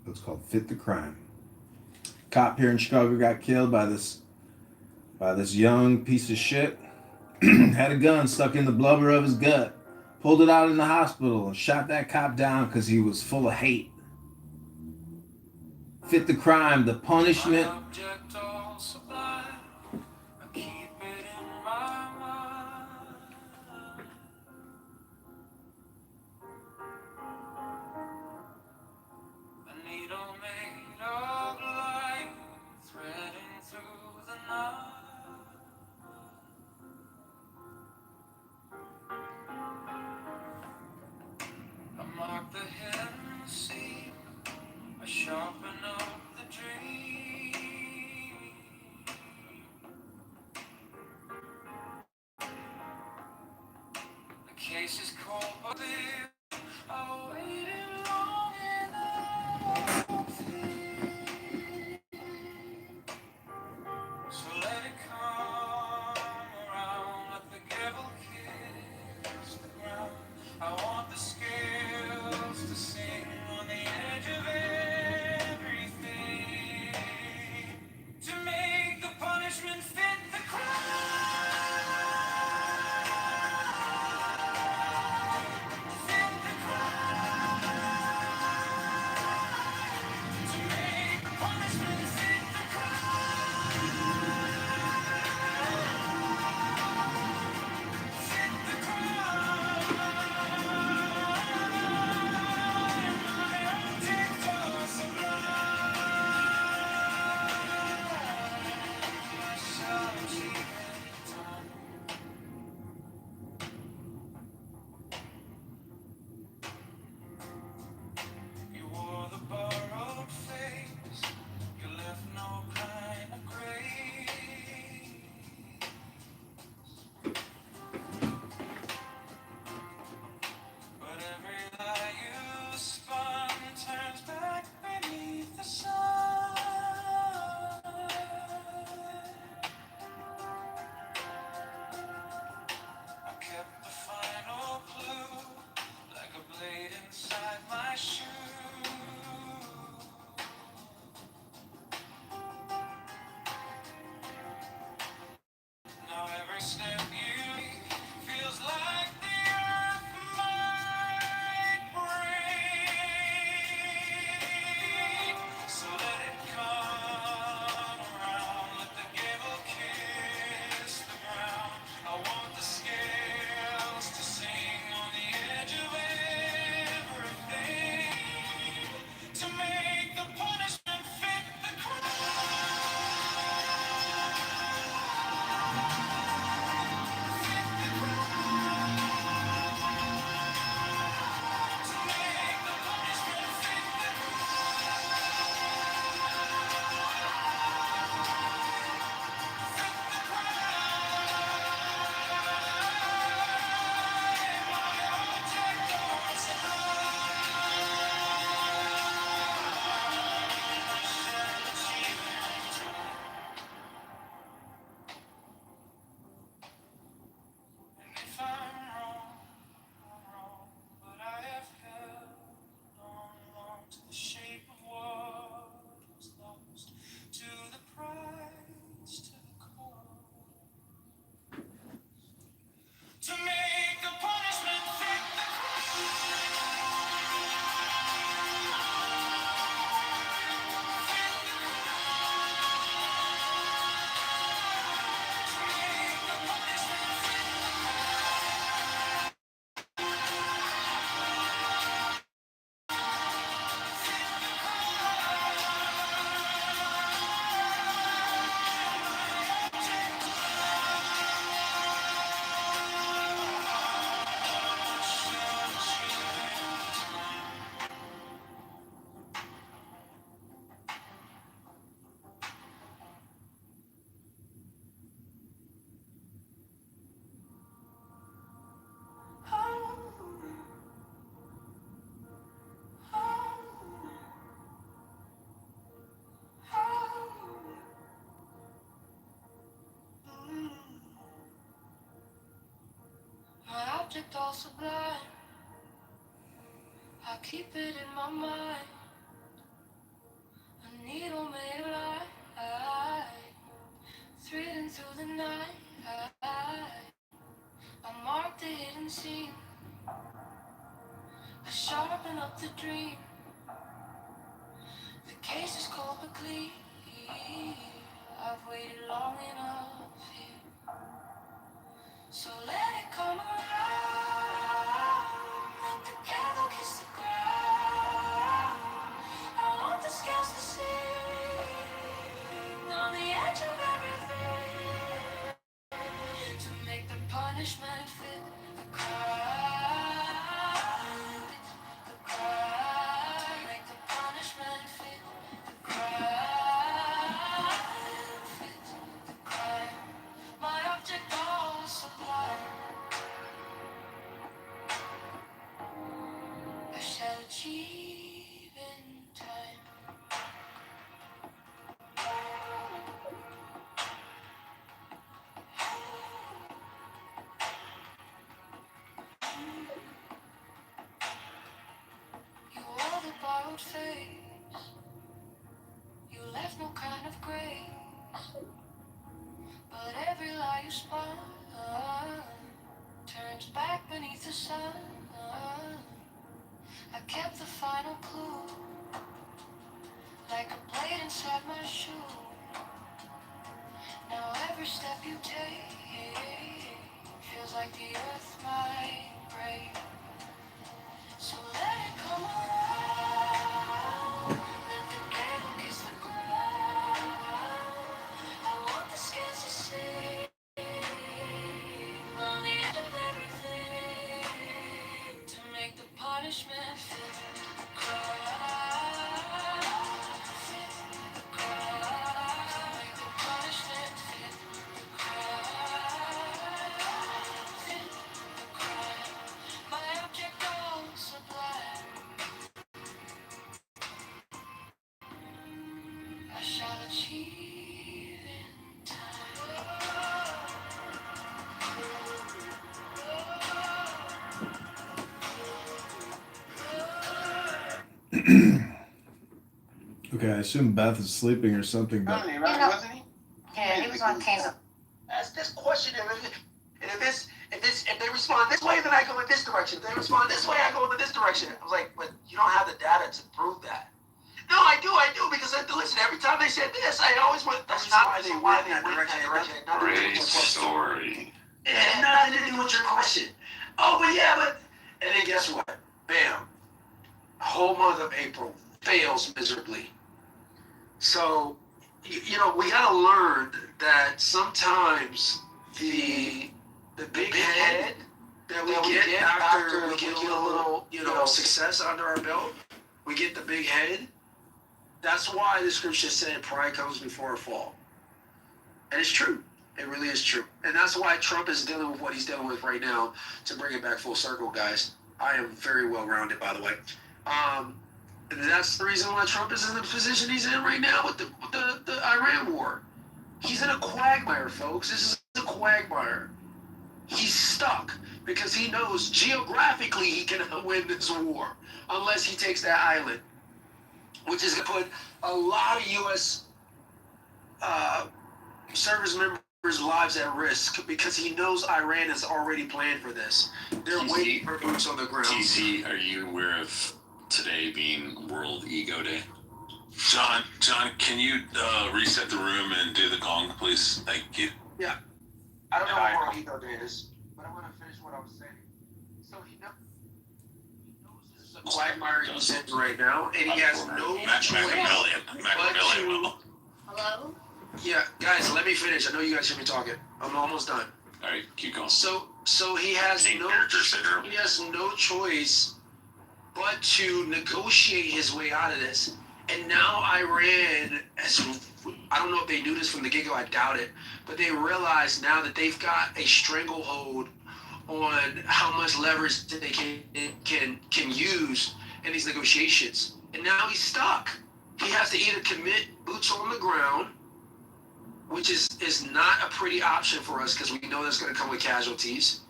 [SPEAKER 3] It's called "Fit the Crime." Cop here in Chicago got killed by this young piece of shit. Had a gun stuck in the blubber of his gut. Pulled it out in the hospital and shot that cop down because he was full of hate. Fit the crime, the punishment.
[SPEAKER 5] object all sublime. I keep it in my mind. A needle made of light, threading through the night. I mark the hidden scene. I sharpen up the dream. The case is cold but clean. I've waited long enough here, so let it come around. Let the candle kiss the ground. I want the scales to sing on the edge of everything, to make the punishment fit the crime. The crime, make the punishment fit the crime. Fit the crime. My object all sublime. I shall achieve in time. You wore the borrowed face. You left no kind of grace. But every lie you spun turns back beneath the sun. I kept the final clue, like a blade inside my shoe. Now every step you take feels like the earth might break. So let it come around. Let the candle kiss the ground. I want the scales to sing on the edge of everything, to make the punishment fit the crime. Fit the crime. To make the punishment fit the crime. Fit the crime. My object all sublime. I shall achieve in time.
[SPEAKER 3] Okay, I assume Beth is sleeping or something, but
[SPEAKER 16] Right, wasn't he?
[SPEAKER 14] Yeah, he was on camera.
[SPEAKER 16] Ask this question, and if they respond this way, then I go in this direction. If they respond this way, I go in this direction. I was like, but you don't have the data to prove that. No, I do, because listen, every time they said this, I always went, that's not why they went in that direction.
[SPEAKER 11] Great story.
[SPEAKER 16] It had nothing to do with your question. Oh, and then guess what? Bam. Whole month of April fails miserably. So, we gotta learn that sometimes the big head that we get after we get a little, success under our belt, we get the big head. That's why the scripture said pride comes before a fall. And it's true. It really is true. And that's why Trump is dealing with what he's dealing with right now, to bring it back full circle, guys. I am very well rounded, by the way. That's the reason why Trump is in the position he's in right now with the Iran war. He's in a quagmire, folks. This is a quagmire. He's stuck because he knows geographically he cannot win this war unless he takes that island, which is going to put a lot of U.S. Service members' lives at risk, because he knows Iran has already planned for this. They're waiting for boots on the ground.
[SPEAKER 11] TC, are you aware of today being World Ego Day? John, can you reset the room and do the gong, please? Thank you.
[SPEAKER 16] Yeah. I don't know what World Ego Day is, but I'm going to finish what I was saying. So he knows this is a quagmire he's in right now, and he has no choice.
[SPEAKER 19] Hello?
[SPEAKER 16] Yeah, guys, let me finish. I know you guys hear me talking. I'm almost done.
[SPEAKER 11] All right, keep going.
[SPEAKER 16] So he has no choice but to negotiate his way out of this. And now Iran has, I don't know if they knew this from the get-go, I doubt it, but they realize now that they've got a stranglehold on how much leverage they can use in these negotiations. And now he's stuck. He has to either commit boots on the ground, which is not a pretty option for us because we know that's going to come with casualties,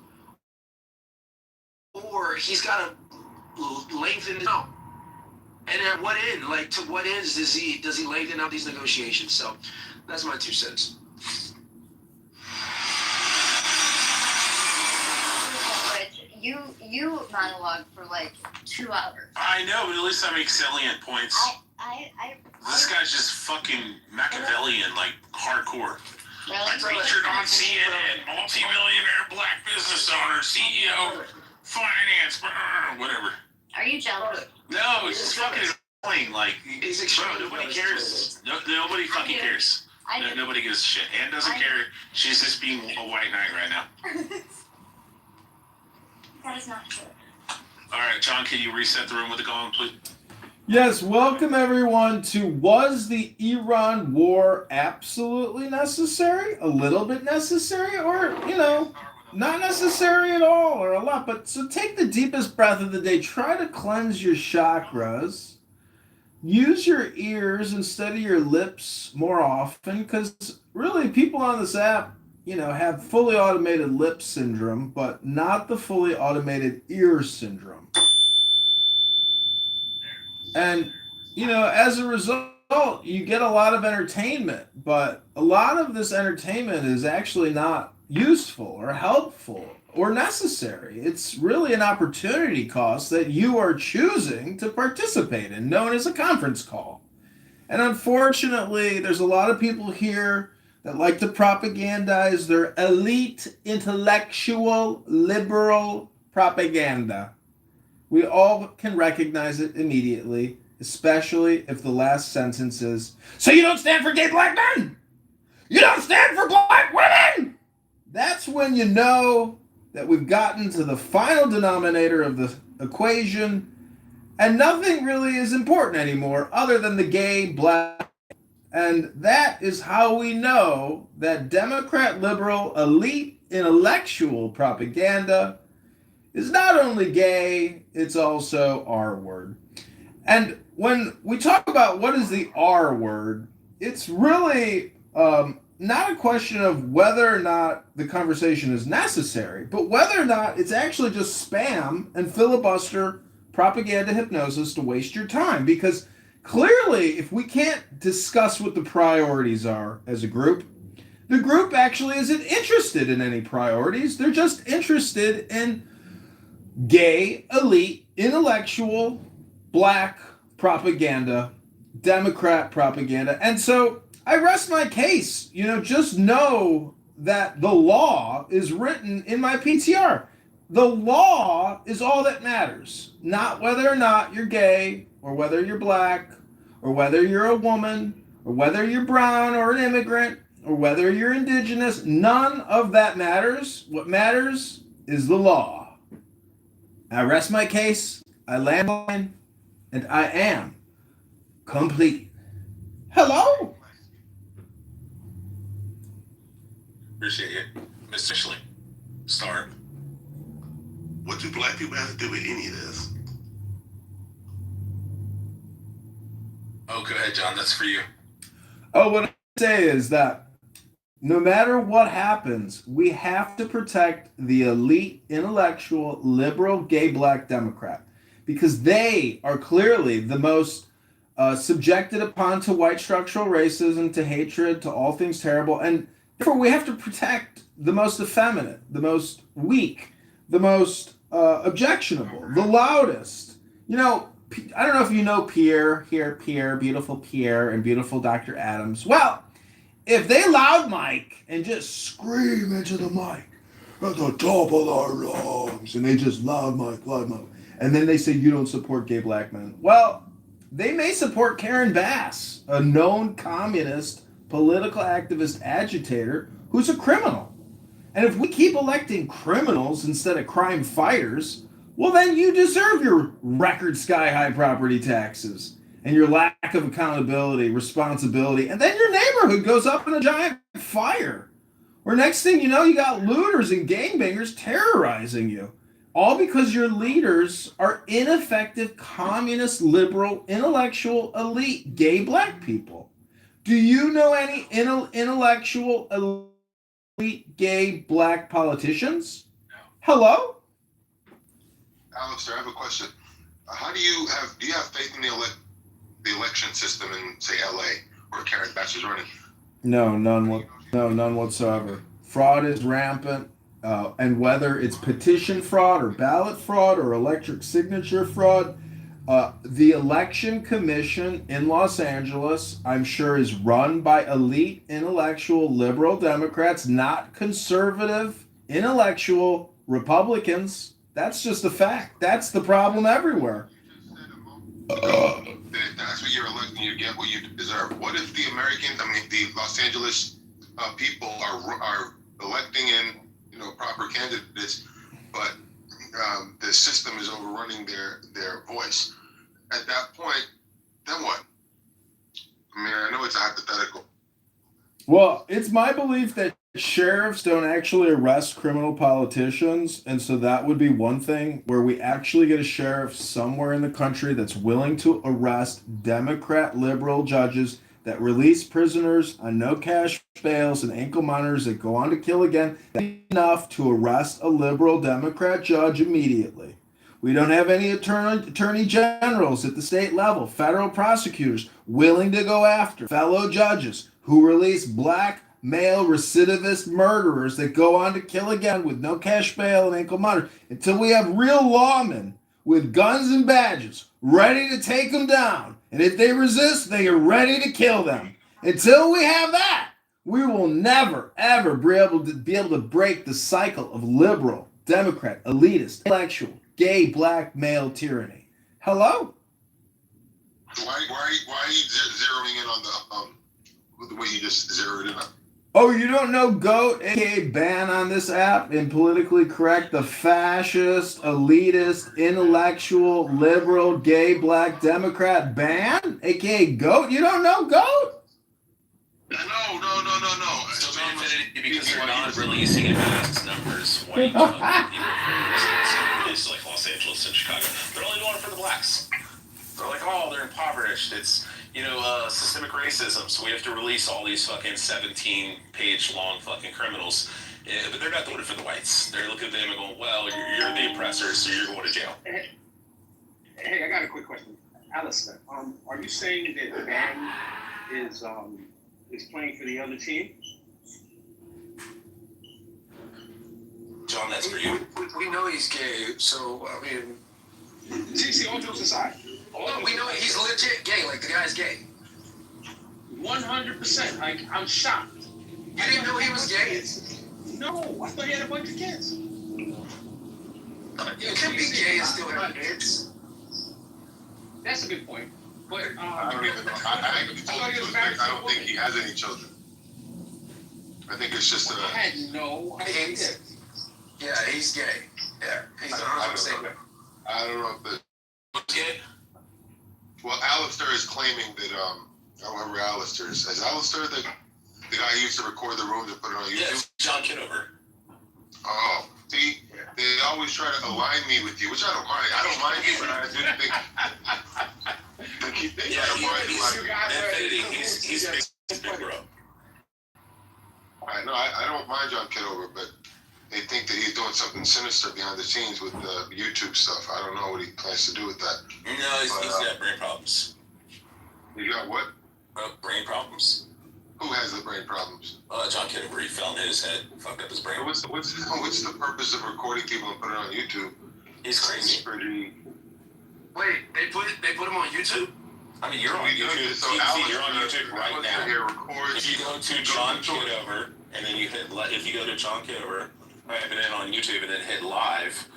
[SPEAKER 9] or he's got to lengthen it out. And at what end? Like, to what ends does he lengthen out these negotiations? So that's my 2 cents.
[SPEAKER 15] You monologue for like 2 hours.
[SPEAKER 11] I know, but at least I make salient points. This guy's just fucking Machiavellian, like hardcore.
[SPEAKER 15] Really?
[SPEAKER 11] Featured on CNN, multi-millionaire black business owner, CEO, finance, whatever.
[SPEAKER 15] Are you jealous?
[SPEAKER 11] No, it's just fucking annoying. Like, bro, nobody cares. Nobody fucking cares. Nobody gives a shit. Ann doesn't care. She's just being a white knight right now.
[SPEAKER 15] That is not true.
[SPEAKER 11] All right, John, can you reset the room with the gong, please?
[SPEAKER 3] Yes, welcome everyone to Was the Iran War Absolutely Necessary? A little bit necessary? Or, not necessary at all or a lot. But so take the deepest breath of the day. Try to cleanse your chakras. Use your ears instead of your lips more often, because really people on this app, have fully automated lip syndrome, but not the fully automated ear syndrome. And, as a result, you get a lot of entertainment, but a lot of this entertainment is actually not useful or helpful or necessary. It's really an opportunity cost that you are choosing to participate in, known as a conference call. And unfortunately, there's a lot of people here that like to propagandize their elite, intellectual, liberal propaganda. We all can recognize it immediately, especially if the last sentence is, "So you don't stand for gay black men? You don't stand for black women?" That's when you know that we've gotten to the final denominator of the equation, and nothing really is important anymore other than the gay black. And that is how we know that Democrat liberal elite intellectual propaganda is not only gay, it's also R word. And when we talk about what is the R word, it's really not a question of whether or not the conversation is necessary, but whether or not it's actually just spam and filibuster propaganda hypnosis to waste your time. Because clearly, if we can't discuss what the priorities are as a group, the group actually isn't interested in any priorities. They're just interested in gay, elite, intellectual, black propaganda, Democrat propaganda. And so I rest my case. Just know that the law is written in my PTR. The law is all that matters, not whether or not you're gay, or whether you're black, or whether you're a woman, or whether you're brown or an immigrant, or whether you're indigenous. None of that matters. What matters is the law. I rest my case, I land mine, and I am complete. Hello?
[SPEAKER 11] Appreciate you. Mr. Ashley, start.
[SPEAKER 21] What do black people have to do with any of this?
[SPEAKER 11] Oh, go ahead, John. That's for you.
[SPEAKER 3] Oh, what I say is that no matter what happens, we have to protect the elite, intellectual, liberal, gay, black Democrat, because they are clearly the most subjected upon to white structural racism, to hatred, to all things terrible. And therefore, we have to protect the most effeminate, the most weak, the most objectionable, the loudest. I don't know if you know Pierre, beautiful Pierre, and beautiful Dr. Adams. Well, if they loud mic and just scream into the mic at the top of their lungs, and they just loud mic, and then they say you don't support gay black men, well, they may support Karen Bass, a known communist, political activist agitator who's a criminal. And if we keep electing criminals instead of crime fighters, well, then you deserve your record sky-high property taxes and your lack of accountability, responsibility, and then your neighborhood goes up in a giant fire. Or next thing you know, you got looters and gangbangers terrorizing you. All because your leaders are ineffective, communist, liberal, intellectual, elite, gay black people. Do you know any intellectual, elite, gay black politicians? Hello?
[SPEAKER 21] Alistair, I have a question. How do you have faith in the election system in, say, LA, where Karen Bass is running?
[SPEAKER 3] No, none whatsoever. Fraud is rampant, and whether it's petition fraud or ballot fraud or electric signature fraud, the election commission in Los Angeles, I'm sure, is run by elite intellectual liberal Democrats, not conservative intellectual Republicans. That's just a fact. That's the problem everywhere.
[SPEAKER 21] That's what you're electing. You get what you deserve. What if the the Los Angeles people are electing in proper candidates, but the system is overrunning their voice? At that point, then what? I mean, I know it's a hypothetical.
[SPEAKER 3] Well, it's my belief that sheriffs don't actually arrest criminal politicians, and so that would be one thing where we actually get a sheriff somewhere in the country that's willing to arrest Democrat liberal judges that release prisoners on no cash bails and ankle monitors that go on to kill again. That's enough to arrest a liberal Democrat judge immediately. We don't have any attorney generals at the state level, federal prosecutors willing to go after fellow judges who release black male recidivist murderers that go on to kill again with no cash bail and ankle monitor, until we have real lawmen with guns and badges ready to take them down. And if they resist, they are ready to kill them. Until we have that, we will never, ever be able to break the cycle of liberal, Democrat, elitist, intellectual, gay, black male tyranny. Hello?
[SPEAKER 21] Why are you zeroing in on the way you just zeroed in on?
[SPEAKER 3] Oh, you don't know GOAT, aka ban on this app, and politically correct, the fascist, elitist, intellectual, liberal, gay, black, Democrat ban, aka GOAT? You don't know GOAT?
[SPEAKER 21] No.
[SPEAKER 2] So because they're not releasing in mass numbers white places like Los Angeles and Chicago. They're only doing it for the blacks. They're like, oh, they're impoverished. It's systemic racism, so we have to release all these fucking 17-page long fucking criminals. Yeah, but they're not doing it for the whites. They're looking at them and going, well, you're the oppressors, so you're going to jail.
[SPEAKER 7] Hey, I got a quick question. Alistair, are you saying that Ben is playing for the other team?
[SPEAKER 2] John, that's for you.
[SPEAKER 9] We know he's gay, so, I mean...
[SPEAKER 7] See, all jokes aside.
[SPEAKER 9] We know he's legit gay, like the guy's gay.
[SPEAKER 7] 100%. I'm shocked.
[SPEAKER 9] You didn't know he was gay?
[SPEAKER 7] No, I thought he had a bunch of kids.
[SPEAKER 9] You can be gay and still have kids.
[SPEAKER 7] That's a good point. But
[SPEAKER 21] I don't even know. I don't think he has any children. I think it's just
[SPEAKER 7] I had no idea.
[SPEAKER 9] Yeah, he's gay. Yeah, he's 100% gay.
[SPEAKER 21] I don't know if the...
[SPEAKER 2] Gay?
[SPEAKER 21] Well, Alistair is claiming that, I don't remember Alistair. Is Alistair the guy who used to record the rooms and put it on YouTube?
[SPEAKER 2] Yes, John Kitover.
[SPEAKER 21] Oh, see, they always try to align me with you, which I don't mind. I don't mind you, but I didn't think... He's big bro. I don't mind John Kitover, but they think that he's doing something sinister behind the scenes with the YouTube stuff. I don't know what he plans to do with that.
[SPEAKER 2] No, he's got brain problems.
[SPEAKER 21] He got what?
[SPEAKER 2] Brain problems.
[SPEAKER 21] Who has the brain problems?
[SPEAKER 2] John Kitover, he fell in his head, fucked up his brain.
[SPEAKER 21] What's the purpose of recording people and putting it on YouTube?
[SPEAKER 2] He's crazy.
[SPEAKER 9] Wait, they put him on YouTube?
[SPEAKER 2] I mean, you're on YouTube.
[SPEAKER 21] So
[SPEAKER 2] you're on YouTube right now.
[SPEAKER 21] Here records.
[SPEAKER 2] If you go to John Kitover, and then you hit, if you go to John Kitover, type it in on YouTube, and then hit live,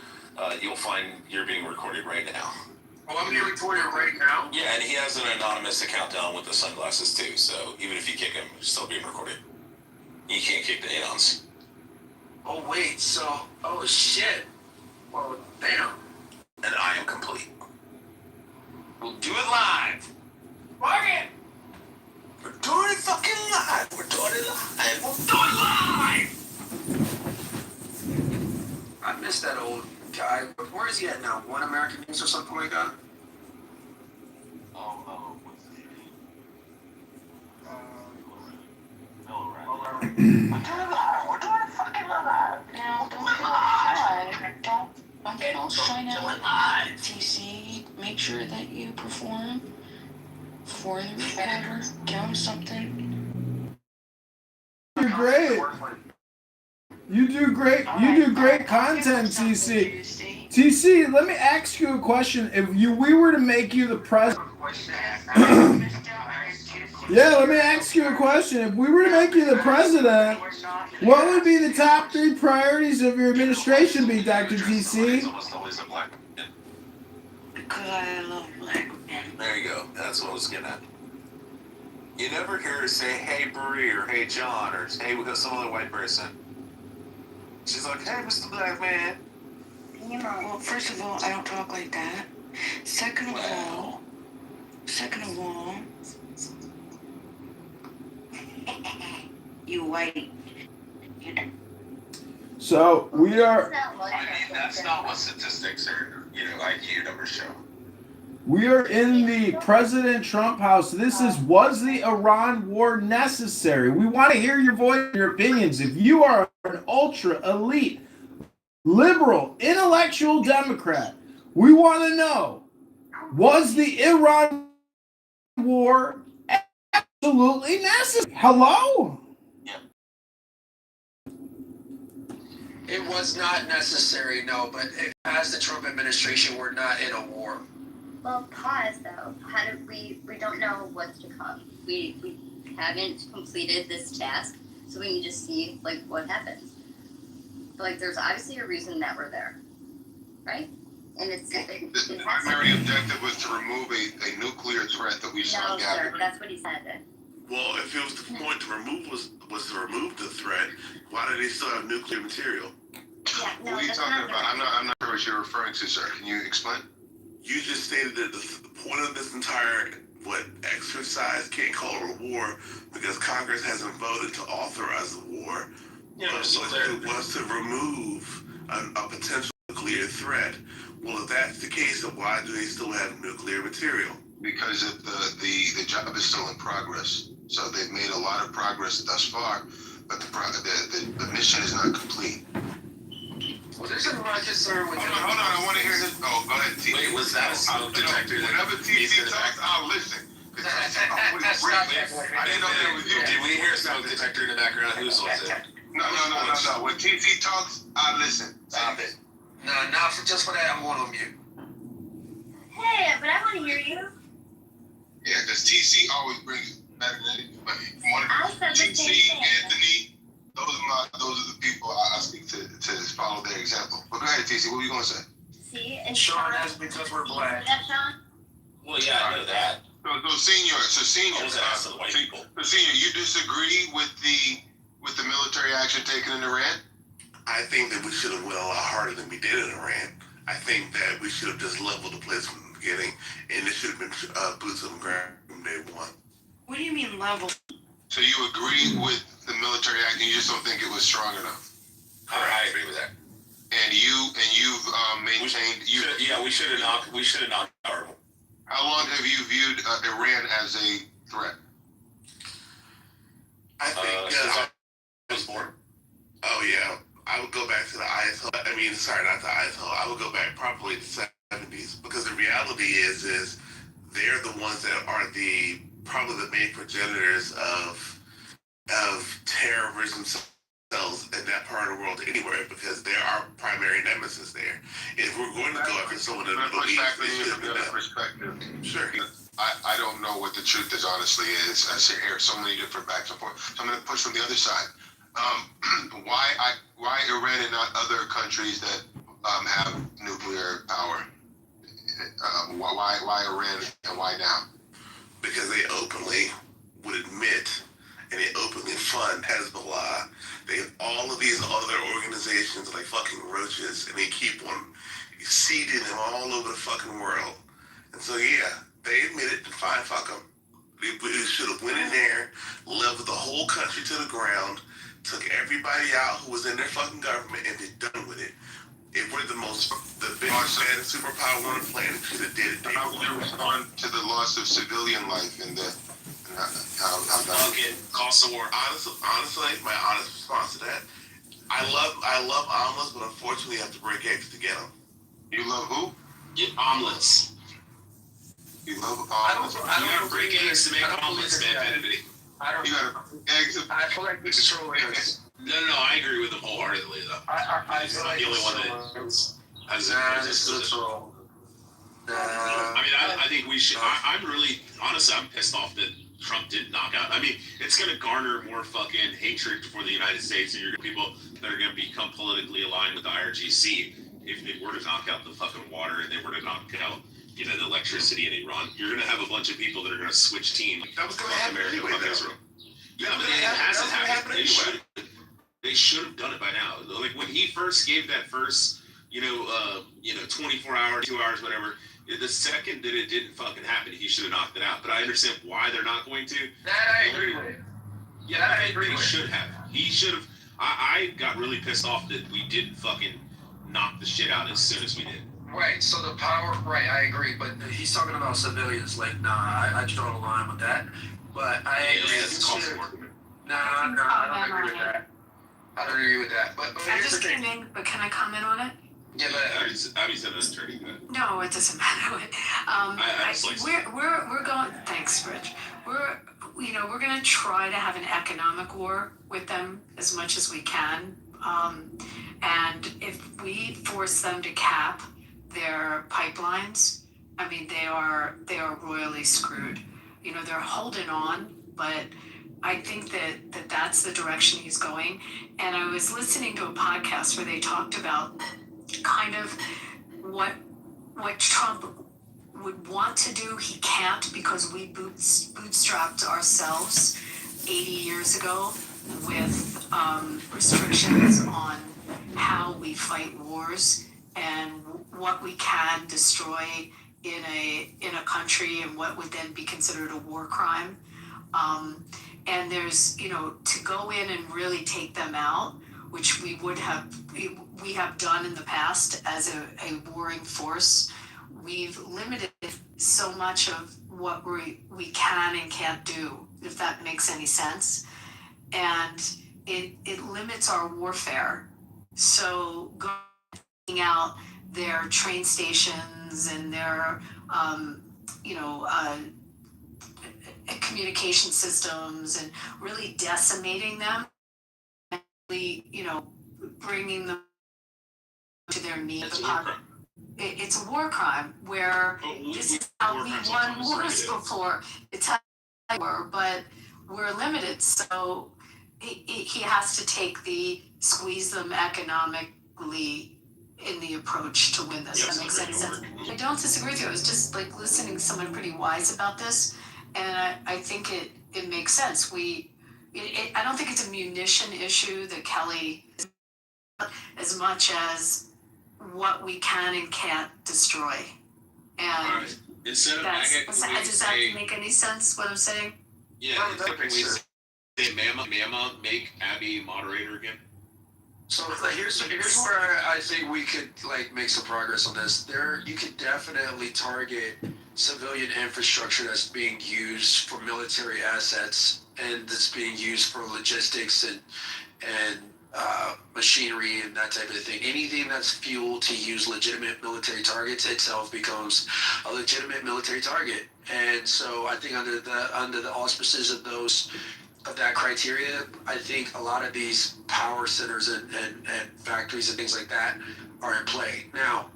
[SPEAKER 2] you'll find you're being recorded right now.
[SPEAKER 9] Oh, I'm being recorded right now?
[SPEAKER 2] Yeah, and he has an anonymous account down with the sunglasses too, so even if you kick him, he's still being recorded. You can't kick the anons.
[SPEAKER 9] Oh, wait, oh shit. Well, damn.
[SPEAKER 2] And I am complete.
[SPEAKER 9] We'll do it live. Fuck it. We're doing it fucking live. We're doing it live. We'll do it live. I miss that old guy, but where is he at now? One American News or something like that?
[SPEAKER 5] We're doing it fucking live. No, don't do it live. Don't My phone's shine out. TC, make sure that you perform for the recorder. Give him something.
[SPEAKER 3] You're great. You do great. You do great content, TC. TC, let me ask you a question. If we were to make you the president, yeah, let me ask you a question. If we were to make you the president, what would be the top 3 priorities of your administration be, Dr. TC?
[SPEAKER 9] Because I love black men. There you go. That's what I was getting at. You never hear her say, hey, Bree, or hey, John, or hey, we got some other white person. She's like, hey, Mr. Black Man.
[SPEAKER 5] You know, well, first of all, I don't talk like that. Second of all, you white.
[SPEAKER 3] So we are.
[SPEAKER 2] I mean, that's not what statistics or IQ numbers show.
[SPEAKER 3] We are in the President Trump house. This is, was the Iran war necessary? We want to hear your voice and your opinions. If you are an ultra elite, liberal, intellectual Democrat, we want to know, was the Iran war absolutely necessary? Hello?
[SPEAKER 9] It was not necessary, no, but as the Trump administration, we're not in a war.
[SPEAKER 15] Well, pause though. How do we don't know what's to come. We haven't completed this task, so we need to see like what happens. But like there's obviously a reason that we're there. Right? And it's
[SPEAKER 21] The primary objective was to remove a nuclear threat that we saw
[SPEAKER 15] no,
[SPEAKER 21] gathering.
[SPEAKER 15] sir, that's what he said.
[SPEAKER 10] Well, if it was the point to remove was to remove the threat, why do they still have nuclear material?
[SPEAKER 15] Yeah, no,
[SPEAKER 21] What are you talking about? I'm not sure what you're referring to, sir. Can you explain?
[SPEAKER 10] You just stated that the point of this entire exercise, can't call it a war because Congress hasn't voted to authorize the war.
[SPEAKER 9] Yeah,
[SPEAKER 10] it was to remove a potential nuclear threat. Well, if that's the case, then why do they still have nuclear material?
[SPEAKER 21] Because the job is still in progress. So they've made a lot of progress thus far, but the mission is not complete.
[SPEAKER 9] Well, there's a lot of concern with
[SPEAKER 21] Hold on, I want to hear this. Oh, go ahead, TC.
[SPEAKER 2] Wait, was that a smoke detector?
[SPEAKER 21] Whenever TC talks, I'll listen. I didn't know that was you.
[SPEAKER 2] Did we hear a smoke detector in the background? Whose was it?
[SPEAKER 21] No. When TC talks, I listen.
[SPEAKER 9] Stop it. No, not for just for that. I'm going on mute.
[SPEAKER 15] Hey, but I want to hear you.
[SPEAKER 21] Yeah, because TC always brings it better than anybody.
[SPEAKER 15] I said the same
[SPEAKER 21] TC,
[SPEAKER 15] thing.
[SPEAKER 21] Anthony, those are the people I speak to follow their example. But go ahead, TC. What were you going to say?
[SPEAKER 15] See, and
[SPEAKER 9] Sean, that's because we're black.
[SPEAKER 15] That, Sean?
[SPEAKER 2] Well, yeah, I know that.
[SPEAKER 21] So senior,
[SPEAKER 2] I was asking the white people.
[SPEAKER 21] So senior, you disagree with the military action taken in Iran?
[SPEAKER 10] I think that we should have went a lot harder than we did in Iran. I think that we should have just leveled the place from the beginning, and it should have been boots on the ground from day one.
[SPEAKER 5] What do you mean level?
[SPEAKER 21] So you agree with the military action, you just don't think it was strong enough?
[SPEAKER 2] I agree with that.
[SPEAKER 21] And you've maintained.
[SPEAKER 2] We should have not.
[SPEAKER 21] How long have you viewed Iran as a threat?
[SPEAKER 10] I think
[SPEAKER 2] since I was born.
[SPEAKER 10] Oh yeah, I would go back to the ISL. I mean, sorry, not the ISL. I would go back probably to the 70s because the reality is they're the ones that are probably the main progenitors of terrorism cells in that part of the world anywhere because they're our primary nemesis there. If we're going to go after someone in the Middle East, they should have been that.
[SPEAKER 21] Perspective.
[SPEAKER 10] Sure.
[SPEAKER 21] I don't know what the truth is, honestly. I hear so many different backs and forth. So I'm going to push from the other side. Why Iran and not other countries that have nuclear power? Why Iran and why now?
[SPEAKER 10] Because they openly would admit and they openly fund Hezbollah. They have all of these other organizations like fucking roaches, and they keep on seeding them all over the fucking world. And so yeah, they admit it, and fine, fuck them. They should have went in there, leveled the whole country to the ground, took everybody out who was in their fucking government, and been done with it. If we're the biggest bad superpower on the planet, should have did it.
[SPEAKER 21] How would you respond to the loss of civilian life and how that
[SPEAKER 2] cost of war?
[SPEAKER 10] Honestly, my honest response to that, I love omelets, but unfortunately, you have to break eggs to get them.
[SPEAKER 21] You love who?
[SPEAKER 2] Get omelets.
[SPEAKER 21] You love
[SPEAKER 2] I
[SPEAKER 21] omelets.
[SPEAKER 2] don't you gotta break eggs to make omelets, man, Benedict.
[SPEAKER 21] I don't. You gotta eggs.
[SPEAKER 7] I feel like this is trolling.
[SPEAKER 2] No, I agree with him wholeheartedly, though.
[SPEAKER 7] I
[SPEAKER 2] He's
[SPEAKER 7] feel
[SPEAKER 2] not
[SPEAKER 7] like
[SPEAKER 2] the only
[SPEAKER 7] this
[SPEAKER 2] one
[SPEAKER 7] is
[SPEAKER 2] that
[SPEAKER 7] trolling.
[SPEAKER 2] has
[SPEAKER 7] This is a troll.
[SPEAKER 2] I mean, I think we should. I'm really, honestly, I'm pissed off that Trump didn't knock out. I mean, it's going to garner more fucking hatred for the United States, and you're gonna people that are going to become politically aligned with the IRGC if they were to knock out the fucking water and they were to knock out, you know, the electricity in Iran. You're going to have a bunch of people that are going to switch team.
[SPEAKER 21] That was going to happen anyway, though.
[SPEAKER 2] Yeah, but it hasn't happened. They should have done it by now. Like when he first gave that first, 24 hours, 2 hours, whatever. The second that it didn't fucking happen, he should have knocked it out. But I understand why they're not going to.
[SPEAKER 7] That I agree with.
[SPEAKER 2] Yeah, I agree. He should have. He should have. I got really pissed off that we didn't fucking knock the shit out as soon as we did.
[SPEAKER 12] Right, so the power, right, I agree, but he's talking about civilians. Like, nah, I draw the line with that. But I agree. Nah, I don't agree with that. I don't agree with that. But
[SPEAKER 22] I just came in, but can I comment on it?
[SPEAKER 2] Yeah, but Abby's an attorney.
[SPEAKER 22] No, it doesn't matter. We're going. Thanks, Rich. We're going to try to have an economic war with them as much as we can. And if we force them to cap their pipelines, I mean, they are royally screwed. They're holding on, but I think that's the direction he's going. And I was listening to a podcast where they talked about kind of what Trump would want to do, he can't because we bootstrapped ourselves 80 years ago with restrictions on how we fight wars and what we can destroy in a country and what would then be considered a war crime. And there's, to go in and really take them out, which we have done in the past as a warring force. We've limited so much of what we can and can't do, if that makes any sense. And it limits our warfare. So going out their train stations and their, communication systems and really decimating them, and really, bringing them to their knees. It's a war crime where this is how we won wars before. It's how we were, but we're limited. So he has to squeeze them economically in the approach to win this. That makes any sense. I don't disagree with you. I was just like listening to someone pretty wise about this, and I think it makes sense. I don't think it's a munition issue that Kelly, as much as what we can and can't destroy. And
[SPEAKER 2] instead of
[SPEAKER 22] does that make any sense? What I'm saying?
[SPEAKER 2] Yeah, can we say Mama make Abby moderator again?
[SPEAKER 12] So here's where I think we could make some progress on this. You could definitely target civilian infrastructure that's being used for military assets and that's being used for logistics and machinery and that type of thing. Anything that's fuel to use legitimate military targets itself becomes a legitimate military target. And so I think under the auspices of that criteria, I think a lot of these power centers and factories and things like that are in play. Now,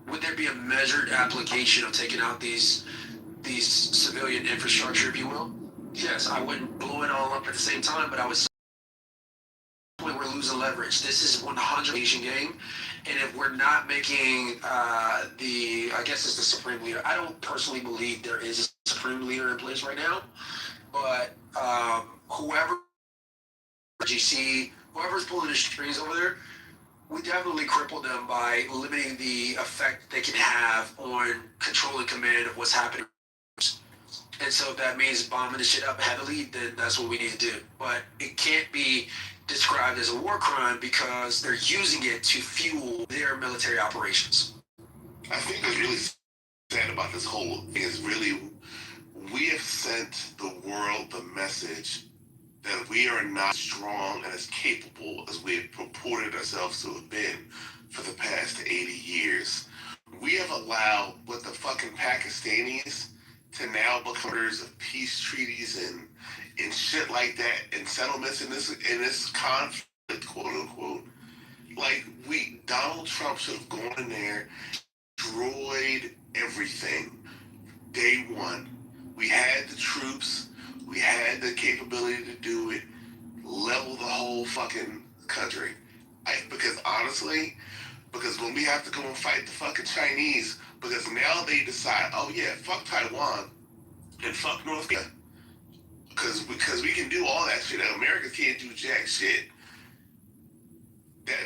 [SPEAKER 12] would there be a measured application of taking out these civilian infrastructure, if you will? Yes, I wouldn't blow it all up at the same time, but I would say we're losing leverage. This is 100% Asian game, and if we're not making I guess it's the supreme leader. I don't personally believe there is a supreme leader in place right now, but whoever GC, whoever's pulling the strings over there, we definitely cripple them by limiting the effect they can have on control and command of what's happening. And so if that means bombing the shit up heavily, then that's what we need to do. But it can't be described as a war crime because they're using it to fuel their military operations.
[SPEAKER 10] I think what's really sad about this whole thing is really we have sent the world the message that we are not strong and as capable as we have purported ourselves to have been for the past 80 years. We have allowed what the fucking Pakistanis to now become members of peace treaties and shit like that and settlements in this conflict, quote unquote. Like Donald Trump should have gone in there, destroyed everything. Day one. We had the troops, we had the capability to do it, level the whole fucking country. Because honestly, when we have to go and fight the fucking Chinese, because now they decide, oh yeah, fuck Taiwan and fuck North Korea. Because we can do all that shit. America can't do jack shit.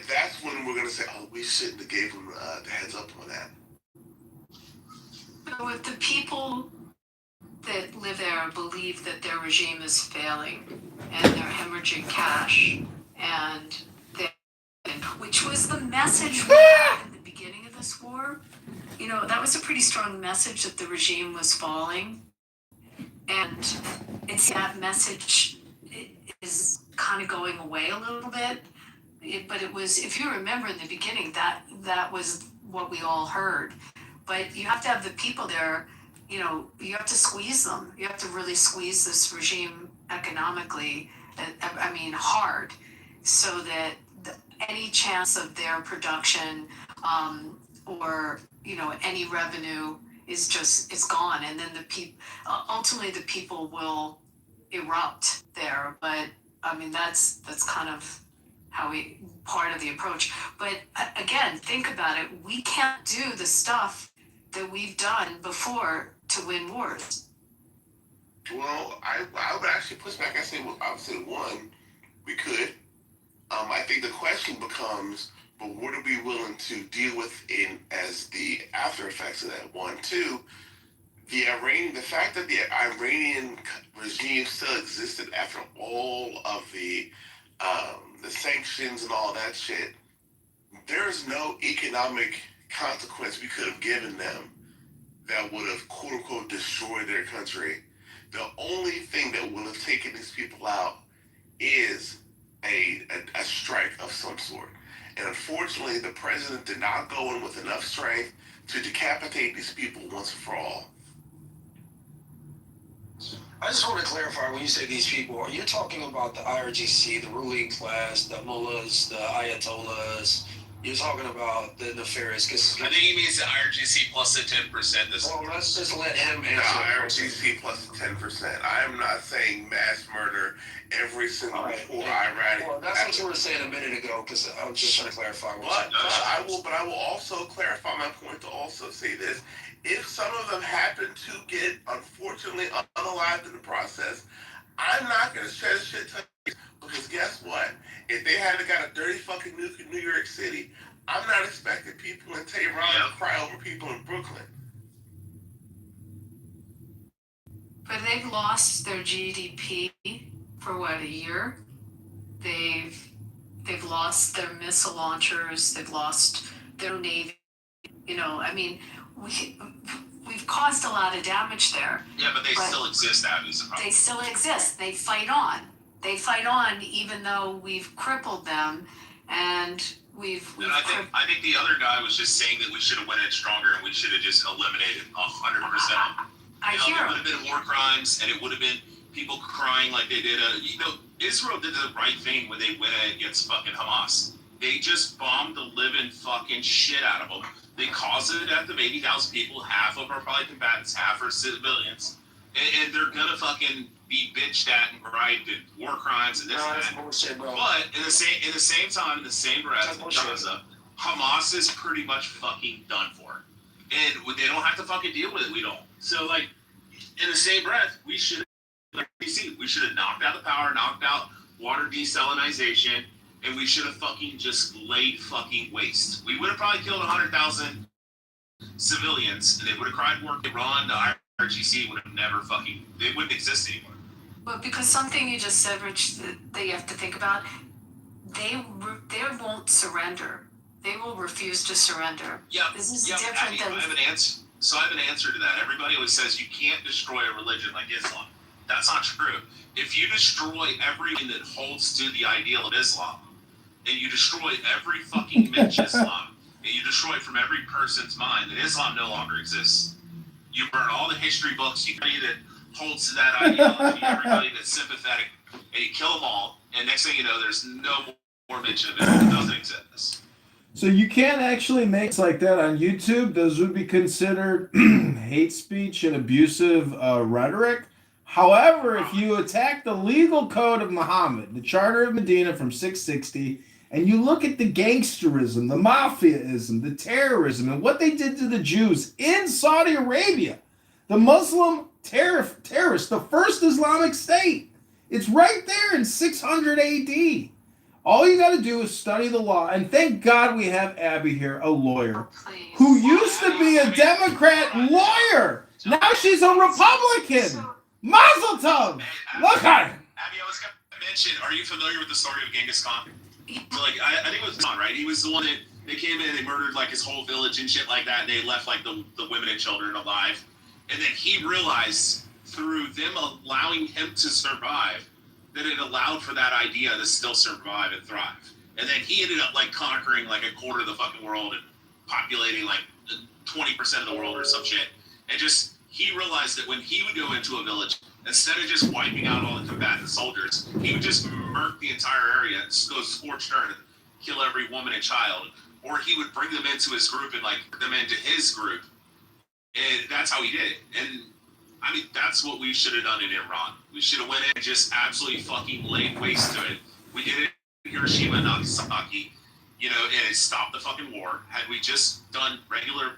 [SPEAKER 10] That's when we're gonna say, oh, we shouldn't have gave them the heads up on that.
[SPEAKER 22] So if the people that live there believe that their regime is failing and they're hemorrhaging cash, and which was the message we had in the beginning of this war, that was a pretty strong message that the regime was falling. And it's that message is kind of going away a little bit. But it was, if you remember in the beginning, that was what we all heard. But you have to have the people there, you have to squeeze them. You have to really squeeze this regime economically, hard, so that any chance of their production or, any revenue is just, it's gone. And then ultimately the people will erupt there. But that's kind of part of the approach. But again, think about it. We can't do the stuff that we've done before to win wars.
[SPEAKER 10] Well, I would actually push back. I would say one, we could. I think the question becomes, but what are we willing to deal with as the after effects of that? One, two, the fact that the Iranian regime still existed after all of the sanctions and all that shit. There's no economic consequence we could have given them that would have quote unquote destroyed their country. The only thing that would have taken these people out is a strike of some sort. And unfortunately, the president did not go in with enough strength to decapitate these people once and for all.
[SPEAKER 12] I just want to clarify, when you say these people, are you talking about the IRGC, the ruling class, the mullahs, the ayatollahs? You're talking about the nefarious?
[SPEAKER 2] I think he means the IRGC plus the 10%.
[SPEAKER 12] Well, let's just let him answer.
[SPEAKER 10] No, IRGC plus the 10%. I am not saying mass murder every single poor Iranian.
[SPEAKER 12] Well, that's what you were saying a minute ago, because I was just trying to clarify.
[SPEAKER 10] I will also clarify my point to also say this. If some of them happen to get, unfortunately, unalived in the process, I'm not going to shed a shit ton, because guess what? If they had got a dirty fucking nuke in New York City, I'm not expecting people in Tehran to cry over people in Brooklyn.
[SPEAKER 22] But they've lost their GDP for what, a year? They've lost their missile launchers. They've lost their navy. We've caused a lot of damage there.
[SPEAKER 2] Yeah, but they still exist. That is a problem.
[SPEAKER 22] They still exist. They fight on. They fight on, even though we've crippled them, and
[SPEAKER 2] I think the other guy was just saying that we should have went in stronger and we should have just eliminated 100%.
[SPEAKER 22] I hear
[SPEAKER 2] it would have been war crimes, and it would have been people crying like they did. Israel did the right thing when they went against fucking Hamas. They just bombed the living fucking shit out of them. They caused the death of 80,000 people. Half of them are probably combatants, half are civilians, and they're gonna fucking be bitched at and bribed and war crimes and this and that.
[SPEAKER 12] Bullshit, bro.
[SPEAKER 2] But in the same time, in the same breath, Gaza, Hamas is pretty much fucking done for, and they don't have to fucking deal with it. We don't. So in the same breath, we should have knocked out the power, knocked out water desalinization, and we should have fucking just laid fucking waste. We would have probably killed 100,000 civilians, and they would have cried war. Iran, the IRGC would have never fucking, they wouldn't exist anymore.
[SPEAKER 22] But because something you just said, Rich, that you have to think about, they won't surrender. They will refuse to surrender.
[SPEAKER 2] Yeah,
[SPEAKER 22] this is different than.
[SPEAKER 2] I have an answer. So I have an answer to that. Everybody always says you can't destroy a religion like Islam. That's not true. If you destroy everything that holds to the ideal of Islam, and you destroy every fucking mention of Islam, and you destroy from every person's mind that Islam no longer exists. You burn all the history books, everybody that holds to that ideology, everybody that's sympathetic, and you kill them all, and next thing you know, there's no more mention of it. It doesn't exist.
[SPEAKER 3] So you can't actually make it like that on YouTube. Those would be considered hate speech and abusive rhetoric. However, if you attack the legal code of Muhammad, the Charter of Medina from 660, and you look at the gangsterism, the mafiaism, the terrorism, and what they did to the Jews in Saudi Arabia, the Muslim terrorists, the first Islamic State, it's right there in 600 AD. All you got to do is study the law, and thank God we have Abby here, a lawyer, who used to be a Democrat lawyer. Now she's a Republican. Mazel tov. Look at her.
[SPEAKER 2] Abby, I was going to mention, are you familiar with the story of Genghis Khan? So, like, I think it was Khan, right? He was the one that they came in and they murdered like his whole village and shit like that, and they left like the women and children alive. And then he realized through them allowing him to survive that it allowed for that idea to still survive and thrive. And then he ended up like conquering like a quarter of the fucking world and populating like 20% of the world or some shit. And just, he realized that when he would go into a village, instead of just wiping out all the combatant soldiers, he would just murk the entire area and just go scorched earth and kill every woman and child. Or he would bring them into his group and like them into his group. And that's how he did it. And I mean, that's what we should have done in Iran. We should have went in and just absolutely fucking laid waste to it. We did it in Hiroshima and Nagasaki, you know, and it stopped the fucking war. Had we just done regular,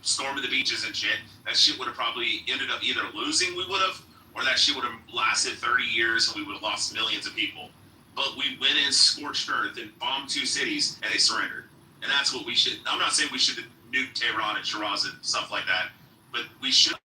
[SPEAKER 2] storming the beaches and shit, that shit would have probably ended up either losing, we would have, or that shit would have lasted 30 years and we would have lost millions of people. But we went in scorched earth and bombed 2 cities and they surrendered. And that's what we should, I'm not saying we should nuke Tehran and Shiraz and stuff like that, but we should have